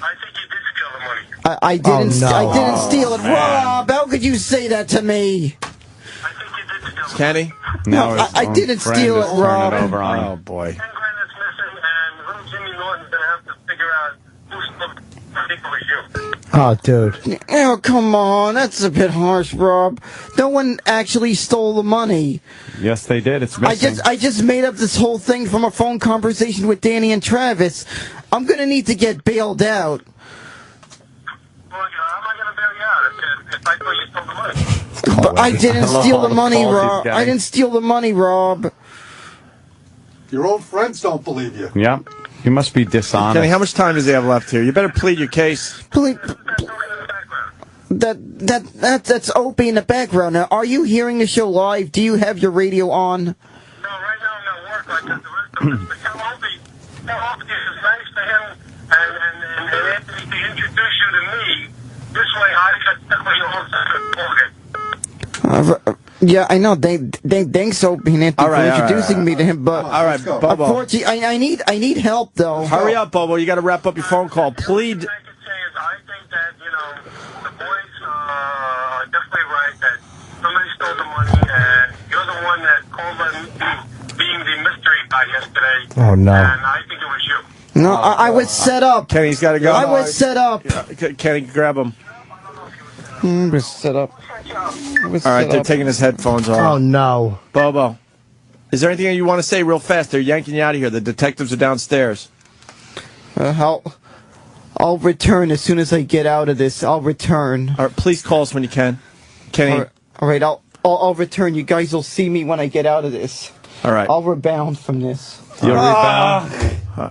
[SPEAKER 7] I think you did steal the money.
[SPEAKER 10] I didn't.
[SPEAKER 16] Oh, no.
[SPEAKER 10] I didn't steal it,
[SPEAKER 3] man.
[SPEAKER 10] Rob. How could you say that to me?
[SPEAKER 7] I think you did steal the
[SPEAKER 20] Kenny?
[SPEAKER 3] Now
[SPEAKER 10] No,
[SPEAKER 3] his
[SPEAKER 10] I
[SPEAKER 3] own
[SPEAKER 10] didn't
[SPEAKER 3] friend
[SPEAKER 10] steal
[SPEAKER 3] is
[SPEAKER 10] it,
[SPEAKER 3] turning
[SPEAKER 10] Rob.
[SPEAKER 3] over on him.
[SPEAKER 20] Oh, boy.
[SPEAKER 7] 10 grand is missing, and little Jimmy Norton's going to have to figure out who stole it. I think it was you.
[SPEAKER 16] Oh, dude.
[SPEAKER 10] Oh, come on. That's a bit harsh, Rob. No one actually stole the money.
[SPEAKER 3] Yes, they did. It's missing.
[SPEAKER 10] I just made up this whole thing from a phone conversation with Danny and Travis. I'm gonna need to get bailed out.
[SPEAKER 7] Well, how am I going to bail you out if I thought you stole the money?
[SPEAKER 10] But I didn't steal the money,
[SPEAKER 3] calls he's
[SPEAKER 10] Rob.
[SPEAKER 3] getting.
[SPEAKER 10] I didn't steal the money, Rob.
[SPEAKER 6] Your own friends don't believe you.
[SPEAKER 3] Yeah. He must be dishonest.
[SPEAKER 20] Kenny, how much time does he have left here? You better plead your case.
[SPEAKER 10] That's Opie in the background. Now, are you hearing the show live? Do you have your radio on?
[SPEAKER 7] No, right now I'm at work like the rest of us. But tell Opie it's nice to him and Anthony to introduce you to me. This way I can definitely also
[SPEAKER 10] Yeah, I know. Thanks, Opie and Anthony, for introducing me to him. But
[SPEAKER 20] all right, Bobo.
[SPEAKER 10] unfortunately, I need help though.
[SPEAKER 20] Hurry up, Bobo. You got to wrap up your phone call. Plead.
[SPEAKER 7] I think that, the boys are definitely right that somebody stole the money, and you're the one that called them being the mystery guy yesterday.
[SPEAKER 16] Oh, no.
[SPEAKER 7] And I think it was you.
[SPEAKER 10] No, I was set up.
[SPEAKER 20] Kenny's got to go.
[SPEAKER 10] I was set up.
[SPEAKER 20] Kenny, grab him.
[SPEAKER 10] I was set up.
[SPEAKER 20] All right, they're taking his headphones off.
[SPEAKER 16] Oh, no.
[SPEAKER 20] Bobo, is there anything you want to say real fast? They're yanking you out of here. The detectives are downstairs.
[SPEAKER 10] I'll return as soon as I get out of this. I'll return.
[SPEAKER 20] All right, please call us when you can. Kenny.
[SPEAKER 10] All right, I'll return. You guys will see me when I get out of this.
[SPEAKER 20] All right.
[SPEAKER 10] I'll rebound from this.
[SPEAKER 3] You'll rebound?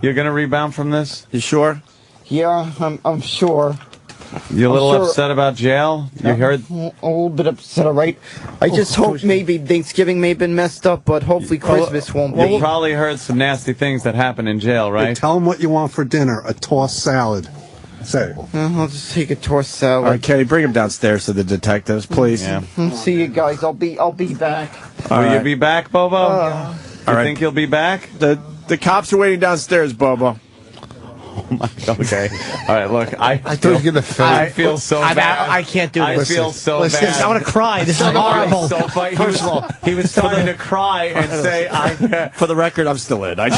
[SPEAKER 3] You're going to rebound from this?
[SPEAKER 20] You sure?
[SPEAKER 10] Yeah, I'm sure.
[SPEAKER 3] You a little
[SPEAKER 10] sure.
[SPEAKER 3] upset about jail? You heard?
[SPEAKER 10] A little bit upset, all right? I just hope maybe Thanksgiving may have been messed up, but hopefully Christmas won't be.
[SPEAKER 3] You probably heard some nasty things that happen in jail, right?
[SPEAKER 6] Hey, tell them what you want for dinner. A tossed salad. Say it.
[SPEAKER 10] I'll just take a tossed salad.
[SPEAKER 20] All right, Kenny, bring him downstairs to the detectives, please.
[SPEAKER 3] Yeah.
[SPEAKER 10] See you guys. I'll be back.
[SPEAKER 3] Will you be back, Bobo? You
[SPEAKER 20] right.
[SPEAKER 3] think you'll be back?
[SPEAKER 20] The cops are waiting downstairs, Bobo.
[SPEAKER 3] Okay. All right, look. I
[SPEAKER 13] thought you were going to fail.
[SPEAKER 3] I feel so bad.
[SPEAKER 16] I can't do this.
[SPEAKER 3] I feel so bad.
[SPEAKER 16] I want to cry. This is horrible.
[SPEAKER 3] So First of all, he was starting to cry and say,
[SPEAKER 20] For the record, I'm still in. I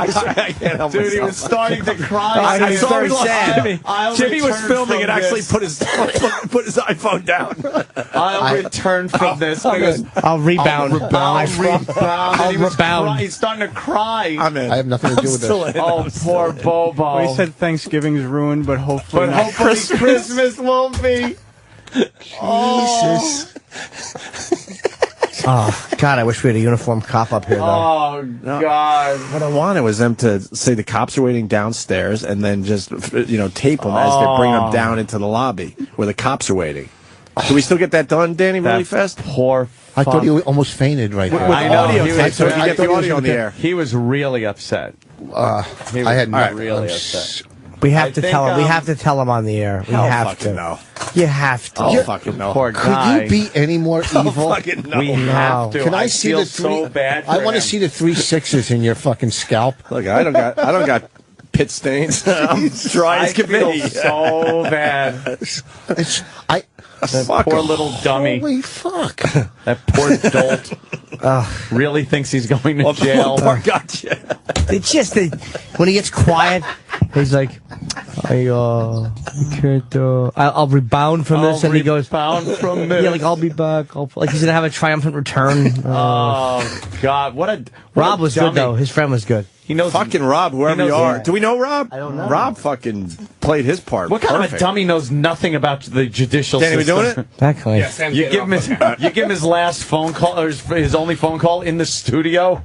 [SPEAKER 20] just I can't help
[SPEAKER 3] Dude,
[SPEAKER 20] myself.
[SPEAKER 3] he was starting to cry.
[SPEAKER 20] I saw
[SPEAKER 16] very sad.
[SPEAKER 20] Jimmy was filming and actually put his iPhone down.
[SPEAKER 3] I'll return from this because
[SPEAKER 16] I'll rebound.
[SPEAKER 3] I'll
[SPEAKER 16] rebound.
[SPEAKER 3] He's starting to cry.
[SPEAKER 20] I'm in.
[SPEAKER 13] I have nothing to do with this.
[SPEAKER 3] Oh, poor Bobo.
[SPEAKER 14] Well, he said Thanksgiving's ruined, but hopefully
[SPEAKER 3] But
[SPEAKER 14] not.
[SPEAKER 3] hopefully Christmas won't be.
[SPEAKER 13] Jesus.
[SPEAKER 16] Oh, God, I wish we had a uniform cop up here, though.
[SPEAKER 3] Oh, God.
[SPEAKER 20] What I wanted was them to say the cops are waiting downstairs and then just, tape them as they're bringing them down into the lobby where the cops are waiting. Can we still get that done, Danny, really fast?
[SPEAKER 3] Poor
[SPEAKER 13] I thought you almost fainted right there.
[SPEAKER 20] With audio
[SPEAKER 3] he
[SPEAKER 20] tape,
[SPEAKER 3] was-
[SPEAKER 20] so we
[SPEAKER 3] I
[SPEAKER 20] can get
[SPEAKER 3] thought
[SPEAKER 20] the
[SPEAKER 3] he was
[SPEAKER 20] audio on the
[SPEAKER 3] gonna
[SPEAKER 20] air.
[SPEAKER 3] He was really upset.
[SPEAKER 13] I had
[SPEAKER 3] really upset.
[SPEAKER 16] We have
[SPEAKER 3] I
[SPEAKER 16] to
[SPEAKER 3] think,
[SPEAKER 16] tell him. We have to tell him on the air. We
[SPEAKER 20] Hell
[SPEAKER 16] have
[SPEAKER 20] fucking
[SPEAKER 16] to.
[SPEAKER 20] no.
[SPEAKER 16] You have to.
[SPEAKER 20] Oh, fucking no.
[SPEAKER 3] Poor
[SPEAKER 13] Could
[SPEAKER 3] guy.
[SPEAKER 13] you be any more evil?
[SPEAKER 20] Fucking no.
[SPEAKER 3] We have to.
[SPEAKER 13] Can I see
[SPEAKER 3] feel
[SPEAKER 13] the three?
[SPEAKER 3] so bad for
[SPEAKER 13] I want to
[SPEAKER 3] him.
[SPEAKER 13] see the 3 6s in your fucking scalp.
[SPEAKER 20] Look, I don't got pit stains. I'm dry as
[SPEAKER 3] I
[SPEAKER 20] can
[SPEAKER 3] feel
[SPEAKER 20] be.
[SPEAKER 3] so bad. That poor little dummy.
[SPEAKER 13] Holy fuck!
[SPEAKER 3] That poor dolt. Really thinks he's going to jail.
[SPEAKER 20] Gotcha.
[SPEAKER 16] It's just that when he gets quiet, he's like, I can't. I'll rebound from this, and he goes,
[SPEAKER 3] "Rebound from this."
[SPEAKER 16] Yeah, like I'll be back. Like he's gonna have a triumphant return.
[SPEAKER 3] Oh God,
[SPEAKER 16] Rob was
[SPEAKER 3] dummy.
[SPEAKER 16] good though. His friend was good.
[SPEAKER 3] He knows
[SPEAKER 20] fucking Rob, whoever you are. Do we know Rob?
[SPEAKER 16] I don't know.
[SPEAKER 20] Rob fucking played his part.
[SPEAKER 3] What kind of a dummy knows nothing about the judicial
[SPEAKER 20] Danny, we
[SPEAKER 3] system?
[SPEAKER 20] doing it?
[SPEAKER 16] That kind.
[SPEAKER 20] Yeah,
[SPEAKER 3] You give him his last phone call, or his only phone call in the studio.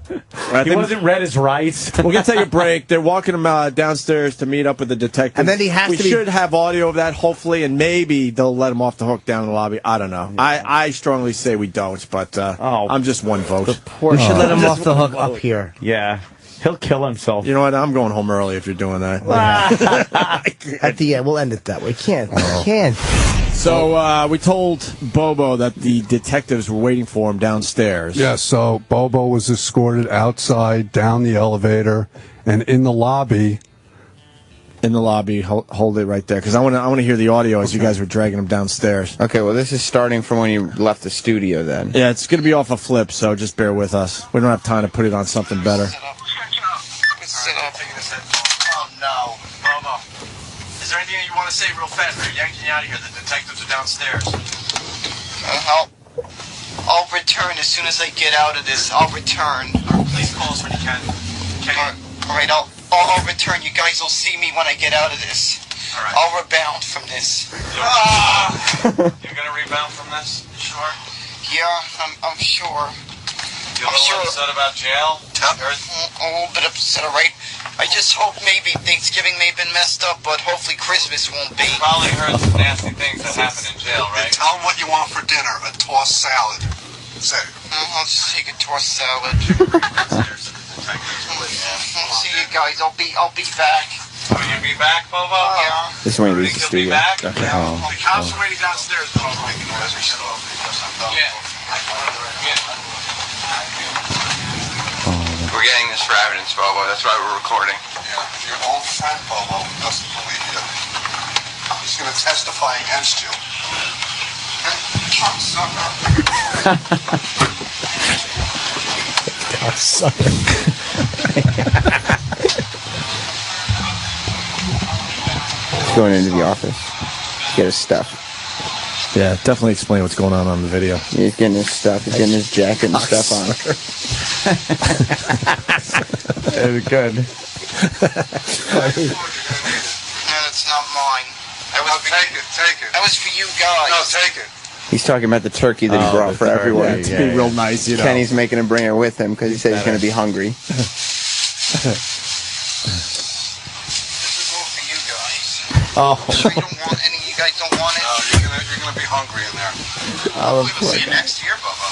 [SPEAKER 3] He wasn't read his rights.
[SPEAKER 20] We're gonna take a break. They're walking him downstairs to meet up with the detective,
[SPEAKER 16] And then he has
[SPEAKER 20] we
[SPEAKER 16] to be-
[SPEAKER 20] should have audio of that, hopefully, and maybe they'll let him off the hook down in the lobby. I don't know. I strongly say we don't, but I'm just one vote.
[SPEAKER 16] We should let him off the hook up here.
[SPEAKER 3] Yeah. He'll kill himself.
[SPEAKER 20] You know what? I'm going home early if you're doing that.
[SPEAKER 16] At the end, we'll end it that way. Can't.
[SPEAKER 20] So we told Bobo that the detectives were waiting for him downstairs.
[SPEAKER 6] Yeah, so Bobo was escorted outside, down the elevator, and in the lobby.
[SPEAKER 20] In the lobby, hold it right there, because I want to hear the audio as you guys were dragging him downstairs.
[SPEAKER 1] Okay, well, this is starting from when you left the studio then.
[SPEAKER 20] Yeah, it's going to be off a flip, so just bear with us. We don't have time to put it on something better.
[SPEAKER 8] Oh, no. Bobo, is there anything you want to say real fast? They're yanking you out of here. The detectives are downstairs.
[SPEAKER 17] I'll return as soon as I get out of this. I'll return.
[SPEAKER 8] Please call us when you can.
[SPEAKER 17] All right, I'll return. You guys will see me when I get out of this.
[SPEAKER 8] All right.
[SPEAKER 17] I'll rebound from this.
[SPEAKER 8] You're going to rebound from this? You sure?
[SPEAKER 17] Yeah, I'm sure.
[SPEAKER 8] You're a little upset about jail?
[SPEAKER 17] A little bit upset, all right? I just hope maybe Thanksgiving may have been messed up, but hopefully Christmas won't be.
[SPEAKER 8] You probably heard some nasty things that happened in jail, right?
[SPEAKER 23] Tell them what you want for dinner. A tossed salad. Say.
[SPEAKER 17] I'll just take a tossed salad. I'll see you guys. I'll be back.
[SPEAKER 8] Will you be back, Bobo?
[SPEAKER 17] Yeah.
[SPEAKER 1] This is when he leaves the studio.
[SPEAKER 8] back?
[SPEAKER 1] Okay. Oh.
[SPEAKER 23] The cops are waiting downstairs. Don't make a noise.
[SPEAKER 17] We're getting this for evidence, Bobo. That's why we're recording.
[SPEAKER 23] Yeah, your old friend Bobo doesn't believe you. He's going to testify against you.
[SPEAKER 1] He's going into the office. Get his stuff.
[SPEAKER 20] Yeah, definitely explain what's going on the video.
[SPEAKER 1] He's getting his stuff. He's getting his jacket and stuff on.
[SPEAKER 3] It was good.
[SPEAKER 17] No, that's not mine. Take it. That was for you guys.
[SPEAKER 23] No, take it.
[SPEAKER 1] He's talking about the turkey that he brought for everyone.
[SPEAKER 20] Yeah, to be real nice, you know.
[SPEAKER 1] Kenny's making him bring it with him because he said he's going to be hungry.
[SPEAKER 17] This is all for you guys.
[SPEAKER 3] Oh.
[SPEAKER 17] You don't want any. You guys don't want it.
[SPEAKER 23] No, you're gonna be hungry in there.
[SPEAKER 17] Hopefully we'll see you next year, Bobo.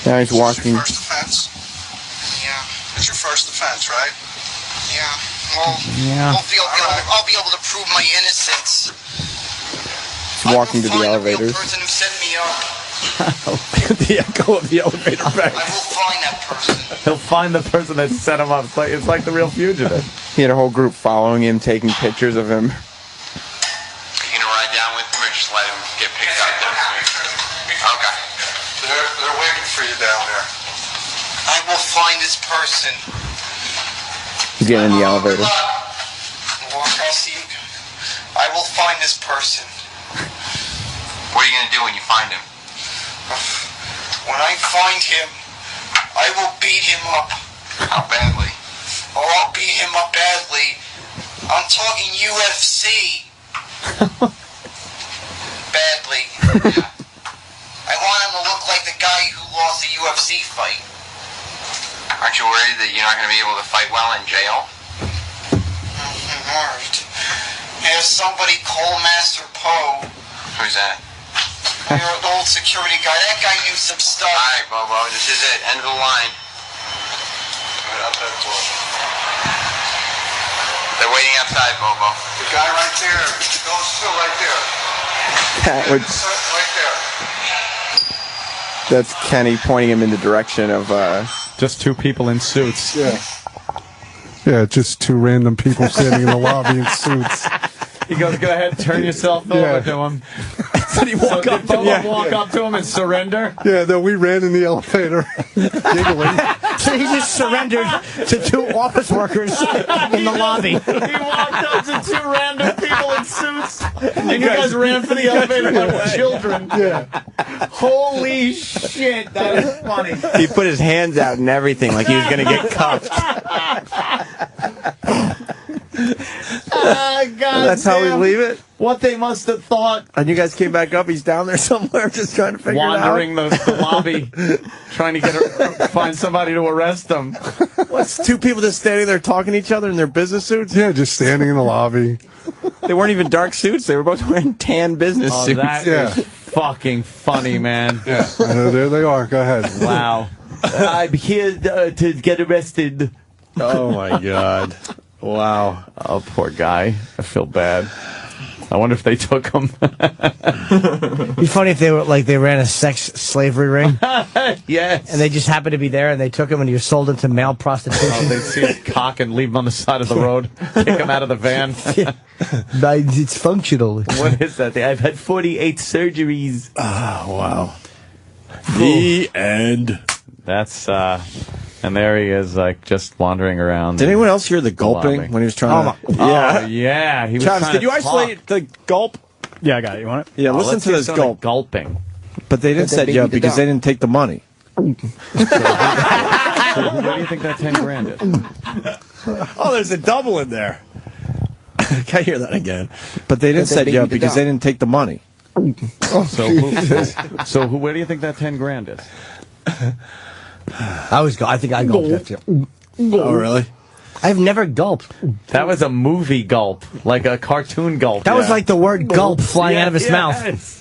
[SPEAKER 1] Now he's walking.
[SPEAKER 23] First offense.
[SPEAKER 17] Yeah.
[SPEAKER 23] It's your first offense, right?
[SPEAKER 17] Yeah. Well,
[SPEAKER 1] Yeah.
[SPEAKER 17] hopefully I'll be able to prove my innocence.
[SPEAKER 1] He's walking to the
[SPEAKER 17] Find the real
[SPEAKER 1] elevators.
[SPEAKER 17] person who set me up.
[SPEAKER 20] The echo of the elevator back.
[SPEAKER 17] I will find that person.
[SPEAKER 3] He'll find the person that set him up. It's like the real fugitive.
[SPEAKER 1] He had a whole group following him, taking pictures of him.
[SPEAKER 17] You gonna ride down with him or just let him get picked up there? Okay.
[SPEAKER 23] They're waiting for you down there.
[SPEAKER 17] I will find this person.
[SPEAKER 1] He's getting in the elevator.
[SPEAKER 17] Walk, I'll see you. I will find this person. What are you gonna do when you find him? When I find him, I will beat him up. How badly? Oh, I'll beat him up badly. I'm talking UFC. Badly. I want him to look like the guy who lost the UFC fight. Aren't you worried that you're not going to be able to fight well in jail? I'm worried. There's somebody call Master Poe. Who's that? Your old security guy. That guy knew some stuff. All right, Bobo. This is it. End of the line. Right out that door. They're waiting outside, Bobo.
[SPEAKER 23] The guy right there. Goes still right there.
[SPEAKER 1] That would,
[SPEAKER 23] Right there.
[SPEAKER 1] that's Kenny pointing him in the direction of
[SPEAKER 3] just two people in suits.
[SPEAKER 6] Yeah. Yeah, just two random people standing in the lobby in suits.
[SPEAKER 3] He goes, "Go ahead, turn yourself over to him."
[SPEAKER 20] Did he walk up to him?
[SPEAKER 3] Walk up to him and surrender?
[SPEAKER 6] Yeah, no, we ran in the elevator, giggling.
[SPEAKER 16] So he just surrendered to two office workers in the lobby.
[SPEAKER 3] He walked up to two random people in suits, and you guys ran for the elevator like children.
[SPEAKER 6] Yeah.
[SPEAKER 3] Holy shit, that is funny.
[SPEAKER 1] he put his hands out and everything like he was going to get cuffed.
[SPEAKER 3] God
[SPEAKER 20] That's how we leave it?
[SPEAKER 3] What they must have thought.
[SPEAKER 20] And you guys came back up. He's down there somewhere just trying to figure
[SPEAKER 3] Wandering
[SPEAKER 20] it out.
[SPEAKER 3] the lobby, trying to find somebody to arrest him.
[SPEAKER 20] What's two people just standing there talking to each other in their business suits?
[SPEAKER 6] Yeah, just standing in the lobby.
[SPEAKER 1] They weren't even dark suits. They were both wearing tan business suits.
[SPEAKER 3] That is fucking funny, man.
[SPEAKER 6] Yeah, there they are. Go ahead.
[SPEAKER 3] Wow. I'm here to get arrested.
[SPEAKER 20] Oh, my God. Wow.
[SPEAKER 3] Oh, poor guy. I feel bad. I wonder if they took him.
[SPEAKER 16] It'd be funny if they were like they ran a sex slavery ring.
[SPEAKER 3] Yes.
[SPEAKER 16] And they just happened to be there, and they took him, and he was sold into male prostitution.
[SPEAKER 3] Oh, they'd see his cock and leave him on the side of the road, kick him out of the van.
[SPEAKER 16] It's functional.
[SPEAKER 3] What is that thing? I've had 48 surgeries.
[SPEAKER 20] Oh, wow. The end.
[SPEAKER 3] That's, and there he is, like, just wandering around.
[SPEAKER 20] Did anyone else hear the gulping
[SPEAKER 3] lobby.
[SPEAKER 20] when he was trying to...
[SPEAKER 3] Oh, yeah. He was
[SPEAKER 20] Travis,
[SPEAKER 3] trying
[SPEAKER 20] did
[SPEAKER 3] to
[SPEAKER 20] you isolate the gulp?
[SPEAKER 14] Yeah, I got it. You want it?
[SPEAKER 20] Yeah, listen
[SPEAKER 3] let's
[SPEAKER 20] to
[SPEAKER 3] hear
[SPEAKER 20] this
[SPEAKER 3] some of the
[SPEAKER 20] gulp.
[SPEAKER 3] Gulping.
[SPEAKER 20] But they didn't set you up because they didn't take the money.
[SPEAKER 3] So what do you think that 10 grand is?
[SPEAKER 20] Oh, there's a double in there. Can I hear that again? But they didn't set you up because they didn't take the money.
[SPEAKER 3] So where do you think that 10 grand is?
[SPEAKER 16] I think I gulped it.
[SPEAKER 20] Oh, really?
[SPEAKER 16] I've never gulped.
[SPEAKER 3] That was a movie gulp, like a cartoon gulp.
[SPEAKER 16] That was like the word gulp flying out of his mouth.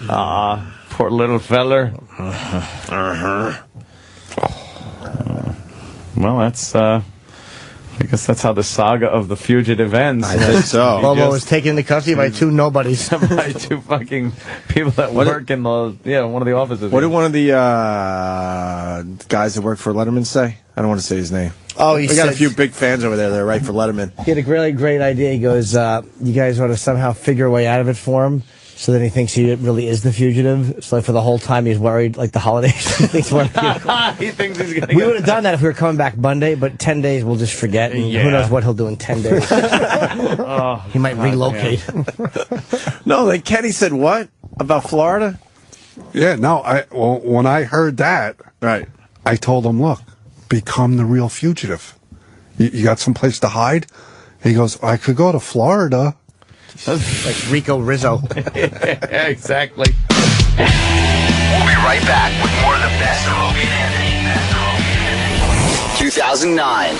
[SPEAKER 3] Wow. Poor little feller. Well, that's, I guess that's how the saga of the fugitive ends.
[SPEAKER 20] I think so.
[SPEAKER 16] Bobo was taken into custody by two nobodies.
[SPEAKER 3] By two fucking people that work in the, one of the offices.
[SPEAKER 20] What did one of the guys that work for Letterman say? I don't want to say his name.
[SPEAKER 16] Oh,
[SPEAKER 20] we got a few big fans over there that write for Letterman.
[SPEAKER 16] He had a really great idea. He goes, you guys want to somehow figure a way out of it for him. So then he thinks he really is the fugitive. So like for the whole time he's worried, like the holidays. He thinks he
[SPEAKER 3] thinks he's going to
[SPEAKER 16] We would have done that if we were coming back Monday, but 10 days we'll just forget. And who knows what he'll do in 10 days. He might relocate.
[SPEAKER 20] No, then Kenny said what? About Florida?
[SPEAKER 6] Yeah, no, when I heard that,
[SPEAKER 20] right,
[SPEAKER 6] I told him, look, become the real fugitive. You got someplace to hide? He goes, I could go to Florida.
[SPEAKER 16] Like Rico Rizzo.
[SPEAKER 3] Yeah, exactly.
[SPEAKER 8] We'll be right back with more of the best of Opie Anthony. 2009.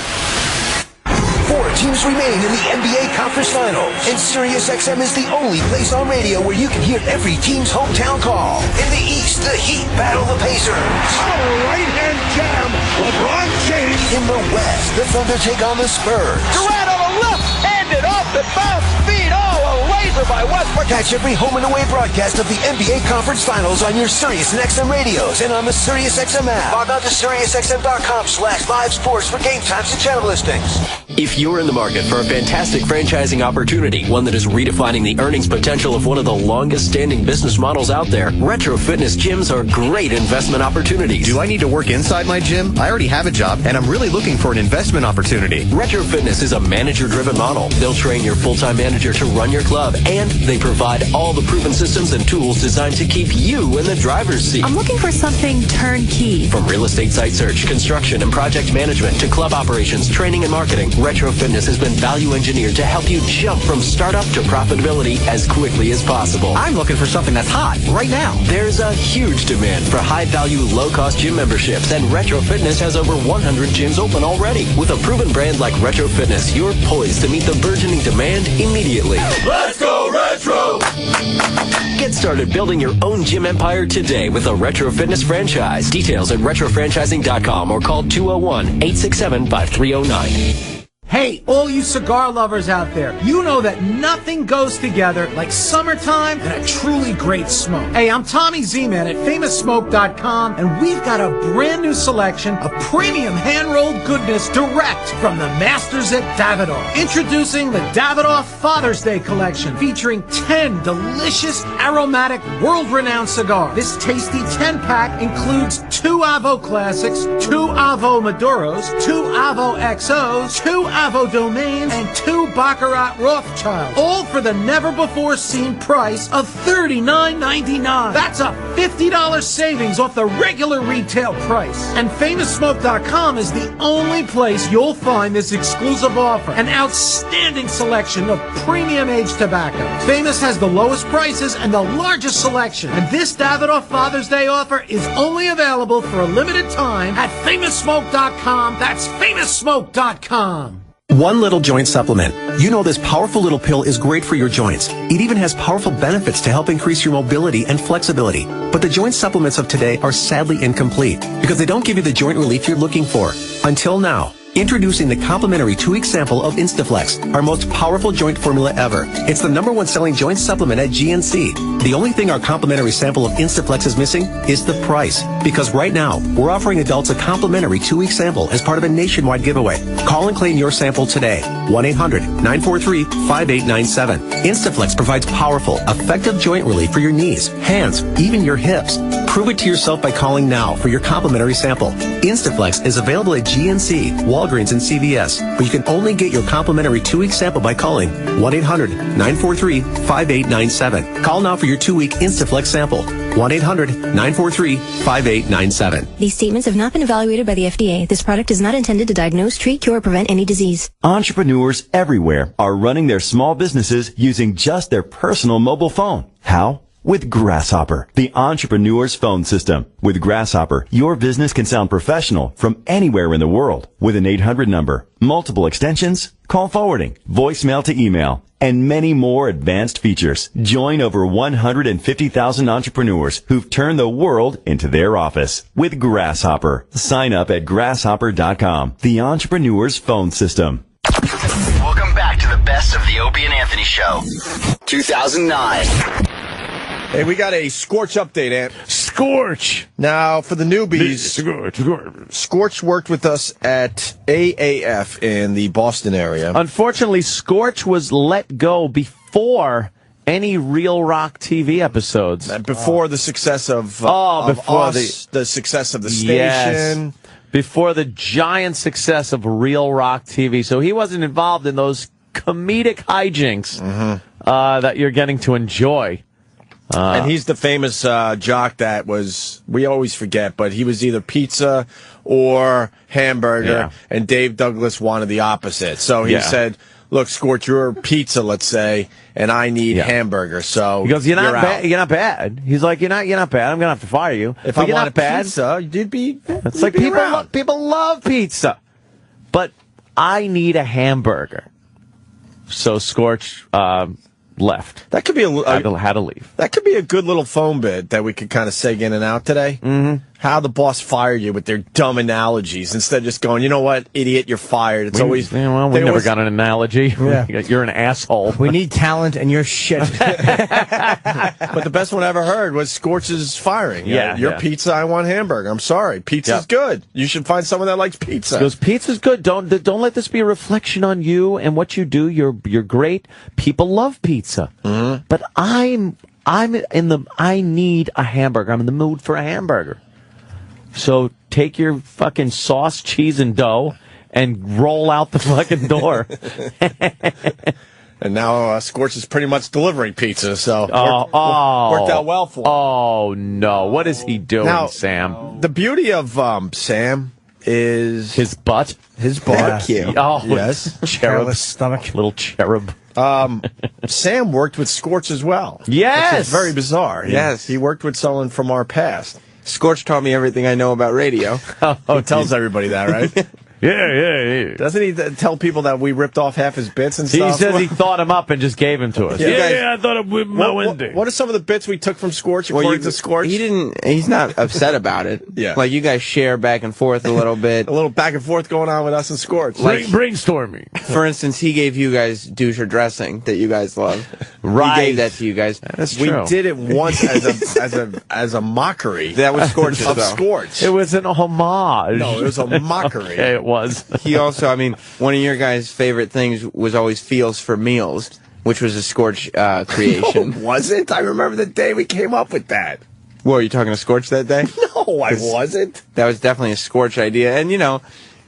[SPEAKER 18] 4 teams remaining in the NBA Conference Finals, and SiriusXM is the only place on radio where you can hear every team's hometown call. In the East, the Heat battle the Pacers. Right-hand jam, LeBron James. In the West, the Thunder take on the Spurs.
[SPEAKER 7] Durant on the left-handed off the bounce feed all the way
[SPEAKER 18] laser by Westbrook. Catch every home and away broadcast of the NBA Conference Finals on your SiriusXM radios and on the SiriusXM app. Log on to SiriusXM.com/live sports for game times and channel listings.
[SPEAKER 19] If you're in the market for a fantastic franchising opportunity, one that is redefining the earnings potential of one of the longest-standing business models out there, retro fitness gyms are great investment opportunities.
[SPEAKER 21] Do I need to work inside my gym? I already have a job, and I'm really looking for an investment opportunity.
[SPEAKER 19] Retro Fitness is a manager-driven model. They'll train your full-time manager to run your club, and they provide all the proven systems and tools designed to keep you in the driver's seat.
[SPEAKER 22] I'm looking for something turnkey.
[SPEAKER 19] From real estate site search, construction, and project management to club operations, training, and marketing, Retro Fitness has been value engineered to help you jump from startup to profitability as quickly as possible.
[SPEAKER 21] I'm looking for something that's hot right now.
[SPEAKER 19] There's a huge demand for high-value, low-cost gym memberships, and Retro Fitness has over 100 gyms open already. With a proven brand like Retro Fitness, you're poised to meet the burgeoning demand immediately.
[SPEAKER 18] Let's go Retro!
[SPEAKER 19] Get started building your own gym empire today with a Retro Fitness franchise. Details at retrofranchising.com or call 201-867-5309.
[SPEAKER 24] Hey, all you cigar lovers out there, you know that nothing goes together like summertime and a truly great smoke. Hey, I'm Tommy Z-Man at FamousSmoke.com, and we've got a brand new selection of premium hand-rolled goodness direct from the masters at Davidoff. Introducing the Davidoff Father's Day Collection, featuring 10 delicious, aromatic, world-renowned cigars. This tasty 10-pack includes 2 Avo Classics, 2 Avo Maduros, 2 Avo XOs, 2 Avo Domain, and 2 Baccarat Rothschild, all for the never-before-seen price of $39.99. That's a $50 savings off the regular retail price. And FamousSmoke.com is the only place you'll find this exclusive offer, an outstanding selection of premium-aged tobacco. Famous has the lowest prices and the largest selection, and this Davidoff Father's Day offer is only available for a limited time at FamousSmoke.com. That's FamousSmoke.com.
[SPEAKER 25] One little joint supplement. You know this powerful little pill is great for your joints. It even has powerful benefits to help increase your mobility and flexibility. But the joint supplements of today are sadly incomplete because they don't give you the joint relief you're looking for. Until now. Introducing the complimentary 2-week sample of Instaflex, our most powerful joint formula ever. It's the #1 selling joint supplement at GNC. The only thing our complimentary sample of Instaflex is missing is the price. Because right now, we're offering adults a complimentary 2-week sample as part of a nationwide giveaway. Call and claim your sample today. 1-800-943-5897. Instaflex provides powerful, effective joint relief for your knees, hands, even your hips. Prove it to yourself by calling now for your complimentary sample. Instaflex is available at GNC, Walgreens, and CVS, but you can only get your complimentary 2-week sample by calling 1-800-943-5897. Call now for your 2-week Instaflex sample. 1-800-943-5897.
[SPEAKER 4] These statements have not been evaluated by the FDA. This product is not intended to diagnose, treat, cure, or prevent any disease.
[SPEAKER 26] Entrepreneurs everywhere are running their small businesses using just their personal mobile phone. How? With Grasshopper, the entrepreneur's phone system. With Grasshopper, your business can sound professional from anywhere in the world. With an 800 number, multiple extensions, call forwarding, voicemail to email, and many more advanced features. Join over 150,000 entrepreneurs who've turned the world into their office with Grasshopper. Sign up at grasshopper.com, the entrepreneur's phone system.
[SPEAKER 8] Welcome back to the best of the Opie and Anthony Show. 2009.
[SPEAKER 20] Hey, we got a Scorch update, Ant.
[SPEAKER 3] Scorch!
[SPEAKER 20] Now, for the newbies, Scorch worked with us at AAF in the Boston area.
[SPEAKER 3] Unfortunately, Scorch was let go before any Real Rock TV episodes.
[SPEAKER 20] Before the success of,
[SPEAKER 3] before
[SPEAKER 20] us, the success of the station.
[SPEAKER 3] Yes, before the giant success of Real Rock TV. So he wasn't involved in those comedic hijinks that you're getting to enjoy.
[SPEAKER 20] And he's the famous jock that was, we always forget, but he was either pizza or hamburger, and Dave Douglas wanted the opposite. So he said, look, Scorch, you're pizza, let's say, and I need hamburger. So
[SPEAKER 3] he goes, you're not bad. You're not bad. He's like, you're not bad. I'm gonna have to fire you.
[SPEAKER 20] If I wanted pizza, you'd be.
[SPEAKER 3] It's like people love pizza, but I need a hamburger. So Scorch left.
[SPEAKER 20] That could be
[SPEAKER 3] had to leave.
[SPEAKER 20] That could be a good little phone bit that we could kind of seg in and out today. how the boss fired you with their dumb analogies instead of just going, you know what, idiot, you're fired. It's always...
[SPEAKER 3] we never got an analogy.
[SPEAKER 16] Yeah.
[SPEAKER 3] You're an asshole.
[SPEAKER 16] We need talent, and you're shit.
[SPEAKER 20] But the best one I ever heard was Scorch's firing.
[SPEAKER 3] Yeah,
[SPEAKER 20] Your
[SPEAKER 3] yeah.
[SPEAKER 20] pizza, I want hamburger. I'm sorry. Pizza's good. You should find someone that likes pizza.
[SPEAKER 3] He goes, pizza's good. Don't let this be a reflection on you and what you do. You're great. People love pizza.
[SPEAKER 20] Mm-hmm.
[SPEAKER 3] But I need a hamburger. I'm in the mood for a hamburger. So take your fucking sauce, cheese, and dough and roll out the fucking door.
[SPEAKER 20] And now Scorch is pretty much delivering pizza, so worked out well for him.
[SPEAKER 3] Oh, no. What is he doing,
[SPEAKER 20] Now,
[SPEAKER 3] Sam?
[SPEAKER 20] The beauty of Sam is...
[SPEAKER 3] His butt?
[SPEAKER 20] His butt.
[SPEAKER 3] Yeah. Oh,
[SPEAKER 20] yes.
[SPEAKER 3] Cherub.
[SPEAKER 16] Stomach.
[SPEAKER 3] Little cherub.
[SPEAKER 20] Sam worked with Scorch as well.
[SPEAKER 1] Yes.
[SPEAKER 20] Which is very bizarre.
[SPEAKER 1] Yes.
[SPEAKER 20] He worked with someone from our past.
[SPEAKER 1] Scorch taught me everything I know about radio.
[SPEAKER 20] He tells everybody that, right?
[SPEAKER 3] Yeah.
[SPEAKER 20] Doesn't he tell people that we ripped off half his bits and
[SPEAKER 3] He
[SPEAKER 20] stuff?
[SPEAKER 3] says he thought him up and just gave him to us.
[SPEAKER 20] Yeah.
[SPEAKER 3] I thought it would
[SPEAKER 20] What are some of the bits we took from Scorch, according to Scorch?
[SPEAKER 1] He's not upset about it.
[SPEAKER 20] Yeah.
[SPEAKER 1] Like, you guys share back and forth a little bit.
[SPEAKER 20] A little back and forth going on with us and Scorch.
[SPEAKER 3] Brainstorming.
[SPEAKER 1] For instance, he gave you guys doucher dressing that you guys love.
[SPEAKER 3] Right.
[SPEAKER 1] He gave that to you guys.
[SPEAKER 3] That's
[SPEAKER 20] We
[SPEAKER 3] true.
[SPEAKER 20] did it once as a mockery.
[SPEAKER 1] That was Scorch's,
[SPEAKER 20] of
[SPEAKER 1] though.
[SPEAKER 20] Scorch.
[SPEAKER 3] It was an homage.
[SPEAKER 20] No, it was a mockery.
[SPEAKER 3] Okay, it was.
[SPEAKER 1] He also, I mean, one of your guys' favorite things was always Feels for Meals, which was a Scorch creation.
[SPEAKER 20] No, was it? I remember the day we came up with that.
[SPEAKER 1] What, were you talking to Scorch that day?
[SPEAKER 20] No, I wasn't.
[SPEAKER 1] That was definitely a Scorch idea. And,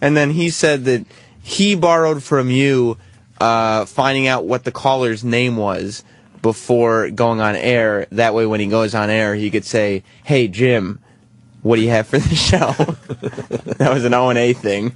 [SPEAKER 1] and then he said that he borrowed from you finding out what the caller's name was before going on air. That way, when he goes on air, he could say, "Hey, Jim, what do you have for the show?" That was an O&A thing.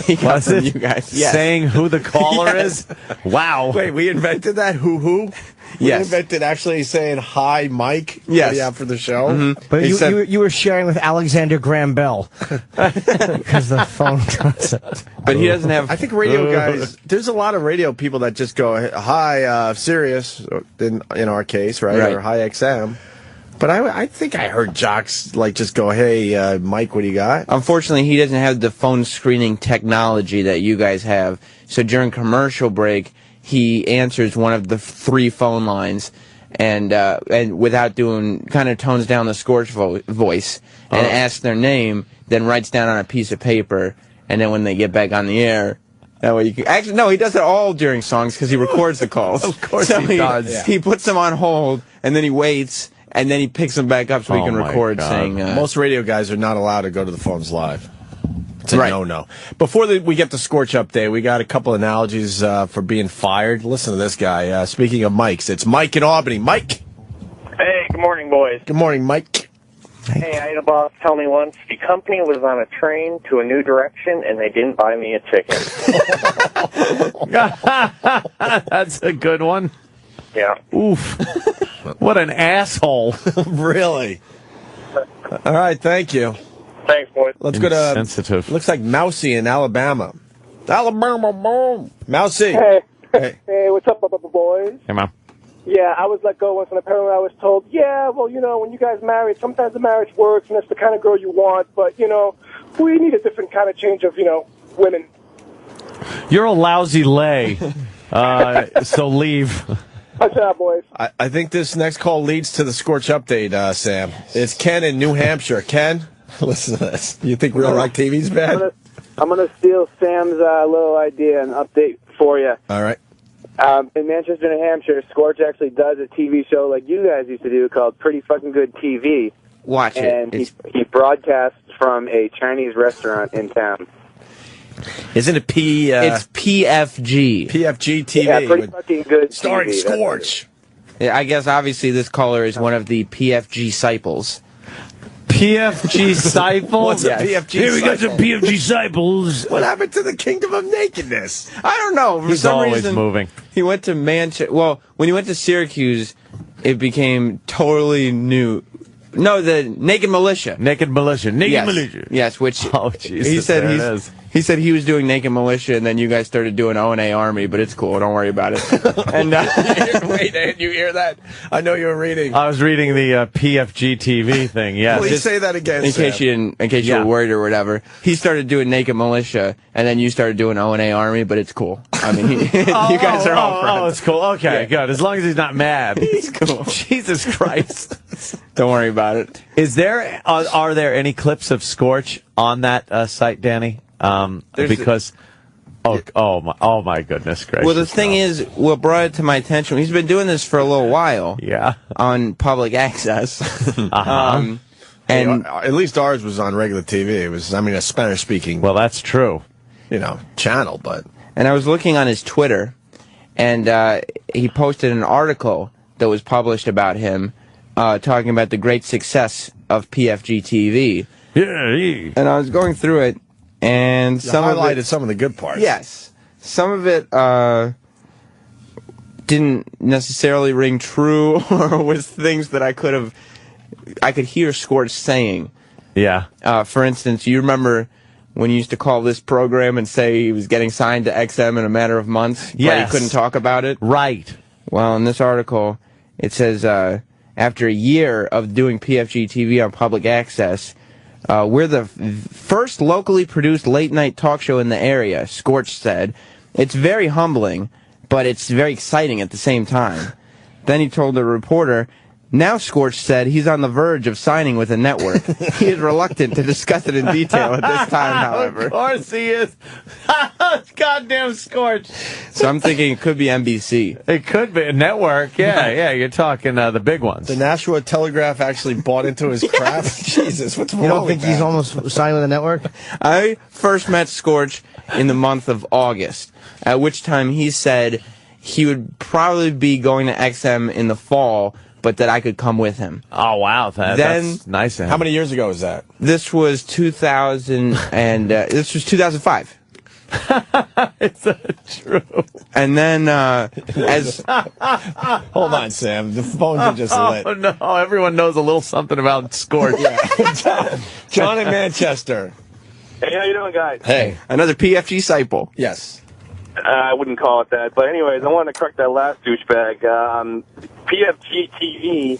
[SPEAKER 1] He got from you guys. Yes.
[SPEAKER 3] Saying who the caller is? Wow.
[SPEAKER 20] Wait, we invented that? Who? We
[SPEAKER 1] Yes.
[SPEAKER 20] invented actually saying, "Hi, Mike."
[SPEAKER 1] Yes.
[SPEAKER 20] What do you have for the show?
[SPEAKER 1] Mm-hmm.
[SPEAKER 16] But
[SPEAKER 1] He said-
[SPEAKER 16] you were sharing with Alexander Graham Bell because the phone concept.
[SPEAKER 1] But he doesn't have...
[SPEAKER 20] I think radio guys, there's a lot of radio people that just go, "Hi, Sirius," in our case, right? Or "Hi, XM." But I think I heard jocks just go, "Hey, Mike, what do you got?"
[SPEAKER 1] Unfortunately, he doesn't have the phone screening technology that you guys have. So during commercial break, he answers one of the 3 phone lines, and without kind of tones down the Scorch voice and asks their name, then writes down on a piece of paper, and then when they get back on the air, that way you can... Actually, no, he does it all during songs because he records the calls.
[SPEAKER 20] Of course
[SPEAKER 1] so
[SPEAKER 20] he does. Yeah.
[SPEAKER 1] He puts them on hold, and then he waits, and then he picks them back up so he can record saying...
[SPEAKER 20] Most radio guys are not allowed to go to the phones live. It's a
[SPEAKER 1] Right.
[SPEAKER 20] no-no. Before we get the Scorch update, we got a couple analogies for being fired. Listen to this guy. Speaking of Mikes, it's Mike in Albany. Mike.
[SPEAKER 2] Hey, good morning, boys.
[SPEAKER 20] Good morning, Mike.
[SPEAKER 2] Hey, I had a boss tell me once the company was on a train to a new direction and they didn't buy me a ticket.
[SPEAKER 3] That's a good one.
[SPEAKER 2] Yeah.
[SPEAKER 3] Oof. What an asshole.
[SPEAKER 20] Really? All right, thank you.
[SPEAKER 2] Thanks, boys.
[SPEAKER 20] Let's go to...
[SPEAKER 3] Sensitive.
[SPEAKER 20] Looks like Mousy in Alabama. Alabama, boom. Mousy.
[SPEAKER 5] Hey.
[SPEAKER 20] Hey.
[SPEAKER 5] Hey, what's up, boys?
[SPEAKER 3] Hey, Mom.
[SPEAKER 5] Yeah, I was let go once, and apparently I was told, yeah, well, when you guys married, sometimes the marriage works, and it's the kind of girl you want, but, we need a different kind of change of, women.
[SPEAKER 3] You're a lousy lay, so leave.
[SPEAKER 5] What's up, boys?
[SPEAKER 20] I think this next call leads to the Scorch update, Sam. It's Ken in New Hampshire. Ken, listen to this. You think Real Rock TV's bad?
[SPEAKER 5] I'm gonna steal Sam's little idea and update for you.
[SPEAKER 20] All right.
[SPEAKER 5] In Manchester, New Hampshire, Scorch actually does a TV show like you guys used to do called Pretty Fucking Good TV.
[SPEAKER 1] Watch it.
[SPEAKER 5] And he broadcasts from a Chinese restaurant in town.
[SPEAKER 20] Isn't it
[SPEAKER 1] It's PFG.
[SPEAKER 20] PFGTV.
[SPEAKER 5] Yeah, Pretty Fucking Good
[SPEAKER 20] starring
[SPEAKER 5] TV.
[SPEAKER 20] Scorch.
[SPEAKER 1] Yeah, I guess obviously this caller is one of the PFG disciples.
[SPEAKER 3] PFG disciples?
[SPEAKER 20] What's a PFG
[SPEAKER 3] Here we got some
[SPEAKER 20] disciple?
[SPEAKER 3] PFG disciples.
[SPEAKER 20] What happened to the Kingdom of Nakedness?
[SPEAKER 1] I don't know. For
[SPEAKER 3] He's
[SPEAKER 1] some
[SPEAKER 3] always
[SPEAKER 1] reason,
[SPEAKER 3] moving.
[SPEAKER 1] He went to Manchester. Well, when he went to Syracuse, it became totally new. No, the Naked Militia.
[SPEAKER 3] Naked Militia. Naked
[SPEAKER 1] Yes.
[SPEAKER 3] Militia.
[SPEAKER 1] Yes, which
[SPEAKER 3] Oh, Jesus,
[SPEAKER 1] he said
[SPEAKER 3] there it
[SPEAKER 1] he's
[SPEAKER 3] is.
[SPEAKER 1] He said he was doing Naked Militia, and then you guys started doing O&A Army, but it's cool. Don't worry about it. And wait, did you hear that?
[SPEAKER 20] I know you were reading.
[SPEAKER 3] I was reading the PFGTV thing. Yes.
[SPEAKER 20] Please say that again.
[SPEAKER 1] In case you were worried or whatever. He started doing Naked Militia, and then you started doing O&A Army, but it's cool. I mean, you guys are all friends.
[SPEAKER 3] Oh, it's cool. Okay, good. As long as he's not mad.
[SPEAKER 1] He's cool.
[SPEAKER 3] Jesus Christ.
[SPEAKER 1] Don't worry about it.
[SPEAKER 3] Are there any clips of Scorch on that site, Danny? Because oh my goodness gracious.
[SPEAKER 1] Well, the thing is, what brought it to my attention, he's been doing this for a little while.
[SPEAKER 3] Yeah.
[SPEAKER 1] On public access. And
[SPEAKER 20] at least ours was on regular TV. It was, I mean, a Spanish-speaking.
[SPEAKER 3] Well, that's true.
[SPEAKER 20] Channel, but.
[SPEAKER 1] And I was looking on his Twitter, and he posted an article that was published about him, talking about the great success of PFGTV.
[SPEAKER 3] Yeah.
[SPEAKER 1] And I was going through it, and
[SPEAKER 20] highlighted some of the good parts.
[SPEAKER 1] Yes. Some of it didn't necessarily ring true, or was things that I could hear Scorch saying.
[SPEAKER 3] Yeah.
[SPEAKER 1] For instance, you remember when you used to call this program and say he was getting signed to XM in a matter of months, but he couldn't talk about it?
[SPEAKER 3] Right.
[SPEAKER 1] Well, in this article, it says, after a year of doing PFGTV on public access, we're the first locally produced late-night talk show in the area, Scorch said. It's very humbling, but it's very exciting at the same time. Then he told the reporter, now Scorch said he's on the verge of signing with a network. He is reluctant to discuss it in detail at this time, however.
[SPEAKER 3] Of course he is. Goddamn Scorch.
[SPEAKER 1] So I'm thinking it could be NBC.
[SPEAKER 3] It could be a network. Yeah, you're talking the big ones.
[SPEAKER 20] The Nashua Telegraph actually bought into his crap. Jesus, what's wrong with that?
[SPEAKER 16] You don't think he's almost signing with a network?
[SPEAKER 1] I first met Scorch in the month of August, at which time he said he would probably be going to XM in the fall, but that I could come with him.
[SPEAKER 3] Oh, wow. That's nice of him.
[SPEAKER 20] How many years ago was that?
[SPEAKER 1] This was 2000 and this was 2005.
[SPEAKER 3] Is that true?
[SPEAKER 1] And then
[SPEAKER 20] hold on, Sam. The phones are just lit.
[SPEAKER 3] Oh, no. Everyone knows a little something about Scorch.
[SPEAKER 20] John in Manchester.
[SPEAKER 9] Hey, how you doing, guys?
[SPEAKER 1] Hey, another PFG disciple.
[SPEAKER 20] Yes.
[SPEAKER 9] I wouldn't call it that. But anyways, I wanted to correct that last douchebag. PFGTV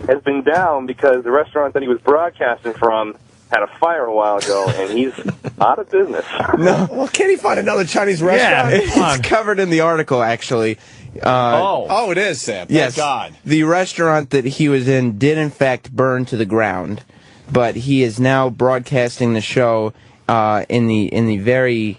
[SPEAKER 9] has been down because the restaurant that he was broadcasting from had a fire a while ago, and he's out of business.
[SPEAKER 20] No. Well, can't he find another Chinese restaurant?
[SPEAKER 1] Yeah, it's covered in the article, actually.
[SPEAKER 20] Oh, it is, Sam. Thank God.
[SPEAKER 1] The restaurant that he was in did, in fact, burn to the ground, but he is now broadcasting the show in the very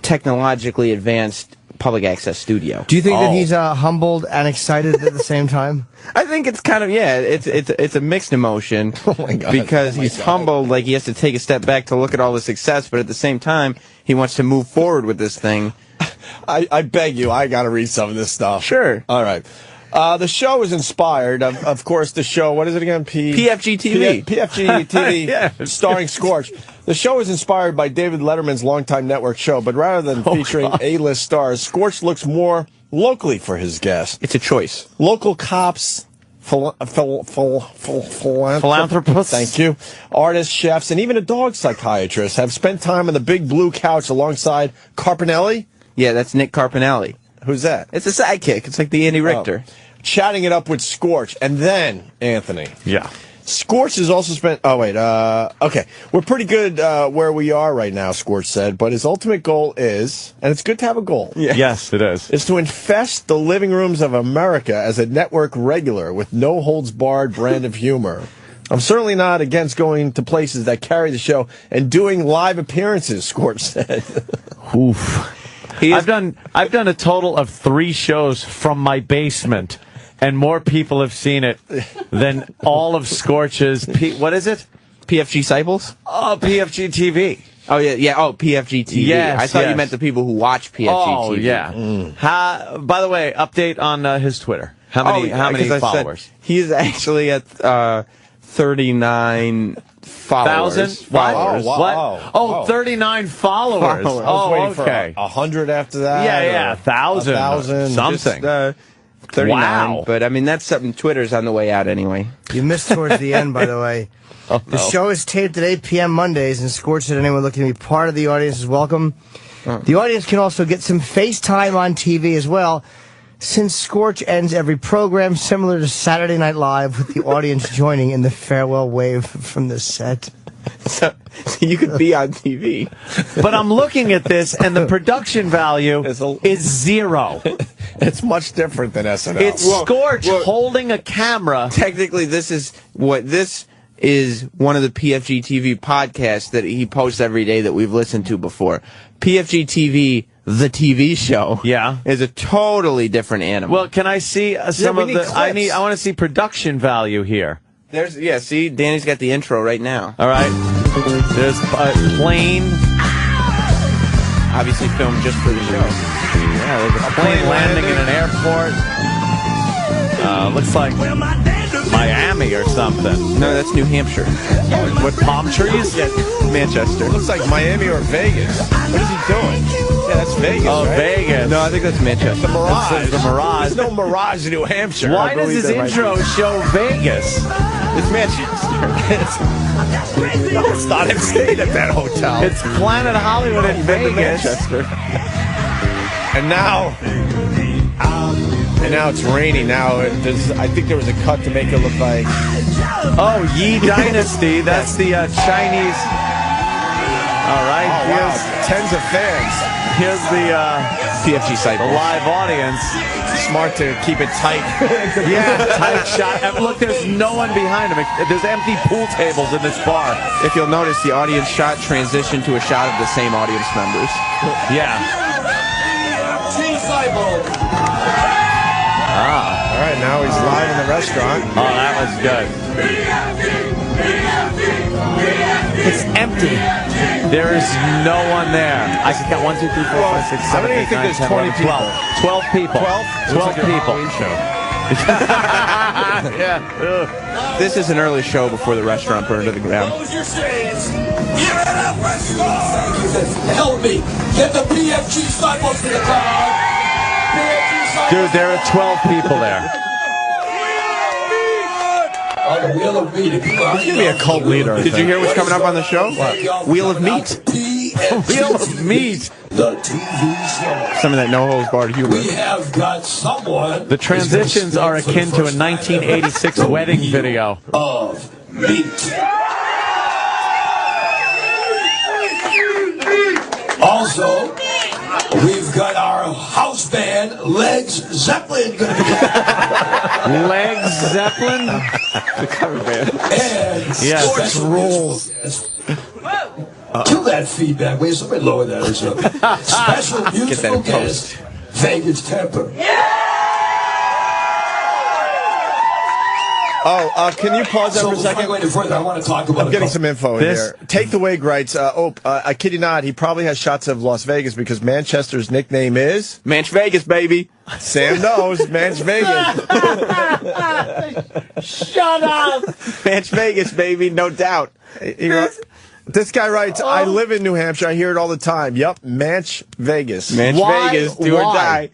[SPEAKER 1] technologically advanced public access studio.
[SPEAKER 16] Do you think that he's humbled and excited at the same time?
[SPEAKER 1] I think it's kind of, it's a mixed emotion.
[SPEAKER 20] Oh my God.
[SPEAKER 1] Because he's humbled, like he has to take a step back to look at all the success, but at the same time, he wants to move forward with this thing.
[SPEAKER 20] I beg you, I got to read some of this stuff.
[SPEAKER 1] Sure.
[SPEAKER 20] All right. The show is inspired, of course, the show, what is it again?
[SPEAKER 1] PFGTV.
[SPEAKER 20] PFGTV,
[SPEAKER 3] Yeah.
[SPEAKER 20] starring Scorch. The show is inspired by David Letterman's longtime network show, but rather than featuring A-list stars, Scorch looks more locally for his guests.
[SPEAKER 1] It's a choice.
[SPEAKER 20] Local cops, philanthropists, thank you, artists, chefs, and even a dog psychiatrist have spent time on the big blue couch alongside Carpinelli.
[SPEAKER 1] Yeah, that's Nick Carpinelli.
[SPEAKER 20] Who's that?
[SPEAKER 1] It's a sidekick. It's like the Andy Richter.
[SPEAKER 20] Chatting it up with Scorch. And then, Anthony.
[SPEAKER 3] Yeah.
[SPEAKER 20] Scorch has also spent... Oh, wait. Okay. We're pretty good where we are right now, Scorch said. But his ultimate goal is... And it's good to have a goal.
[SPEAKER 3] Yeah. Yes, it is.
[SPEAKER 20] Is to infest the living rooms of America as a network regular with no-holds-barred brand of humor. I'm certainly not against going to places that carry the show and doing live appearances, Scorch said.
[SPEAKER 3] Oof. I've done a total of 3 shows from my basement, and more people have seen it than all of Scorch's. What is it?
[SPEAKER 1] PFG Disciples?
[SPEAKER 3] Oh, PFGTV.
[SPEAKER 1] Oh yeah. Oh, PFGTV.
[SPEAKER 3] Yes,
[SPEAKER 1] I thought you meant the people who watch PFGTV.
[SPEAKER 3] Oh yeah. By the way, update on his Twitter. How many followers?
[SPEAKER 1] He's actually at 39. Followers.
[SPEAKER 3] Followers. What? Oh, 39 followers.
[SPEAKER 20] Oh, okay. 100 after that?
[SPEAKER 3] Yeah, 1,000.
[SPEAKER 20] 1,000.
[SPEAKER 3] Something.
[SPEAKER 1] Just, 39.
[SPEAKER 3] Wow.
[SPEAKER 1] But, I mean, that's something Twitter's on the way out anyway.
[SPEAKER 16] You missed towards the end, by the way.
[SPEAKER 1] Oh,
[SPEAKER 16] The show is taped at 8 p.m. Mondays, and Scorch said anyone looking to be part of the audience is welcome. The audience can also get some FaceTime on TV as well, since Scorch ends every program similar to Saturday Night Live, with the audience joining in the farewell wave from the set.
[SPEAKER 1] So you could be on TV.
[SPEAKER 3] But I'm looking at this, and the production value is zero.
[SPEAKER 20] It's much different than SNL.
[SPEAKER 3] It's Scorch holding a camera.
[SPEAKER 1] Technically, this is one of the PFGTV podcasts that he posts every day that we've listened to before. PFGTV, the TV show, is a totally different animal.
[SPEAKER 3] Well, can I see some of the? I want to see production value here.
[SPEAKER 1] See, Danny's got the intro right now.
[SPEAKER 3] All right. There's a plane.
[SPEAKER 1] Obviously filmed just for the show.
[SPEAKER 3] Yeah, there's a plane landing in an airport. Looks like Miami or something.
[SPEAKER 1] No, that's New Hampshire.
[SPEAKER 3] With palm trees?
[SPEAKER 1] Yeah, Manchester.
[SPEAKER 20] Looks like Miami or Vegas. What is he doing? Yeah, that's Vegas, right?
[SPEAKER 3] Vegas.
[SPEAKER 1] No, I think that's Manchester.
[SPEAKER 20] The Mirage.
[SPEAKER 3] That's the Mirage.
[SPEAKER 20] There's no Mirage in New Hampshire.
[SPEAKER 3] Why does his intro show Vegas?
[SPEAKER 1] It's Manchester.
[SPEAKER 20] No, it's not. I'm staying at that hotel.
[SPEAKER 3] It's Planet Hollywood in Vegas.
[SPEAKER 1] Manchester.
[SPEAKER 20] And now it's raining. Now I think there was a cut to make it look like.
[SPEAKER 3] Oh, Yi Dynasty. That's the Chinese. All right.
[SPEAKER 20] Oh, wow. Tens of fans.
[SPEAKER 3] Here's the
[SPEAKER 1] PFG site.
[SPEAKER 3] The live audience.
[SPEAKER 20] Smart to keep it tight.
[SPEAKER 3] Yeah, tight shot. And look, there's no one behind him. There's empty pool tables in this bar.
[SPEAKER 1] If you'll notice, the audience shot transitioned to a shot of the same audience members.
[SPEAKER 3] Yeah.
[SPEAKER 20] All right, now he's live in the restaurant.
[SPEAKER 3] Oh, that was good. It's empty. There is no one there. I can count 1, 2, 3, 4, 5, 6, 7, 8, 9, 10, 11, 12 people. 12 people.
[SPEAKER 1] Yeah. This is an early show before the restaurant burned to the ground.
[SPEAKER 10] Help me. Get the PFG sidewalks to the crowd.
[SPEAKER 3] Dude, there are 12 people there.
[SPEAKER 10] On the Wheel of Meat.
[SPEAKER 20] He's going to be a cult leader.
[SPEAKER 1] Did you hear what's coming up on the show?
[SPEAKER 20] What?
[SPEAKER 1] Wheel of Meat.
[SPEAKER 3] Wheel of Meat.
[SPEAKER 10] The TV show.
[SPEAKER 1] Some of that no-holds-barred humor.
[SPEAKER 10] We have got someone.
[SPEAKER 3] The transitions are akin to a 1986 wedding video.
[SPEAKER 10] Of meat. Also, we've got our house band, Legs Zeppelin, going to be
[SPEAKER 3] Legs Zeppelin?
[SPEAKER 1] The cover band.
[SPEAKER 10] And
[SPEAKER 3] yes.
[SPEAKER 10] Rolls. Kill that feedback. Wait, somebody lower that or something. Special musical guest, Vegas Temper.
[SPEAKER 20] Oh, can you pause that for a second?
[SPEAKER 10] Before I go any further, I want to talk about.
[SPEAKER 20] I'm getting some info in here. Take the Wig writes, I kid you not, he probably has shots of Las Vegas because Manchester's nickname is
[SPEAKER 1] Manch Vegas, baby.
[SPEAKER 20] Sam knows, Manch Vegas.
[SPEAKER 3] Shut up.
[SPEAKER 1] Manch Vegas, baby, no doubt.
[SPEAKER 20] This guy writes, I live in New Hampshire. I hear it all the time. Yep, Manch Vegas.
[SPEAKER 1] Manch Vegas, do or
[SPEAKER 3] Why?
[SPEAKER 1] die.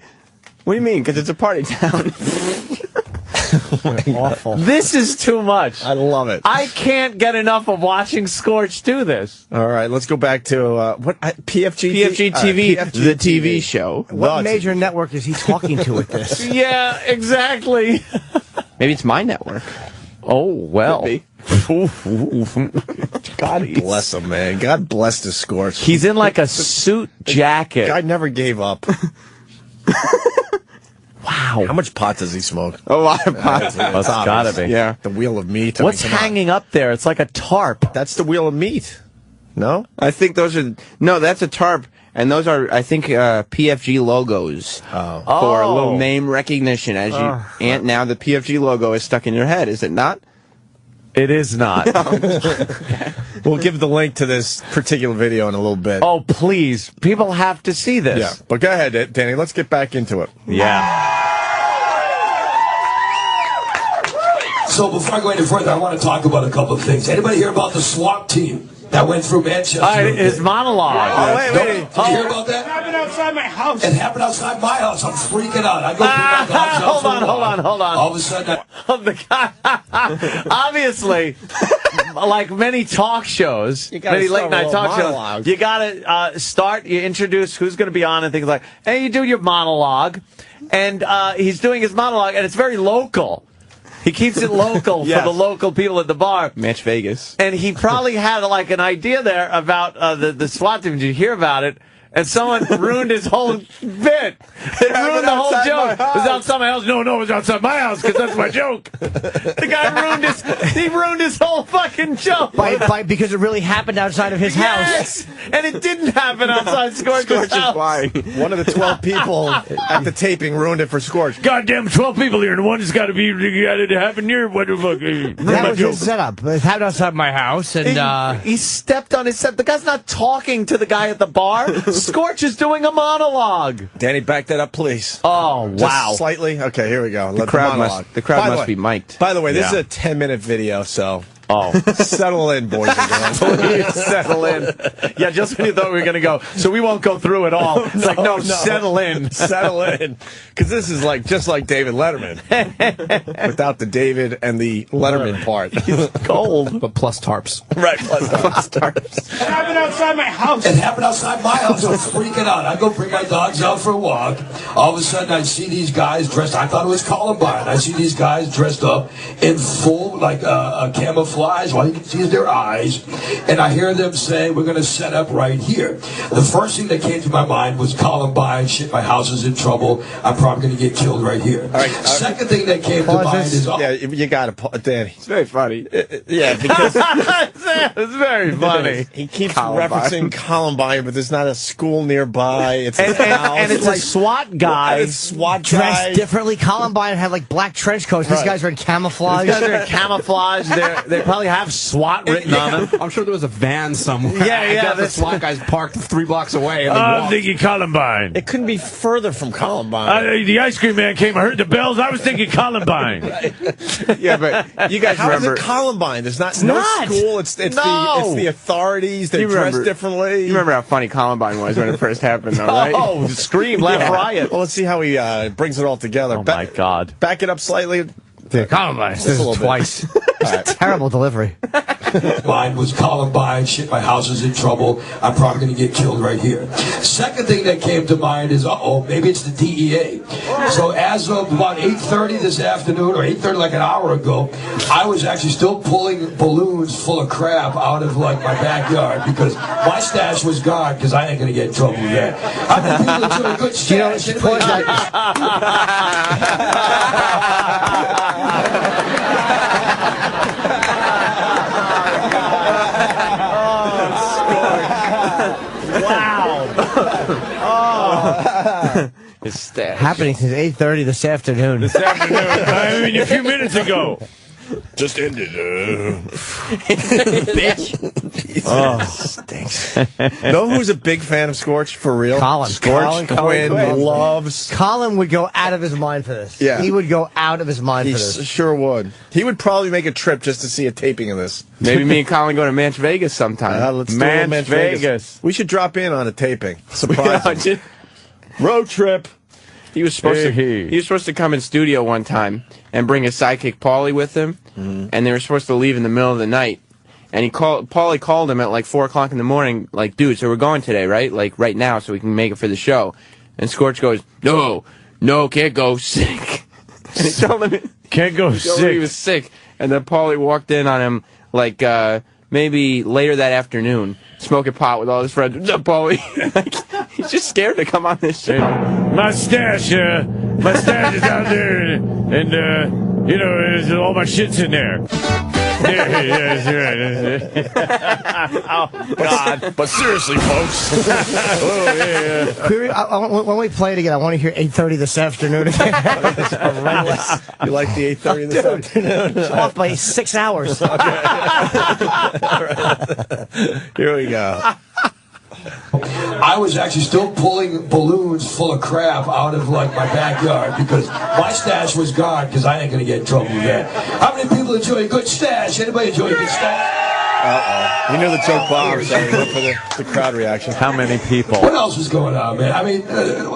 [SPEAKER 1] What do you mean? Because it's a party town.
[SPEAKER 3] Awful. This is too much.
[SPEAKER 20] I love it.
[SPEAKER 3] I can't get enough of watching Scorch do this.
[SPEAKER 20] All right, let's go back to
[SPEAKER 1] PFGTV, the TV show.
[SPEAKER 16] What major network is he talking to with this?
[SPEAKER 3] Yeah, exactly.
[SPEAKER 1] Maybe it's my network.
[SPEAKER 3] Oh, well.
[SPEAKER 20] God bless him, man. God bless the Scorch.
[SPEAKER 3] He's in like a suit jacket.
[SPEAKER 20] Guy never gave up.
[SPEAKER 3] Wow.
[SPEAKER 20] How much pot does he smoke?
[SPEAKER 1] A lot of pot.
[SPEAKER 3] That's gotta be.
[SPEAKER 20] Yeah. The Wheel of Meat.
[SPEAKER 3] What's hanging up there? It's like a tarp.
[SPEAKER 20] That's the Wheel of Meat. No?
[SPEAKER 1] I think those are... No, that's a tarp. And those are, I think, PFG logos for a little name recognition. As and now the PFG logo is stuck in your head, is it not?
[SPEAKER 3] It is not.
[SPEAKER 20] We'll give the link to this particular video in a little bit.
[SPEAKER 3] Oh, please. People have to see this.
[SPEAKER 20] Yeah. But go ahead, Danny. Let's get back into it.
[SPEAKER 3] Yeah.
[SPEAKER 10] So before I go any further, I want to talk about a couple of things. Anybody hear about the SWAT team? that went through Manchester.
[SPEAKER 3] His monologue.
[SPEAKER 10] Oh, wait. Did you hear about that?
[SPEAKER 24] It happened outside my house.
[SPEAKER 10] It happened outside my house. I'm freaking out. I go through my dogs out
[SPEAKER 3] Hold
[SPEAKER 10] for a
[SPEAKER 3] on.
[SPEAKER 10] walk. All of a sudden,
[SPEAKER 3] obviously, like many talk shows, many late night talk shows, you gotta start. You introduce who's going to be on and things like. And you do your monologue, and he's doing his monologue, and it's very local. He keeps it local for the local people at the bar.
[SPEAKER 1] Match Vegas.
[SPEAKER 3] And he probably had like an idea there about the SWAT team. Did you hear about it? And someone ruined his whole bit. It ruined the whole joke. It was outside my house. No, it was outside my house because that's my joke. The guy ruined his whole fucking joke.
[SPEAKER 16] Because it really happened outside of his house.
[SPEAKER 3] And it didn't happen outside Scorch's house.
[SPEAKER 20] One of the 12 people at the taping ruined it for Scorch.
[SPEAKER 3] Goddamn 12 people here, and one has got to happen here. What the fuck?
[SPEAKER 16] That was his setup. It happened outside my house, and
[SPEAKER 3] he stepped on his set. The guy's not talking to the guy at the bar. Scorch is doing a monologue.
[SPEAKER 20] Danny, back that up, please.
[SPEAKER 3] Oh, wow.
[SPEAKER 20] Just slightly? Okay, here we go.
[SPEAKER 1] The crowd must be mic'd.
[SPEAKER 20] By the way, this is a 10-minute video, so...
[SPEAKER 3] Oh.
[SPEAKER 20] Settle in, boys and girls.
[SPEAKER 3] Please settle in. Yeah, just when you thought we were going to go, so we won't go through it all. It's like, no, settle in.
[SPEAKER 20] Settle in. Because this is just like David Letterman. Without the David and the Letterman part.
[SPEAKER 3] He's cold.
[SPEAKER 11] But plus tarps.
[SPEAKER 20] Right, plus tarps.
[SPEAKER 24] It happened outside my house.
[SPEAKER 10] It happened outside my house. I'm freaking out. I go bring my dogs out for a walk. All of a sudden, I see these guys dressed. I thought it was Columbine. I see these guys dressed up in full, like a camouflage. All you can see is their eyes. And I hear them say, we're going to set up right here. The first thing that came to my mind was Columbine. Shit, my house is in trouble. I'm probably going to get killed right here. All right. Second thing that came to mind is...
[SPEAKER 20] Yeah, you got to... Danny.
[SPEAKER 1] It's very funny.
[SPEAKER 20] Yeah, because...
[SPEAKER 3] it's very funny.
[SPEAKER 20] He keeps referencing Columbine, but there's not a school nearby. It's a house.
[SPEAKER 16] And it's
[SPEAKER 20] like,
[SPEAKER 16] a SWAT guy.
[SPEAKER 20] It's SWAT
[SPEAKER 16] dressed differently. Columbine had like black trench coats. These guys are in camouflage.
[SPEAKER 3] These guys are in camouflage. They probably have SWAT written on them.
[SPEAKER 11] I'm sure there was a van somewhere.
[SPEAKER 3] Yeah.
[SPEAKER 11] The SWAT guys parked 3 blocks away. And
[SPEAKER 3] I'm thinking Columbine.
[SPEAKER 20] It couldn't be further from Columbine.
[SPEAKER 3] The ice cream man came. I heard the bells. I was thinking Columbine.
[SPEAKER 20] Yeah, but you guys remember Columbine? There's no school. It's the authorities. They dress differently.
[SPEAKER 1] You remember how funny Columbine was when it first happened, though, right?
[SPEAKER 3] Oh, scream, laugh, riot.
[SPEAKER 20] Well, let's see how he brings it all together.
[SPEAKER 3] Oh my God!
[SPEAKER 20] Back it up slightly.
[SPEAKER 3] Columbine.
[SPEAKER 16] This is twice. Terrible delivery.
[SPEAKER 10] Mine was Columbine. Shit, my house is in trouble. I'm probably going to get killed right here. Second thing that came to mind is, maybe it's the DEA. So as of about 8:30 this afternoon, or 8:30 like an hour ago, I was actually still pulling balloons full of crap out of like my backyard because my stash was gone because I ain't going to get in trouble with that. I mean, people are doing a good stash.
[SPEAKER 1] His stash.
[SPEAKER 16] Happening since 8:30 this afternoon.
[SPEAKER 3] I mean, a few minutes ago.
[SPEAKER 20] Just ended.
[SPEAKER 1] Bitch.
[SPEAKER 20] Oh, stinks. Know who's a big fan of Scorch for real?
[SPEAKER 16] Colin.
[SPEAKER 20] Scorch. Quinn loves.
[SPEAKER 16] Colin would go out of his mind for this.
[SPEAKER 20] Yeah.
[SPEAKER 16] He would go out of his mind
[SPEAKER 20] He
[SPEAKER 16] for this.
[SPEAKER 20] sure would. He would probably make a trip just to see a taping of this.
[SPEAKER 1] Maybe me and Colin go to Match Vegas sometime.
[SPEAKER 20] Let's do a Match Vegas. We should drop in on a taping. Surprise him. Road trip.
[SPEAKER 1] He was supposed to come in studio one time and bring his sidekick Paulie with him, and they were supposed to leave in the middle of the night. And Paulie called him at like 4 o'clock in the morning, like, dude, so we're going today, right? Like right now, so we can make it for the show. And Scorch goes, no, can't go, sick. And he told him
[SPEAKER 3] can't go sick.
[SPEAKER 1] He was sick, and then Paulie walked in on him like maybe later that afternoon, smoking pot with all his friends. What's up, Paulie? He's just scared to come on this show.
[SPEAKER 3] My stash is out there, and all my shit's in there. Oh, God.
[SPEAKER 20] But seriously, folks.
[SPEAKER 16] When we play it again, I want to hear 8:30 this afternoon again. It's horrendous.
[SPEAKER 20] You like the 8:30 this afternoon?
[SPEAKER 16] It's off by 6 hours.
[SPEAKER 20] Okay. All right. Here we go.
[SPEAKER 10] I was actually still pulling balloons full of crap out of like my backyard because my stash was gone because I ain't going to get in trouble with that. How many people enjoy a good stash? Anybody enjoy a good stash?
[SPEAKER 20] Uh-oh. You knew the joke bombed, so we went for the crowd reaction.
[SPEAKER 3] How many people?
[SPEAKER 10] What else was going on, man? I mean,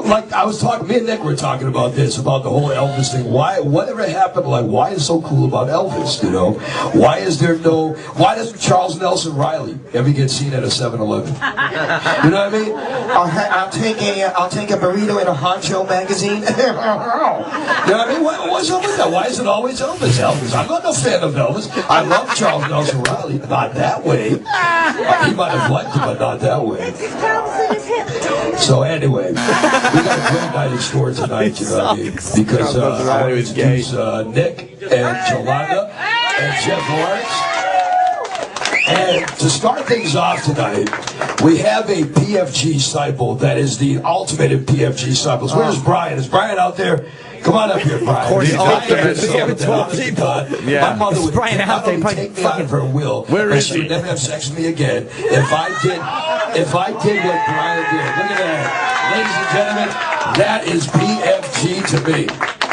[SPEAKER 10] like I was talking, me and Nick were talking about this, about the whole Elvis thing. Whatever happened, like, why is so cool about Elvis, you know? Why doesn't Charles Nelson Riley ever get seen at a 7-Eleven? You know what I mean?
[SPEAKER 12] I'll take a burrito in a Honcho magazine.
[SPEAKER 10] You know what I mean? What's up with that? Why is it always Elvis? I'm not no fan of Elvis. I love Charles Nelson Riley. Not that way. He might have liked it, but not that way. So anyway, we got a great night in store tonight, you know what I mean? Because I want to introduce Nick and Jolanda and Jeff Lawrence. And to start things off tonight, we have a PFG cycle that is the ultimate in PFG cycles. Where's Brian? Is Brian out there? Come on up here, Brian. Of course, my mother would take me out of her will. Where is she? She would never have sex with me again if I did what Brian did. Look at that, ladies and gentlemen. That is PFG to me.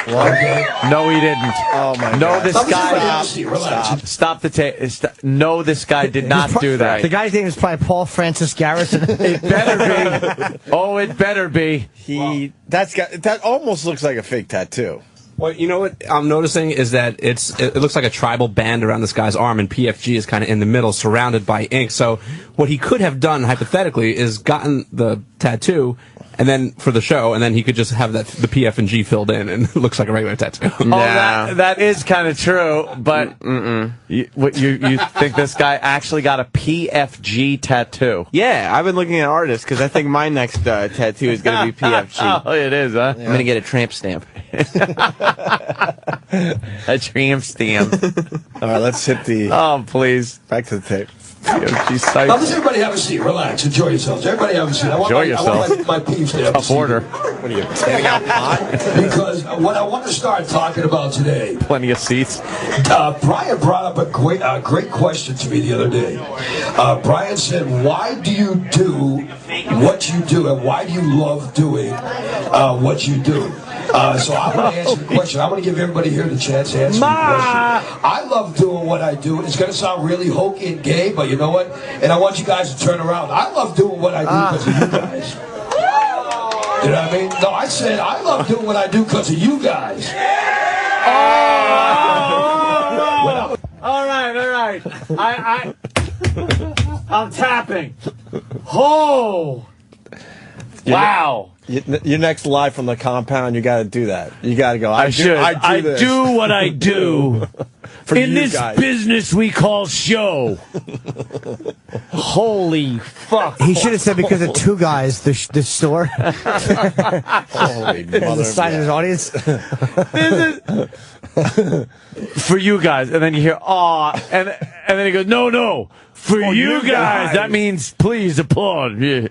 [SPEAKER 10] Okay.
[SPEAKER 3] No, he didn't.
[SPEAKER 20] Oh my God!
[SPEAKER 3] No, this guy. Stop the tape. No, this guy did not do that.
[SPEAKER 16] The guy's name is probably Paul Francis Garrison.
[SPEAKER 3] It better be. Oh, it better be.
[SPEAKER 20] That almost looks like a fake tattoo.
[SPEAKER 11] Well, you know what I'm noticing is that it looks like a tribal band around this guy's arm, and PFG is kind of in the middle, surrounded by ink. So what he could have done, hypothetically, is gotten the tattoo, and then for the show, and then he could just have the PF and G filled in, and it looks like a regular tattoo.
[SPEAKER 3] Oh, that is kind of true, but you think this guy actually got a PFG tattoo?
[SPEAKER 1] Yeah, I've been looking at artists because I think my next tattoo is going to be PFG.
[SPEAKER 3] Oh, it is, huh?
[SPEAKER 1] I'm going to get a tramp stamp.
[SPEAKER 3] A tramp stamp.
[SPEAKER 20] All right, let's hit the...
[SPEAKER 3] Oh, please.
[SPEAKER 20] Back to the tape.
[SPEAKER 10] Now, let's everybody have a seat. Relax. Enjoy yourselves. Everybody have a seat. I want my peeps to have a seat.
[SPEAKER 3] order.
[SPEAKER 20] What are you, handing out pot?
[SPEAKER 10] Because what I want to start talking about today...
[SPEAKER 3] Plenty of seats.
[SPEAKER 10] Brian brought up a great question to me the other day. Brian said, why do you do what you do, and why do you love doing what you do? So I'm going to answer the question. I'm going to give everybody here the chance to answer the question. I love doing what I do. It's going to sound really hokey and gay, but you know what? And I want you guys to turn around. I love doing what I do because of you guys. You know what I mean? No, I said I love doing what I do because of you guys.
[SPEAKER 3] All right. I'm tapping. Oh. Wow.
[SPEAKER 20] You're next live from the compound. You got to do that. You got to go. I do
[SPEAKER 3] what I do in this business we call show. Holy fuck!
[SPEAKER 16] He should have said because of two guys. The store.
[SPEAKER 20] Holy mother!
[SPEAKER 16] The side of his audience.
[SPEAKER 3] For you guys, and then you hear and then he goes no for you guys. That means please applaud. Yeah.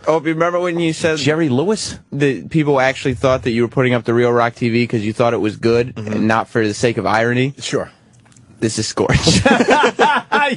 [SPEAKER 1] Oh, remember when you said
[SPEAKER 3] Jerry Lewis?
[SPEAKER 1] The people actually thought that you were putting up the Real Rock TV because you thought it was good and not for the sake of irony?
[SPEAKER 20] Sure.
[SPEAKER 1] This is Scorch.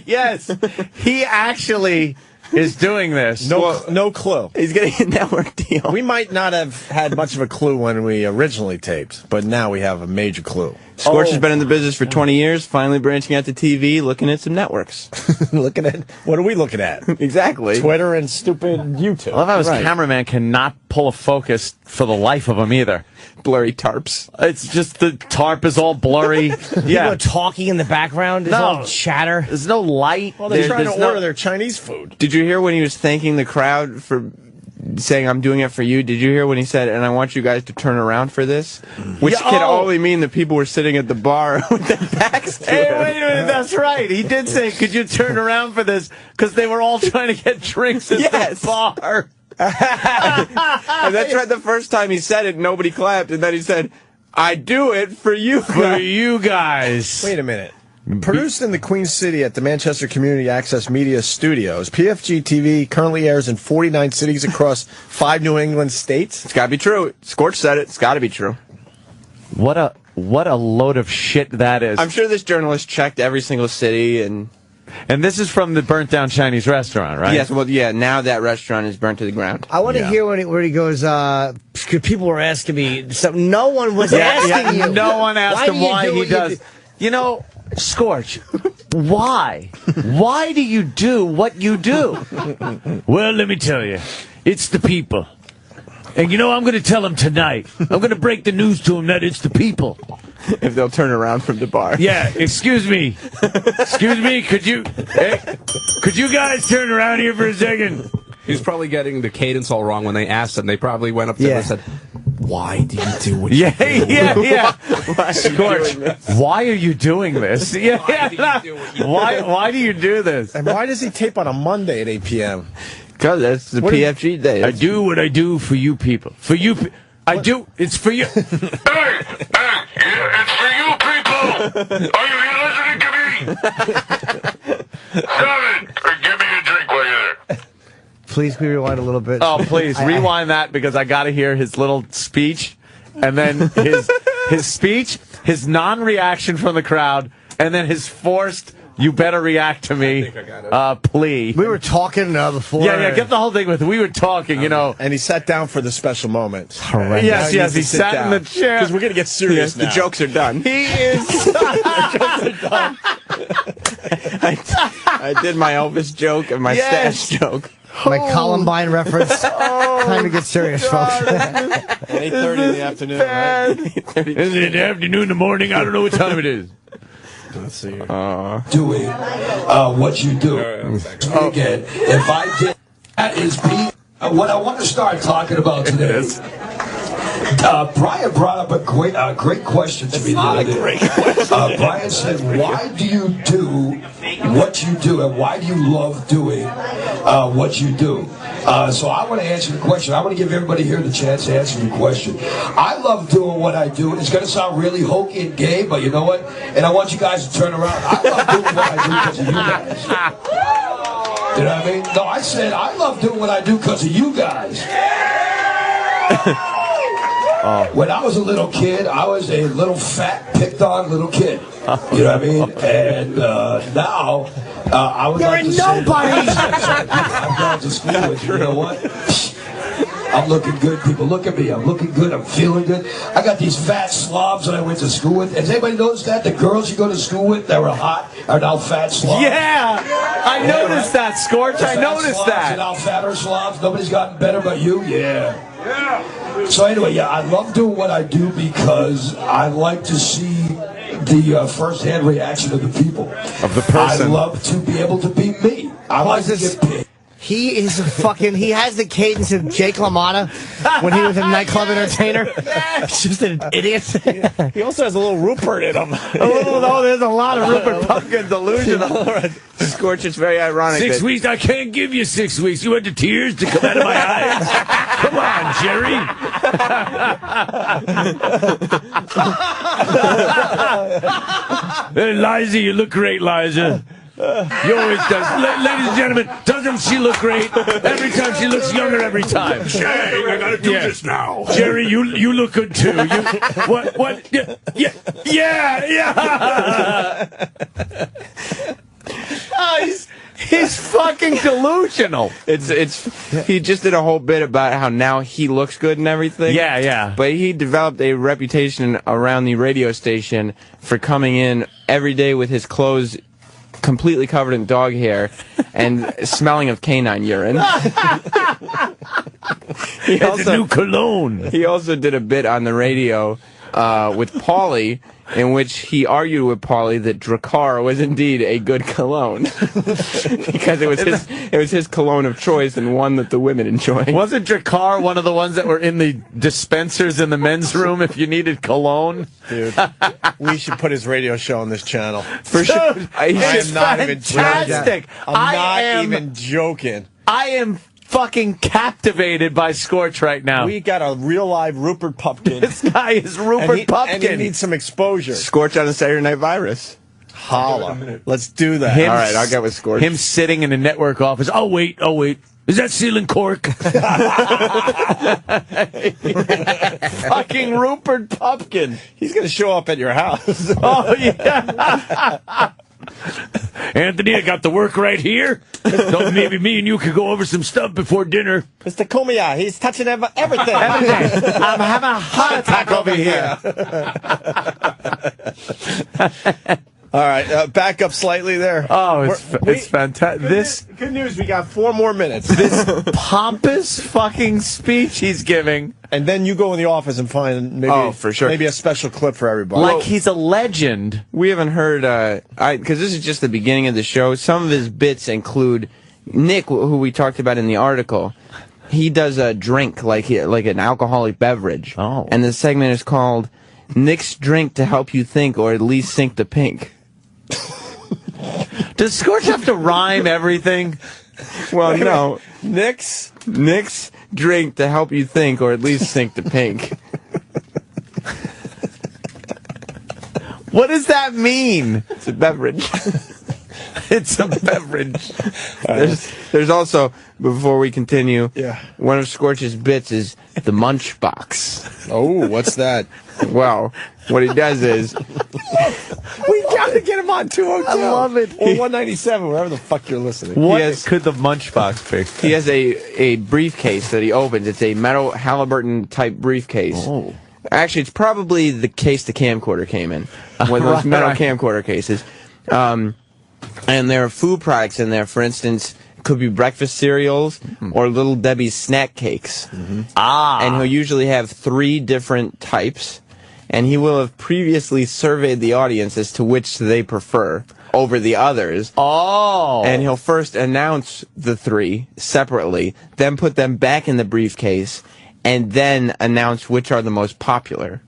[SPEAKER 3] Yes. He actually is doing this.
[SPEAKER 20] No clue.
[SPEAKER 1] He's getting a network deal.
[SPEAKER 20] We might not have had much of a clue when we originally taped, but now we have a major clue.
[SPEAKER 1] Scorch has been in the business for 20 years, finally branching out to TV, looking at some networks.
[SPEAKER 20] Looking at... What are we looking at?
[SPEAKER 1] Exactly.
[SPEAKER 20] Twitter and stupid YouTube.
[SPEAKER 3] I love how his cameraman cannot pull a focus for the life of him either.
[SPEAKER 1] Blurry tarps.
[SPEAKER 3] It's just the tarp is all blurry.
[SPEAKER 16] People are talking in the background. There's all chatter.
[SPEAKER 3] There's no light.
[SPEAKER 20] Well, they're trying to order their Chinese food.
[SPEAKER 1] Did you hear when he was thanking the crowd for saying, I'm doing it for you? Did you hear when he said, and I want you guys to turn around for this? Which can only mean that people were sitting at the bar with their backs to him.
[SPEAKER 3] Wait a minute, that's right. He did say, could you turn around for this? Because they were all trying to get drinks at the bar.
[SPEAKER 1] And that's right, the first time he said it, nobody clapped, and then he said, I do it for you guys.
[SPEAKER 3] For you guys.
[SPEAKER 20] Wait a minute. Produced in the Queen City at the Manchester Community Access Media Studios, PFGTV currently airs in 49 cities across 5 New England states.
[SPEAKER 1] It's got to be true. Scorch said it. It's got to be true.
[SPEAKER 3] What a load of shit that is.
[SPEAKER 1] I'm sure this journalist checked every single city and
[SPEAKER 3] this is from the burnt down Chinese restaurant, right?
[SPEAKER 1] Yes, well, yeah, now that restaurant is burnt to the ground.
[SPEAKER 16] I want to hear where he goes, people were asking me, no one was asking you.
[SPEAKER 3] No one asked him why he does. You know, Scorch, why? Why do you do what you do? Well, let me tell you, it's the people. And you know, I'm going to tell them tonight. I'm going to break the news to them that it's the people.
[SPEAKER 1] If they'll turn around from the bar.
[SPEAKER 3] Yeah, excuse me. Excuse me, could you guys turn around here for a second?
[SPEAKER 11] He's probably getting the cadence all wrong when they asked him. They probably went up to him and said, why do you do what you do?
[SPEAKER 3] Yeah. Scorch, why are you doing this? Why do you do this?
[SPEAKER 20] And why does he tape on a Monday at 8 p.m.?
[SPEAKER 1] Because that's the PFG day.
[SPEAKER 3] I do what I do for you people. For you it's for you.
[SPEAKER 10] Hey, it's for you people. Are you listening to me? Stop it, or give me a drink while you're there.
[SPEAKER 16] Please, can we rewind a little bit?
[SPEAKER 3] Oh, please, rewind that because I got to hear his little speech, and then his speech, his non-reaction from the crowd, and then his forced, you better react to me, plea.
[SPEAKER 16] We were talking before.
[SPEAKER 3] Yeah, get the whole thing with it. We were talking, you know.
[SPEAKER 20] And he sat down for the special moment.
[SPEAKER 16] Horrendous.
[SPEAKER 3] Yes, he sat in the chair.
[SPEAKER 20] Because we're going to get serious now.
[SPEAKER 1] The jokes are done.
[SPEAKER 3] He is.
[SPEAKER 1] I did my Elvis joke and my stash joke.
[SPEAKER 16] My Columbine reference. Time to get serious, folks.
[SPEAKER 20] 8:30 in the afternoon, right?
[SPEAKER 3] Is it the afternoon, the morning? I don't know what time it is.
[SPEAKER 20] Let's see.
[SPEAKER 10] Doing what you do. Again, if I did, that is what I want to start talking about today. Brian brought up a great question to me the other day. Brian said, why do you do what you do, and why do you love doing what you do? So I want to answer the question. I want to give everybody here the chance to answer the question. I love doing what I do. It's going to sound really hokey and gay, but you know what? And I want you guys to turn around. I love doing what I do because of you guys. You know what I mean? No, I said I love doing what I do because of you guys. When I was a little kid, I was a little fat, picked-on little kid. You know what I mean? And now, I would like to say... I'm going to school with you. You know what? I'm looking good, people. Look at me. I'm looking good. I'm feeling good. I got these fat slobs that I went to school with. Has anybody noticed that? The girls you go to school with that were hot are now fat slobs.
[SPEAKER 3] Yeah! I noticed that, Scorch. I noticed that.
[SPEAKER 10] Now fatter slobs. Nobody's gotten better but you. Yeah. So anyway, I love doing what I do because I like to see the first-hand reaction of the people.
[SPEAKER 3] Of the person.
[SPEAKER 10] I love to be able to be me. I like to get paid.
[SPEAKER 16] He is he has the cadence of Jake LaMotta when he was a nightclub entertainer. He's just an idiot.
[SPEAKER 20] He also has a little Rupert in him.
[SPEAKER 3] There's a lot of Rupert Pumpkin delusion.
[SPEAKER 1] Scorch, it's very ironic.
[SPEAKER 3] 6 weeks? I can't give you 6 weeks. You had the tears to come out of my eyes. Come on, Jerry. Hey, Liza, you look great, Liza. You always does. Ladies and gentlemen, doesn't she look great? Every time she looks younger every time.
[SPEAKER 10] Hey, I gotta do this now.
[SPEAKER 3] Jerry, you look good too. What? Yeah. He's fucking delusional.
[SPEAKER 1] He just did a whole bit about how now he looks good and everything.
[SPEAKER 3] Yeah.
[SPEAKER 1] But he developed a reputation around the radio station for coming in every day with his clothes completely covered in dog hair and smelling of canine urine.
[SPEAKER 3] It's a new cologne.
[SPEAKER 1] He also did a bit on the radio with Paulie, in which he argued with Paulie that Drakkar was indeed a good cologne because it was his cologne of choice and one that the women enjoyed.
[SPEAKER 3] Wasn't Drakkar one of the ones that were in the dispensers in the men's room if you needed cologne?
[SPEAKER 20] Dude, we should put his radio show on this channel.
[SPEAKER 1] For sure.
[SPEAKER 20] I am not even joking. I'm not even joking.
[SPEAKER 3] I am fucking captivated by Scorch right now.
[SPEAKER 20] We got a real live Rupert Pumpkin.
[SPEAKER 3] This guy is Rupert Pumpkin.
[SPEAKER 20] And he needs some exposure.
[SPEAKER 1] Scorch on a Saturday Night Virus.
[SPEAKER 20] Holla. Let's do that.
[SPEAKER 1] All right, I'll get with Scorch.
[SPEAKER 3] Him sitting in a network office. Oh, wait. Is that sealing cork? Fucking Rupert Pumpkin.
[SPEAKER 20] He's going to show up at your house.
[SPEAKER 3] Oh, yeah. Anthony, I got the work right here. Thought maybe me and you could go over some stuff before dinner.
[SPEAKER 20] Mr. Kumiya, he's touching everything.
[SPEAKER 3] I'm having a heart attack over here.
[SPEAKER 20] All right, back up slightly there.
[SPEAKER 3] Oh, it's fantastic.
[SPEAKER 20] Good news, we got 4 more minutes.
[SPEAKER 3] This pompous fucking speech he's giving.
[SPEAKER 20] And then you go in the office and find maybe,
[SPEAKER 1] for sure.
[SPEAKER 20] maybe a special clip for everybody.
[SPEAKER 3] Like he's a legend.
[SPEAKER 1] We haven't heard, because this is just the beginning of the show. Some of his bits include Nick, who we talked about in the article. He does a drink like an alcoholic beverage.
[SPEAKER 3] Oh.
[SPEAKER 1] And the segment is called Nick's Drink to Help You Think, or at least Sink the Pink.
[SPEAKER 3] Does Scorch have to rhyme everything?
[SPEAKER 1] Well, no.
[SPEAKER 20] Nick's
[SPEAKER 1] drink to help you think, or at least sink the pink.
[SPEAKER 3] What does that mean?
[SPEAKER 1] It's a beverage.
[SPEAKER 3] It's a beverage.
[SPEAKER 1] There's also, before we continue,
[SPEAKER 20] yeah,
[SPEAKER 1] one of Scorch's bits is the munch box.
[SPEAKER 20] Oh, what's that?
[SPEAKER 1] Well, what he does is...
[SPEAKER 20] We got to get him on 202.
[SPEAKER 3] I love it.
[SPEAKER 20] Or 197, wherever the fuck you're listening.
[SPEAKER 3] What could the munch box be?
[SPEAKER 1] He has a briefcase that he opens. It's a metal Halliburton-type briefcase.
[SPEAKER 3] Oh.
[SPEAKER 1] Actually, it's probably the case the camcorder came in. One of those metal camcorder cases. And there are food products in there. For instance, it could be breakfast cereals or Little Debbie's snack cakes. And he'll usually have 3 different types. And he will have previously surveyed the audience as to which they prefer over the others.
[SPEAKER 3] Oh.
[SPEAKER 1] And he'll first announce the 3 separately, then put them back in the briefcase, and then announce which are the most popular.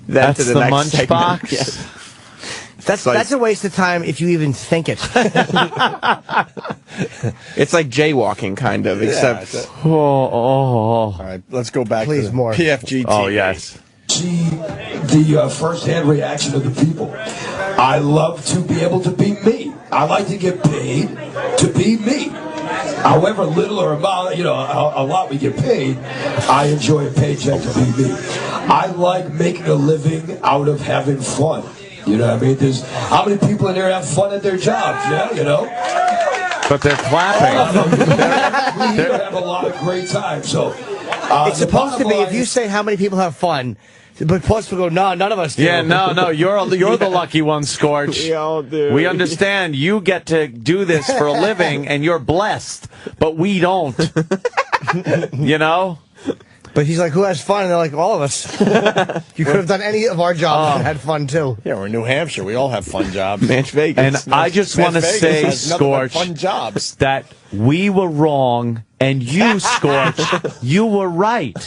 [SPEAKER 3] That's the
[SPEAKER 1] next
[SPEAKER 3] munch
[SPEAKER 1] segment.
[SPEAKER 3] box?
[SPEAKER 1] Yes.
[SPEAKER 16] That's a waste of time if you even think it.
[SPEAKER 1] It's like jaywalking, kind of, except...
[SPEAKER 20] All right, let's go back to
[SPEAKER 16] more.
[SPEAKER 20] PFGTV.
[SPEAKER 3] Oh, yes.
[SPEAKER 10] See the first-hand reaction of the people. I love to be able to be me. I like to get paid to be me. However little or amount, a lot we get paid, I enjoy a paycheck to be me. I like making a living out of having fun. You know what I mean? There's how many people in there have fun at their jobs? Yeah,
[SPEAKER 3] But they're clapping.
[SPEAKER 10] We here have a lot of great time. So
[SPEAKER 16] it's supposed to be if you say how many people have fun, but most people go, no, none of us do.
[SPEAKER 3] Yeah, no, you're the lucky one, Scorch.
[SPEAKER 1] We all do.
[SPEAKER 3] We understand you get to do this for a living, and you're blessed, but we don't. You know?
[SPEAKER 16] But he's like, who has fun? And they're like, all of us. You could have done any of our jobs and had fun, too.
[SPEAKER 20] Yeah, we're in New Hampshire. We all have fun jobs.
[SPEAKER 1] Manch Vegas.
[SPEAKER 3] And I just want to say, Scorch,
[SPEAKER 20] fun jobs.
[SPEAKER 3] that we were wrong, and you, Scorch, you were right.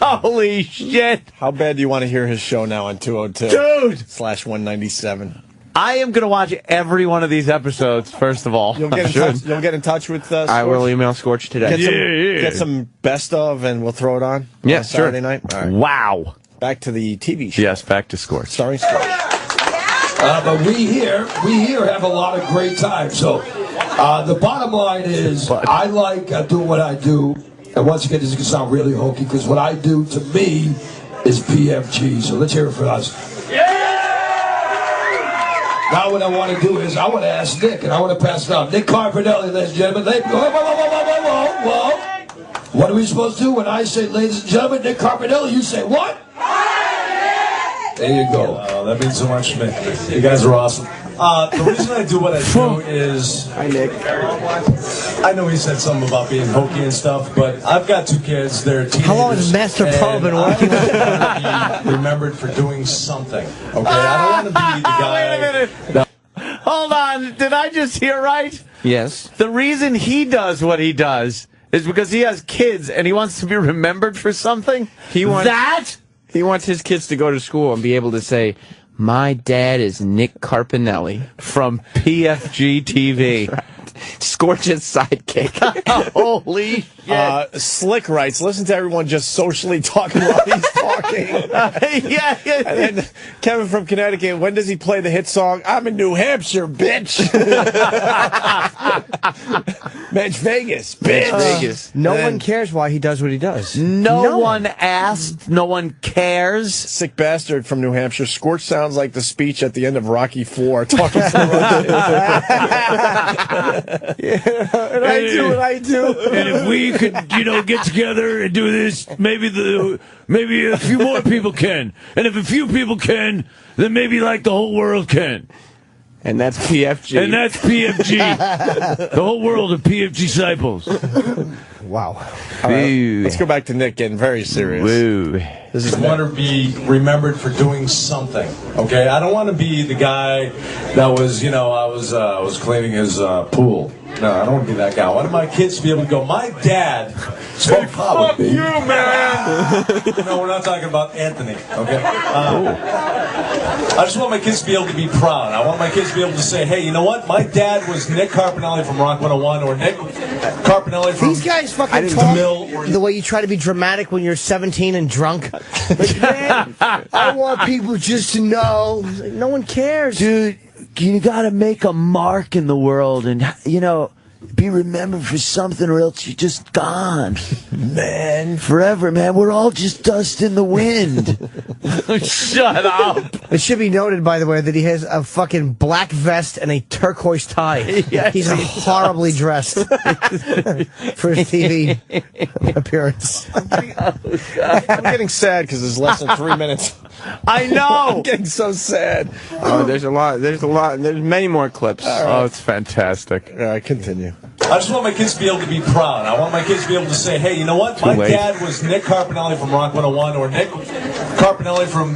[SPEAKER 3] Holy shit.
[SPEAKER 20] How bad do you want to hear his show now on 202?
[SPEAKER 3] Dude!
[SPEAKER 20] /197.
[SPEAKER 3] I am going to watch every one of these episodes, first of all.
[SPEAKER 20] You'll get in touch with us.
[SPEAKER 1] I will email Scorch today.
[SPEAKER 20] Get some best of, and we'll throw it on.
[SPEAKER 1] Yeah,
[SPEAKER 20] on Saturday night. All right.
[SPEAKER 3] Wow.
[SPEAKER 20] Back to the TV show.
[SPEAKER 3] Yes, back to Scorch.
[SPEAKER 20] Starring Scorch.
[SPEAKER 10] But we here have a lot of great time. So the bottom line is, I like doing what I do. And once again, this is going to sound really hokey, because what I do, to me, is PFG. So let's hear it for us. Now what I want to do is, I want to ask Nick, and I want to pass it out. Nick Carpinelli, ladies and gentlemen. Whoa. What are we supposed to do when I say, ladies and gentlemen, Nick Carpinelli, you say what? There you go.
[SPEAKER 6] That means so much to me. You guys are awesome. The reason I do what I do is...
[SPEAKER 1] Hi, Nick.
[SPEAKER 6] I know he said something about being hokey and stuff, but I've got 2 kids. They're teenagers.
[SPEAKER 16] How long has Master Pro been working with?
[SPEAKER 6] I want to be remembered for doing something. Okay, I don't want to be the guy...
[SPEAKER 3] Wait a minute. Hold on. Did I just hear right?
[SPEAKER 1] Yes.
[SPEAKER 3] The reason he does what he does is because he has kids and he wants to be remembered for something?
[SPEAKER 1] He wants his kids to go to school and be able to say, my dad is Nick Carpinelli
[SPEAKER 3] from PFGTV.
[SPEAKER 1] Right. Scorch's sidekick.
[SPEAKER 3] Holy shit.
[SPEAKER 20] Slick writes, listen to everyone just socially talking while he's talking.
[SPEAKER 3] Yeah.
[SPEAKER 20] And then Kevin from Connecticut, when does he play the hit song, I'm in New Hampshire, bitch? Manch Vegas, bitch.
[SPEAKER 1] Vegas.
[SPEAKER 16] No one cares why he does what he does.
[SPEAKER 3] No one asked. No one cares.
[SPEAKER 20] Sick bastard from New Hampshire. Scorch sounds like the speech at the end of Rocky IV talking
[SPEAKER 16] And I do what I do.
[SPEAKER 7] And if we could, get together and do this, maybe a few more people can. And if a few people can, then maybe the whole world can.
[SPEAKER 1] And that's PFG.
[SPEAKER 7] And that's PFG. The whole world of PFG disciples.
[SPEAKER 16] Wow.
[SPEAKER 20] All right, let's go back to Nick getting very serious.
[SPEAKER 1] Woo.
[SPEAKER 6] This is want to be remembered for doing something. Okay, I don't want to be the guy that was, I was cleaning his pool. No, I don't want to be that guy. I want my kids to be able to go, my dad smoked pot with me.
[SPEAKER 7] You, man!
[SPEAKER 6] No, we're not talking about Anthony, okay? I just want my kids to be able to be proud. I want my kids to be able to say, hey, you know what? My dad was Nick Carpinelli from Rock 101 or Nick Carpinelli from
[SPEAKER 16] These guys fucking talk the way you try to be dramatic when you're 17 and drunk. Man, I want people just to know. No one cares.
[SPEAKER 7] Dude, you gotta make a mark in the world and, be remembered for something or else you're just gone. Man. Forever, man. We're all just dust in the wind. Shut up.
[SPEAKER 16] It should be noted, by the way, that he has a fucking black vest and a turquoise tie.
[SPEAKER 7] Yes,
[SPEAKER 16] he's horribly dressed for his TV appearance.
[SPEAKER 20] I'm getting sad because there's less than 3 minutes.
[SPEAKER 1] I know.
[SPEAKER 20] I'm getting so sad.
[SPEAKER 1] Oh, there's a lot. There's many more clips.
[SPEAKER 20] Right.
[SPEAKER 1] Oh, it's fantastic.
[SPEAKER 20] All right, continue.
[SPEAKER 6] I just want my kids to be able to be proud. I want my kids to be able to say, hey, you know what? My dad was Nick Carpinelli from Rock 101 or Nick Carpinelli from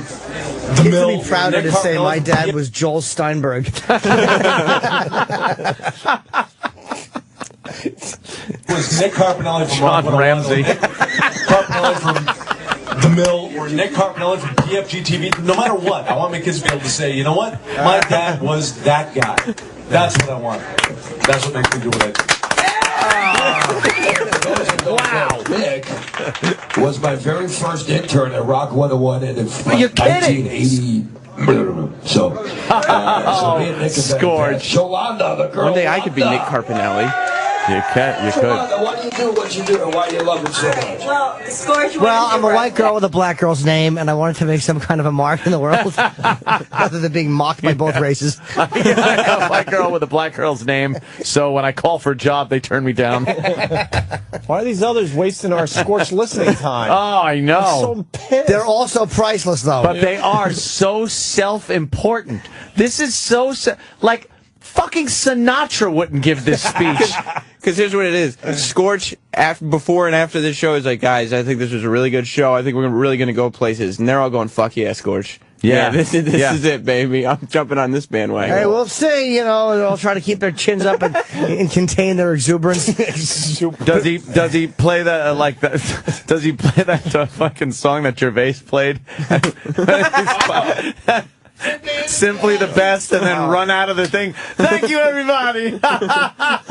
[SPEAKER 6] The Mill.
[SPEAKER 16] Kids would be prouder to say my dad was Joel Steinberg.
[SPEAKER 6] Was Nick Carpinelli from Rock 101
[SPEAKER 1] Ramsey.
[SPEAKER 6] or Nick Carpinelli from The Mill or Nick Carpinelli from PFGTV. No matter what, I want my kids to be able to say, you know what? My dad was that guy. That's what I want. That's what makes me do what I do.
[SPEAKER 10] Wow. Nick was my very first intern at Rock 101 in
[SPEAKER 16] You're kidding.
[SPEAKER 10] 1980. So me and Nick
[SPEAKER 1] Scorch.
[SPEAKER 10] Shauna, the girl.
[SPEAKER 1] One day I could be Nick Carpinelli.
[SPEAKER 7] You could.
[SPEAKER 10] Shauna, what do you do, what you do, and why do you love it so much?
[SPEAKER 13] Well, Scorch.
[SPEAKER 16] Well, I'm a white girl with a black girl's name, and I wanted to make some kind of a mark in the world, rather than being mocked by both races.
[SPEAKER 7] Yeah, a white girl with a black girl's name, so when I call for a job, they turn me down.
[SPEAKER 20] Why are these others wasting our Scorch listening time?
[SPEAKER 7] Oh, I know.
[SPEAKER 20] I'm so pissed.
[SPEAKER 16] They're also priceless, though.
[SPEAKER 7] But they are so self-important. This is so like fucking Sinatra wouldn't give this speech.
[SPEAKER 1] Because here's what it is. Scorch, before and after this show, is like, guys, I think this was a really good show. I think we're really going to go places. And they're all going, fuck yeah, Scorch. Yeah, this is it, baby. I'm jumping on this bandwagon.
[SPEAKER 16] Hey, we'll see. They're all trying to keep their chins up and contain their exuberance.
[SPEAKER 3] Does he play that Does he play that fucking song that Gervais played? Simply the best, and then run out of the thing. Thank you, everybody.
[SPEAKER 20] We got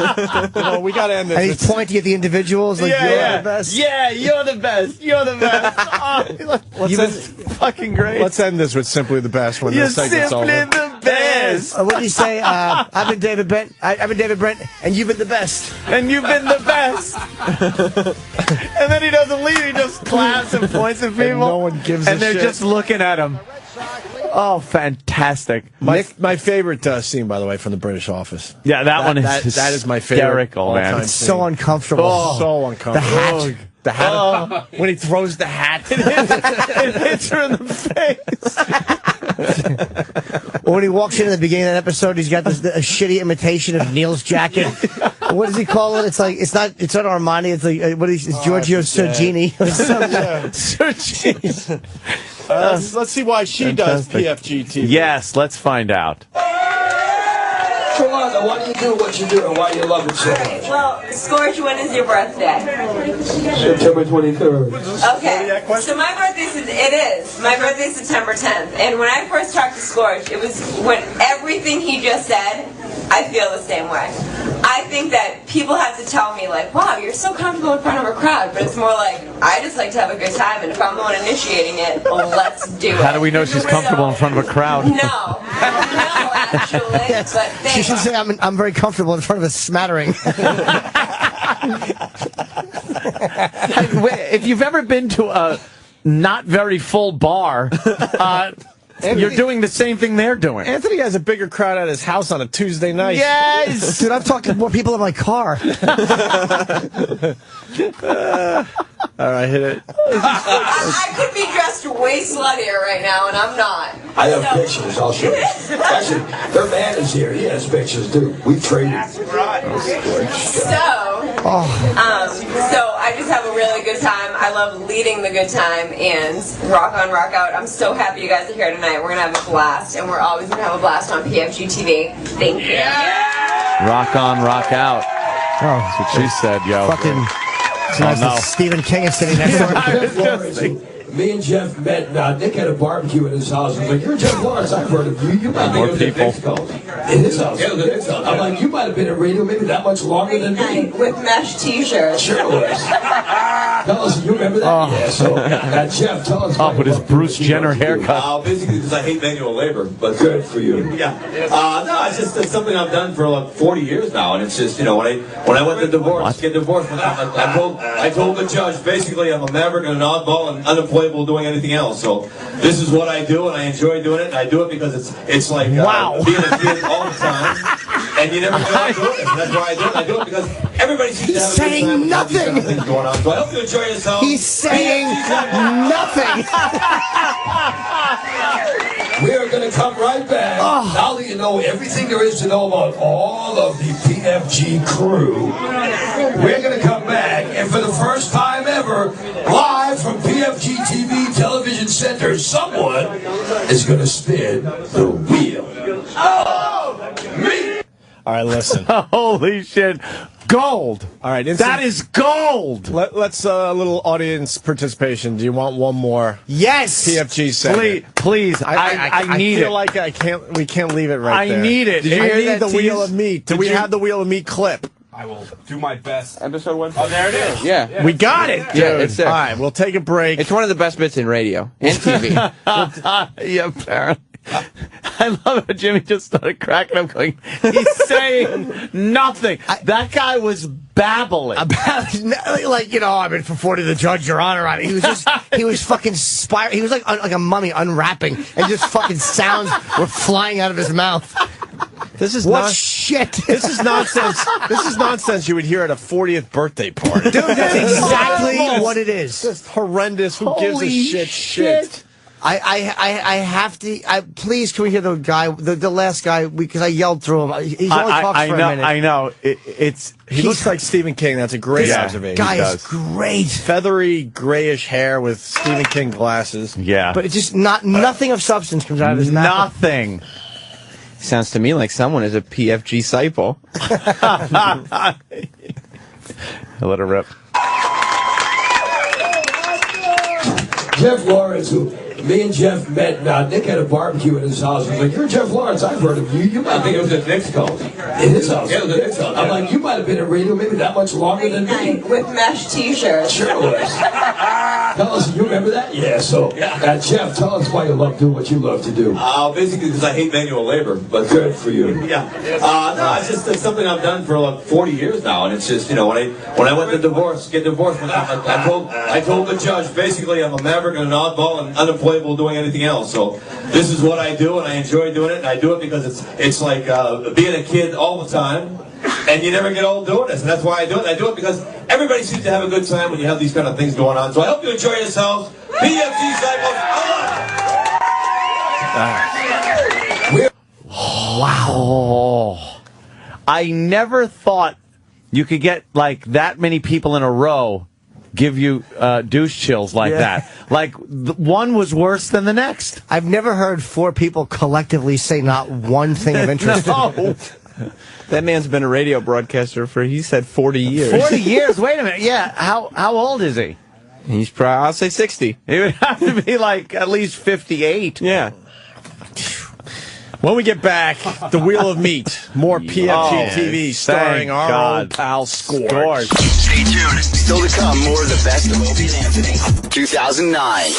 [SPEAKER 20] to end this.
[SPEAKER 16] And he's pointing at the individuals like, you're the best.
[SPEAKER 3] Yeah, you're the best. You're the best. Fucking great.
[SPEAKER 20] Let's end this with simply the best when this segment's over.
[SPEAKER 3] You're simply the best.
[SPEAKER 16] What did he say? I've been David Brent. I've been David Brent, and you've been the best.
[SPEAKER 3] And you've been the best. And then he doesn't leave. He just claps and points at people.
[SPEAKER 20] And no one gives a shit.
[SPEAKER 3] And they're just looking at him. Oh, fantastic.
[SPEAKER 20] My favorite scene, by the way, from the British Office.
[SPEAKER 3] Yeah, that
[SPEAKER 20] is my favorite.
[SPEAKER 3] Hysterical, man.
[SPEAKER 16] It's so uncomfortable.
[SPEAKER 20] Oh, so uncomfortable.
[SPEAKER 16] The hat.
[SPEAKER 20] When he throws the hat.
[SPEAKER 3] It hits her in the face.
[SPEAKER 16] Or when he walks in at the beginning of that episode, he's got a shitty imitation of Neil's jacket. What does he call it? It's not Armani. It's like it's Giorgio Sergini.
[SPEAKER 3] Sergini.
[SPEAKER 20] Let's see why she does PFGTV.
[SPEAKER 3] Yes, let's find out.
[SPEAKER 10] Shauna, what do you do, what you do, and why do you love it so much?
[SPEAKER 13] Well, Scorch, when is your birthday?
[SPEAKER 10] September 23rd.
[SPEAKER 13] Okay, so my birthday's September 10th, and when I first talked to Scorch, it was when everything he just said, I feel the same way. I think that people have to tell me, like, wow, you're so comfortable in front of a crowd, but it's more like, I just like to have a good time, and if I'm the one initiating it, let's do it.
[SPEAKER 3] How do we know she's comfortable in front of a crowd?
[SPEAKER 13] No, actually, but
[SPEAKER 16] she should say, I'm very comfortable in front of a smattering.
[SPEAKER 3] If you've ever been to a not very full bar, You're doing the same thing they're doing.
[SPEAKER 20] Anthony has a bigger crowd at his house on a Tuesday night.
[SPEAKER 3] Yes!
[SPEAKER 16] Dude, I'm talking to more people in my car.
[SPEAKER 20] All right, hit it.
[SPEAKER 13] I could be dressed way sluttier right now, and I'm not.
[SPEAKER 10] I have pictures. I'll show you. Actually, their man is here. He has pictures, too. We traded.
[SPEAKER 13] So I just have a really good time. I love leading the good time and rock on, rock out. I'm so happy you guys are here tonight. We're going to have a blast, and we're always going to have a blast on PFGTV. Thank you.
[SPEAKER 3] Rock on, rock out.
[SPEAKER 16] Oh,
[SPEAKER 3] that's what she said, yo.
[SPEAKER 16] Fucking. It's nice that Stephen King is sitting next to her.
[SPEAKER 10] Me and Jeff met. Nick had a barbecue in his house. I was like, "You're Jeff Lawrence. I've heard of you. You might be in his house." In his house. Yeah, his house. I'm like, "You might have been in radio maybe that much longer than me."
[SPEAKER 13] With mesh T-shirts.
[SPEAKER 10] Sure it was. Tell us, you remember that?
[SPEAKER 3] Oh.
[SPEAKER 10] Yeah. So, Jeff, tell us.
[SPEAKER 3] Oh, with his Bruce Jenner haircut.
[SPEAKER 14] Basically, because I hate manual labor. But
[SPEAKER 10] good for you.
[SPEAKER 14] Yeah. No, it's something I've done for like 40 years now, and it's just when I went to get divorced, I told the judge basically I'm a maverick and an oddball and unemployable doing anything else. So this is what I do, and I enjoy doing it. And I do it because it's like being a kid all the time, and you never get out doing it. And that's why I do it. I do it because everybody seems to have a good time with all these kind of things going on. So I hope you enjoy yourself.
[SPEAKER 16] He's saying nothing.
[SPEAKER 10] We are going to come right back. I'll let you know everything there is to know about all of the PFG crew. We're going to come back, and for the first time ever, live from PFGTV Television Center, someone is going to spin the wheel. Me!
[SPEAKER 20] All right, listen.
[SPEAKER 3] Holy shit. Gold.
[SPEAKER 20] All right.
[SPEAKER 3] That is gold.
[SPEAKER 20] Let's a little audience participation. Do you want one more?
[SPEAKER 16] Yes.
[SPEAKER 20] PFG segment.
[SPEAKER 3] Please. I need it.
[SPEAKER 20] I feel like we can't leave it right there.
[SPEAKER 3] I need it.
[SPEAKER 20] Did you hear the Wheel of Meat? Do we have the Wheel of Meat clip?
[SPEAKER 11] I will do my best.
[SPEAKER 1] Episode 1.
[SPEAKER 11] Oh, there it is.
[SPEAKER 1] Yeah.
[SPEAKER 20] We got it, dude.
[SPEAKER 1] Yeah, it's there.
[SPEAKER 20] All right, we'll take a break.
[SPEAKER 1] It's one of the best bits in radio and TV.
[SPEAKER 3] Yeah, apparently. I love how Jimmy just started cracking up going, he's saying nothing. That guy was babbling.
[SPEAKER 16] I've been for 40 the judge, Your Honor. He was fucking he was like a mummy unwrapping, and just fucking sounds were flying out of his mouth.
[SPEAKER 20] This is
[SPEAKER 16] shit.
[SPEAKER 20] This is nonsense. This is nonsense you would hear at a 40th birthday party.
[SPEAKER 16] Dude, that's exactly what it is.
[SPEAKER 20] Just horrendous. Who gives a shit?
[SPEAKER 16] I have to. Please, can we hear the guy, the last guy? Because I yelled through him. He's only talked for a minute.
[SPEAKER 3] I know.
[SPEAKER 20] He looks like Stephen King. That's a great observation.
[SPEAKER 16] Guy is great.
[SPEAKER 20] Feathery, grayish hair with Stephen King glasses.
[SPEAKER 3] Yeah.
[SPEAKER 16] But it's just nothing of substance comes out of his mouth.
[SPEAKER 3] Nothing.
[SPEAKER 1] Sounds to me like someone is a PFG disciple.
[SPEAKER 3] Let her rip.
[SPEAKER 10] Jeff Lawrence, who me and Jeff met. Nick had a barbecue in his house. I was like, "You're Jeff Lawrence. I've heard of you. You might think it was at Nick's house." In his house. Yeah, it was at Nick's house. I'm like, "You might have been in radio maybe that much longer than me."
[SPEAKER 13] With mesh T-shirts.
[SPEAKER 10] Sure it was. Tell us, you remember that? Yeah. So, Jeff, tell us why you love doing what you love to do.
[SPEAKER 14] Basically, because I hate manual labor. But
[SPEAKER 10] good for you.
[SPEAKER 14] Yeah. No, it's something I've done for like 40 years now, and it's just when I went to get divorced, I told the judge basically I'm a maverick and an oddball and unemployable doing anything else. So this is what I do, and I enjoy doing it, and I do it because it's like being a kid all the time. And you never get old doing this, and that's why I do it. I do it because everybody seems to have a good time when you have these kind of things going on. So I hope you enjoy yourselves. PFG disciples.
[SPEAKER 3] Wow. I never thought you could get like that many people in a row give you douche chills like that. Like one was worse than the next.
[SPEAKER 16] I've never heard 4 people collectively say not one thing of interest.
[SPEAKER 3] No.
[SPEAKER 1] That man's been a radio broadcaster for, he said, 40 years.
[SPEAKER 3] 40 years? Wait a minute. Yeah. How old is he?
[SPEAKER 1] He's probably, I'll say 60.
[SPEAKER 3] He would have to be like at least 58.
[SPEAKER 1] Yeah.
[SPEAKER 20] When we get back, the Wheel of Meat, more PFGTV starring our old pal Scorch.
[SPEAKER 8] Stay tuned. Still to come, more of the best of Opie Anthony. 2009.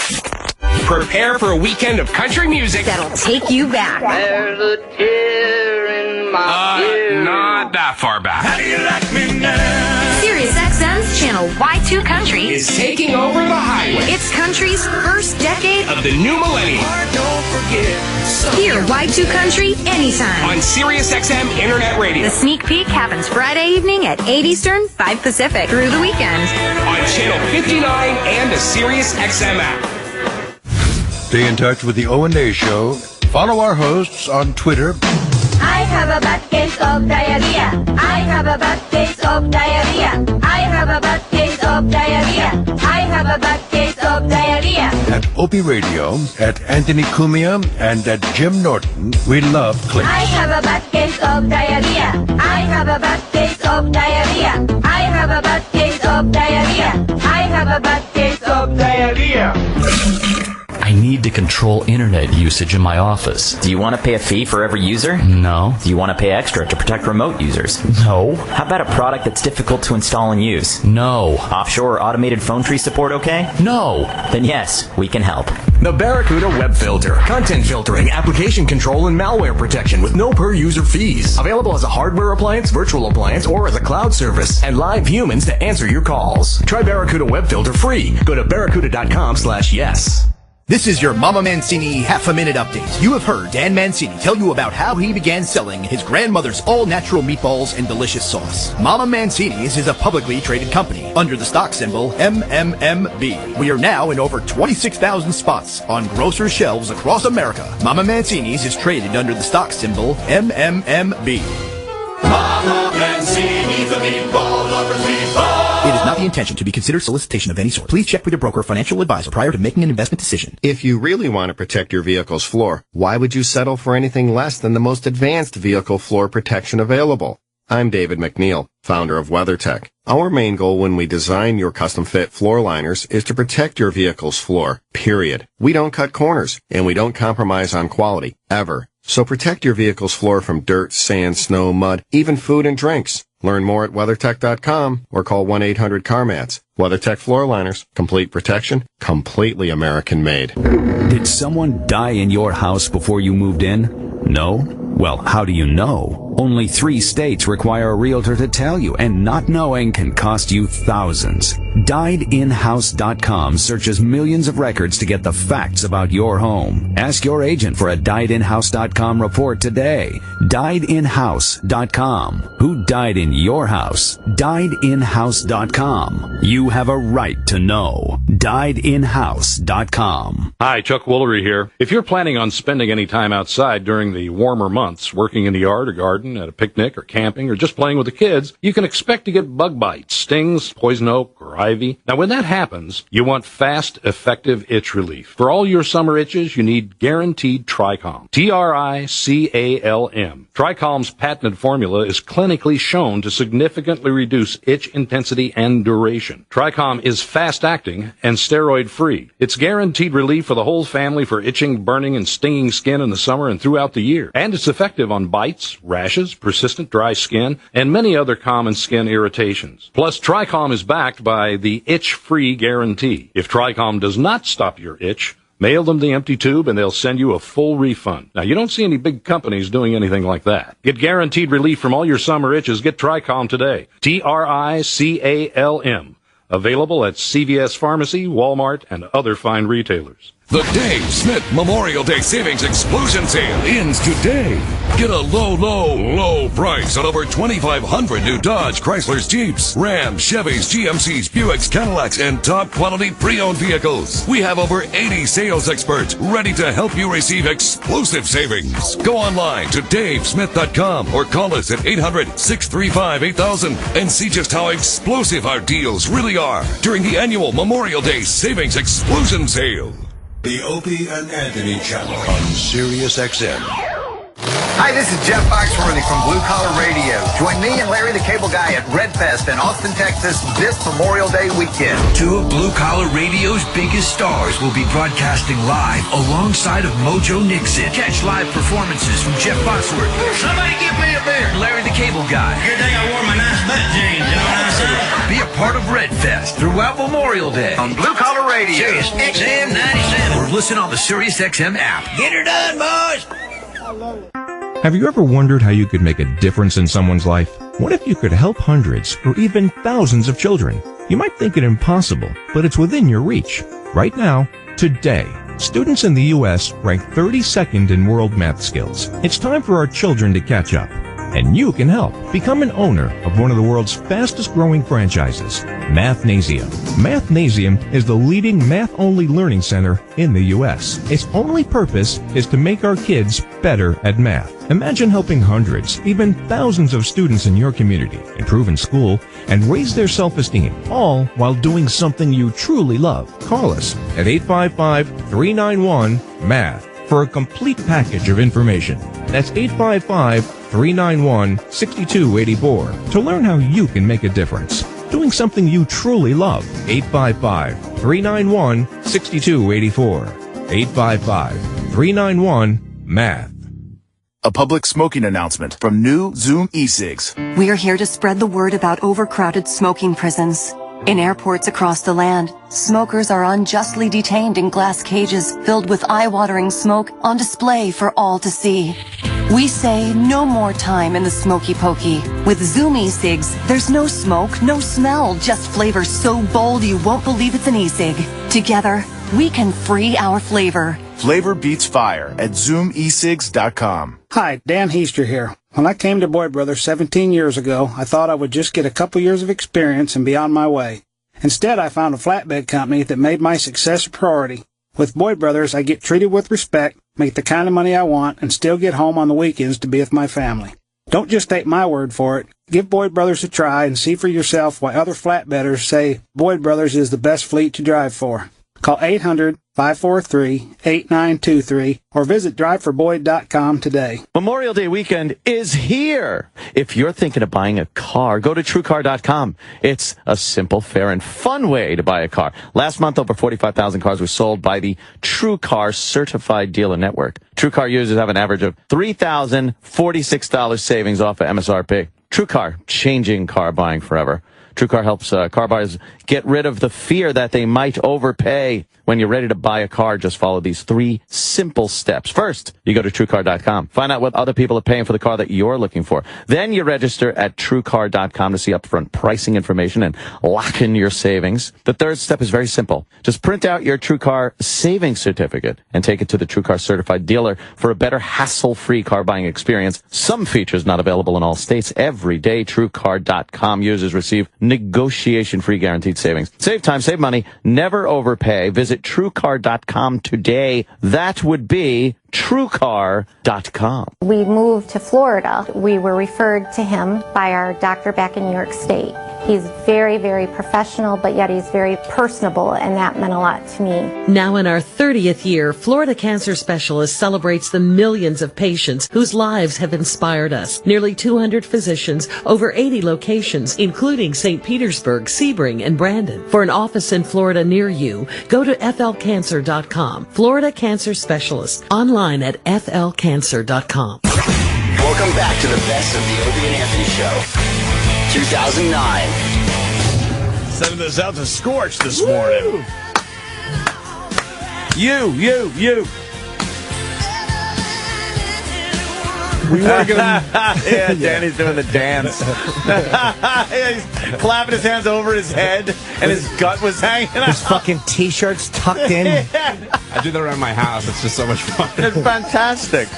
[SPEAKER 15] Prepare for a weekend of country music
[SPEAKER 4] that'll take you back.
[SPEAKER 15] There's a tear in my ear. Not that far back. How do you like me now?
[SPEAKER 4] SiriusXM's channel Y2 Country
[SPEAKER 15] is taking over the highway.
[SPEAKER 4] It's country's first decade
[SPEAKER 15] of the new millennium.
[SPEAKER 8] Don't forget
[SPEAKER 17] Hear Y2 Country anytime.
[SPEAKER 15] On SiriusXM Internet Radio.
[SPEAKER 17] The sneak peek happens Friday evening at 8 Eastern, 5 Pacific through the weekend.
[SPEAKER 15] On Channel 59 and the SiriusXM app.
[SPEAKER 18] Stay in touch with the O&A Show. Follow our hosts on Twitter.
[SPEAKER 19] I have a bad case of diarrhea. I have a bad case of diarrhea. I have a bad case of diarrhea. I have a bad case of diarrhea.
[SPEAKER 18] At Opie Radio, at Anthony Cumia, and at Jim Norton, we love clicks.
[SPEAKER 19] I have a bad case of diarrhea. I have a bad case of diarrhea. I have a bad case of diarrhea. I have a bad case of diarrhea.
[SPEAKER 21] I need to control internet usage in my office.
[SPEAKER 22] Do you want to pay a fee for every user?
[SPEAKER 21] No.
[SPEAKER 22] Do you want to pay extra to protect remote users?
[SPEAKER 21] No.
[SPEAKER 22] How about a product that's difficult to install and use?
[SPEAKER 21] No.
[SPEAKER 22] Offshore or automated phone tree support okay?
[SPEAKER 21] No.
[SPEAKER 22] Then yes, we can help.
[SPEAKER 23] The Barracuda Web Filter. Content filtering, application control, and malware protection with no per-user fees. Available as a hardware appliance, virtual appliance, or as a cloud service. And live humans to answer your calls. Try Barracuda Web Filter free. Go to barracuda.com/yes.
[SPEAKER 27] This is your Mama Mancini half-a-minute update. You have heard Dan Mancini tell you about how he began selling his grandmother's all-natural meatballs and delicious sauce. Mama Mancini's is a publicly traded company under the stock symbol MMMB. We are now in over 26,000 spots on grocery shelves across America. Mama Mancini's is traded under the stock symbol MMMB.
[SPEAKER 8] Mama Mancini, the meatball lovers meatball.
[SPEAKER 27] It is not the intention to be considered solicitation of any sort. Please check with your broker or financial advisor prior to making an investment decision.
[SPEAKER 20] If you really want to protect your vehicle's floor, why would you settle for anything less than the most advanced vehicle floor protection available? I'm David McNeil, founder of WeatherTech. Our main goal when we design your custom-fit floor liners is to protect your vehicle's floor, period. We don't cut corners, and we don't compromise on quality, ever. So protect your vehicle's floor from dirt, sand, snow, mud, even food and drinks. Learn more at WeatherTech.com or call 1-800-CarMats. WeatherTech Floor Liners. Complete protection. Completely American-made.
[SPEAKER 28] Did someone die in your house before you moved in? No? Well, how do you know? Only 3 states require a realtor to tell you, and not knowing can cost you thousands. DiedInHouse.com searches millions of records to get the facts about your home. Ask your agent for a DiedInHouse.com report today. DiedInHouse.com. Who died in your house? DiedInHouse.com. You have a right to know. DiedInHouse.com.
[SPEAKER 29] Hi, Chuck Woolery here. If you're planning on spending any time outside during the warmer months, working in the yard or garden, at a picnic or camping or just playing with the kids, you can expect to get bug bites, stings, poison oak, or ivy. Now, when that happens, you want fast, effective itch relief. For all your summer itches, you need guaranteed Tricalm. Tricalm. Tricalm's patented formula is clinically shown to significantly reduce itch intensity and duration. Tricalm is fast-acting and steroid-free. It's guaranteed relief for the whole family for itching, burning, and stinging skin in the summer and throughout the year. And it's effective on bites, rashes, persistent dry skin, and many other common skin irritations. Plus, Tricalm is backed by the itch-free guarantee. If Tricalm does not stop your itch, mail them the empty tube and they'll send you a full refund. Now, you don't see any big companies doing anything like that. Get guaranteed relief from all your summer itches. Get Tricalm today. Tricalm. Available at CVS Pharmacy, Walmart, and other fine retailers.
[SPEAKER 30] The Dave Smith Memorial Day Savings Explosion Sale ends today. Get a low, low, low price on over 2,500 new Dodge, Chryslers, Jeeps, Rams, Chevys, GMCs, Buicks, Cadillacs, and top quality pre-owned vehicles. We have over 80 sales experts ready to help you receive explosive savings. Go online to davesmith.com or call us at 800-635-8000 and see just how explosive our deals really are during the annual Memorial Day Savings Explosion Sale.
[SPEAKER 18] The Opie and Anthony channel on SiriusXM.
[SPEAKER 8] Hi, this is Jeff Foxworthy from Blue Collar Radio. Join me and Larry the Cable Guy at Red Fest in Austin, Texas this Memorial Day weekend.
[SPEAKER 31] 2 of Blue Collar Radio's biggest stars will be broadcasting live alongside of Mojo Nixon. Catch live performances from Jeff Foxworthy.
[SPEAKER 8] Somebody give me a beer.
[SPEAKER 31] Larry the Cable Guy.
[SPEAKER 8] Good thing I wore my nice butt jeans, you know what I'm saying?
[SPEAKER 31] Be a part of Red Fest throughout Memorial Day
[SPEAKER 8] On Blue Collar Radio. SiriusXM 97.
[SPEAKER 31] or listen on the SiriusXM app.
[SPEAKER 8] Get her done, boys.
[SPEAKER 32] Have you ever wondered how you could make a difference in someone's life? What if you could help hundreds or even thousands of children? You might think it impossible, but it's within your reach. Right now, today. Students in the U.S. rank 32nd in world math skills. It's time for our children to catch up. And you can help. Become an owner of one of the world's fastest growing franchises, Mathnasium. Mathnasium is the leading math-only learning center in the U.S. Its only purpose is to make our kids better at math. Imagine helping hundreds, even thousands of students in your community improve in school and raise their self-esteem, all while doing something you truly love. Call us at 855-391-MATH for a complete package of information. That's 855-391-6284 to learn how you can make a difference. Doing something you truly love. 855-391-6284. 855-391-MATH.
[SPEAKER 2] A public smoking announcement from new Zoom e-cigs.
[SPEAKER 5] We are here to spread the word about overcrowded smoking prisons. In airports across the land, smokers are unjustly detained in glass cages filled with eye-watering smoke on display for all to see. We say no more time in the smoky pokey. With Zoom e-cigs, there's no smoke, no smell, just flavor so bold you won't believe it's an e-cig. Together, we can free our flavor.
[SPEAKER 2] Flavor beats fire at ZoomEcigs.com.
[SPEAKER 6] Hi, Dan Heaster here. When I came to Boyd Brothers 17 years ago, I thought I would just get a couple years of experience and be on my way. Instead, I found a flatbed company that made my success a priority. With Boyd Brothers, I get treated with respect, make the kind of money I want, and still get home on the weekends to be with my family. Don't just take my word for it. Give Boyd Brothers a try and see for yourself why other flatbedders say Boyd Brothers is the best fleet to drive for. Call 800-543-8923 or visit driveforboyd.com today. Memorial Day weekend is here. If you're thinking of buying a car, go to TrueCar.com. It's a simple, fair, and fun way to buy a car. Last month, over 45,000 cars were sold by the TrueCar Certified Dealer Network. TrueCar users have an average of $3,046 savings off of MSRP. TrueCar, changing car buying forever. TrueCar helps car buyers get rid of the fear that they might overpay. When you're ready to buy a car, just follow these 3 simple steps. First, you go to TrueCar.com. Find out what other people are paying for the car that you're looking for. Then you register at TrueCar.com to see upfront pricing information and lock in your savings. The third step is very simple. Just print out your TrueCar savings certificate and take it to the TrueCar Certified Dealer for a better hassle-free car buying experience. Some features not available in all states. Every day, TrueCar.com users receive negotiation-free guaranteed savings. Save time, save money, never overpay. Visit TrueCar.com today. That would be TrueCar.com.
[SPEAKER 7] We moved to Florida. We were referred to him by our doctor back in New York State. He's very, very professional, but yet he's very personable, and that meant a lot to me.
[SPEAKER 9] Now in our 30th year, Florida Cancer Specialist celebrates the millions of patients whose lives have inspired us. Nearly 200 physicians, over 80 locations, including St. Petersburg, Sebring, and Brandon. For an office in Florida near you, go to flcancer.com. Florida Cancer Specialist, online at flcancer.com.
[SPEAKER 8] Welcome back to the best of the Opie and Anthony Show. 2009.
[SPEAKER 20] Sending this out to Scorch this morning.
[SPEAKER 3] You.
[SPEAKER 20] We were gonna...
[SPEAKER 3] Yeah, Danny's doing the dance. Yeah, he's clapping his hands over his head, and his gut was hanging out.
[SPEAKER 16] His fucking T-shirts tucked in.
[SPEAKER 3] Yeah.
[SPEAKER 10] I do that around my house. It's just so much fun.
[SPEAKER 3] It's fantastic.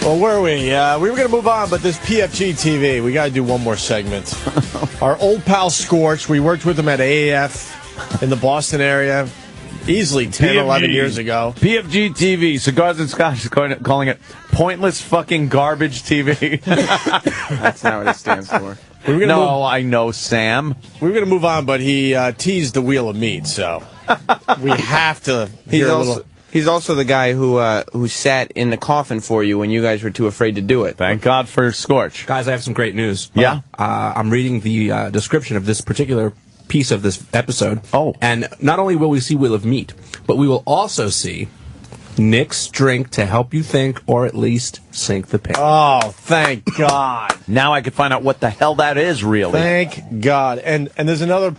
[SPEAKER 20] Well, were we? We were going to move on, but this PFGTV, we got to do one more segment. Our old pal Scorch, we worked with him at AAF in the Boston area easily 10, 11 years ago.
[SPEAKER 3] PFGTV, Cigars and Scotch is calling it pointless fucking garbage TV.
[SPEAKER 1] That's not what it stands for.
[SPEAKER 3] I know, Sam.
[SPEAKER 20] We were going to move on, but he teased the wheel of meat, so we have to hear a little...
[SPEAKER 1] He's also the guy who sat in the coffin for you when you guys were too afraid to do it.
[SPEAKER 3] Thank God for Scorch.
[SPEAKER 10] Guys, I have some great news.
[SPEAKER 3] Yeah?
[SPEAKER 10] I'm reading the description of this particular piece of this episode.
[SPEAKER 3] Oh.
[SPEAKER 10] And not only will we see Wheel of Meat, but we will also see Nick's drink to help you think, or at least sink the pen.
[SPEAKER 20] Oh, thank God.
[SPEAKER 3] Now I can find out what the hell that is, really.
[SPEAKER 20] Thank God. And there's another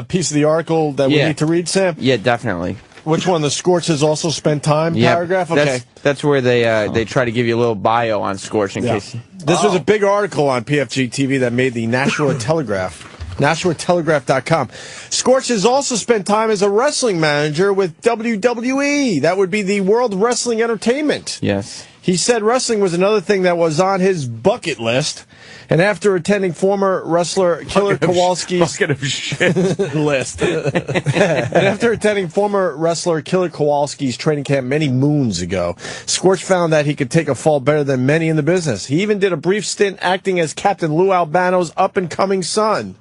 [SPEAKER 20] piece of the article that we need to read, Sam?
[SPEAKER 1] Yeah, definitely.
[SPEAKER 20] Which one? The Scorch has also spent time paragraph? Okay.
[SPEAKER 1] That's where they try to give you a little bio on Scorch in case.
[SPEAKER 20] This was a big article on PFGTV that made the National Telegraph. NationalTelegraph.com. Scorch has also spent time as a wrestling manager with WWE. That would be the World Wrestling Entertainment.
[SPEAKER 1] Yes.
[SPEAKER 20] He said wrestling was another thing that was on his bucket list. And after attending former wrestler Killer Kowalski's
[SPEAKER 3] bucket of shit
[SPEAKER 20] list, and after attending former wrestler Killer Kowalski's training camp many moons ago, Scorch found that he could take a fall better than many in the business. He even did a brief stint acting as Captain Lou Albano's up-and-coming son.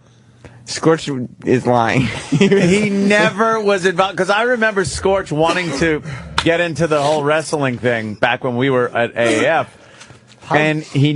[SPEAKER 1] Scorch is lying.
[SPEAKER 3] He never was involved, because I remember Scorch wanting to get into the whole wrestling thing back when we were at AAF. And he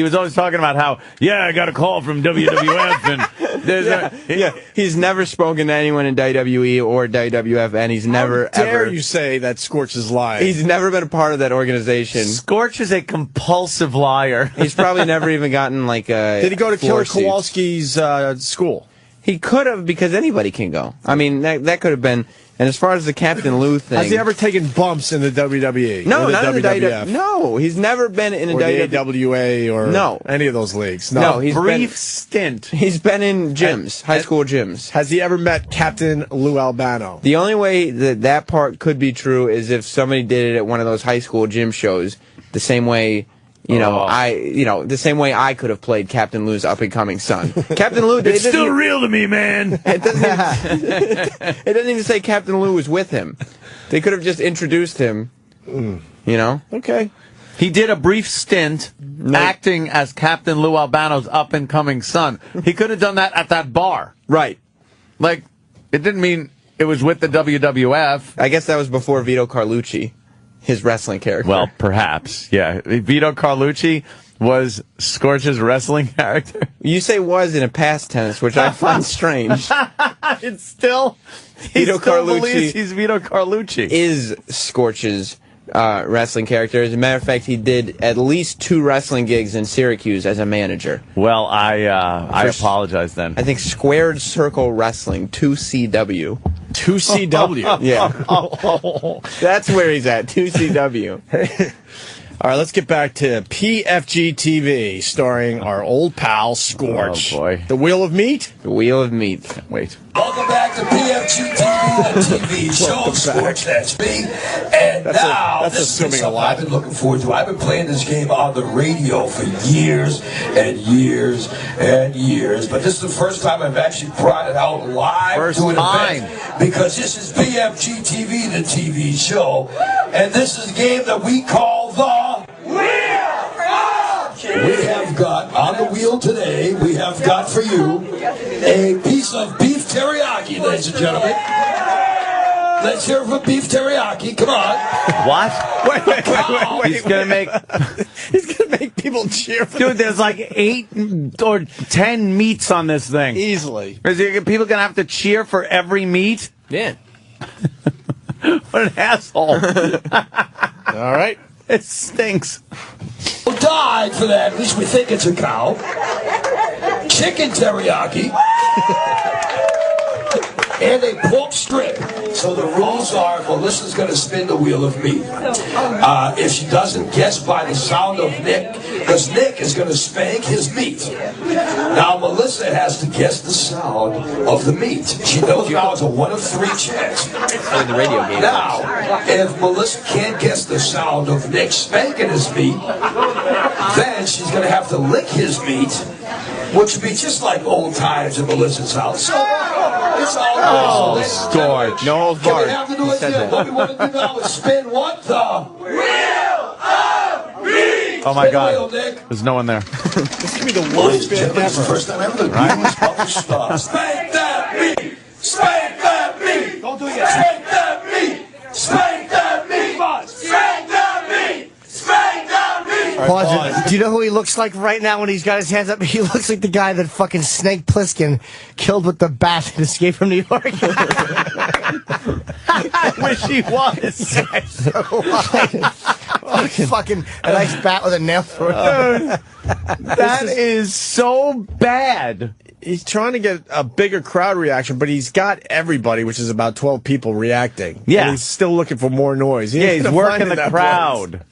[SPEAKER 3] was always talking about how, I got a call from WWF, and
[SPEAKER 1] he's never spoken to anyone in WWE or WWF, and he's never
[SPEAKER 20] How dare
[SPEAKER 1] ever.
[SPEAKER 20] you say that Scorch is lying?
[SPEAKER 1] He's never been a part of that organization.
[SPEAKER 3] Scorch is a compulsive liar.
[SPEAKER 1] He's probably never even gotten like a.
[SPEAKER 20] Did he go to Killer Kowalski's school?
[SPEAKER 1] He could have, because anybody can go. I mean, that could have been. And as far as the Captain Lou thing,
[SPEAKER 20] has he ever taken bumps in the WWE?
[SPEAKER 1] No, not in the
[SPEAKER 20] WWF.
[SPEAKER 1] No, he's never been in a
[SPEAKER 20] AWA or any of those leagues.
[SPEAKER 1] No, he's
[SPEAKER 3] brief stint.
[SPEAKER 1] He's been in gyms, high school gyms.
[SPEAKER 20] Has he ever met Captain Lou Albano?
[SPEAKER 1] The only way that part could be true is if somebody did it at one of those high school gym shows, the same way. The same way I could have played Captain Lou's up-and-coming son. Captain Lou,
[SPEAKER 3] it's still real to me, man.
[SPEAKER 1] It doesn't even say Captain Lou was with him. They could have just introduced him.
[SPEAKER 20] Okay.
[SPEAKER 3] He did a brief stint acting as Captain Lou Albano's up-and-coming son. He could have done that at that bar.
[SPEAKER 1] Right.
[SPEAKER 3] Like, it didn't mean it was with the WWF.
[SPEAKER 1] I guess that was before Vito Carlucci. His wrestling character.
[SPEAKER 3] Well, perhaps, yeah. Vito Carlucci was Scorch's wrestling character.
[SPEAKER 1] You say was in a past tense, which I find strange.
[SPEAKER 3] It's still
[SPEAKER 1] Vito Carlucci.
[SPEAKER 3] He's Vito Carlucci.
[SPEAKER 1] Is Scorch's wrestling character. As a matter of fact, he did at least 2 wrestling gigs in Syracuse as a manager.
[SPEAKER 3] Well, I apologize then.
[SPEAKER 1] I think Squared Circle Wrestling, 2CW.
[SPEAKER 20] 2CW.
[SPEAKER 1] Yeah. That's where he's at, 2CW.
[SPEAKER 20] All right, let's get back to PFGTV, starring our old pal Scorch.
[SPEAKER 3] Oh, boy.
[SPEAKER 20] The Wheel of Meat?
[SPEAKER 1] The Wheel of Meat.
[SPEAKER 3] Wait.
[SPEAKER 31] Welcome back to PFGTV, the TV show. Scorch, that's me. And
[SPEAKER 20] that's
[SPEAKER 31] this
[SPEAKER 20] assuming
[SPEAKER 31] is
[SPEAKER 20] a
[SPEAKER 31] something
[SPEAKER 20] lot.
[SPEAKER 31] I've been looking forward to. I've been playing this game on the radio for years and years and years. But this is the first time I've actually brought it out live to an event. Because this is PFGTV, the TV show. And this is a game that we call the We have got on the wheel today, we have got for you a piece of beef teriyaki, ladies and gentlemen. Let's hear it for beef teriyaki. Come on.
[SPEAKER 3] What? Wait. He's gonna make
[SPEAKER 20] people cheer for
[SPEAKER 3] Dude, there's like 8 or 10 meats on this thing.
[SPEAKER 20] Easily.
[SPEAKER 3] Is people gonna have to cheer for every meat?
[SPEAKER 1] Yeah.
[SPEAKER 3] What an asshole.
[SPEAKER 20] All right.
[SPEAKER 3] It stinks.
[SPEAKER 31] Who died for that? At least we think it's a cow. Chicken teriyaki. And a pork strip. So the rules are, Melissa's going to spin the wheel of meat. If she doesn't guess by the sound of Nick, because Nick is going to spank his meat. Now Melissa has to guess the sound of the meat. She knows now it's a 1 of 3 chance.
[SPEAKER 1] Playing the radio game.
[SPEAKER 31] Now, if Melissa can't guess the sound of Nick spanking his meat, then she's going to have to lick his meat, which would be just like old times at Melissa's house. So, it's all good.
[SPEAKER 1] Scorch. No holds barred.
[SPEAKER 31] Can we have to do it again? What we want to do now is spin what? The Wheel of Meat!
[SPEAKER 3] Oh my
[SPEAKER 31] Spin
[SPEAKER 3] God.
[SPEAKER 31] the wheel, Nick.
[SPEAKER 3] There's no one there.
[SPEAKER 20] This could be the worst spin ever.
[SPEAKER 31] It's the first time ever the wheel is about to stop. Spank that meat! Spank that meat!
[SPEAKER 20] Don't do it yet.
[SPEAKER 31] Spank that meat! Spank that meat! Spank that meat! Spank that meat!
[SPEAKER 16] Pause it. Do you know who he looks like right now when he's got his hands up? He looks like the guy that fucking Snake Plissken killed with the bat that escaped from New York.
[SPEAKER 3] I wish he was.
[SPEAKER 16] Fucking a nice bat with a nail through it.
[SPEAKER 3] That is so bad.
[SPEAKER 20] He's trying to get a bigger crowd reaction, but he's got everybody, which is about 12 people, reacting.
[SPEAKER 3] Yeah.
[SPEAKER 20] And he's still looking for more noise.
[SPEAKER 3] Yeah, he's working the crowd.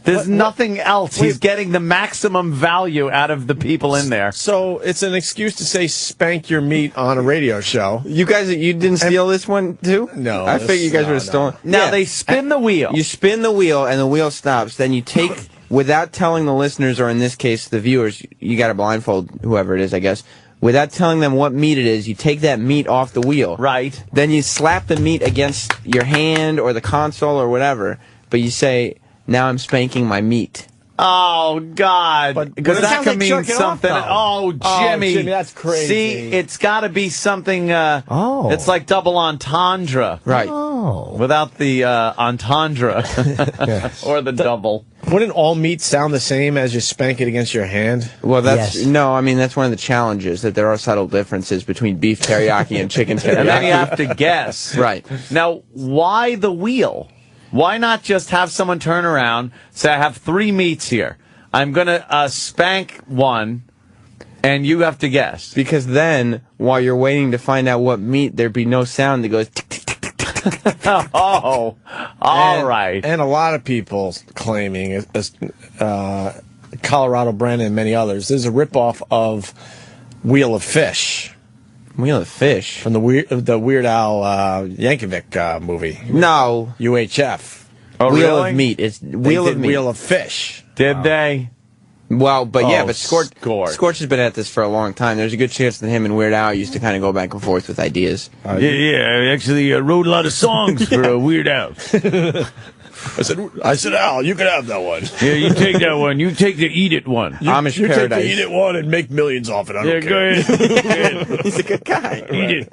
[SPEAKER 3] There's nothing else. He's getting the maximum value out of the people in there.
[SPEAKER 20] So it's an excuse to say spank your meat on a radio show.
[SPEAKER 1] You guys, you didn't steal this one too?
[SPEAKER 20] No.
[SPEAKER 1] I figured you guys would have stolen.
[SPEAKER 3] Now they spin the wheel.
[SPEAKER 1] You spin the wheel and the wheel stops. Then you take, without telling the listeners, or in this case the viewers, you got to blindfold whoever it is, I guess. Without telling them what meat it is, you take that meat off the wheel.
[SPEAKER 3] Right.
[SPEAKER 1] Then you slap the meat against your hand or the console or whatever, but you say, now I'm spanking my meat.
[SPEAKER 3] Oh, God. Because that could mean something. Oh, Jimmy.
[SPEAKER 20] Jimmy, that's crazy.
[SPEAKER 3] See, it's got to be something, it's like double entendre.
[SPEAKER 1] Right.
[SPEAKER 3] Oh. Without the entendre. Or the double.
[SPEAKER 20] Wouldn't all meat sound the same as you spank it against your hand?
[SPEAKER 1] Well, that's no. I mean, that's one of the challenges, that there are subtle differences between beef teriyaki and chicken teriyaki.
[SPEAKER 3] And then you have to guess.
[SPEAKER 1] Right.
[SPEAKER 3] Now, why the wheel? Why not just have someone turn around, say, I have 3 meats here. I'm going to spank one, and you have to guess.
[SPEAKER 1] Because then, while you're waiting to find out what meat, there'd be no sound that goes tick, tick, tick, tick, tick.
[SPEAKER 3] Oh, all right.
[SPEAKER 20] And a lot of people claiming, Colorado Brandon and many others, this is a ripoff of Wheel of Fish.
[SPEAKER 1] Wheel of Fish?
[SPEAKER 20] From the Weird Al Yankovic movie.
[SPEAKER 1] No.
[SPEAKER 20] UHF.
[SPEAKER 3] Oh,
[SPEAKER 1] Wheel
[SPEAKER 3] really?
[SPEAKER 1] of Meat. It's Wheel of Meat.
[SPEAKER 20] Wheel of Fish.
[SPEAKER 3] Did they?
[SPEAKER 1] Well, but yeah,
[SPEAKER 3] Oh,
[SPEAKER 1] but Scorch has been at this for a long time. There's a good chance that him and Weird Al used to kind of go back and forth with ideas.
[SPEAKER 3] I actually wrote a lot of songs for Weird Al.
[SPEAKER 20] I said, Al, you can have that one.
[SPEAKER 3] Yeah, you take that one. You take the Eat It one.
[SPEAKER 1] Amish
[SPEAKER 20] you
[SPEAKER 1] Paradise.
[SPEAKER 20] take the Eat It one and make millions off it. I don't care.
[SPEAKER 3] Go ahead.
[SPEAKER 1] He's a good guy.
[SPEAKER 3] Eat it.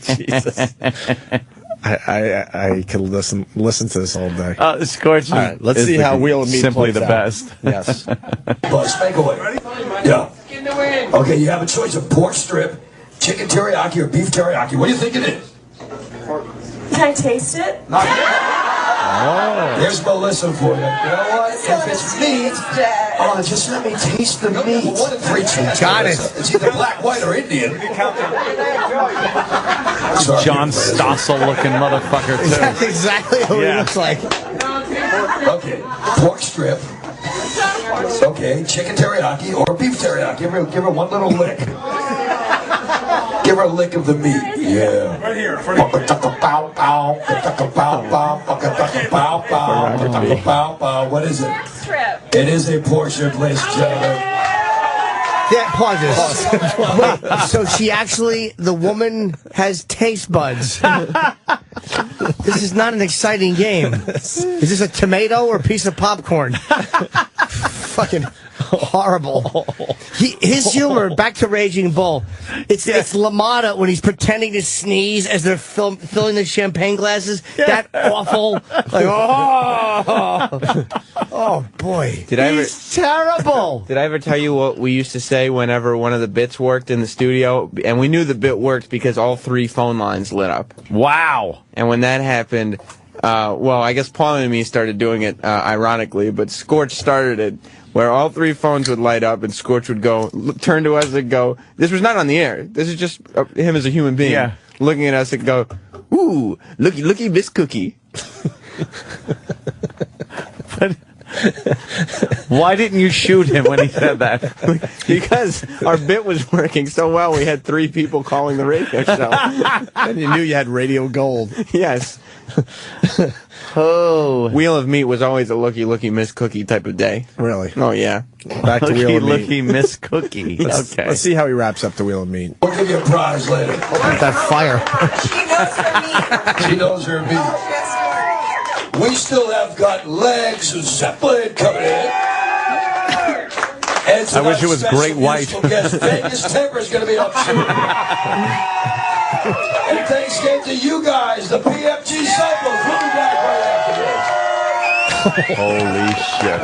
[SPEAKER 20] Jesus. I could listen to this all day.
[SPEAKER 3] Scorch.
[SPEAKER 20] All right, let's see how Wheel of Meat
[SPEAKER 3] simply
[SPEAKER 20] plays
[SPEAKER 3] the
[SPEAKER 20] out.
[SPEAKER 3] best.
[SPEAKER 20] Yes.
[SPEAKER 31] Spank away. Yeah. Okay, you have a choice of pork strip, chicken teriyaki, or beef teriyaki. What do you think it is?
[SPEAKER 4] Can I taste it?
[SPEAKER 31] Not yet. Oh. There's Melissa for you. You know what? If it's meat, just let me taste the meat.
[SPEAKER 20] Got it.
[SPEAKER 31] It's either black, white, or Indian.
[SPEAKER 3] John Stossel-looking motherfucker, too.
[SPEAKER 16] That's exactly who he looks like.
[SPEAKER 31] Okay, pork strip. Okay, chicken teriyaki or beef teriyaki. Give her one little lick. Give her a lick of the meat. Yeah.
[SPEAKER 4] Right here.
[SPEAKER 31] What is it?
[SPEAKER 4] Strip.
[SPEAKER 31] It is a pork strip, ladies and gentlemen.
[SPEAKER 16] Yeah, pause. Wait, so she actually, the woman has taste buds. This is not an exciting game. Is this a tomato or a piece of popcorn? Fucking horrible. His humor, back to Raging Bull, it's LaMotta when he's pretending to sneeze as they're filling the champagne glasses. That awful. Like, oh boy. He's terrible.
[SPEAKER 1] Did I ever tell you what we used to say whenever one of the bits worked in the studio? And we knew the bit worked because all 3 phone lines lit up.
[SPEAKER 3] Wow.
[SPEAKER 1] And when that happened, well, I guess Paul and me started doing it ironically, but Scorch started it, where all 3 phones would light up and Scorch would go, turn to us and go, this was not on the air. This is just him as a human being looking at us and go, ooh, looky, Miss Cookie.
[SPEAKER 3] Why didn't you shoot him when he said that?
[SPEAKER 1] Because our bit was working so well, we had 3 people calling the radio show.
[SPEAKER 20] And you knew you had radio gold.
[SPEAKER 1] Yes. Oh. Wheel of Meat was always a looky, Miss Cookie type of day.
[SPEAKER 20] Really?
[SPEAKER 1] Oh, yeah.
[SPEAKER 20] Back to Wheel of Meat.
[SPEAKER 3] Looky, Miss Cookie.
[SPEAKER 20] Okay. Let's see how he wraps up the Wheel of Meat.
[SPEAKER 31] We'll give you a prize later.
[SPEAKER 16] Open that fire.
[SPEAKER 31] She knows her meat. We still have got Legs and Zeppelin coming in. And
[SPEAKER 3] I wish it was Great White.
[SPEAKER 31] Vegas Timber's going to be up soon. And thanks again to you guys, the PFG Cycles. We'll be back right after this.
[SPEAKER 3] Holy shit.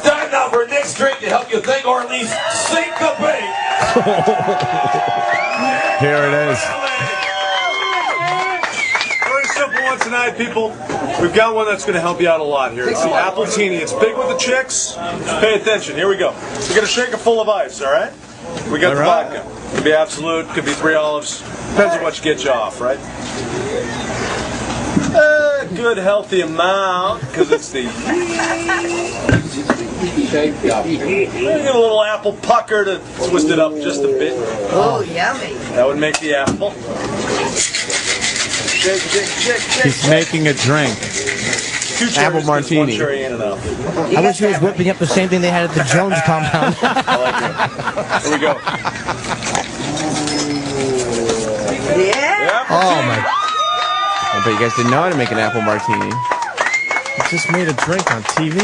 [SPEAKER 31] Time now for Nick's drink to help you think, or at least syncopate.
[SPEAKER 3] Here it is.
[SPEAKER 11] Very simple one tonight, people. We've got one that's going to help you out a lot here. It's the Apple Teeny. It's big with the chicks. Pay attention. Here we go. We got a shaker full of ice, all right? We got the vodka. Could be Absolute, could be 3 olives. Depends on what gets you off, right? Good good, healthy amount, because it's the shake up. Get a little apple pucker to twist it up just a bit.
[SPEAKER 4] Oh, yummy.
[SPEAKER 11] That would make the apple. Shake, shake, shake, shake.
[SPEAKER 3] He's making a drink.
[SPEAKER 11] Two cherries,
[SPEAKER 20] Apple martini.
[SPEAKER 11] One cherry and an apple.
[SPEAKER 16] I wish he was whipping up the same thing they had at the Jones compound.
[SPEAKER 11] I like it. Here we go.
[SPEAKER 4] Yeah.
[SPEAKER 16] Oh, my.
[SPEAKER 1] I bet you guys didn't know how to make an apple martini.
[SPEAKER 20] He just made a drink on TV.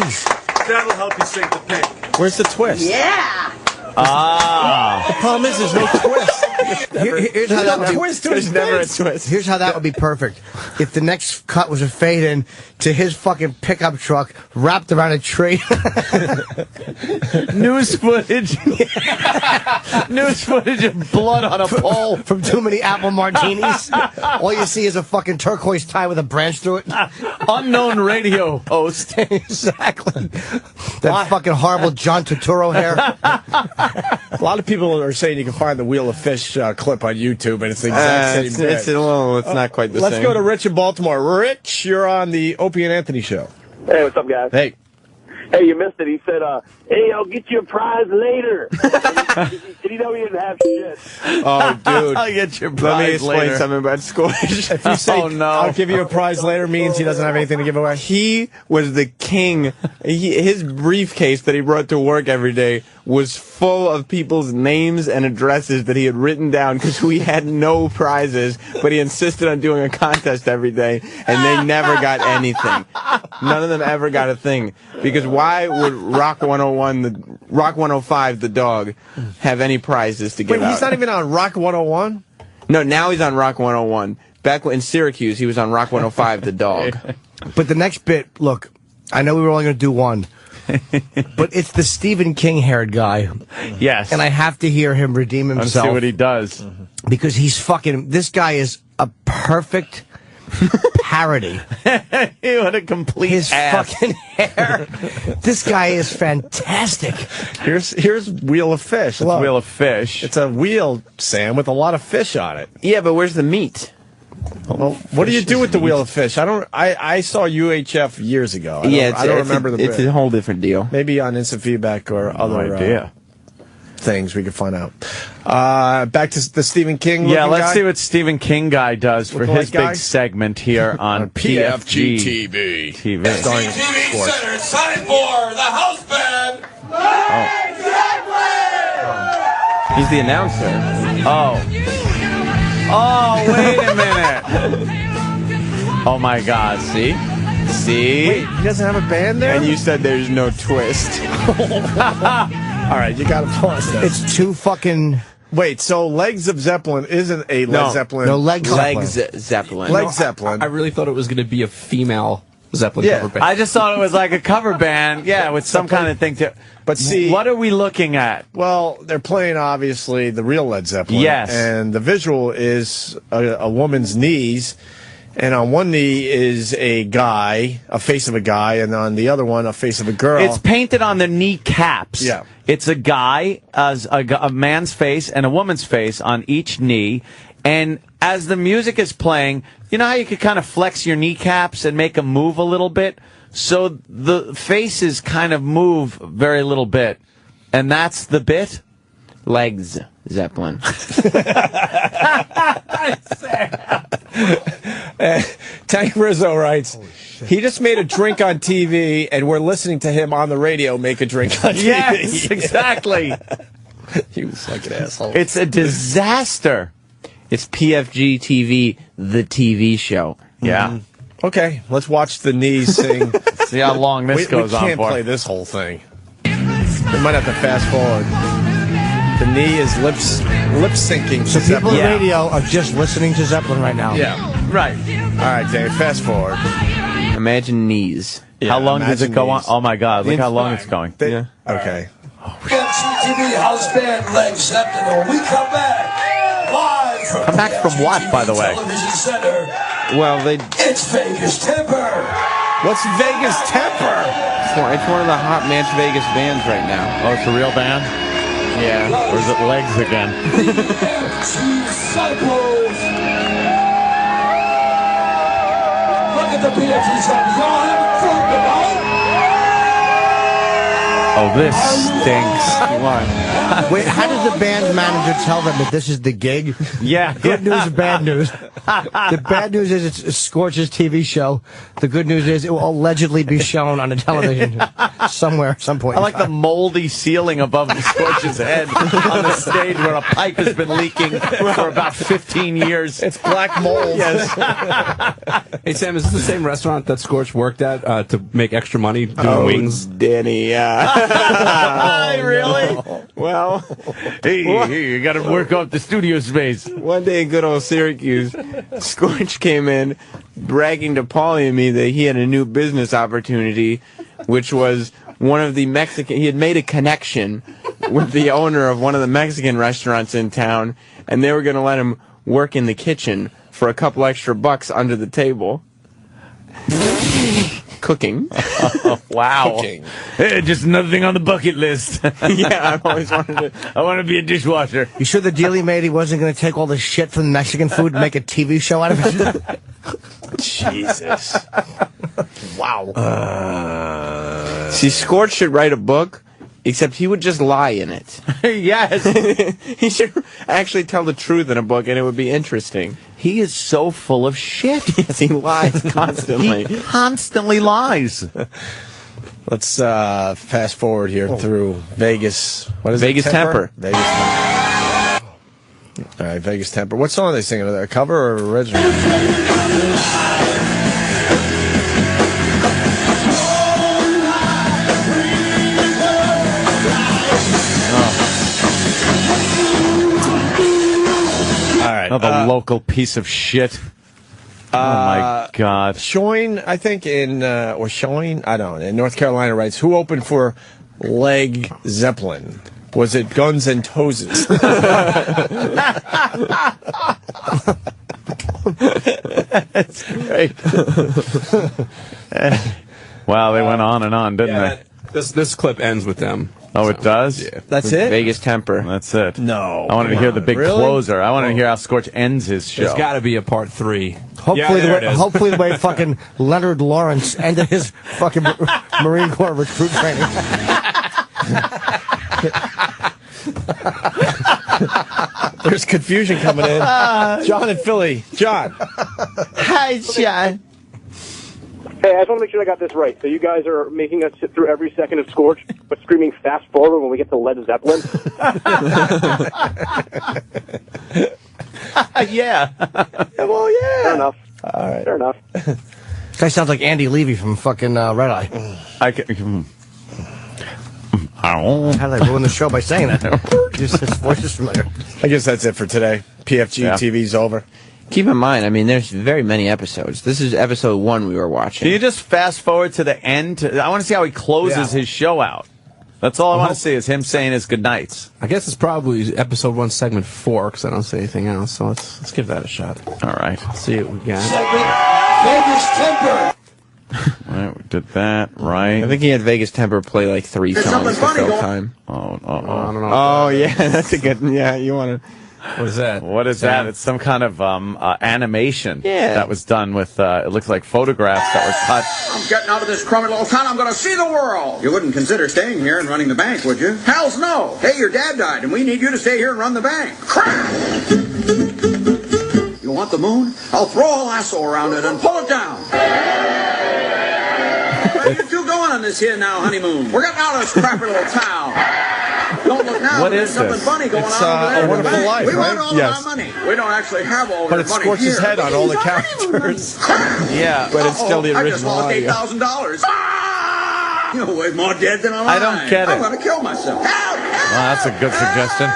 [SPEAKER 11] That'll help you sink the pink.
[SPEAKER 20] Where's the twist?
[SPEAKER 4] Yeah.
[SPEAKER 20] The problem is there's no twist.
[SPEAKER 16] Here's how that would be.
[SPEAKER 20] There's never a twist.
[SPEAKER 16] Here's how that would be perfect. If the next cut was a fade in to his fucking pickup truck wrapped around a tree.
[SPEAKER 3] News footage. News footage of blood on a pole
[SPEAKER 16] from too many apple martinis. All you see is a fucking turquoise tie with a branch through it.
[SPEAKER 3] Unknown radio host.
[SPEAKER 16] Exactly. That fucking horrible John Turturro hair.
[SPEAKER 20] A lot of people are saying you can find the Wheel of Fish clip on YouTube, and it's the exact same bit.
[SPEAKER 1] It's not quite the same.
[SPEAKER 20] Let's go to Rich in Baltimore. Rich, you're on the Opie and Anthony show.
[SPEAKER 12] Hey, what's up, guys?
[SPEAKER 20] Hey.
[SPEAKER 12] Hey, you missed it. He said, hey, I'll get you a prize later. Did he know he didn't have shit?
[SPEAKER 20] Oh, dude.
[SPEAKER 3] I'll get your
[SPEAKER 20] Let me
[SPEAKER 3] prize
[SPEAKER 20] explain
[SPEAKER 3] later.
[SPEAKER 20] something about Scorch. If you say,
[SPEAKER 3] Oh, no.
[SPEAKER 20] I'll give you a prize later means he doesn't have anything to give away.
[SPEAKER 1] He was the king. His briefcase that he brought to work every day was full of people's names and addresses that he had written down because we had no prizes, but he insisted on doing a contest every day, and they never got anything. None of them ever got a thing. Because why would Rock 101, Rock 105, the dog, have any prizes to give
[SPEAKER 20] Wait,
[SPEAKER 1] out?
[SPEAKER 20] he's not even on Rock 101?
[SPEAKER 1] No, now he's on Rock 101. Back in Syracuse, he was on Rock 105, the dog.
[SPEAKER 16] But the next bit, look, I know we were only going to do one. But it's the Stephen King-haired guy.
[SPEAKER 3] Yes.
[SPEAKER 16] And I have to hear him redeem himself.
[SPEAKER 3] Let's see what he does.
[SPEAKER 16] Because he's fucking... This guy is a perfect parody.
[SPEAKER 3] What a complete
[SPEAKER 16] His
[SPEAKER 3] ass.
[SPEAKER 16] fucking hair. This guy is fantastic.
[SPEAKER 20] Here's Wheel of Fish.
[SPEAKER 3] It's Wheel of Fish.
[SPEAKER 20] It's a wheel, Sam, with a lot of fish on it.
[SPEAKER 1] Yeah, but where's the meat?
[SPEAKER 20] Well, what do you do with the Wheel of Fish? I saw UHF years ago. I don't remember the
[SPEAKER 1] It's
[SPEAKER 20] bit.
[SPEAKER 1] a whole different deal.
[SPEAKER 20] Maybe on instant feedback or other things we could find out. Back to the Stephen King.
[SPEAKER 3] Yeah, let's
[SPEAKER 20] guy.
[SPEAKER 3] see what Stephen King guy does for his
[SPEAKER 20] guy?
[SPEAKER 3] big segment here on PFGTV.
[SPEAKER 20] Starring Scorch.
[SPEAKER 31] Center, it's time for the house band.
[SPEAKER 1] He's the announcer.
[SPEAKER 3] Oh, wait a minute. Oh, my God. See?
[SPEAKER 20] Wait, he doesn't have a band there?
[SPEAKER 1] And you said there's no twist.
[SPEAKER 20] All right, you got to pause that.
[SPEAKER 16] It's too fucking...
[SPEAKER 20] Wait, so Legs of Zeppelin isn't a Led Zeppelin?
[SPEAKER 16] No, Legs
[SPEAKER 1] Zeppelin.
[SPEAKER 20] Legs Zeppelin.
[SPEAKER 10] I really thought it was going to be a female Zeppelin cover band.
[SPEAKER 3] I just thought it was like a cover band, with some kind of thing to...
[SPEAKER 20] But see...
[SPEAKER 3] What are we looking at?
[SPEAKER 20] Well, they're playing, obviously, the real Led Zeppelin.
[SPEAKER 3] Yes.
[SPEAKER 20] And the visual is a woman's knees, and on one knee is a guy, a face of a guy, and on the other one, a face of a girl.
[SPEAKER 3] It's painted on the kneecaps.
[SPEAKER 20] Yeah.
[SPEAKER 3] It's a guy, a man's face and a woman's face on each knee. And as the music is playing, you know how you could kind of flex your kneecaps and make them move a little bit? So the faces kind of move very little bit. And that's the bit?
[SPEAKER 1] Legs Zeppelin.
[SPEAKER 20] Tank Rizzo writes, he just made a drink on TV, and we're listening to him on the radio make a drink on TV.
[SPEAKER 3] Yes, exactly.
[SPEAKER 20] You fucking asshole.
[SPEAKER 3] It's a disaster.
[SPEAKER 1] It's PFGTV, the TV show.
[SPEAKER 3] Yeah.
[SPEAKER 20] Okay, let's watch the knees sing.
[SPEAKER 3] See how long this goes on for.
[SPEAKER 20] We can't play this whole thing. We might have to fast forward. The knee is lip syncing.
[SPEAKER 16] So people on radio are just listening to Zeppelin right now.
[SPEAKER 20] Yeah.
[SPEAKER 3] Right.
[SPEAKER 20] All right, Dave, fast forward.
[SPEAKER 1] Imagine knees.
[SPEAKER 20] Yeah,
[SPEAKER 3] how long does it go on?
[SPEAKER 20] knees.
[SPEAKER 3] Oh, my God. Look how long it's going.
[SPEAKER 20] Yeah. Okay.
[SPEAKER 31] PFGTV house band Legs Zeppelin. When we come back, live from
[SPEAKER 3] Come back from what, by the way?
[SPEAKER 31] Television Center.
[SPEAKER 1] Well,
[SPEAKER 31] It's Vegas Temper.
[SPEAKER 20] What's Vegas Temper?
[SPEAKER 1] It's one of the hot Match Vegas bands right now.
[SPEAKER 3] Oh, it's a real band?
[SPEAKER 1] Yeah.
[SPEAKER 3] Or is it Legs again?
[SPEAKER 31] Disciples. Look at at the PFGTV. Y'all having fun tonight?
[SPEAKER 3] Oh, this stinks. What?
[SPEAKER 16] Wait, how does the band manager tell them that this is the gig?
[SPEAKER 3] Yeah.
[SPEAKER 16] Good news or bad news? The bad news is it's Scorch's TV show. The good news is it will allegedly be shown on a television somewhere at some point.
[SPEAKER 3] I like the moldy ceiling above the Scorch's head on the stage where a pipe has been leaking for about 15 years.
[SPEAKER 20] It's black mold.
[SPEAKER 3] Yes.
[SPEAKER 10] Hey, Sam, is this the same restaurant that Scorch worked at to make extra money doing wings?
[SPEAKER 1] Danny,
[SPEAKER 3] Really?
[SPEAKER 1] No. Well,
[SPEAKER 3] hey, you got to work off the studio space.
[SPEAKER 1] One day in good old Syracuse, Scorch came in bragging to Paulie and me that he had a new business opportunity, which was one of the Mexican. He had made a connection with the owner of one of the Mexican restaurants in town, and they were going to let him work in the kitchen for a couple extra bucks under the table. Cooking.
[SPEAKER 3] Oh, wow.
[SPEAKER 1] Cooking.
[SPEAKER 3] Hey, just another thing on the bucket list.
[SPEAKER 1] Yeah, I've always wanted to.
[SPEAKER 3] I want to be a dishwasher.
[SPEAKER 16] You sure the deal he made he wasn't going to take all the shit from Mexican food and make a TV show out of it?
[SPEAKER 1] Jesus.
[SPEAKER 16] Wow.
[SPEAKER 1] See, Scorch should write a book, except he would just lie in it.
[SPEAKER 3] Yes.
[SPEAKER 1] He should actually tell the truth in a book, and it would be interesting.
[SPEAKER 3] He is so full of shit.
[SPEAKER 1] Yes, he lies constantly.
[SPEAKER 3] He constantly lies.
[SPEAKER 20] Let's fast forward here through Vegas. What is
[SPEAKER 1] Vegas
[SPEAKER 20] it?
[SPEAKER 1] Temper.
[SPEAKER 20] Vegas Temper. All right, Vegas Temper. What song are they singing? A cover or original?
[SPEAKER 3] Another local piece of shit. Oh my God.
[SPEAKER 20] Shoin, I think or Shoin, I don't know, in North Carolina writes, who opened for Led Zeppelin? Was it Guns N' Roses?
[SPEAKER 3] That's great. Wow, they went on and on, didn't they?
[SPEAKER 10] This clip ends with them.
[SPEAKER 3] Oh, it does?
[SPEAKER 10] Yeah.
[SPEAKER 20] That's it?
[SPEAKER 1] Vegas Temper.
[SPEAKER 3] That's it.
[SPEAKER 20] No.
[SPEAKER 3] I wanted to hear the big
[SPEAKER 20] Really?
[SPEAKER 3] closer. I wanted to hear how Scorch ends his show.
[SPEAKER 10] There's got to be a part 3.
[SPEAKER 16] Hopefully, hopefully the way fucking Leonard Lawrence ended his fucking Marine Corps recruit training.
[SPEAKER 20] There's confusion coming in. John in Philly. John.
[SPEAKER 1] Hi, John.
[SPEAKER 12] Hey, I just want to make sure I got this right. So you guys are making us sit through every second of Scorch, but screaming fast forward when we get to Led Zeppelin?
[SPEAKER 3] Yeah.
[SPEAKER 20] Well, yeah.
[SPEAKER 12] Fair enough.
[SPEAKER 20] All right.
[SPEAKER 12] Fair enough.
[SPEAKER 16] This guy sounds like Andy Levy from fucking Red Eye. How did I ruin the show by saying that? Just his voice is familiar.
[SPEAKER 20] I guess that's it for today. PFG TV's over.
[SPEAKER 1] Keep in mind, I mean, there's very many episodes. This is episode 1 we were watching.
[SPEAKER 3] Can you just fast forward to the end? I want to see how he closes his show out. That's all I want to see is him saying his goodnights.
[SPEAKER 10] I guess it's probably episode 1, segment 4, because I don't say anything else. So let's give that a shot.
[SPEAKER 3] All right.
[SPEAKER 10] See what we got.
[SPEAKER 31] Vegas Temper.
[SPEAKER 3] All right, we did that, right?
[SPEAKER 1] I think he had Vegas Temper play like 3 songs to fill time.
[SPEAKER 10] I don't know.
[SPEAKER 1] Oh, yeah, that's a good one. Yeah, you want to...
[SPEAKER 10] What is that?
[SPEAKER 3] What is that? It's some kind of animation that was done with, it looks like photographs that were cut.
[SPEAKER 13] I'm getting out of this crummy little town. I'm going to see the world. You wouldn't consider staying here and running the bank, would you? Hell's no. Hey, your dad died, and we need you to stay here and run the bank. Crap! You want the moon? I'll throw a lasso around it and pull it down. Where are you two going on this here now, honeymoon? We're getting out of this crappy little town. Don't look now.
[SPEAKER 20] What
[SPEAKER 13] There's
[SPEAKER 20] is
[SPEAKER 13] something
[SPEAKER 20] this?
[SPEAKER 13] funny going
[SPEAKER 20] It's,
[SPEAKER 13] on over there.
[SPEAKER 20] A Wonderful Life,
[SPEAKER 13] we want
[SPEAKER 20] right?
[SPEAKER 13] all of our money. We don't actually have all of
[SPEAKER 20] But
[SPEAKER 13] our
[SPEAKER 20] it
[SPEAKER 13] money
[SPEAKER 20] scorches
[SPEAKER 13] here.
[SPEAKER 20] head on all the characters.
[SPEAKER 1] Yeah,
[SPEAKER 20] but it's still the
[SPEAKER 13] I just
[SPEAKER 20] original
[SPEAKER 13] lost
[SPEAKER 20] audio.
[SPEAKER 13] $8,000. You're way more dead than alive.
[SPEAKER 3] I don't get it.
[SPEAKER 13] I'm going to kill myself. Help!
[SPEAKER 3] Well, that's a good suggestion.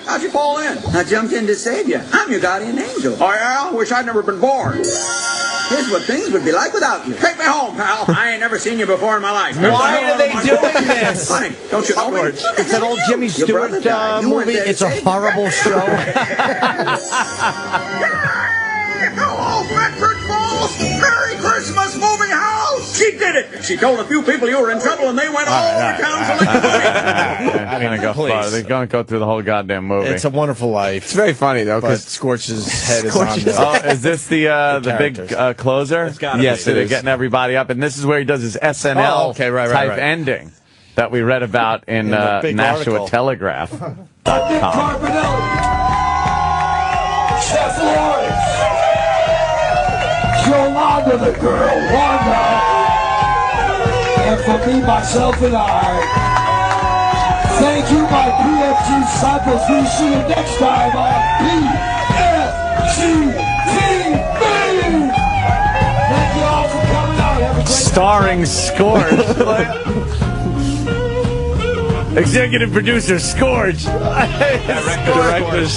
[SPEAKER 13] How'd you fall in? I jumped in to save you. I'm your guardian angel. Oh, yeah? Wish I'd never been born. Here's what things would be like without you. Take me home, pal. I ain't never seen you before in my life.
[SPEAKER 16] Why are they doing
[SPEAKER 13] this? Honey, don't you know me?
[SPEAKER 16] It's that old Jimmy
[SPEAKER 13] Your brother
[SPEAKER 16] Stewart
[SPEAKER 13] died. You went
[SPEAKER 16] movie.
[SPEAKER 13] there to
[SPEAKER 16] It's a
[SPEAKER 13] save me.
[SPEAKER 16] horrible show.
[SPEAKER 13] Hello, Bedford Falls. Merry Christmas, moving house. She did it. She told a few people you were in trouble, and they went all over town to collect the money.
[SPEAKER 3] They're going to go far. They're going to go through the whole goddamn movie.
[SPEAKER 20] It's a Wonderful Life.
[SPEAKER 1] It's very funny, though, because
[SPEAKER 20] Scorch's head is on there.
[SPEAKER 3] Oh, is this the big closer?
[SPEAKER 20] Yes,
[SPEAKER 3] so they're getting everybody up, and this is where he does his SNL type ending that we read about in Nashua Telegraph.com.
[SPEAKER 31] Chef Lawrence, Yolanda the girl, Wanda, and for me, myself, and I, thank you, my PFG disciples. We'll see you next time on PFGTV. Thank you all for coming out. Have a great
[SPEAKER 3] Starring Scorch. Executive producer Scorch.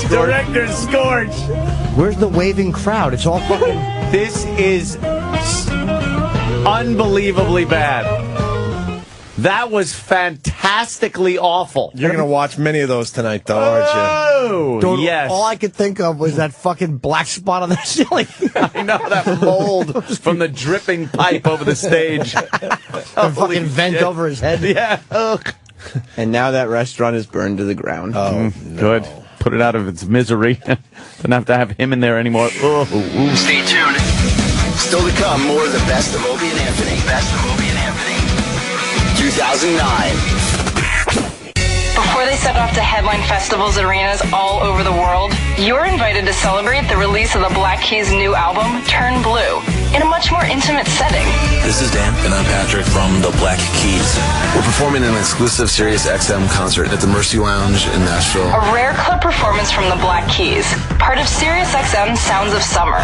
[SPEAKER 3] Director Scorch.
[SPEAKER 16] Where's the waving crowd? It's all fucking...
[SPEAKER 3] This is unbelievably bad. That was fantastically awful.
[SPEAKER 20] You're going to watch many of those tonight, though, aren't you?
[SPEAKER 3] Oh, yes.
[SPEAKER 16] All I could think of was that fucking black spot on the ceiling.
[SPEAKER 3] I know, that mold from the dripping pipe over the stage.
[SPEAKER 16] The fucking vent over his head.
[SPEAKER 3] Yeah.
[SPEAKER 1] And now that restaurant is burned to the ground.
[SPEAKER 20] Oh,
[SPEAKER 3] good. Put it out of its misery. Don't have to have him in there anymore.
[SPEAKER 8] Stay tuned. Still to come, more of the best of Opie and Anthony. Best of Opie and Anthony. 2009.
[SPEAKER 14] Before they set off to headline festivals and arenas all over the world, you're invited to celebrate the release of the Black Keys' new album, Turn Blue, in a much more intimate setting.
[SPEAKER 15] This is Dan, and I'm Patrick from the Black Keys. We're performing an exclusive SiriusXM concert at the Mercy Lounge in Nashville.
[SPEAKER 14] A rare club performance from the Black Keys, part of SiriusXM Sounds of Summer.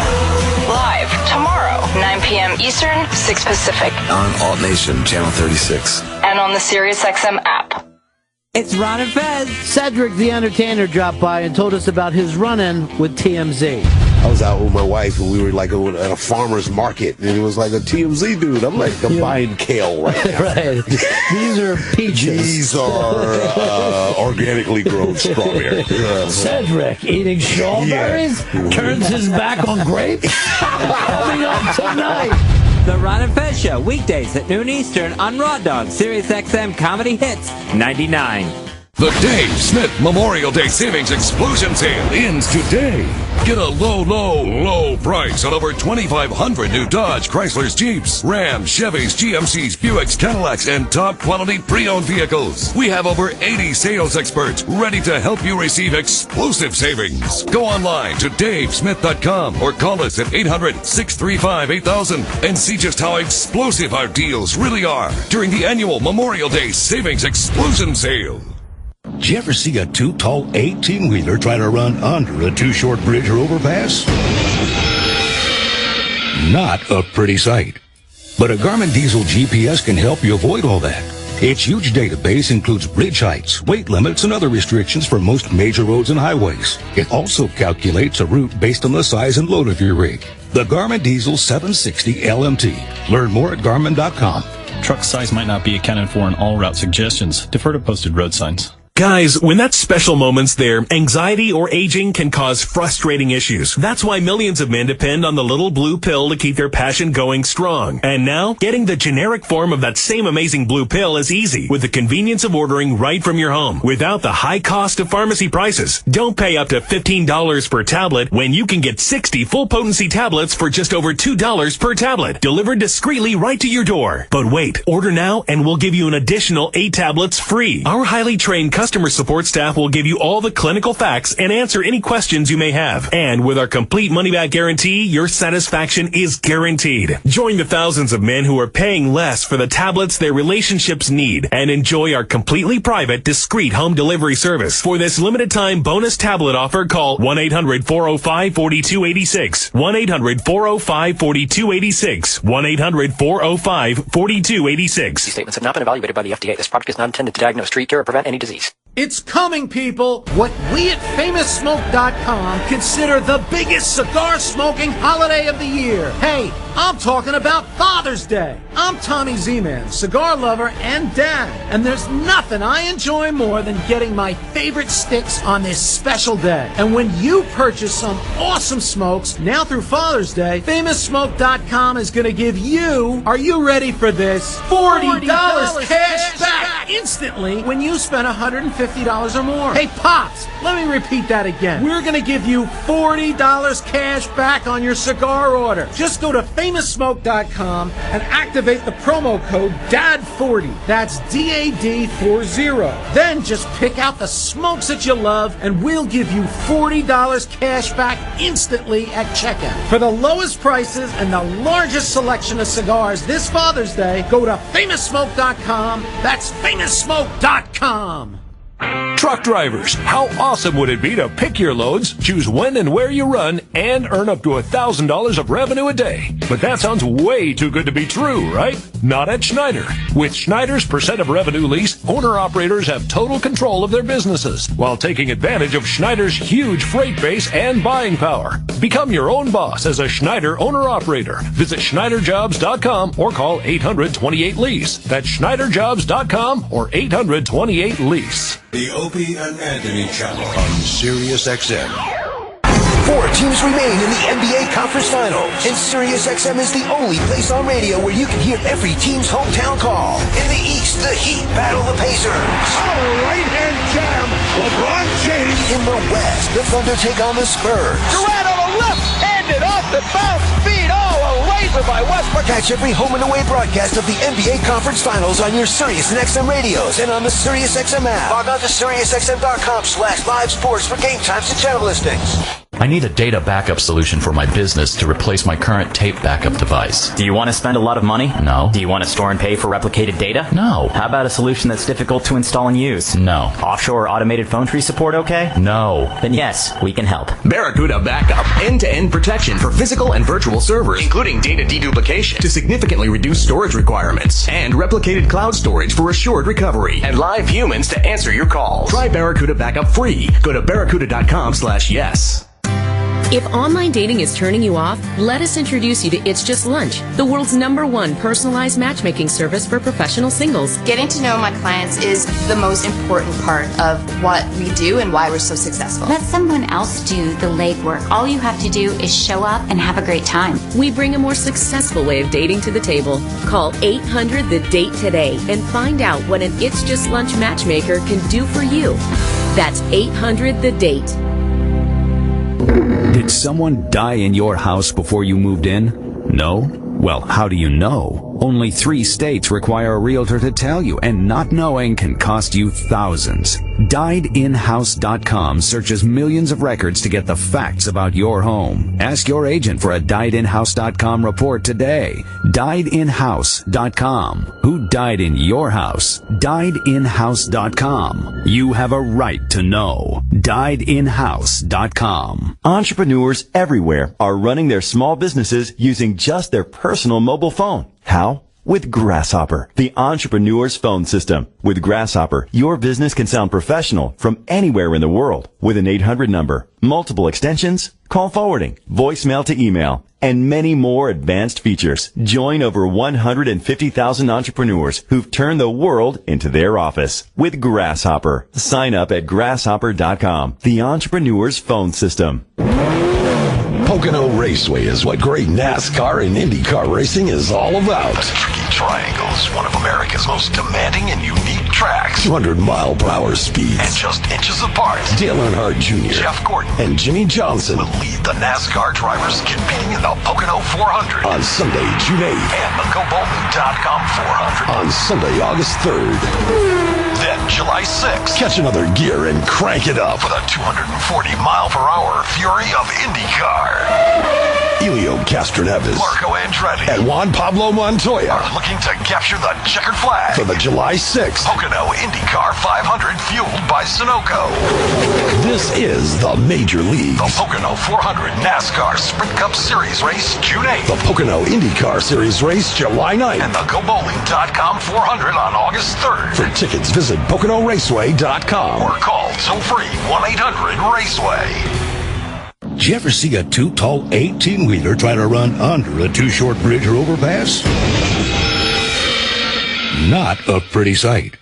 [SPEAKER 14] Live tomorrow, 9 p.m. Eastern, 6 Pacific.
[SPEAKER 15] On Alt Nation, Channel 36.
[SPEAKER 14] And on the SiriusXM app.
[SPEAKER 17] It's Ron and Fez. Cedric the Entertainer dropped by and told us about his run-in with TMZ.
[SPEAKER 19] I was out with my wife, and we were like at a farmer's market, and it was like a TMZ dude. I'm like, I'm buying kale right now.
[SPEAKER 17] Right. These are peaches.
[SPEAKER 19] These are organically grown strawberries.
[SPEAKER 17] Cedric eating strawberries turns his back on grapes. Coming up tonight.
[SPEAKER 21] The Ron and Fez Show, weekdays at noon Eastern on Raw Dog, SiriusXM Comedy Hits 99.
[SPEAKER 30] The Dave Smith Memorial Day Savings Explosion Sale ends today. Get a low, low, low price on over 2,500 new Dodge, Chryslers, Jeeps, Rams, Chevys, GMCs, Buicks, Cadillacs, and top quality pre-owned vehicles. We have over 80 sales experts ready to help you receive explosive savings. Go online to davesmith.com or call us at 800-635-8000 and see just how explosive our deals really are during the annual Memorial Day Savings Explosion Sale.
[SPEAKER 22] Did you ever see a too-tall 18-wheeler try to run under a too-short bridge or overpass? Not a pretty sight. But a Garmin Diesel GPS can help you avoid all that. Its huge database includes bridge heights, weight limits, and other restrictions for most major roads and highways. It also calculates a route based on the size and load of your rig. The Garmin Diesel 760 LMT. Learn more at Garmin.com.
[SPEAKER 23] Truck size might not be accounted for in all route suggestions. Defer to posted road signs.
[SPEAKER 24] Guys, when that special moment's there, anxiety or aging can cause frustrating issues. That's why millions of men depend on the little blue pill to keep their passion going strong. And now, getting the generic form of that same amazing blue pill is easy, with the convenience of ordering right from your home, without the high cost of pharmacy prices. Don't pay up to $15 per tablet when you can get 60 full-potency tablets for just over $2 per tablet, delivered discreetly right to your door. But wait, order now and we'll give you an additional 8 tablets free. Our highly trained customer support staff will give you all the clinical facts and answer any questions you may have. And with our complete money-back guarantee, your satisfaction is guaranteed. Join the thousands of men who are paying less for the tablets their relationships need and enjoy our completely private, discreet home delivery service. For this limited-time bonus tablet offer, call 1-800-405-4286. 1-800-405-4286. 1-800-405-4286.
[SPEAKER 25] These statements have not been evaluated by the FDA. This product is not intended to diagnose, treat, cure, or prevent any disease.
[SPEAKER 2] It's coming, people! What we at FamousSmoke.com consider the biggest cigar smoking holiday of the year. Hey, I'm talking about Father's Day. I'm Tommy Z-Man, cigar lover and dad, and there's nothing I enjoy more than getting my favorite sticks on this special day. And when you purchase some awesome smokes, now through Father's Day, FamousSmoke.com is going to give you, are you ready for this, $40 cash back instantly when you spend $150 or more. Hey, Pops, let me repeat that again. We're going to give you $40 cash back on your cigar order. Just go to FamousSmoke.com and activate the promo code DAD40. That's DAD40. Then just pick out the smokes that you love and we'll give you $40 cash back instantly at checkout. For the lowest prices and the largest selection of cigars this Father's Day, go to FamousSmoke.com. That's FamousSmoke.com.
[SPEAKER 24] Truck drivers, how awesome would it be to pick your loads, choose when and where you run, and earn up to $1,000 of revenue a day? But that sounds way too good to be true, right? Not at Schneider. With Schneider's percent of revenue lease, owner-operators have total control of their businesses while taking advantage of Schneider's huge freight base and buying power. Become your own boss as a Schneider owner-operator. Visit SchneiderJobs.com or call 828-LEASE. That's SchneiderJobs.com or 828-LEASE.
[SPEAKER 5] The Opie and Anthony channel on SiriusXM.
[SPEAKER 6] 4 teams remain in the NBA Conference Finals, and SiriusXM is the only place on radio where you can hear every team's hometown call. In the East, the Heat battle the Pacers.
[SPEAKER 5] Oh, right-hand jam, LeBron James.
[SPEAKER 6] In the West, the Thunder take on the Spurs.
[SPEAKER 5] Durant on the left-handed off the bounce feed. Oh, a laser by Westbrook.
[SPEAKER 6] Catch every home and away broadcast of the NBA Conference Finals on your SiriusXM radios and on the SiriusXM app. Log on to SiriusXM.com/live sports for game times and channel listings.
[SPEAKER 7] I need a data backup solution for my business to replace my current tape backup device.
[SPEAKER 9] Do you want to spend a lot of money?
[SPEAKER 7] No.
[SPEAKER 9] Do you want to store and pay for replicated data?
[SPEAKER 7] No.
[SPEAKER 9] How about a solution that's difficult to install and use?
[SPEAKER 7] No.
[SPEAKER 9] Offshore automated phone tree support okay?
[SPEAKER 7] No.
[SPEAKER 9] Then yes, we can help.
[SPEAKER 18] Barracuda Backup. End-to-end protection for physical and virtual servers, including data deduplication to significantly reduce storage requirements, and replicated cloud storage for assured recovery, and live humans to answer your calls. Try Barracuda Backup free. Go to barracuda.com/yes.
[SPEAKER 25] If online dating is turning you off, let us introduce you to It's Just Lunch, the world's #1 personalized matchmaking service for professional singles.
[SPEAKER 26] Getting to know my clients is the most important part of what we do and why we're so successful.
[SPEAKER 27] Let someone else do the legwork. All you have to do is show up and have a great time.
[SPEAKER 25] We bring a more successful way of dating to the table. Call 800-THE-DATE today and find out what an It's Just Lunch matchmaker can do for you. That's 800-THE-DATE.
[SPEAKER 28] Did someone die in your house before you moved in? No? Well, how do you know? Only 3 states require a realtor to tell you, and not knowing can cost you thousands. DiedInHouse.com searches millions of records to get the facts about your home. Ask your agent for a DiedInHouse.com report today. DiedInHouse.com. Who died in your house? DiedInHouse.com. You have a right to know. DiedInHouse.com.
[SPEAKER 29] Entrepreneurs everywhere are running their small businesses using just their personal mobile phone. How? With Grasshopper, the entrepreneur's phone system. With Grasshopper, your business can sound professional from anywhere in the world with an 800 number, multiple extensions, call forwarding, voicemail to email, and many more advanced features. Join over 150,000 entrepreneurs who've turned the world into their office with Grasshopper. Sign up at grasshopper.com, the entrepreneur's phone system.
[SPEAKER 5] Pocono Raceway is what great NASCAR and IndyCar racing is all about. The Tricky Triangle is one of America's most demanding and unique tracks. 200-mile-per-hour speeds. And just inches apart. Dale Earnhardt Jr., Jeff Gordon, and Jimmy Johnson will lead the NASCAR drivers competing in the Pocono 400. On Sunday, June 8th. And the GoBowling.com 400. On Sunday, August 3rd. Then July 6th. Catch another gear and crank it up with a 240-mile-per-hour fury of IndyCar. Elio Castroneves, Marco Andretti, and Juan Pablo Montoya are looking to capture the checkered flag for the July 6th Pocono IndyCar 500 fueled by Sunoco. This is the Major League. The Pocono 400 NASCAR Sprint Cup Series race June 8th. The Pocono IndyCar Series race July 9th. And the GoBowling.com 400 on August 3rd. For tickets, visit PoconoRaceway.com or call toll-free 1-800-RACEWAY.
[SPEAKER 22] Did you ever see a too-tall 18-wheeler try to run under a too-short bridge or overpass? Not a pretty sight.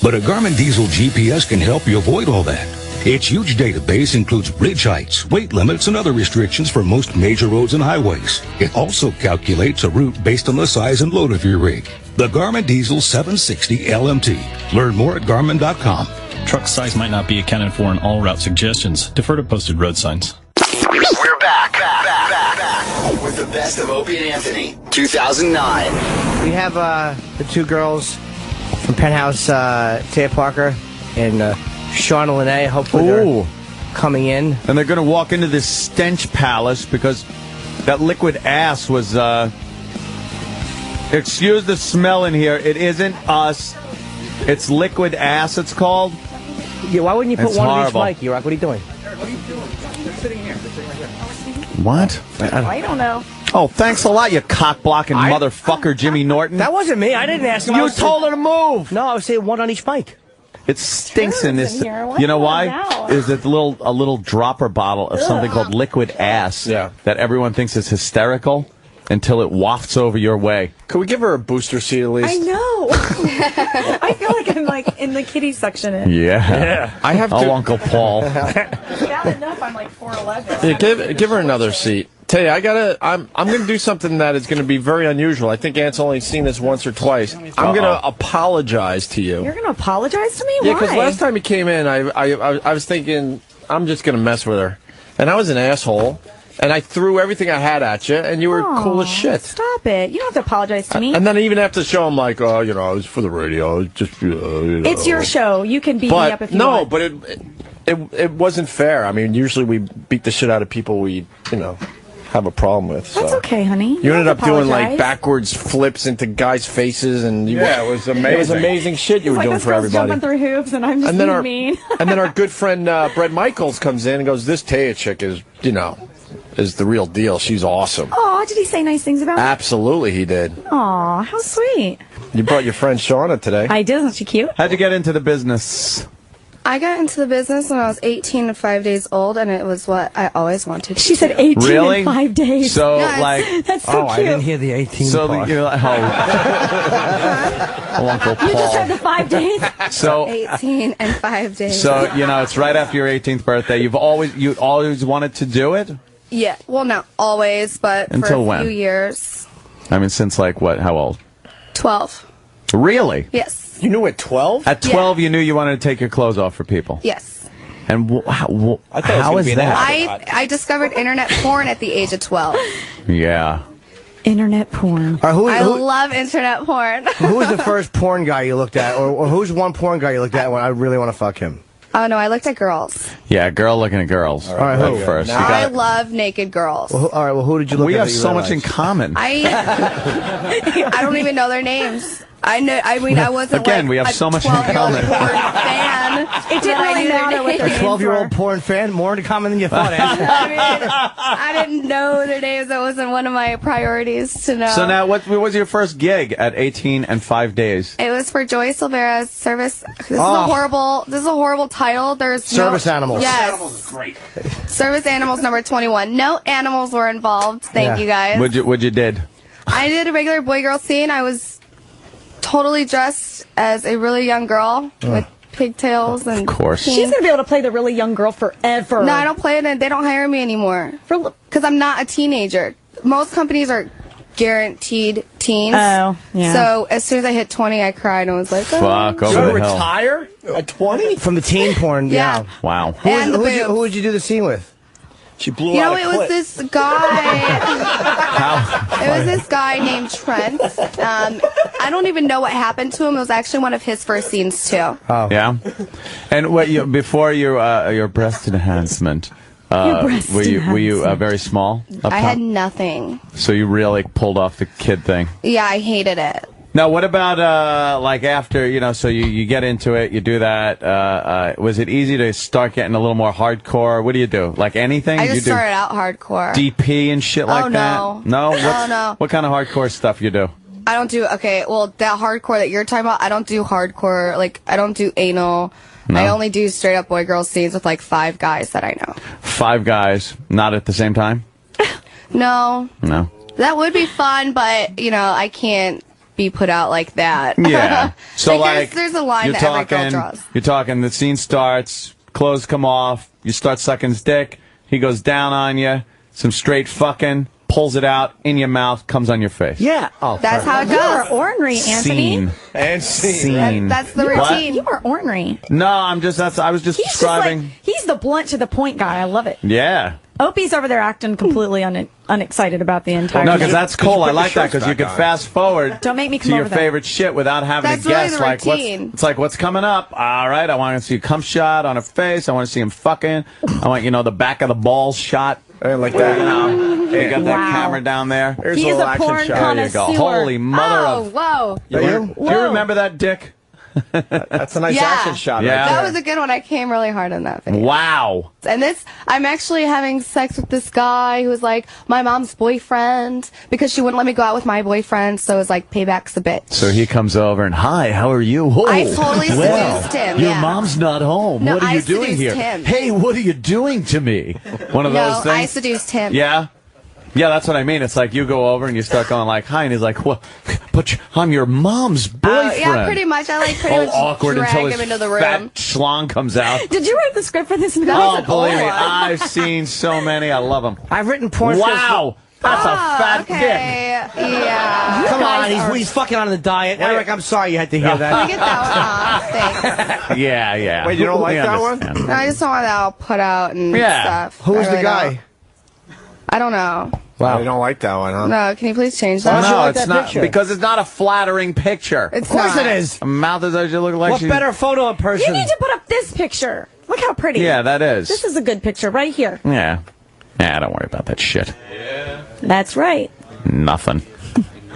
[SPEAKER 22] But a Garmin Diesel GPS can help you avoid all that. Its huge database includes bridge heights, weight limits, and other restrictions for most major roads and highways. It also calculates a route based on the size and load of your rig. The Garmin Diesel 760 LMT. Learn more at Garmin.com.
[SPEAKER 23] Truck size might not be accounted for in all route suggestions. Defer to posted road signs.
[SPEAKER 6] We're back with the best of Opie and Anthony, 2009.
[SPEAKER 1] We have the two girls from Penthouse, Taya Parker and Shauna Lanae. Hopefully they're coming in.
[SPEAKER 3] And they're going to walk into this stench palace because that liquid ass was... Excuse the smell in here. It isn't us. It's liquid ass, it's called.
[SPEAKER 1] Yeah, why wouldn't you put
[SPEAKER 3] It's
[SPEAKER 1] one
[SPEAKER 3] horrible.
[SPEAKER 1] of each mic, Rock? What are you doing?
[SPEAKER 4] What are you doing? They're sitting here. They're sitting right here.
[SPEAKER 3] What?
[SPEAKER 4] I don't know.
[SPEAKER 3] Oh, thanks a lot, you cock-blocking motherfucker, Jimmy Norton.
[SPEAKER 1] That wasn't me. I didn't ask him.
[SPEAKER 3] You told her to move.
[SPEAKER 1] No, I was saying one on each mic.
[SPEAKER 3] It stinks in this.
[SPEAKER 1] in here. What
[SPEAKER 3] You know why?
[SPEAKER 1] now?
[SPEAKER 3] Is it a little dropper bottle of something called liquid ass that everyone thinks is hysterical until it wafts over your way.
[SPEAKER 8] Could we give her a booster seat at least?
[SPEAKER 4] I know. I feel like I'm like in the kiddie section.
[SPEAKER 3] Yeah.
[SPEAKER 8] I have
[SPEAKER 3] Oh,
[SPEAKER 8] to.
[SPEAKER 3] Uncle Paul.
[SPEAKER 4] Bad enough, I'm like 4'11".
[SPEAKER 8] Yeah, give her another seat. Taya, I'm gonna do something that is gonna be very unusual. I think Ant's only seen this once or twice. I'm gonna apologize to you.
[SPEAKER 4] You're gonna apologize to me?
[SPEAKER 8] Yeah,
[SPEAKER 4] Why?
[SPEAKER 8] because last time he came in, I was thinking I'm just gonna mess with her, and I was an asshole, and I threw everything I had at you, and you were cool as shit.
[SPEAKER 4] Stop it. You don't have to apologize to me.
[SPEAKER 8] And then even after the show, I'm like, oh, you know, it was for the radio. It's just, you know.
[SPEAKER 4] It's your show. You can beat me up if you want.
[SPEAKER 8] But it wasn't fair. I mean, usually we beat the shit out of people we, have a problem with.
[SPEAKER 4] That's
[SPEAKER 8] so.
[SPEAKER 4] okay, honey.
[SPEAKER 8] You ended up doing like
[SPEAKER 4] apologize.
[SPEAKER 8] backwards flips into guys' faces, and it was amazing. It was amazing shit you were
[SPEAKER 4] Like
[SPEAKER 8] doing
[SPEAKER 4] this
[SPEAKER 8] for
[SPEAKER 4] girl's
[SPEAKER 8] everybody.
[SPEAKER 4] jumping through hoops, and I'm just
[SPEAKER 8] And then
[SPEAKER 4] being mean.
[SPEAKER 8] and then our good friend Brett Michaels comes in and goes, "This Taya chick is, is the real deal. She's awesome."
[SPEAKER 4] Aw, did he say nice things about me?
[SPEAKER 8] Absolutely, he did.
[SPEAKER 4] Aw, how sweet.
[SPEAKER 8] You brought your friend Shauna today.
[SPEAKER 4] I did. Isn't she cute?
[SPEAKER 3] How'd you get into the business?
[SPEAKER 10] I got into the business when I was 18 and 5 days old, and it was what I always wanted to
[SPEAKER 4] She said
[SPEAKER 10] do.
[SPEAKER 4] 18
[SPEAKER 3] Really?
[SPEAKER 4] and 5 days.
[SPEAKER 3] So,
[SPEAKER 10] Yes.
[SPEAKER 3] like...
[SPEAKER 4] That's so cute.
[SPEAKER 1] I didn't hear the 18
[SPEAKER 3] So,
[SPEAKER 1] part.
[SPEAKER 3] you're like, Uncle Paul.
[SPEAKER 4] You just had the 5 days?
[SPEAKER 3] So,
[SPEAKER 10] 18 and 5 days.
[SPEAKER 3] So, it's right after your 18th birthday. You always wanted to do it?
[SPEAKER 10] Yeah, well, not always, but
[SPEAKER 3] Until
[SPEAKER 10] for a
[SPEAKER 3] when?
[SPEAKER 10] few years.
[SPEAKER 3] I mean, since like what? How old?
[SPEAKER 10] 12.
[SPEAKER 3] Really?
[SPEAKER 10] Yes.
[SPEAKER 8] You knew at 12?
[SPEAKER 3] At 12, you knew you wanted to take your clothes off for people.
[SPEAKER 10] Yes.
[SPEAKER 3] And how is
[SPEAKER 8] be an
[SPEAKER 3] that?
[SPEAKER 10] I discovered internet porn at the age of 12.
[SPEAKER 3] Yeah.
[SPEAKER 4] Internet porn.
[SPEAKER 1] All right,
[SPEAKER 10] I love internet porn.
[SPEAKER 1] who was the first porn guy you looked at? Or who's one porn guy you looked at when I really want to fuck him?
[SPEAKER 10] Oh, no, I looked at girls.
[SPEAKER 3] Yeah, girl looking at girls. All
[SPEAKER 1] right,
[SPEAKER 3] at
[SPEAKER 1] who?
[SPEAKER 3] first.
[SPEAKER 10] I love naked girls.
[SPEAKER 1] Well, all right, well, who did you look at?
[SPEAKER 3] We have
[SPEAKER 1] that you
[SPEAKER 3] so much in
[SPEAKER 1] realized?
[SPEAKER 3] common.
[SPEAKER 10] I don't even know their names. I wasn't
[SPEAKER 3] Again,
[SPEAKER 10] like
[SPEAKER 3] we have
[SPEAKER 10] a
[SPEAKER 3] so much in
[SPEAKER 10] 12-year-old
[SPEAKER 3] common.
[SPEAKER 10] porn fan.
[SPEAKER 4] It didn't really matter what their
[SPEAKER 1] A
[SPEAKER 4] names
[SPEAKER 1] 12-year-old porn fan? More in common than you thought, Ann.
[SPEAKER 10] I didn't know their names. That wasn't one of my priorities to know.
[SPEAKER 3] So now, what was your first gig at 18 and 5 days?
[SPEAKER 10] It was for Joey Silvera's service. This is a horrible title. There's
[SPEAKER 1] Service Animals.
[SPEAKER 10] Yes.
[SPEAKER 8] Animals is great.
[SPEAKER 10] Service Animals number 21. No animals were involved. Thank you guys.
[SPEAKER 3] What'd you did?
[SPEAKER 10] I did a regular boy-girl scene. I was totally dressed as a really young girl with pigtails and.
[SPEAKER 3] Of course.
[SPEAKER 10] pink.
[SPEAKER 4] She's going to be able to play the really young girl forever.
[SPEAKER 10] No, I don't play it, and they don't hire me anymore because I'm not a teenager. Most companies are guaranteed teens.
[SPEAKER 4] Oh, yeah.
[SPEAKER 10] So as soon as I hit 20, I cried and was like, oh.
[SPEAKER 3] Fuck,
[SPEAKER 8] You
[SPEAKER 3] over
[SPEAKER 8] gonna
[SPEAKER 3] the hill.
[SPEAKER 8] retire at 20?
[SPEAKER 1] From the teen porn,
[SPEAKER 10] Yeah.
[SPEAKER 3] Wow.
[SPEAKER 10] And the boobs.
[SPEAKER 1] Who would you do the scene with?
[SPEAKER 8] She blew
[SPEAKER 10] You know,
[SPEAKER 8] out a
[SPEAKER 10] it was
[SPEAKER 8] clit.
[SPEAKER 10] this guy. It was this guy named Trent. I don't even know what happened to him. It was actually one of his first scenes too.
[SPEAKER 3] Oh. Yeah. And before your breast enhancement, were you very small? Up
[SPEAKER 10] I
[SPEAKER 3] top?
[SPEAKER 10] had nothing.
[SPEAKER 3] So you really pulled off the kid thing.
[SPEAKER 10] Yeah, I hated it.
[SPEAKER 3] Now, what about like after so you get into it, you do that? Was it easy to start getting a little more hardcore? What do you do? Like anything?
[SPEAKER 10] I
[SPEAKER 3] you
[SPEAKER 10] just
[SPEAKER 3] do
[SPEAKER 10] started out hardcore.
[SPEAKER 3] DP and shit like
[SPEAKER 10] Oh,
[SPEAKER 3] that.
[SPEAKER 10] no.
[SPEAKER 3] No.
[SPEAKER 10] Oh, no.
[SPEAKER 3] What kind of hardcore stuff you do?
[SPEAKER 10] I don't do, okay, well, that hardcore that you're talking about, I don't do hardcore, like, I don't do anal.
[SPEAKER 3] No.
[SPEAKER 10] I only do straight up boy-girl scenes with, like, 5 guys that I know.
[SPEAKER 3] 5 guys, not at the same time?
[SPEAKER 10] No.
[SPEAKER 3] No.
[SPEAKER 10] That would be fun, but, you know, I can't be put out like that.
[SPEAKER 3] Yeah. So, like,
[SPEAKER 10] there's a line that every girl draws.
[SPEAKER 3] You're talking, the scene starts, clothes come off, you start sucking his dick, he goes down on you, some straight fucking, pulls it out in your mouth, comes on your face.
[SPEAKER 1] Yeah. Oh,
[SPEAKER 4] that's how it goes. You are ornery, Anthony.
[SPEAKER 3] Scene.
[SPEAKER 8] And
[SPEAKER 3] scene.
[SPEAKER 4] That's the routine. You are ornery.
[SPEAKER 3] No, I was just describing.
[SPEAKER 4] Just like, he's the blunt to the point guy. I love it.
[SPEAKER 3] Yeah.
[SPEAKER 4] Opie's over there acting completely unexcited about the entire.
[SPEAKER 3] No, because that's cool. I like that because you can fast forward.
[SPEAKER 4] Don't make me come
[SPEAKER 3] to your
[SPEAKER 4] over there.
[SPEAKER 3] favorite shit without having
[SPEAKER 10] That's
[SPEAKER 3] to guess.
[SPEAKER 10] really the
[SPEAKER 3] Like
[SPEAKER 10] routine.
[SPEAKER 3] it's like what's coming up. All right, I want to see a cum shot on her face. I want to see him fucking. I want the back of the balls shot.
[SPEAKER 8] Like that.
[SPEAKER 3] You got that camera down there.
[SPEAKER 8] Here's
[SPEAKER 4] He
[SPEAKER 8] a
[SPEAKER 4] is
[SPEAKER 8] little
[SPEAKER 4] a
[SPEAKER 8] action
[SPEAKER 4] porn
[SPEAKER 8] shot.
[SPEAKER 3] There you go.
[SPEAKER 4] connoisseur.
[SPEAKER 3] Holy mother of.
[SPEAKER 10] Whoa.
[SPEAKER 3] Do you remember that, Dick?
[SPEAKER 8] That's a nice
[SPEAKER 10] Yeah.
[SPEAKER 8] action shot.
[SPEAKER 3] Yeah.
[SPEAKER 8] Right
[SPEAKER 10] That
[SPEAKER 8] there.
[SPEAKER 10] was a good one. I came really hard on that video.
[SPEAKER 3] Wow.
[SPEAKER 10] And I'm actually having sex with this guy who was like my mom's boyfriend because she wouldn't let me go out with my boyfriend, so it was like payback's a bitch.
[SPEAKER 3] So he comes over and, hi, how are you? Oh,
[SPEAKER 10] I totally seduced him,
[SPEAKER 3] Your
[SPEAKER 10] yeah.
[SPEAKER 3] mom's not home.
[SPEAKER 10] No,
[SPEAKER 3] what are you
[SPEAKER 10] I
[SPEAKER 3] doing
[SPEAKER 10] seduced
[SPEAKER 3] here?
[SPEAKER 10] him.
[SPEAKER 3] Hey, what are you doing to me? One of those
[SPEAKER 10] No,
[SPEAKER 3] things.
[SPEAKER 10] I seduced him.
[SPEAKER 3] Yeah? Yeah, that's what I mean. It's like you go over and you start going like, hi, and he's like, well, but I'm your mom's boyfriend.
[SPEAKER 10] Yeah, pretty much. I pretty
[SPEAKER 3] All
[SPEAKER 10] much
[SPEAKER 3] awkward
[SPEAKER 10] drag
[SPEAKER 3] until
[SPEAKER 10] him
[SPEAKER 3] his
[SPEAKER 10] into the room.
[SPEAKER 3] fat schlong comes out.
[SPEAKER 4] Did you write the script for this movie?
[SPEAKER 3] Oh, believe me, I've seen so many. I love them.
[SPEAKER 1] I've written porn scripts.
[SPEAKER 3] Wow, that's a fat dick.
[SPEAKER 10] Yeah.
[SPEAKER 1] Come on, he's fucking on the diet. Eric, I'm sorry you had to hear that.
[SPEAKER 10] Let me get that one off. Thanks.
[SPEAKER 3] Yeah.
[SPEAKER 8] Wait, you don't like
[SPEAKER 3] We
[SPEAKER 8] that one?
[SPEAKER 3] understand.
[SPEAKER 10] No, I just don't want that all put out and stuff.
[SPEAKER 1] Who was
[SPEAKER 10] I
[SPEAKER 1] the
[SPEAKER 10] really
[SPEAKER 1] guy?
[SPEAKER 10] don't. I don't know.
[SPEAKER 8] Wow. You don't like that one, huh?
[SPEAKER 10] No, can you please change that?
[SPEAKER 3] No,
[SPEAKER 1] like
[SPEAKER 3] it's
[SPEAKER 1] that
[SPEAKER 3] not
[SPEAKER 1] picture?
[SPEAKER 3] because it's not a flattering picture.
[SPEAKER 10] It's
[SPEAKER 1] Of course
[SPEAKER 10] not.
[SPEAKER 1] it is.
[SPEAKER 3] A mouth is as you look like.
[SPEAKER 1] What better photo in person?
[SPEAKER 4] You need to put up this picture. Look how pretty.
[SPEAKER 3] Yeah, that is.
[SPEAKER 4] This is a good picture right here.
[SPEAKER 3] Yeah. Yeah, don't worry about that shit.
[SPEAKER 4] That's right.
[SPEAKER 3] Nothing.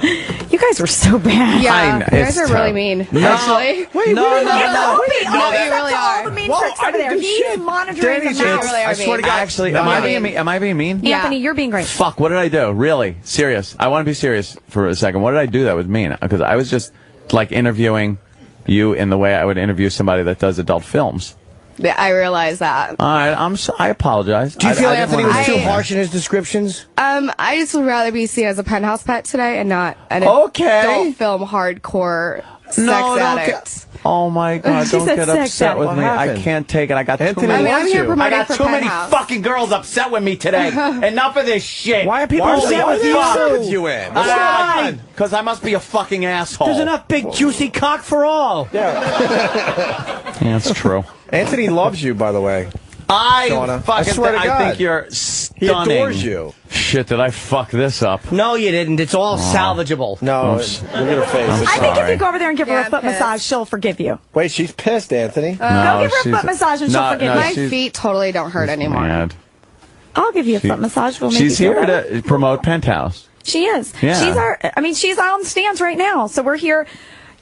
[SPEAKER 4] You guys were so bad.
[SPEAKER 10] Yeah, you guys
[SPEAKER 3] it's
[SPEAKER 10] are really
[SPEAKER 3] terrible.
[SPEAKER 10] mean.
[SPEAKER 3] No.
[SPEAKER 10] Actually.
[SPEAKER 1] Wait,
[SPEAKER 3] No,
[SPEAKER 4] Opie,
[SPEAKER 10] No, you really
[SPEAKER 4] all
[SPEAKER 10] are.
[SPEAKER 4] the mean
[SPEAKER 8] Whoa,
[SPEAKER 4] tricks
[SPEAKER 8] I
[SPEAKER 4] over
[SPEAKER 8] didn't
[SPEAKER 4] there.
[SPEAKER 8] do
[SPEAKER 4] He's
[SPEAKER 8] shit.
[SPEAKER 4] monitoring
[SPEAKER 8] Danny's
[SPEAKER 4] the
[SPEAKER 8] just-
[SPEAKER 4] mouse.
[SPEAKER 10] really are
[SPEAKER 8] I swear to
[SPEAKER 10] mean.
[SPEAKER 8] God.
[SPEAKER 3] Actually,
[SPEAKER 10] No,
[SPEAKER 3] am I
[SPEAKER 10] you're
[SPEAKER 3] being
[SPEAKER 10] mean.
[SPEAKER 3] mean? Am I being mean?
[SPEAKER 10] Yeah.
[SPEAKER 4] Anthony, you're being great.
[SPEAKER 3] Fuck, what did I do? Really? Serious. I want to be serious for a second. What did I do that was mean? Because I was just like interviewing you in the way I would interview somebody that does adult films.
[SPEAKER 10] Yeah, I realize that.
[SPEAKER 3] All right, I apologize.
[SPEAKER 1] Do you feel
[SPEAKER 3] I didn't
[SPEAKER 1] Anthony
[SPEAKER 3] wanna-
[SPEAKER 1] was too
[SPEAKER 10] I-
[SPEAKER 1] harsh in his descriptions?
[SPEAKER 10] I just would rather be seen as a Penthouse pet today and not an
[SPEAKER 3] Okay.
[SPEAKER 10] adult film hardcore sex
[SPEAKER 3] No,
[SPEAKER 10] addict.
[SPEAKER 3] Oh my God!
[SPEAKER 4] She
[SPEAKER 3] Don't
[SPEAKER 4] said
[SPEAKER 3] get
[SPEAKER 4] sex
[SPEAKER 3] upset
[SPEAKER 4] addict.
[SPEAKER 3] with
[SPEAKER 1] What
[SPEAKER 3] me. I
[SPEAKER 1] happened?
[SPEAKER 3] can't take it. I got
[SPEAKER 8] Anthony
[SPEAKER 3] too many.
[SPEAKER 10] I'm here
[SPEAKER 3] I
[SPEAKER 10] promoting
[SPEAKER 3] got
[SPEAKER 10] for
[SPEAKER 3] too many
[SPEAKER 10] Penthouse.
[SPEAKER 3] fucking girls upset with me today. Enough of this shit.
[SPEAKER 1] Why are people
[SPEAKER 8] Why
[SPEAKER 1] upset with you?
[SPEAKER 8] with you in? What's going on?
[SPEAKER 3] Because I must be a fucking asshole.
[SPEAKER 1] There's enough big juicy cock for all.
[SPEAKER 3] Yeah, that's true.
[SPEAKER 8] Anthony loves you, by the way. Shauna.
[SPEAKER 3] Fucking
[SPEAKER 8] I swear to
[SPEAKER 3] I
[SPEAKER 8] God.
[SPEAKER 3] think you're
[SPEAKER 8] He
[SPEAKER 3] stunning.
[SPEAKER 8] adores you.
[SPEAKER 3] Shit, did I fuck this up?
[SPEAKER 1] No, you didn't. It's all salvageable.
[SPEAKER 8] No, look at her face.
[SPEAKER 4] I think if
[SPEAKER 3] Sorry.
[SPEAKER 4] you go over there and give her
[SPEAKER 10] Yeah,
[SPEAKER 4] a foot
[SPEAKER 10] I'm pissed.
[SPEAKER 4] massage, she'll forgive you.
[SPEAKER 8] Wait, she's pissed, Anthony.
[SPEAKER 4] Go give her a
[SPEAKER 3] she's-
[SPEAKER 4] foot massage and she'll
[SPEAKER 3] no,
[SPEAKER 4] forgive
[SPEAKER 3] no,
[SPEAKER 4] you.
[SPEAKER 10] My
[SPEAKER 3] she's-
[SPEAKER 10] feet totally don't hurt anymore.
[SPEAKER 3] Mad.
[SPEAKER 4] I'll give you a foot massage. We'll make
[SPEAKER 3] She's
[SPEAKER 4] you feel
[SPEAKER 3] here
[SPEAKER 4] better.
[SPEAKER 3] to promote Penthouse.
[SPEAKER 4] She is.
[SPEAKER 3] Yeah.
[SPEAKER 4] She's on stands right now. So we're here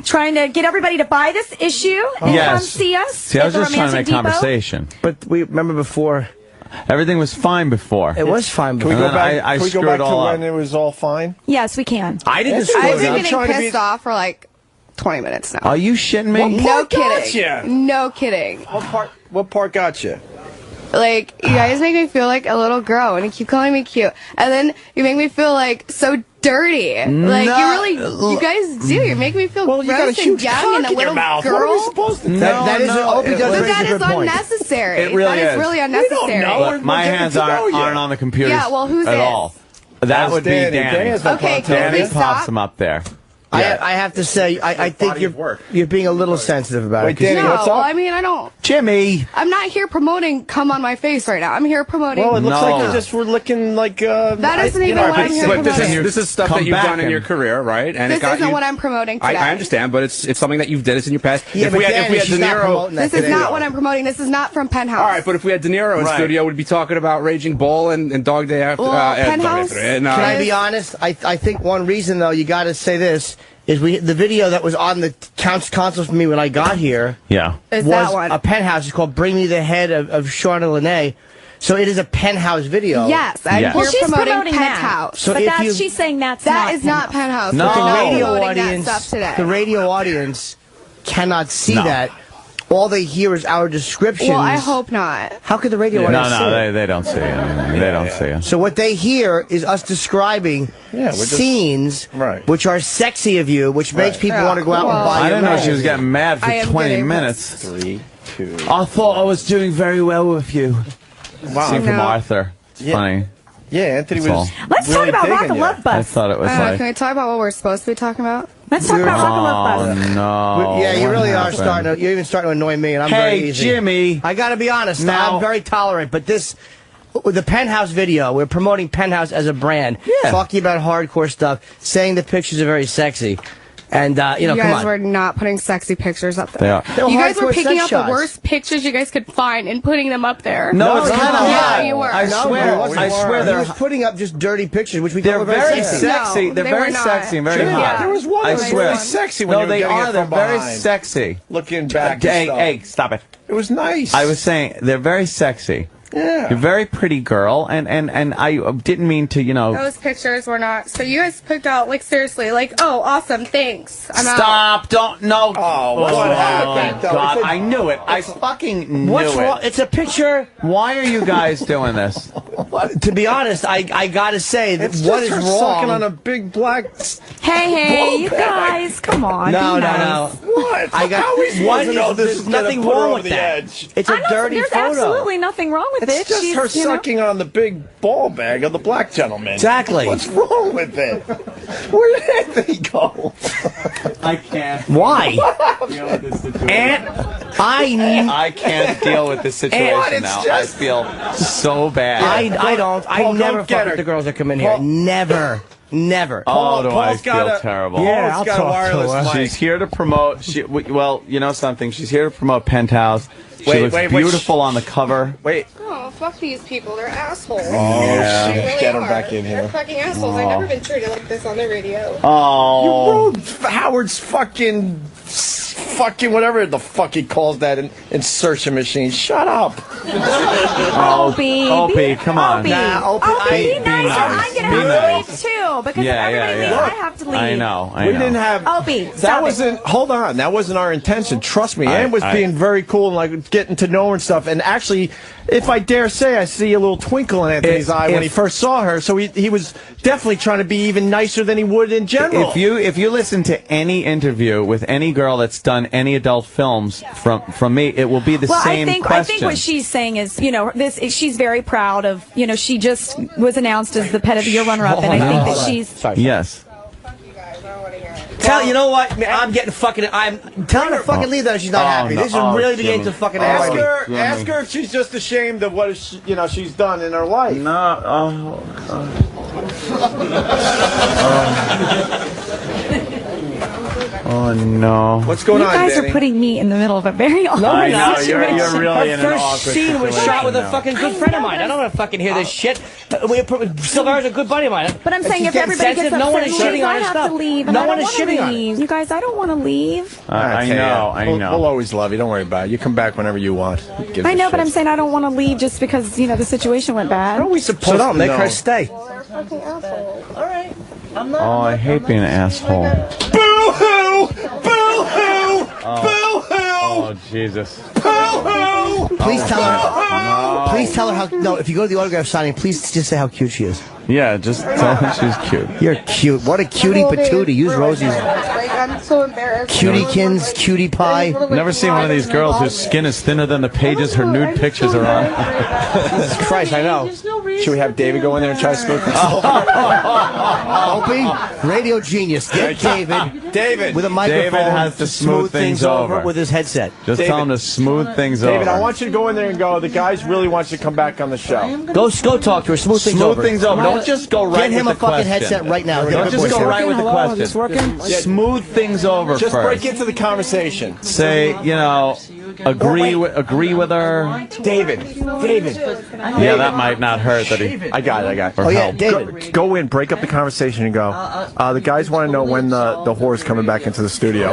[SPEAKER 4] trying to get everybody to buy this issue and
[SPEAKER 3] Yes.
[SPEAKER 4] come see us.
[SPEAKER 3] See, I
[SPEAKER 4] at
[SPEAKER 3] was
[SPEAKER 4] the
[SPEAKER 3] just trying to make
[SPEAKER 4] Romantic Depot.
[SPEAKER 3] conversation.
[SPEAKER 1] But we remember before.
[SPEAKER 3] Everything was fine before.
[SPEAKER 1] It was fine
[SPEAKER 8] Can we
[SPEAKER 1] before.
[SPEAKER 8] go back,
[SPEAKER 3] I
[SPEAKER 8] can we go
[SPEAKER 3] screwed
[SPEAKER 8] back to
[SPEAKER 3] all
[SPEAKER 8] when
[SPEAKER 3] up.
[SPEAKER 8] it was all fine?
[SPEAKER 4] Yes, we can.
[SPEAKER 1] I didn't
[SPEAKER 8] Yes,
[SPEAKER 1] screw
[SPEAKER 10] I've
[SPEAKER 1] it
[SPEAKER 10] been
[SPEAKER 1] up.
[SPEAKER 10] getting
[SPEAKER 8] trying to
[SPEAKER 10] pissed
[SPEAKER 8] be-
[SPEAKER 10] off for like 20 minutes now.
[SPEAKER 3] Are you shitting me?
[SPEAKER 10] No
[SPEAKER 8] Gotcha.
[SPEAKER 10] kidding. No kidding.
[SPEAKER 8] What part got you?
[SPEAKER 10] Like, you guys make me feel like a little girl, and you keep calling me cute. And then you make me feel like so dirty. Like, you guys do. You make me feel
[SPEAKER 8] Well, you got a
[SPEAKER 10] gross and
[SPEAKER 8] huge
[SPEAKER 10] young
[SPEAKER 8] cock
[SPEAKER 10] and a
[SPEAKER 8] in your
[SPEAKER 10] little
[SPEAKER 8] mouth.
[SPEAKER 10] girl.
[SPEAKER 8] What are we supposed to do?
[SPEAKER 1] That is Opie does
[SPEAKER 10] But
[SPEAKER 1] raise
[SPEAKER 10] that
[SPEAKER 1] a
[SPEAKER 10] is
[SPEAKER 1] good point.
[SPEAKER 10] unnecessary.
[SPEAKER 3] It really
[SPEAKER 10] That is
[SPEAKER 3] is.
[SPEAKER 10] really unnecessary.
[SPEAKER 3] But my hands aren't on the computers
[SPEAKER 10] Yeah, well, whose
[SPEAKER 3] at
[SPEAKER 10] is?
[SPEAKER 3] all. That
[SPEAKER 8] That's
[SPEAKER 3] would be
[SPEAKER 8] Danny.
[SPEAKER 3] Danny.
[SPEAKER 8] Danny has no
[SPEAKER 10] Okay,
[SPEAKER 8] contact.
[SPEAKER 10] can we
[SPEAKER 3] Danny pops
[SPEAKER 10] stop?
[SPEAKER 3] them up there.
[SPEAKER 1] I have to say, I think you're being a little sensitive about
[SPEAKER 8] Wait,
[SPEAKER 1] it. 'cause-
[SPEAKER 8] Danny,
[SPEAKER 10] No,
[SPEAKER 8] what's
[SPEAKER 10] well,
[SPEAKER 8] up?
[SPEAKER 10] I mean, I don't.
[SPEAKER 3] Jimmy.
[SPEAKER 10] I'm not here promoting come on my face right now. I'm here promoting.
[SPEAKER 8] Well, it looks
[SPEAKER 3] No.
[SPEAKER 8] like you just were looking like.
[SPEAKER 10] That isn't even what I'm here
[SPEAKER 11] But
[SPEAKER 10] promoting.
[SPEAKER 11] this is stuff
[SPEAKER 3] Come
[SPEAKER 11] that you've
[SPEAKER 3] back
[SPEAKER 11] done in
[SPEAKER 3] and-
[SPEAKER 11] your career, right? And
[SPEAKER 10] This
[SPEAKER 11] it got
[SPEAKER 10] isn't
[SPEAKER 11] you,
[SPEAKER 10] what I'm promoting today.
[SPEAKER 11] I understand, but it's something that you've did. It's in your past.
[SPEAKER 1] Yeah,
[SPEAKER 11] if
[SPEAKER 1] but
[SPEAKER 11] we had,
[SPEAKER 1] Danny, she's
[SPEAKER 11] De
[SPEAKER 1] not
[SPEAKER 11] Niro,
[SPEAKER 1] promoting that
[SPEAKER 10] This is
[SPEAKER 1] today.
[SPEAKER 10] not what I'm promoting. This is not from Penthouse.
[SPEAKER 11] all right, but if we had De Niro in
[SPEAKER 3] Right.
[SPEAKER 11] studio, we'd be talking about Raging Bull and Dog Day After.
[SPEAKER 10] Well, Penthouse?
[SPEAKER 11] And,
[SPEAKER 1] Can I be honest? I think one reason, though, you got to say this, is the video that was on the console for me when I got here
[SPEAKER 3] Yeah.
[SPEAKER 10] Is
[SPEAKER 1] was
[SPEAKER 10] that one?
[SPEAKER 1] a Penthouse. It's called Bring Me the Head of Shauna Lanae. So it is a Penthouse video.
[SPEAKER 10] Yes, I'm
[SPEAKER 4] Well,
[SPEAKER 10] here
[SPEAKER 4] she's
[SPEAKER 10] promoting
[SPEAKER 4] that.
[SPEAKER 10] Penthouse.
[SPEAKER 1] So
[SPEAKER 4] But
[SPEAKER 1] if
[SPEAKER 4] she's saying that
[SPEAKER 10] is not Penthouse.
[SPEAKER 3] No.
[SPEAKER 10] We're
[SPEAKER 1] the
[SPEAKER 10] not
[SPEAKER 1] radio
[SPEAKER 10] promoting that
[SPEAKER 1] audience,
[SPEAKER 10] stuff today.
[SPEAKER 1] the radio audience cannot see
[SPEAKER 3] No.
[SPEAKER 1] that. All they hear is our descriptions.
[SPEAKER 10] Well, I hope not.
[SPEAKER 1] How could the radio audience see it?
[SPEAKER 3] they don't see it. They don't see it.
[SPEAKER 1] So what they hear is us describing scenes, which are sexy of you, which makes people want to go out and buy
[SPEAKER 3] I
[SPEAKER 1] your
[SPEAKER 3] didn't know
[SPEAKER 1] rose.
[SPEAKER 3] she was getting mad for 20 minutes.
[SPEAKER 8] 3, 2.
[SPEAKER 3] I thought I was doing very well with you.
[SPEAKER 8] Wow.
[SPEAKER 3] Scene from
[SPEAKER 8] No.
[SPEAKER 3] Arthur. It's funny.
[SPEAKER 8] Yeah, Anthony
[SPEAKER 3] That's
[SPEAKER 8] was.
[SPEAKER 3] all.
[SPEAKER 4] Let's talk about Rock and Love Bus.
[SPEAKER 3] I thought it was like.
[SPEAKER 10] Can we talk about what we're supposed to be talking about?
[SPEAKER 4] Let's talk about Rock and Love Bus.
[SPEAKER 3] No.
[SPEAKER 1] Yeah, you
[SPEAKER 3] what
[SPEAKER 1] really are
[SPEAKER 3] happened?
[SPEAKER 1] starting to. You're even starting to annoy me, and I'm very
[SPEAKER 3] Hey,
[SPEAKER 1] easy.
[SPEAKER 3] Jimmy.
[SPEAKER 1] I got to be honest.
[SPEAKER 3] Now-
[SPEAKER 1] I'm very tolerant, but the Penthouse video, we're promoting Penthouse as a brand, talking about hardcore stuff, saying the pictures are very sexy, and
[SPEAKER 10] You
[SPEAKER 1] come
[SPEAKER 10] guys
[SPEAKER 1] on.
[SPEAKER 10] were not putting sexy pictures up
[SPEAKER 3] They
[SPEAKER 10] there.
[SPEAKER 3] are.
[SPEAKER 1] They're
[SPEAKER 10] You guys were
[SPEAKER 1] hardcore
[SPEAKER 10] picking
[SPEAKER 1] sex
[SPEAKER 10] out
[SPEAKER 1] shots.
[SPEAKER 10] the worst pictures you guys could find and putting them up there.
[SPEAKER 3] No, it's kind of
[SPEAKER 10] Yeah, you were.
[SPEAKER 3] I swear. I swear
[SPEAKER 1] He
[SPEAKER 3] they're.
[SPEAKER 1] was putting up just dirty pictures, which we
[SPEAKER 3] They're
[SPEAKER 1] thought were
[SPEAKER 3] very
[SPEAKER 1] sexy.
[SPEAKER 3] sexy.
[SPEAKER 10] No,
[SPEAKER 3] They're
[SPEAKER 10] they
[SPEAKER 3] very
[SPEAKER 10] were not.
[SPEAKER 3] sexy and very
[SPEAKER 10] Sure,
[SPEAKER 3] hot.
[SPEAKER 10] yeah.
[SPEAKER 8] There was one
[SPEAKER 3] I
[SPEAKER 8] that was
[SPEAKER 3] swear.
[SPEAKER 8] really sexy when
[SPEAKER 3] No,
[SPEAKER 8] you were
[SPEAKER 3] they
[SPEAKER 8] getting
[SPEAKER 3] are.
[SPEAKER 8] it
[SPEAKER 3] They're
[SPEAKER 8] from
[SPEAKER 3] very
[SPEAKER 8] behind.
[SPEAKER 3] sexy.
[SPEAKER 8] Looking back.
[SPEAKER 3] Hey,
[SPEAKER 8] and
[SPEAKER 3] hey, stop it.
[SPEAKER 8] It was nice.
[SPEAKER 3] I was saying they're very sexy.
[SPEAKER 8] Yeah.
[SPEAKER 3] You're a very pretty girl, and I didn't mean to,
[SPEAKER 10] Those pictures were not. So you guys picked out, like, seriously, like, oh, awesome, thanks. I'm out.
[SPEAKER 3] Stop! Don't no.
[SPEAKER 8] Oh, what happened?
[SPEAKER 3] Oh God! I knew it. I fucking knew
[SPEAKER 1] What's
[SPEAKER 3] it.
[SPEAKER 1] wrong? It's a picture.
[SPEAKER 3] Why are you guys doing this?
[SPEAKER 1] To be honest, I gotta say that
[SPEAKER 8] It's
[SPEAKER 1] what
[SPEAKER 8] just
[SPEAKER 1] is
[SPEAKER 8] her
[SPEAKER 1] wrong?
[SPEAKER 8] sucking on a big black.
[SPEAKER 4] Hey, you guys, come on.
[SPEAKER 1] No,
[SPEAKER 4] be
[SPEAKER 1] no,
[SPEAKER 4] nice.
[SPEAKER 1] no.
[SPEAKER 8] What?
[SPEAKER 1] I got.
[SPEAKER 8] How are we supposed
[SPEAKER 1] What
[SPEAKER 8] to know
[SPEAKER 1] is-
[SPEAKER 8] this
[SPEAKER 1] there's
[SPEAKER 8] is gonna
[SPEAKER 1] nothing
[SPEAKER 8] put her
[SPEAKER 1] wrong
[SPEAKER 8] over
[SPEAKER 1] with
[SPEAKER 8] the
[SPEAKER 1] that.
[SPEAKER 8] edge?
[SPEAKER 1] It's a dirty
[SPEAKER 4] There's
[SPEAKER 1] photo.
[SPEAKER 4] absolutely nothing wrong with
[SPEAKER 8] It's
[SPEAKER 4] it.
[SPEAKER 8] just
[SPEAKER 4] She's,
[SPEAKER 8] her
[SPEAKER 4] you know-
[SPEAKER 8] sucking on the big ball bag of the black gentleman.
[SPEAKER 1] Exactly.
[SPEAKER 8] What's wrong with it? Where did Anthony go?
[SPEAKER 3] I can't.
[SPEAKER 1] Why?
[SPEAKER 3] Deal with this situation.
[SPEAKER 1] And
[SPEAKER 3] I can't deal with this situation
[SPEAKER 8] What? It's
[SPEAKER 3] now.
[SPEAKER 8] just-
[SPEAKER 3] I feel so bad.
[SPEAKER 1] I don't. I
[SPEAKER 8] Paul,
[SPEAKER 1] never
[SPEAKER 8] don't get
[SPEAKER 1] fuck
[SPEAKER 8] her.
[SPEAKER 1] with the girls that come in here.
[SPEAKER 8] Paul-
[SPEAKER 1] Never. Never.
[SPEAKER 3] Oh, do I
[SPEAKER 8] Paul's
[SPEAKER 3] feel
[SPEAKER 8] got a-
[SPEAKER 3] terrible.
[SPEAKER 1] Yeah,
[SPEAKER 8] Paul's
[SPEAKER 1] I'll
[SPEAKER 8] got a
[SPEAKER 1] talk to
[SPEAKER 8] wireless
[SPEAKER 1] her.
[SPEAKER 8] mic.
[SPEAKER 3] She's here to promote. Well, you know something. She's here to promote Penthouse. She
[SPEAKER 8] Wait,
[SPEAKER 3] looks
[SPEAKER 8] wait,
[SPEAKER 3] beautiful on the cover.
[SPEAKER 8] Wait.
[SPEAKER 10] Oh, fuck these people. They're assholes.
[SPEAKER 8] Oh,
[SPEAKER 3] Yeah.
[SPEAKER 10] They really
[SPEAKER 8] get her
[SPEAKER 10] are.
[SPEAKER 8] back in here.
[SPEAKER 10] They're fucking assholes. I've never been treated like this on the radio.
[SPEAKER 3] Oh.
[SPEAKER 8] You rode Howard's fucking whatever the fuck he calls that insertion machine. Shut up.
[SPEAKER 3] Opie, come on.
[SPEAKER 1] Nah,
[SPEAKER 4] Opie, be nice, or I'm
[SPEAKER 3] nice.
[SPEAKER 4] gonna
[SPEAKER 3] Be
[SPEAKER 4] have to
[SPEAKER 3] nice.
[SPEAKER 4] leave too. Because
[SPEAKER 3] Yeah,
[SPEAKER 4] if everybody
[SPEAKER 3] yeah,
[SPEAKER 4] leaves,
[SPEAKER 3] yeah.
[SPEAKER 4] I have to leave.
[SPEAKER 3] I know.
[SPEAKER 8] We didn't have.
[SPEAKER 4] Opie,
[SPEAKER 8] That
[SPEAKER 4] stop it.
[SPEAKER 8] wasn't. Hold on. That wasn't our intention. Trust me. Ann was
[SPEAKER 3] I-
[SPEAKER 8] being very cool and like getting to know her and stuff. And actually, if I dare say, I see a little twinkle in Anthony's eye when he first saw her. So he was definitely trying to be even nicer than he would in general.
[SPEAKER 3] If you listen to any interview with any girl that's done any adult films from me, it will be the same
[SPEAKER 4] I
[SPEAKER 3] question.
[SPEAKER 4] think what she's saying is, she's very proud of, she just was announced as the Pet of the Year runner-up, and I think that she's.
[SPEAKER 3] Yes.
[SPEAKER 1] You know what? I'm getting fucking. I'm telling her to fucking leave that. She's not happy.
[SPEAKER 3] no.
[SPEAKER 1] This is really beginning to fucking annoy me.
[SPEAKER 8] Ask her if she's just ashamed of what she's done in her life.
[SPEAKER 3] No. Oh no.
[SPEAKER 8] What's going
[SPEAKER 4] You
[SPEAKER 8] on,
[SPEAKER 4] guys
[SPEAKER 8] Danny?
[SPEAKER 4] are putting me in the middle of a very awkward
[SPEAKER 3] I know,
[SPEAKER 4] situation.
[SPEAKER 3] you're really in
[SPEAKER 1] Her
[SPEAKER 3] an
[SPEAKER 1] first
[SPEAKER 3] awkward
[SPEAKER 1] scene was shot with a
[SPEAKER 3] situation
[SPEAKER 1] fucking good friend of mine. I don't want to fucking hear this shit. Sylvara's a good buddy of mine.
[SPEAKER 4] But I'm saying
[SPEAKER 1] She's
[SPEAKER 4] if
[SPEAKER 1] getting
[SPEAKER 4] everybody gets
[SPEAKER 1] sensitive.
[SPEAKER 4] upset,
[SPEAKER 1] No one is
[SPEAKER 4] and
[SPEAKER 1] shitting
[SPEAKER 4] leaves,
[SPEAKER 1] on
[SPEAKER 4] I
[SPEAKER 1] her
[SPEAKER 4] have
[SPEAKER 1] stuff.
[SPEAKER 4] to leave. and
[SPEAKER 1] No
[SPEAKER 4] I
[SPEAKER 1] one
[SPEAKER 4] don't
[SPEAKER 1] is
[SPEAKER 4] wanna
[SPEAKER 1] shitting on
[SPEAKER 4] leave.
[SPEAKER 1] her.
[SPEAKER 4] You guys, I don't want to leave.
[SPEAKER 3] I know.
[SPEAKER 8] We'll always love you. Don't worry about it. You come back whenever you want.
[SPEAKER 4] I know, but I'm saying I don't want to leave just because, the situation went bad.
[SPEAKER 8] How are we supposed
[SPEAKER 1] So don't
[SPEAKER 8] to
[SPEAKER 1] make
[SPEAKER 8] know?
[SPEAKER 1] her stay.
[SPEAKER 3] Oh, I hate being an asshole.
[SPEAKER 8] Boo-hoo! Boo-hoo! Boo-hoo!
[SPEAKER 3] Oh, Jesus.
[SPEAKER 8] Boo-hoo!
[SPEAKER 1] Please tell her. Please tell her how. No, if you go to the autograph signing, please just say how cute she is.
[SPEAKER 3] Yeah, just tell her she's cute.
[SPEAKER 1] You're cute. What a cutie patootie. Use Rosie's
[SPEAKER 10] I'm so embarrassed.
[SPEAKER 1] cutiekins, cutie pie.
[SPEAKER 3] Never seen one of these girls whose skin is thinner than the pages her nude pictures are on.
[SPEAKER 1] Jesus Christ, I know.
[SPEAKER 8] Should we have David go in there and try to smooth things
[SPEAKER 1] Opie, radio genius. Get David.
[SPEAKER 8] David.
[SPEAKER 1] With a microphone
[SPEAKER 3] David has to smooth things over
[SPEAKER 1] with his headset.
[SPEAKER 3] Just
[SPEAKER 8] David.
[SPEAKER 3] tell him to smooth things
[SPEAKER 8] David,
[SPEAKER 3] over.
[SPEAKER 8] I want you to go in there and go, the guys really want you to come back on the show.
[SPEAKER 1] Go talk to her. Smooth things over.
[SPEAKER 3] Smooth things over. Don't just go right
[SPEAKER 1] Get him
[SPEAKER 3] with
[SPEAKER 1] a
[SPEAKER 3] the
[SPEAKER 1] fucking
[SPEAKER 3] question.
[SPEAKER 1] headset right now. Get
[SPEAKER 3] Don't
[SPEAKER 1] a
[SPEAKER 3] just
[SPEAKER 1] voice
[SPEAKER 3] go
[SPEAKER 1] in.
[SPEAKER 3] right with the
[SPEAKER 1] Hello, is this
[SPEAKER 3] question.
[SPEAKER 1] working?
[SPEAKER 3] Smooth things over
[SPEAKER 8] Just
[SPEAKER 3] first.
[SPEAKER 8] break into the conversation.
[SPEAKER 3] Say, agree with her.
[SPEAKER 8] David.
[SPEAKER 3] Yeah, that might not hurt. That he.
[SPEAKER 8] I got it.
[SPEAKER 3] Or help.
[SPEAKER 8] David. Go in, break up the conversation and go, the guys want to know when the whore's coming back into the studio.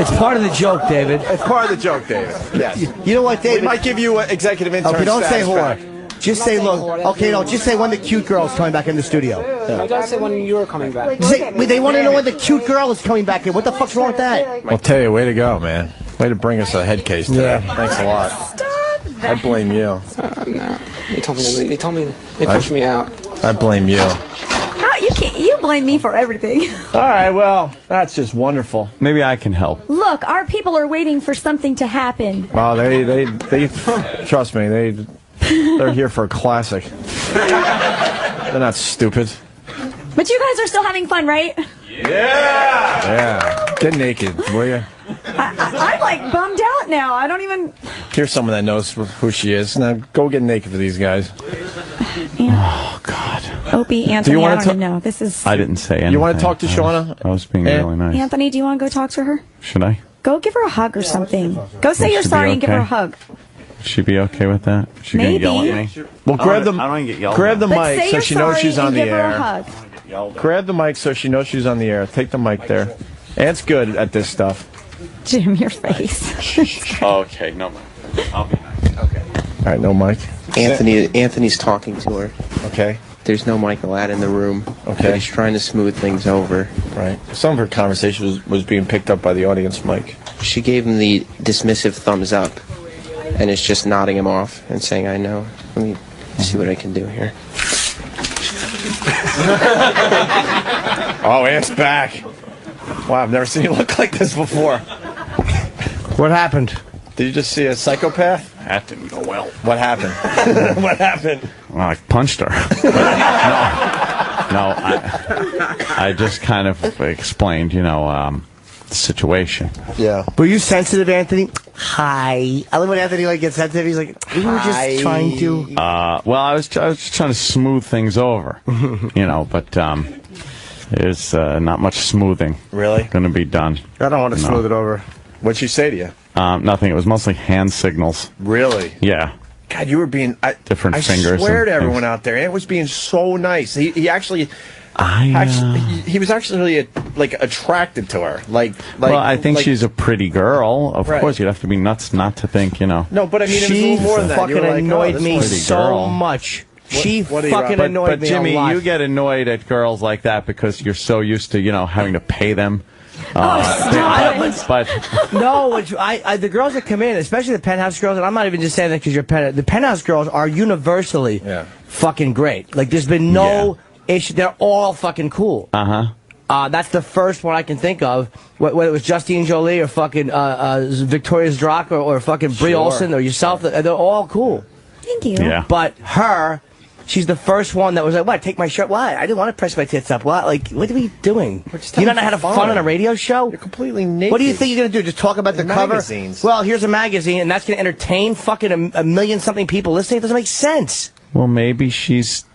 [SPEAKER 1] It's part of the joke, David.
[SPEAKER 8] It's part of the joke, David. Yes.
[SPEAKER 1] You know what, David?
[SPEAKER 8] We might give you executive intern.
[SPEAKER 1] Okay, don't say
[SPEAKER 8] status
[SPEAKER 1] whore.
[SPEAKER 8] back.
[SPEAKER 1] Just say, look. Okay, no, just say when the cute girl's coming back in the studio.
[SPEAKER 12] I gotta say when you're coming back.
[SPEAKER 1] They want to know when the cute girl is coming back in. What the fuck's wrong with that?
[SPEAKER 8] Well, Taya, way to go, man. Way to bring us a head case today.
[SPEAKER 1] Yeah.
[SPEAKER 8] Thanks a lot. I blame you.
[SPEAKER 12] No. They told me they pushed me out.
[SPEAKER 8] I blame you.
[SPEAKER 4] You blame me for everything.
[SPEAKER 8] All right, well, that's just wonderful.
[SPEAKER 3] Maybe I can help.
[SPEAKER 4] Look, our people are waiting for something to happen.
[SPEAKER 8] Well, they trust me. They're here for a classic. They're not stupid.
[SPEAKER 4] But you guys are still having fun, right?
[SPEAKER 8] Yeah. Get naked, will you?
[SPEAKER 4] I'm like bummed out now. I don't even.
[SPEAKER 8] Here's someone that knows who she is. Now go get naked for these guys.
[SPEAKER 3] Oh God.
[SPEAKER 4] Opie Anthony, I don't even know. This is.
[SPEAKER 3] I didn't say anything.
[SPEAKER 8] You want to talk to Shauna?
[SPEAKER 3] I was being really nice.
[SPEAKER 4] Anthony, do you want to go talk to her?
[SPEAKER 3] Should I?
[SPEAKER 4] Go give her a hug or something. Go say
[SPEAKER 3] Will
[SPEAKER 4] you're
[SPEAKER 3] she be
[SPEAKER 4] sorry and give her a
[SPEAKER 3] okay?
[SPEAKER 4] hug.
[SPEAKER 3] Would she be okay with that? Is she
[SPEAKER 4] Maybe.
[SPEAKER 3] gonna yell at me?
[SPEAKER 8] Well, grab the
[SPEAKER 3] I don't wanna get yelled
[SPEAKER 8] grab the
[SPEAKER 3] at.
[SPEAKER 4] But
[SPEAKER 8] mic
[SPEAKER 4] say
[SPEAKER 8] so
[SPEAKER 4] you're
[SPEAKER 8] she knows
[SPEAKER 4] sorry
[SPEAKER 8] she's on
[SPEAKER 4] and
[SPEAKER 8] the
[SPEAKER 4] give her a
[SPEAKER 8] air.
[SPEAKER 4] hug.
[SPEAKER 8] Grab the mic so she knows she's on the air. Take the mic there. Ant's good at this stuff.
[SPEAKER 4] Jim, your face.
[SPEAKER 3] Okay, no mic. I'll be nice. Okay.
[SPEAKER 8] All right, no mic.
[SPEAKER 13] Anthony's talking to her.
[SPEAKER 8] Okay.
[SPEAKER 13] There's no Michael Ladd in the room.
[SPEAKER 8] Okay.
[SPEAKER 13] But he's trying to smooth things over.
[SPEAKER 8] Right. Some of her conversation was being picked up by the audience mic.
[SPEAKER 13] She gave him the dismissive thumbs up and is just nodding him off and saying, I know. Let me see what I can do here.
[SPEAKER 8] Oh, Ant's back. Wow, I've never seen you look like this before.
[SPEAKER 1] What happened?
[SPEAKER 8] Did you just see a psychopath?
[SPEAKER 3] That didn't go well.
[SPEAKER 8] What happened? What happened?
[SPEAKER 3] Well, I punched her. No, I just kind of explained, the situation.
[SPEAKER 8] Yeah.
[SPEAKER 1] Were you sensitive, Anthony? Hi. I love when Anthony gets sensitive. He's like, we were just trying to.
[SPEAKER 3] Well, I was just trying to smooth things over, but there's not much smoothing.
[SPEAKER 8] Really?
[SPEAKER 3] Going to be done.
[SPEAKER 8] I don't want to smooth it over. What'd she say to you?
[SPEAKER 3] Nothing. It was mostly hand signals.
[SPEAKER 8] Really?
[SPEAKER 3] Yeah.
[SPEAKER 8] God, you were being
[SPEAKER 3] different fingers.
[SPEAKER 8] I swear to
[SPEAKER 3] and
[SPEAKER 8] everyone
[SPEAKER 3] things.
[SPEAKER 8] out there, Ant was being so nice. He actually. He was actually attracted to her.
[SPEAKER 3] Well, I think she's a pretty girl. Of course, you'd have to be nuts not to think,
[SPEAKER 8] No, but I mean, it was a
[SPEAKER 1] She
[SPEAKER 8] little more than that.
[SPEAKER 1] fucking
[SPEAKER 8] You were like,
[SPEAKER 1] annoyed
[SPEAKER 8] oh, this
[SPEAKER 1] me
[SPEAKER 8] pretty
[SPEAKER 1] so
[SPEAKER 3] girl.
[SPEAKER 1] much. She
[SPEAKER 8] what are you,
[SPEAKER 1] fucking
[SPEAKER 8] Rob?
[SPEAKER 1] annoyed
[SPEAKER 3] But
[SPEAKER 1] me
[SPEAKER 3] Jimmy,
[SPEAKER 1] a lot.
[SPEAKER 3] you get annoyed at girls like that because you're so used to, having to pay them. But
[SPEAKER 1] no, the girls that come in, especially the Penthouse girls, and I'm not even just saying that because you're the Penthouse girls are universally fucking great. Like, there's been no issue. They're all fucking cool. That's the first one I can think of. Whether it was Justine Jolie or fucking Victoria Zdrock or fucking Brie Olsen or yourself, they're all cool.
[SPEAKER 4] Thank you.
[SPEAKER 3] Yeah.
[SPEAKER 1] But her, she's the first one that was like, what, take my shirt? Why? I didn't want to press my tits up. What? Like, what are we doing? You don't know how to have fun on a radio show?
[SPEAKER 8] You're completely naked.
[SPEAKER 1] What do you think you're going to do? Just talk about the cover?
[SPEAKER 8] Magazines.
[SPEAKER 1] Well, here's a magazine, and that's going to entertain fucking a million-something people listening? It doesn't make sense.
[SPEAKER 3] well, maybe she's,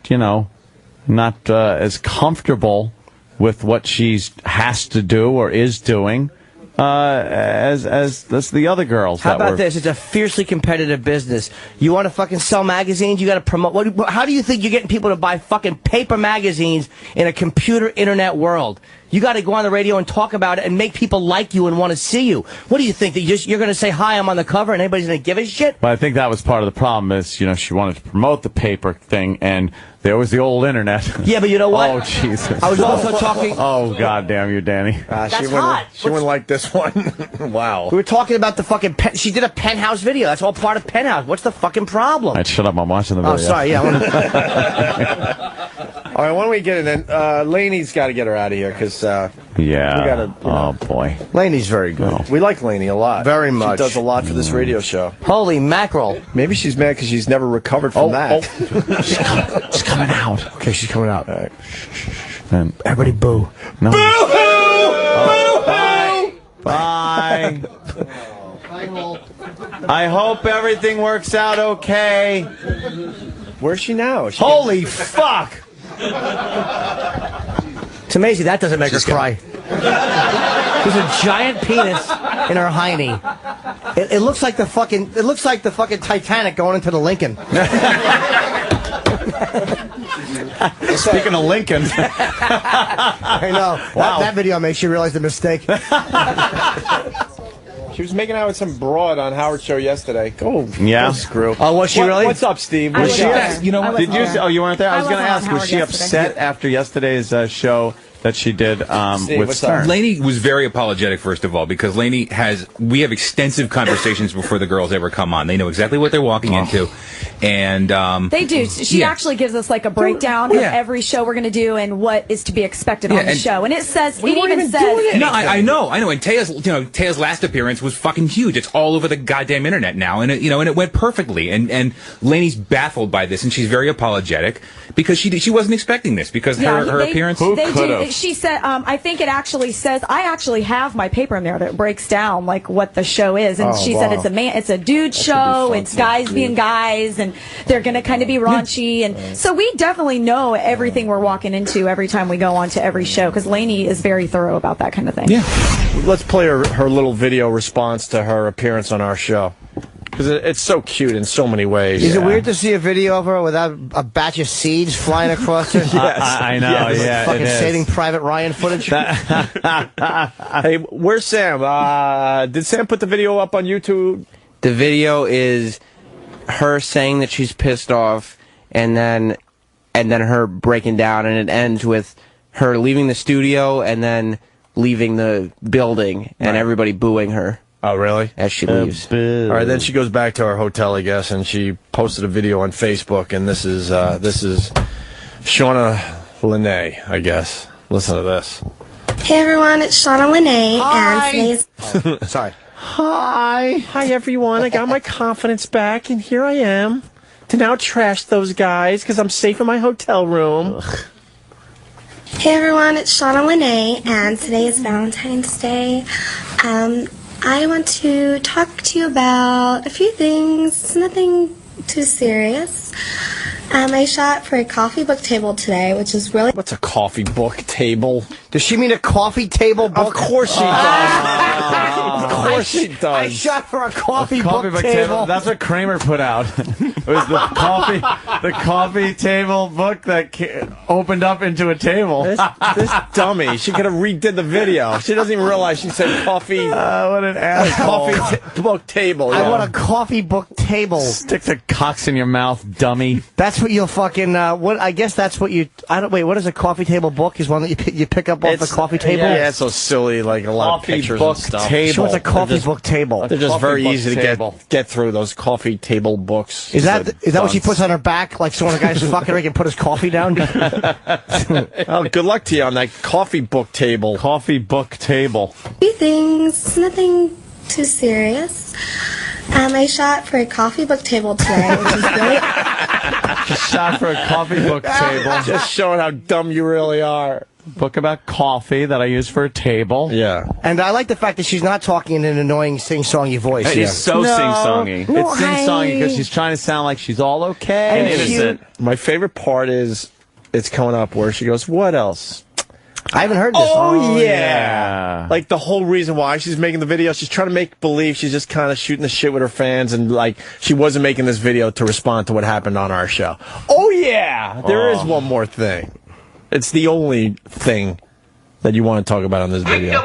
[SPEAKER 3] not as comfortable with what she has to do or is doing as the other girls.
[SPEAKER 1] How about this? It's a fiercely competitive business. You want to fucking sell magazines? You got to promote. How do you think you're getting people to buy fucking paper magazines in a computer internet world? You got to go on the radio and talk about it and make people like you and want to see you. What do you think? That you're going to say, hi, I'm on the cover, and anybody's going to give a shit?
[SPEAKER 3] But I think that was part of the problem is, she wanted to promote the paper thing, and there was the old internet.
[SPEAKER 1] Yeah, but you know what?
[SPEAKER 3] Oh, Jesus.
[SPEAKER 1] I was also talking...
[SPEAKER 3] Oh, God damn you, Danny.
[SPEAKER 1] That's hot.
[SPEAKER 8] She wouldn't like this one. Wow.
[SPEAKER 1] We were talking about the fucking... She did a Penthouse video. That's all part of Penthouse. What's the fucking problem?
[SPEAKER 3] I'd shut up. I'm watching the video.
[SPEAKER 1] Oh, sorry. Yeah.
[SPEAKER 8] All right, why don't we get it in? Laney's got to get her out of here because we gotta,
[SPEAKER 3] oh boy,
[SPEAKER 8] Lainey's very good. We like Laney a lot.
[SPEAKER 1] Very much.
[SPEAKER 8] She does a lot for this radio show.
[SPEAKER 1] Holy mackerel.
[SPEAKER 8] Maybe she's mad because she's never recovered from that.
[SPEAKER 3] She's coming out.
[SPEAKER 1] Okay, she's coming out.
[SPEAKER 8] All right.
[SPEAKER 3] And
[SPEAKER 1] everybody boo.
[SPEAKER 3] No.
[SPEAKER 1] Bye.
[SPEAKER 3] I hope everything works out okay.
[SPEAKER 8] Where's she now?
[SPEAKER 1] Holy fuck! It's amazing that doesn't make her cry. There's a giant penis in her hiney. It looks like the fucking. It looks like the fucking Titanic going into the Lincoln.
[SPEAKER 3] Speaking of Lincoln,
[SPEAKER 1] I know.
[SPEAKER 3] Wow.
[SPEAKER 1] That video makes you realize the mistake.
[SPEAKER 8] She was making out with some broad on Howard's show yesterday. Go screw.
[SPEAKER 1] Oh, was she really?
[SPEAKER 8] What's up, Steve?
[SPEAKER 3] Was she?
[SPEAKER 8] You know,
[SPEAKER 3] did you? Oh, you weren't there. I was going to ask. Was she upset after yesterday's show that she did with Stern?
[SPEAKER 2] Lanae was very apologetic, first of all, because Lanae we have extensive conversations before the girls ever come on. They know exactly what they're walking into. And
[SPEAKER 4] they do. She actually gives us like a breakdown of every show we're going to do and what is to be expected on the show. And it says, it even says.
[SPEAKER 2] No, I know. And Taya's last appearance was fucking huge. It's all over the goddamn internet now, and it went perfectly. And Lanae's baffled by this, and she's very apologetic because she wasn't expecting this because her appearance.
[SPEAKER 4] Who could have? She said, I think it actually says, I actually have my paper in there that breaks down like what the show is, and she said it's a dude show, it's guys being guys, and they're going to kind of be raunchy, and so we definitely know everything we're walking into every time we go on to every show, because Lanae is very thorough about that kind of thing.
[SPEAKER 8] Yeah. Let's play her little video response to her appearance on our show. Because it's so cute in so many ways.
[SPEAKER 1] Is it weird to see a video of her without a batch of seeds flying across her?
[SPEAKER 3] Yes. I know, yeah.
[SPEAKER 1] Fucking Saving Private Ryan footage.
[SPEAKER 8] Hey, where's Sam? Did Sam put the video up on YouTube?
[SPEAKER 13] The video is her saying that she's pissed off, and then her breaking down, and it ends with her leaving the studio and then leaving the building, and everybody booing her.
[SPEAKER 8] Oh, really?
[SPEAKER 13] As she leaves.
[SPEAKER 8] All right, then she goes back to her hotel, I guess, and she posted a video on Facebook, and this is Shauna Lanae, I guess. Listen to this.
[SPEAKER 14] Hey everyone, it's Shauna Lanae, and today's...
[SPEAKER 8] Sorry. Hi, everyone. I got my confidence back, and here I am to now trash those guys because I'm safe in my hotel room.
[SPEAKER 14] Hey everyone, it's Shauna Lanae, and today is Valentine's Day. I want to talk to you about a few things, nothing too serious. I shot for a coffee book table today, which is really...
[SPEAKER 8] What's a coffee book table?
[SPEAKER 1] Does she mean a coffee table book?
[SPEAKER 8] Of course she does. Of course she does.
[SPEAKER 1] I shot for a coffee book table.
[SPEAKER 3] That's what Kramer put out. It was the coffee table book that opened up into a table.
[SPEAKER 8] This dummy. She could have redid the video. She doesn't even realize she said coffee.
[SPEAKER 3] What an asshole.
[SPEAKER 8] Coffee book table.
[SPEAKER 1] I want a coffee book table.
[SPEAKER 3] Stick the cocks in your mouth, dummy.
[SPEAKER 1] That's what you'll fucking. I guess that's what you. Wait. What is a coffee table book? Is one that you pick up off the coffee table?
[SPEAKER 8] Yeah, it's so silly. Like a lot of pictures and stuff.
[SPEAKER 3] Table.
[SPEAKER 1] She wants a coffee book table.
[SPEAKER 8] They're just very easy to get through those coffee table books.
[SPEAKER 1] Is that what she puts on her back? Like so when a guy's fucking her, he can put his coffee down.
[SPEAKER 8] Oh, good luck to you on that coffee book table.
[SPEAKER 3] Coffee book table.
[SPEAKER 14] few things, nothing too serious. I shot for a coffee book table today, which is really...
[SPEAKER 3] Shot for a coffee book table.
[SPEAKER 8] Just showing how dumb you really are.
[SPEAKER 3] Book about coffee that I use for a table.
[SPEAKER 8] Yeah.
[SPEAKER 1] And I like the fact that she's not talking in an annoying sing-songy voice.
[SPEAKER 3] It is so sing-songy. It's sing-songy because she's trying to sound like she's all okay and innocent.
[SPEAKER 8] My favorite part is it's coming up where she goes, what else?
[SPEAKER 1] I haven't heard this.
[SPEAKER 8] Oh, yeah. Like, the whole reason why she's making the video, she's trying to make believe she's just kind of shooting the shit with her fans, and, like, she wasn't making this video to respond to what happened on our show. Oh, yeah. There is one more thing. It's the only thing that you want to talk about on this video.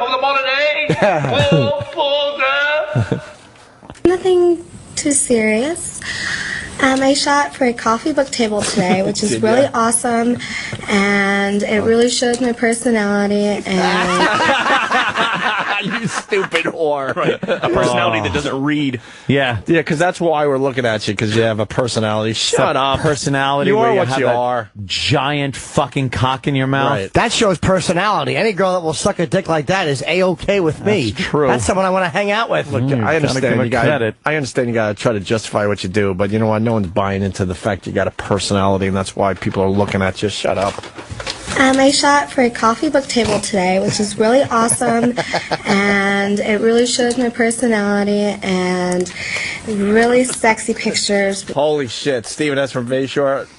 [SPEAKER 14] Nothing too serious. I shot for a coffee book table today, which is really awesome, and it really shows my personality. And
[SPEAKER 8] you stupid whore!
[SPEAKER 2] Right. A personality that doesn't read.
[SPEAKER 3] Yeah,
[SPEAKER 8] because that's why we're looking at you, because you have a personality. Shut up,
[SPEAKER 3] personality.
[SPEAKER 8] You
[SPEAKER 3] where
[SPEAKER 8] are
[SPEAKER 3] you
[SPEAKER 8] what
[SPEAKER 3] have
[SPEAKER 8] you
[SPEAKER 3] that
[SPEAKER 8] are.
[SPEAKER 3] Giant fucking cock in your mouth.
[SPEAKER 8] Right.
[SPEAKER 1] That shows personality. Any girl that will suck a dick like that is A-okay with me.
[SPEAKER 3] That's true.
[SPEAKER 1] That's someone I want to hang out with.
[SPEAKER 8] Look, I understand you got to try to justify what you do, but you know what? No one's buying into the fact you got a personality, and that's why people are looking at you. Shut up.
[SPEAKER 14] I shot for a coffee book table today, which is really awesome, and it really shows my personality and really sexy pictures.
[SPEAKER 8] Holy shit, Steven S. from Bayshore.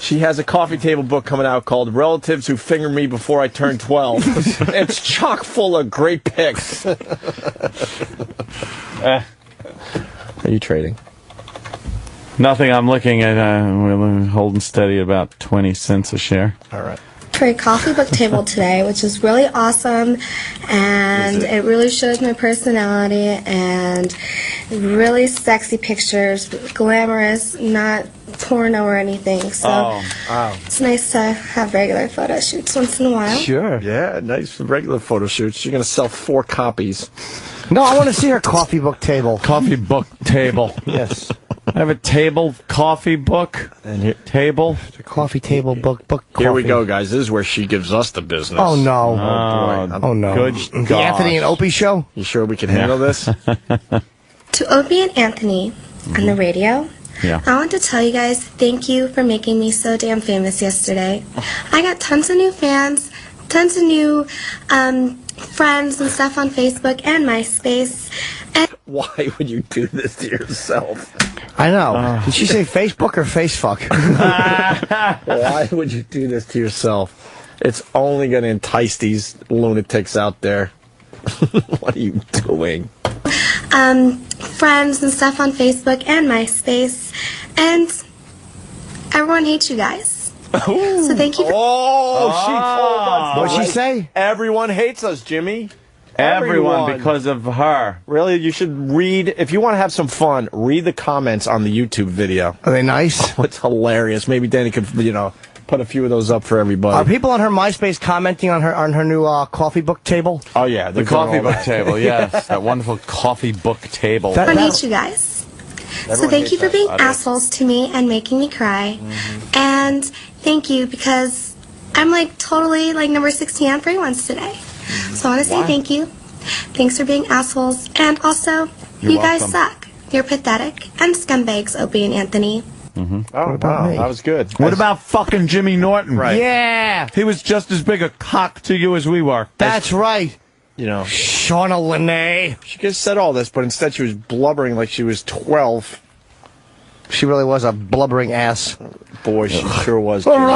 [SPEAKER 8] She has a coffee table book coming out called Relatives Who Fingered Me Before I Turned 12. It's chock full of great pics. Are you trading?
[SPEAKER 3] Nothing. I'm looking at we're holding steady at about 20 cents a share.
[SPEAKER 8] All right.
[SPEAKER 14] for a coffee book table today, which is really awesome, and it really shows my personality, and really sexy pictures, glamorous, not porno or anything. So it's nice to have regular photo shoots once in a while.
[SPEAKER 8] Sure. Yeah, nice regular photo shoots. You're going to sell 4 copies.
[SPEAKER 1] No, I want to see her coffee book table.
[SPEAKER 3] Coffee book table.
[SPEAKER 1] Yes.
[SPEAKER 3] I have a table, coffee book,
[SPEAKER 8] and here,
[SPEAKER 3] table.
[SPEAKER 1] The coffee table, book, coffee.
[SPEAKER 8] Here we go, guys. This is where she gives us the business.
[SPEAKER 1] Oh, no.
[SPEAKER 8] Oh, boy.
[SPEAKER 1] Oh, no.
[SPEAKER 8] Good
[SPEAKER 1] The Anthony and Opie show?
[SPEAKER 8] You sure we can handle this?
[SPEAKER 14] To Opie and Anthony on the radio, I want to tell you guys thank you for making me so damn famous yesterday. I got tons of new fans, tons of new friends and stuff on Facebook and MySpace. And
[SPEAKER 8] why would you do this to yourself?
[SPEAKER 1] I know. Did she say Facebook or face fuck?
[SPEAKER 8] Why would you do this to yourself? It's only going to entice these lunatics out there. What are you doing?
[SPEAKER 14] Friends and stuff on Facebook and MySpace, and everyone hates you guys. So thank you for...
[SPEAKER 8] She told us.
[SPEAKER 1] What'd she say?
[SPEAKER 8] Everyone hates us, Jimmy.
[SPEAKER 3] Everyone because of her.
[SPEAKER 8] Really, you should read, if you want to have some fun, read the comments on the YouTube video.
[SPEAKER 1] Are they nice?
[SPEAKER 8] Oh, it's hilarious. Maybe Danny could, put a few of those up for everybody.
[SPEAKER 1] Are people on her MySpace commenting on her new coffee book table?
[SPEAKER 8] Oh, yeah.
[SPEAKER 3] The coffee book table, yes. That wonderful coffee book table.
[SPEAKER 14] Everyone hates you guys. So thank you for being assholes to me and making me cry. And thank you because I'm totally number 16 on free ones today. So I want to say thank you. Thanks for being assholes. And also, you guys suck. You're pathetic. And scumbags, Opie and Anthony.
[SPEAKER 8] Oh, wow. That was good.
[SPEAKER 3] What about fucking Jimmy Norton?
[SPEAKER 8] Right.
[SPEAKER 1] Yeah.
[SPEAKER 3] He was just as big a cock to you as we were.
[SPEAKER 1] That's right.
[SPEAKER 8] Shauna
[SPEAKER 1] Lanae.
[SPEAKER 8] She could have said all this, but instead she was blubbering like she was 12.
[SPEAKER 1] She really was a blubbering ass.
[SPEAKER 8] Boy, she sure was. I just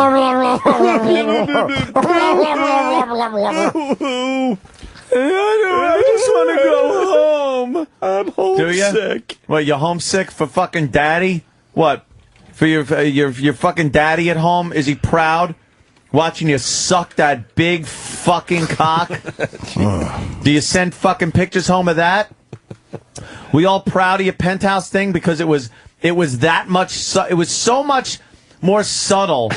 [SPEAKER 8] want to go home. I'm homesick.
[SPEAKER 3] Do you? What, you're homesick for fucking daddy? What? For your fucking daddy at home? Is he proud? Watching you suck that big fucking cock? Do you send fucking pictures home of that? We all proud of your Penthouse thing because it was that much. It was so much more subtle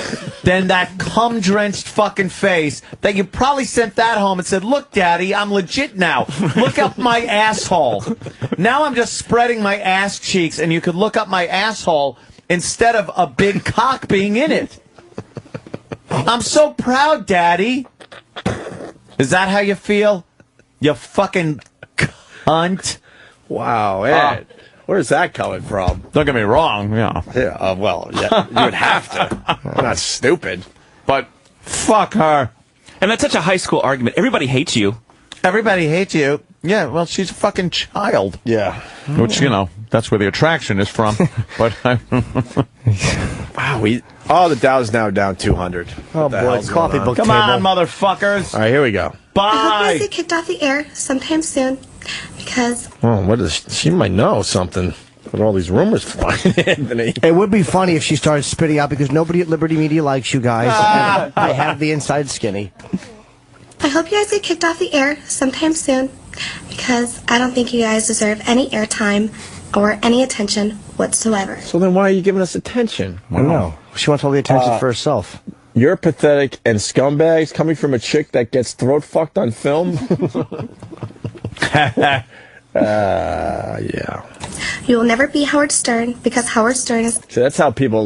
[SPEAKER 3] than that cum-drenched fucking face that you probably sent that home and said, "Look, Daddy, I'm legit now. Look up my asshole." Now I'm just spreading my ass cheeks, and you could look up my asshole instead of a big cock being in it. I'm so proud, Daddy. Is that how you feel? You fucking cunt.
[SPEAKER 8] Wow, Ed. Where's that coming from?
[SPEAKER 3] Don't get me wrong,
[SPEAKER 8] Yeah, well, yeah, you would have to. I'm not stupid.
[SPEAKER 3] But fuck her.
[SPEAKER 7] And that's such a high school argument. Everybody hates you.
[SPEAKER 3] Everybody hates you. Yeah, well, she's a fucking child.
[SPEAKER 8] Yeah.
[SPEAKER 3] Which, that's where the attraction is from. But
[SPEAKER 8] wow, the Dow's now down 200.
[SPEAKER 1] Oh, boy, coffee book
[SPEAKER 3] Come
[SPEAKER 1] table.
[SPEAKER 3] on, motherfuckers.
[SPEAKER 8] All right, here we go.
[SPEAKER 14] I hope you
[SPEAKER 3] Bye.
[SPEAKER 14] guys get kicked off the air sometime soon because...
[SPEAKER 8] Oh, she might know something. With all these rumors flying, Anthony.
[SPEAKER 1] It would be funny if she started spitting out because nobody at Liberty Media likes you guys. And I have the inside skinny.
[SPEAKER 14] I hope you guys get kicked off the air sometime soon because I don't think you guys deserve any airtime or any attention whatsoever.
[SPEAKER 8] So then why are you giving us attention?
[SPEAKER 1] I don't know. She wants all the attention for herself.
[SPEAKER 8] You're pathetic and scumbags coming from a chick that gets throat fucked on film? Yeah.
[SPEAKER 14] You will never be Howard Stern because Howard Stern is...
[SPEAKER 8] See, that's how people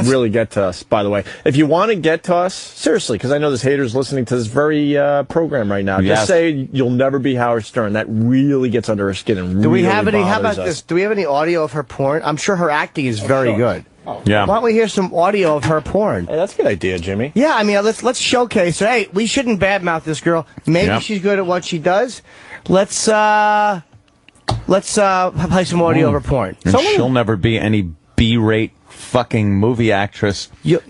[SPEAKER 8] really get to us, by the way. If you want to get to us, seriously, because I know there's haters listening to this very program right now, just say you'll never be Howard Stern. That really gets under her skin and
[SPEAKER 1] Do we
[SPEAKER 8] really
[SPEAKER 1] have any? How
[SPEAKER 8] bothers
[SPEAKER 1] about
[SPEAKER 8] us.
[SPEAKER 1] this? Do we have any audio of her porn? I'm sure her acting is very good.
[SPEAKER 3] Yeah.
[SPEAKER 1] Why don't we hear some audio of her porn?
[SPEAKER 8] Hey, that's a good idea, Jimmy.
[SPEAKER 1] Yeah, I mean, let's showcase her. Hey, we shouldn't badmouth this girl. Maybe she's good at what she does. Let's play some audio of her porn.
[SPEAKER 3] And she'll never be any B-rate fucking movie actress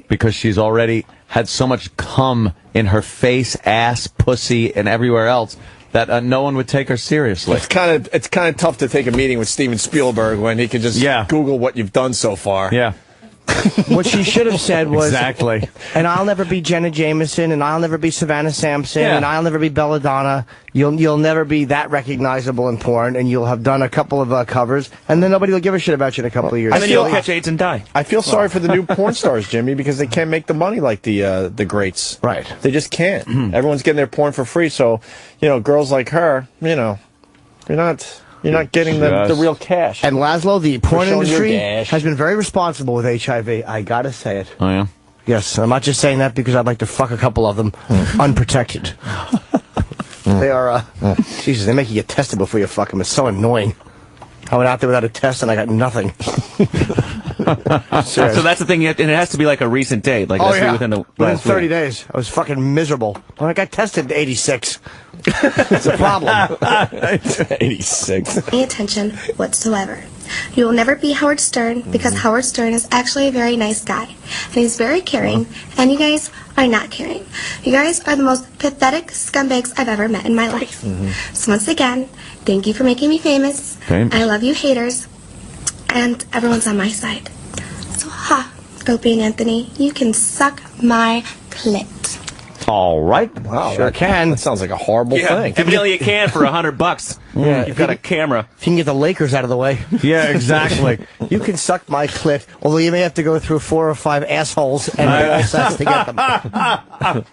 [SPEAKER 3] because she's already had so much cum in her face, ass, pussy, and everywhere else that no one would take her seriously.
[SPEAKER 8] It's kind of tough to take a meeting with Steven Spielberg when he can just Google what you've done so far.
[SPEAKER 3] Yeah.
[SPEAKER 1] What she should have said was...
[SPEAKER 3] Exactly.
[SPEAKER 1] And I'll never be Jenna Jameson, and I'll never be Savannah Sampson, and I'll never be Belladonna. You'll never be that recognizable in porn, and you'll have done a couple of covers, and then nobody will give a shit about you in a couple of years.
[SPEAKER 7] And then you'll catch AIDS and die.
[SPEAKER 8] I feel sorry for the new porn stars, Jimmy, because they can't make the money like the greats.
[SPEAKER 1] Right.
[SPEAKER 8] They just can't. Everyone's getting their porn for free, so, girls like her, you're not getting the real cash.
[SPEAKER 1] And Laszlo, the porn
[SPEAKER 8] showing your
[SPEAKER 1] industry
[SPEAKER 8] dash.
[SPEAKER 1] has been very responsible with HIV. I gotta say it.
[SPEAKER 3] Oh, yeah?
[SPEAKER 1] Yes, I'm not just saying that because I'd like to fuck a couple of them unprotected. They are, Jesus, they make you get tested before you fuck them. It's so annoying. I went out there without a test and I got nothing.
[SPEAKER 7] So that's the thing, and it has to be like a recent date. Like,
[SPEAKER 1] within 30 days. I was fucking miserable. When I got tested at 86. It's a problem.
[SPEAKER 8] 86.
[SPEAKER 14] Any attention whatsoever. You will never be Howard Stern because Howard Stern is actually a very nice guy. And he's very caring, and you guys are not caring. You guys are the most pathetic scumbags I've ever met in my life. So once again, thank you for making me famous. I love you haters, and everyone's on my side. So Opie and Anthony, you can suck my clit.
[SPEAKER 3] All right.
[SPEAKER 8] Wow,
[SPEAKER 1] Sure can.
[SPEAKER 8] That sounds like a horrible thing.
[SPEAKER 7] Evidently you can for $100.
[SPEAKER 1] Yeah,
[SPEAKER 7] You've got a camera.
[SPEAKER 1] If you can get the Lakers out of the way.
[SPEAKER 3] Yeah, exactly.
[SPEAKER 1] You can suck my clit, although you may have to go through 4 or 5 assholes and ball sacks to get them.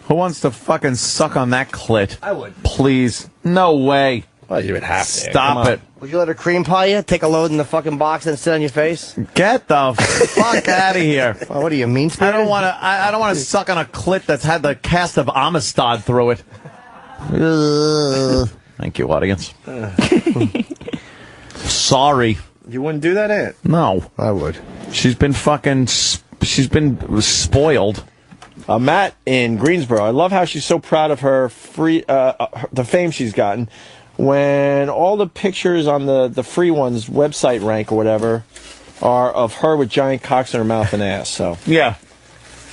[SPEAKER 3] Who wants to fucking suck on that clit?
[SPEAKER 1] I would.
[SPEAKER 3] Please. No way.
[SPEAKER 8] Well, you would have to.
[SPEAKER 3] Stop it.
[SPEAKER 1] Would you let her cream pie you? Take a load in the fucking box and sit on your face?
[SPEAKER 3] Get the fuck out of here.
[SPEAKER 1] Well, what are you, mean-spirited?
[SPEAKER 3] I don't want to suck on a clit that's had the cast of Amistad through it. Thank you, audience. Sorry.
[SPEAKER 8] You wouldn't do that, Aunt?
[SPEAKER 3] No.
[SPEAKER 1] I would.
[SPEAKER 3] She's been spoiled.
[SPEAKER 8] Matt in Greensboro. I love how she's so proud of her the fame she's gotten. When all the pictures on the free ones website rank or whatever are of her with giant cocks in her mouth and ass. So
[SPEAKER 3] yeah,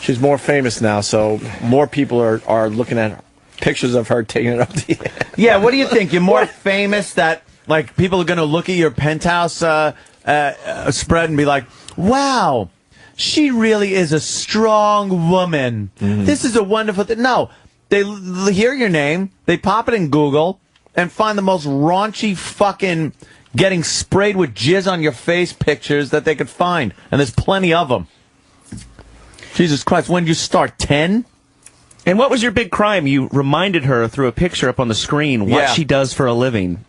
[SPEAKER 8] she's more famous now. So more people are looking at pictures of her taking it up the ass.
[SPEAKER 3] Yeah, what do you think? You're more famous that like people are going to look at your Penthouse spread and be like, wow. She really is a strong woman. This is a wonderful thing. No, they hear your name, they pop it in Google, and find the most raunchy fucking getting sprayed with jizz on your face pictures that they could find. And there's plenty of them. Jesus Christ, when did you start? 10?
[SPEAKER 7] And what was your big crime? You reminded her through a picture up on the screen what she does for a living.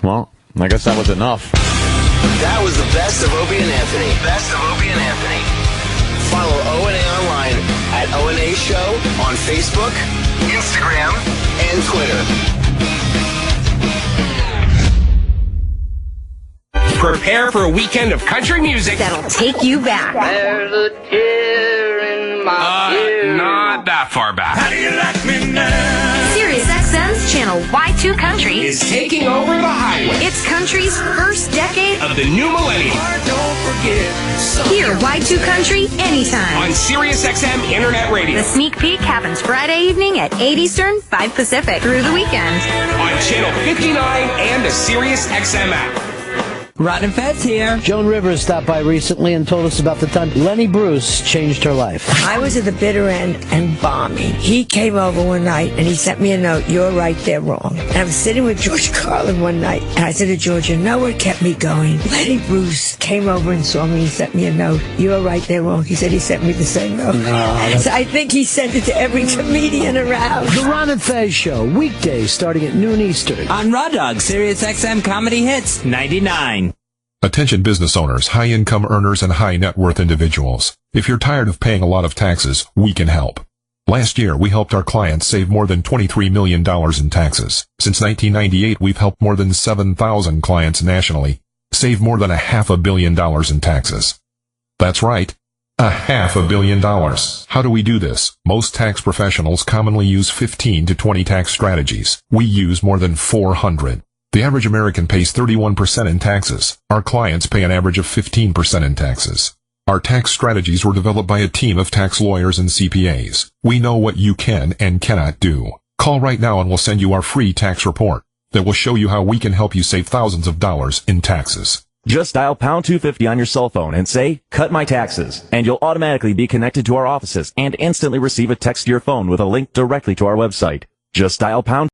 [SPEAKER 3] Well, I guess that was enough.
[SPEAKER 6] That was the best of Opie and Anthony. Best of Opie and Anthony. Follow O&A online at O&A Show on Facebook, Instagram, and Twitter.
[SPEAKER 9] Prepare for a weekend of country music
[SPEAKER 25] that'll take you back.
[SPEAKER 9] There's a tear in my ear. Not that far back. How do you like me now?
[SPEAKER 25] SiriusXM's channel Y2 Country
[SPEAKER 9] is taking over the highway.
[SPEAKER 25] It's country's first decade
[SPEAKER 9] of the new millennium. Don't forget.
[SPEAKER 25] Hear Y2 Country anytime
[SPEAKER 9] on SiriusXM Internet Radio.
[SPEAKER 25] The sneak peek happens Friday evening at 8 Eastern, 5 Pacific through the weekend.
[SPEAKER 9] On Channel 59 and the SiriusXM app.
[SPEAKER 15] Rotten Feds here.
[SPEAKER 16] Joan Rivers stopped by recently and told us about the time Lenny Bruce changed her life.
[SPEAKER 15] I was at the bitter end and bombing. He came over one night and he sent me a note. You're right, they're wrong. And I was sitting with George Carlin one night and I said to George, you know what kept me going? Lenny Bruce came over and saw me and sent me a note. You're right, they're wrong. He said he sent me the same note. So I think he sent it to every comedian around.
[SPEAKER 16] The Ron and Fez Show, weekdays starting at noon Eastern.
[SPEAKER 15] On Raw Dog, SiriusXM Comedy Hits 99.
[SPEAKER 17] Attention business owners, high-income earners, and high-net-worth individuals. If you're tired of paying a lot of taxes, we can help. Last year, we helped our clients save more than $23 million in taxes. Since 1998, we've helped more than 7,000 clients nationally save more than $500 million in taxes. That's right, $500 million. How do we do this? Most tax professionals commonly use 15 to 20 tax strategies. We use more than 400. The average American pays 31% in taxes. Our clients pay an average of 15% in taxes. Our tax strategies were developed by a team of tax lawyers and CPAs. We know what you can and cannot do. Call right now and we'll send you our free tax report that will show you how we can help you save thousands of dollars in taxes.
[SPEAKER 18] Just dial pound 250 on your cell phone and say, "Cut my taxes," and you'll automatically be connected to our offices and instantly receive a text to your phone with a link directly to our website. Just dial pound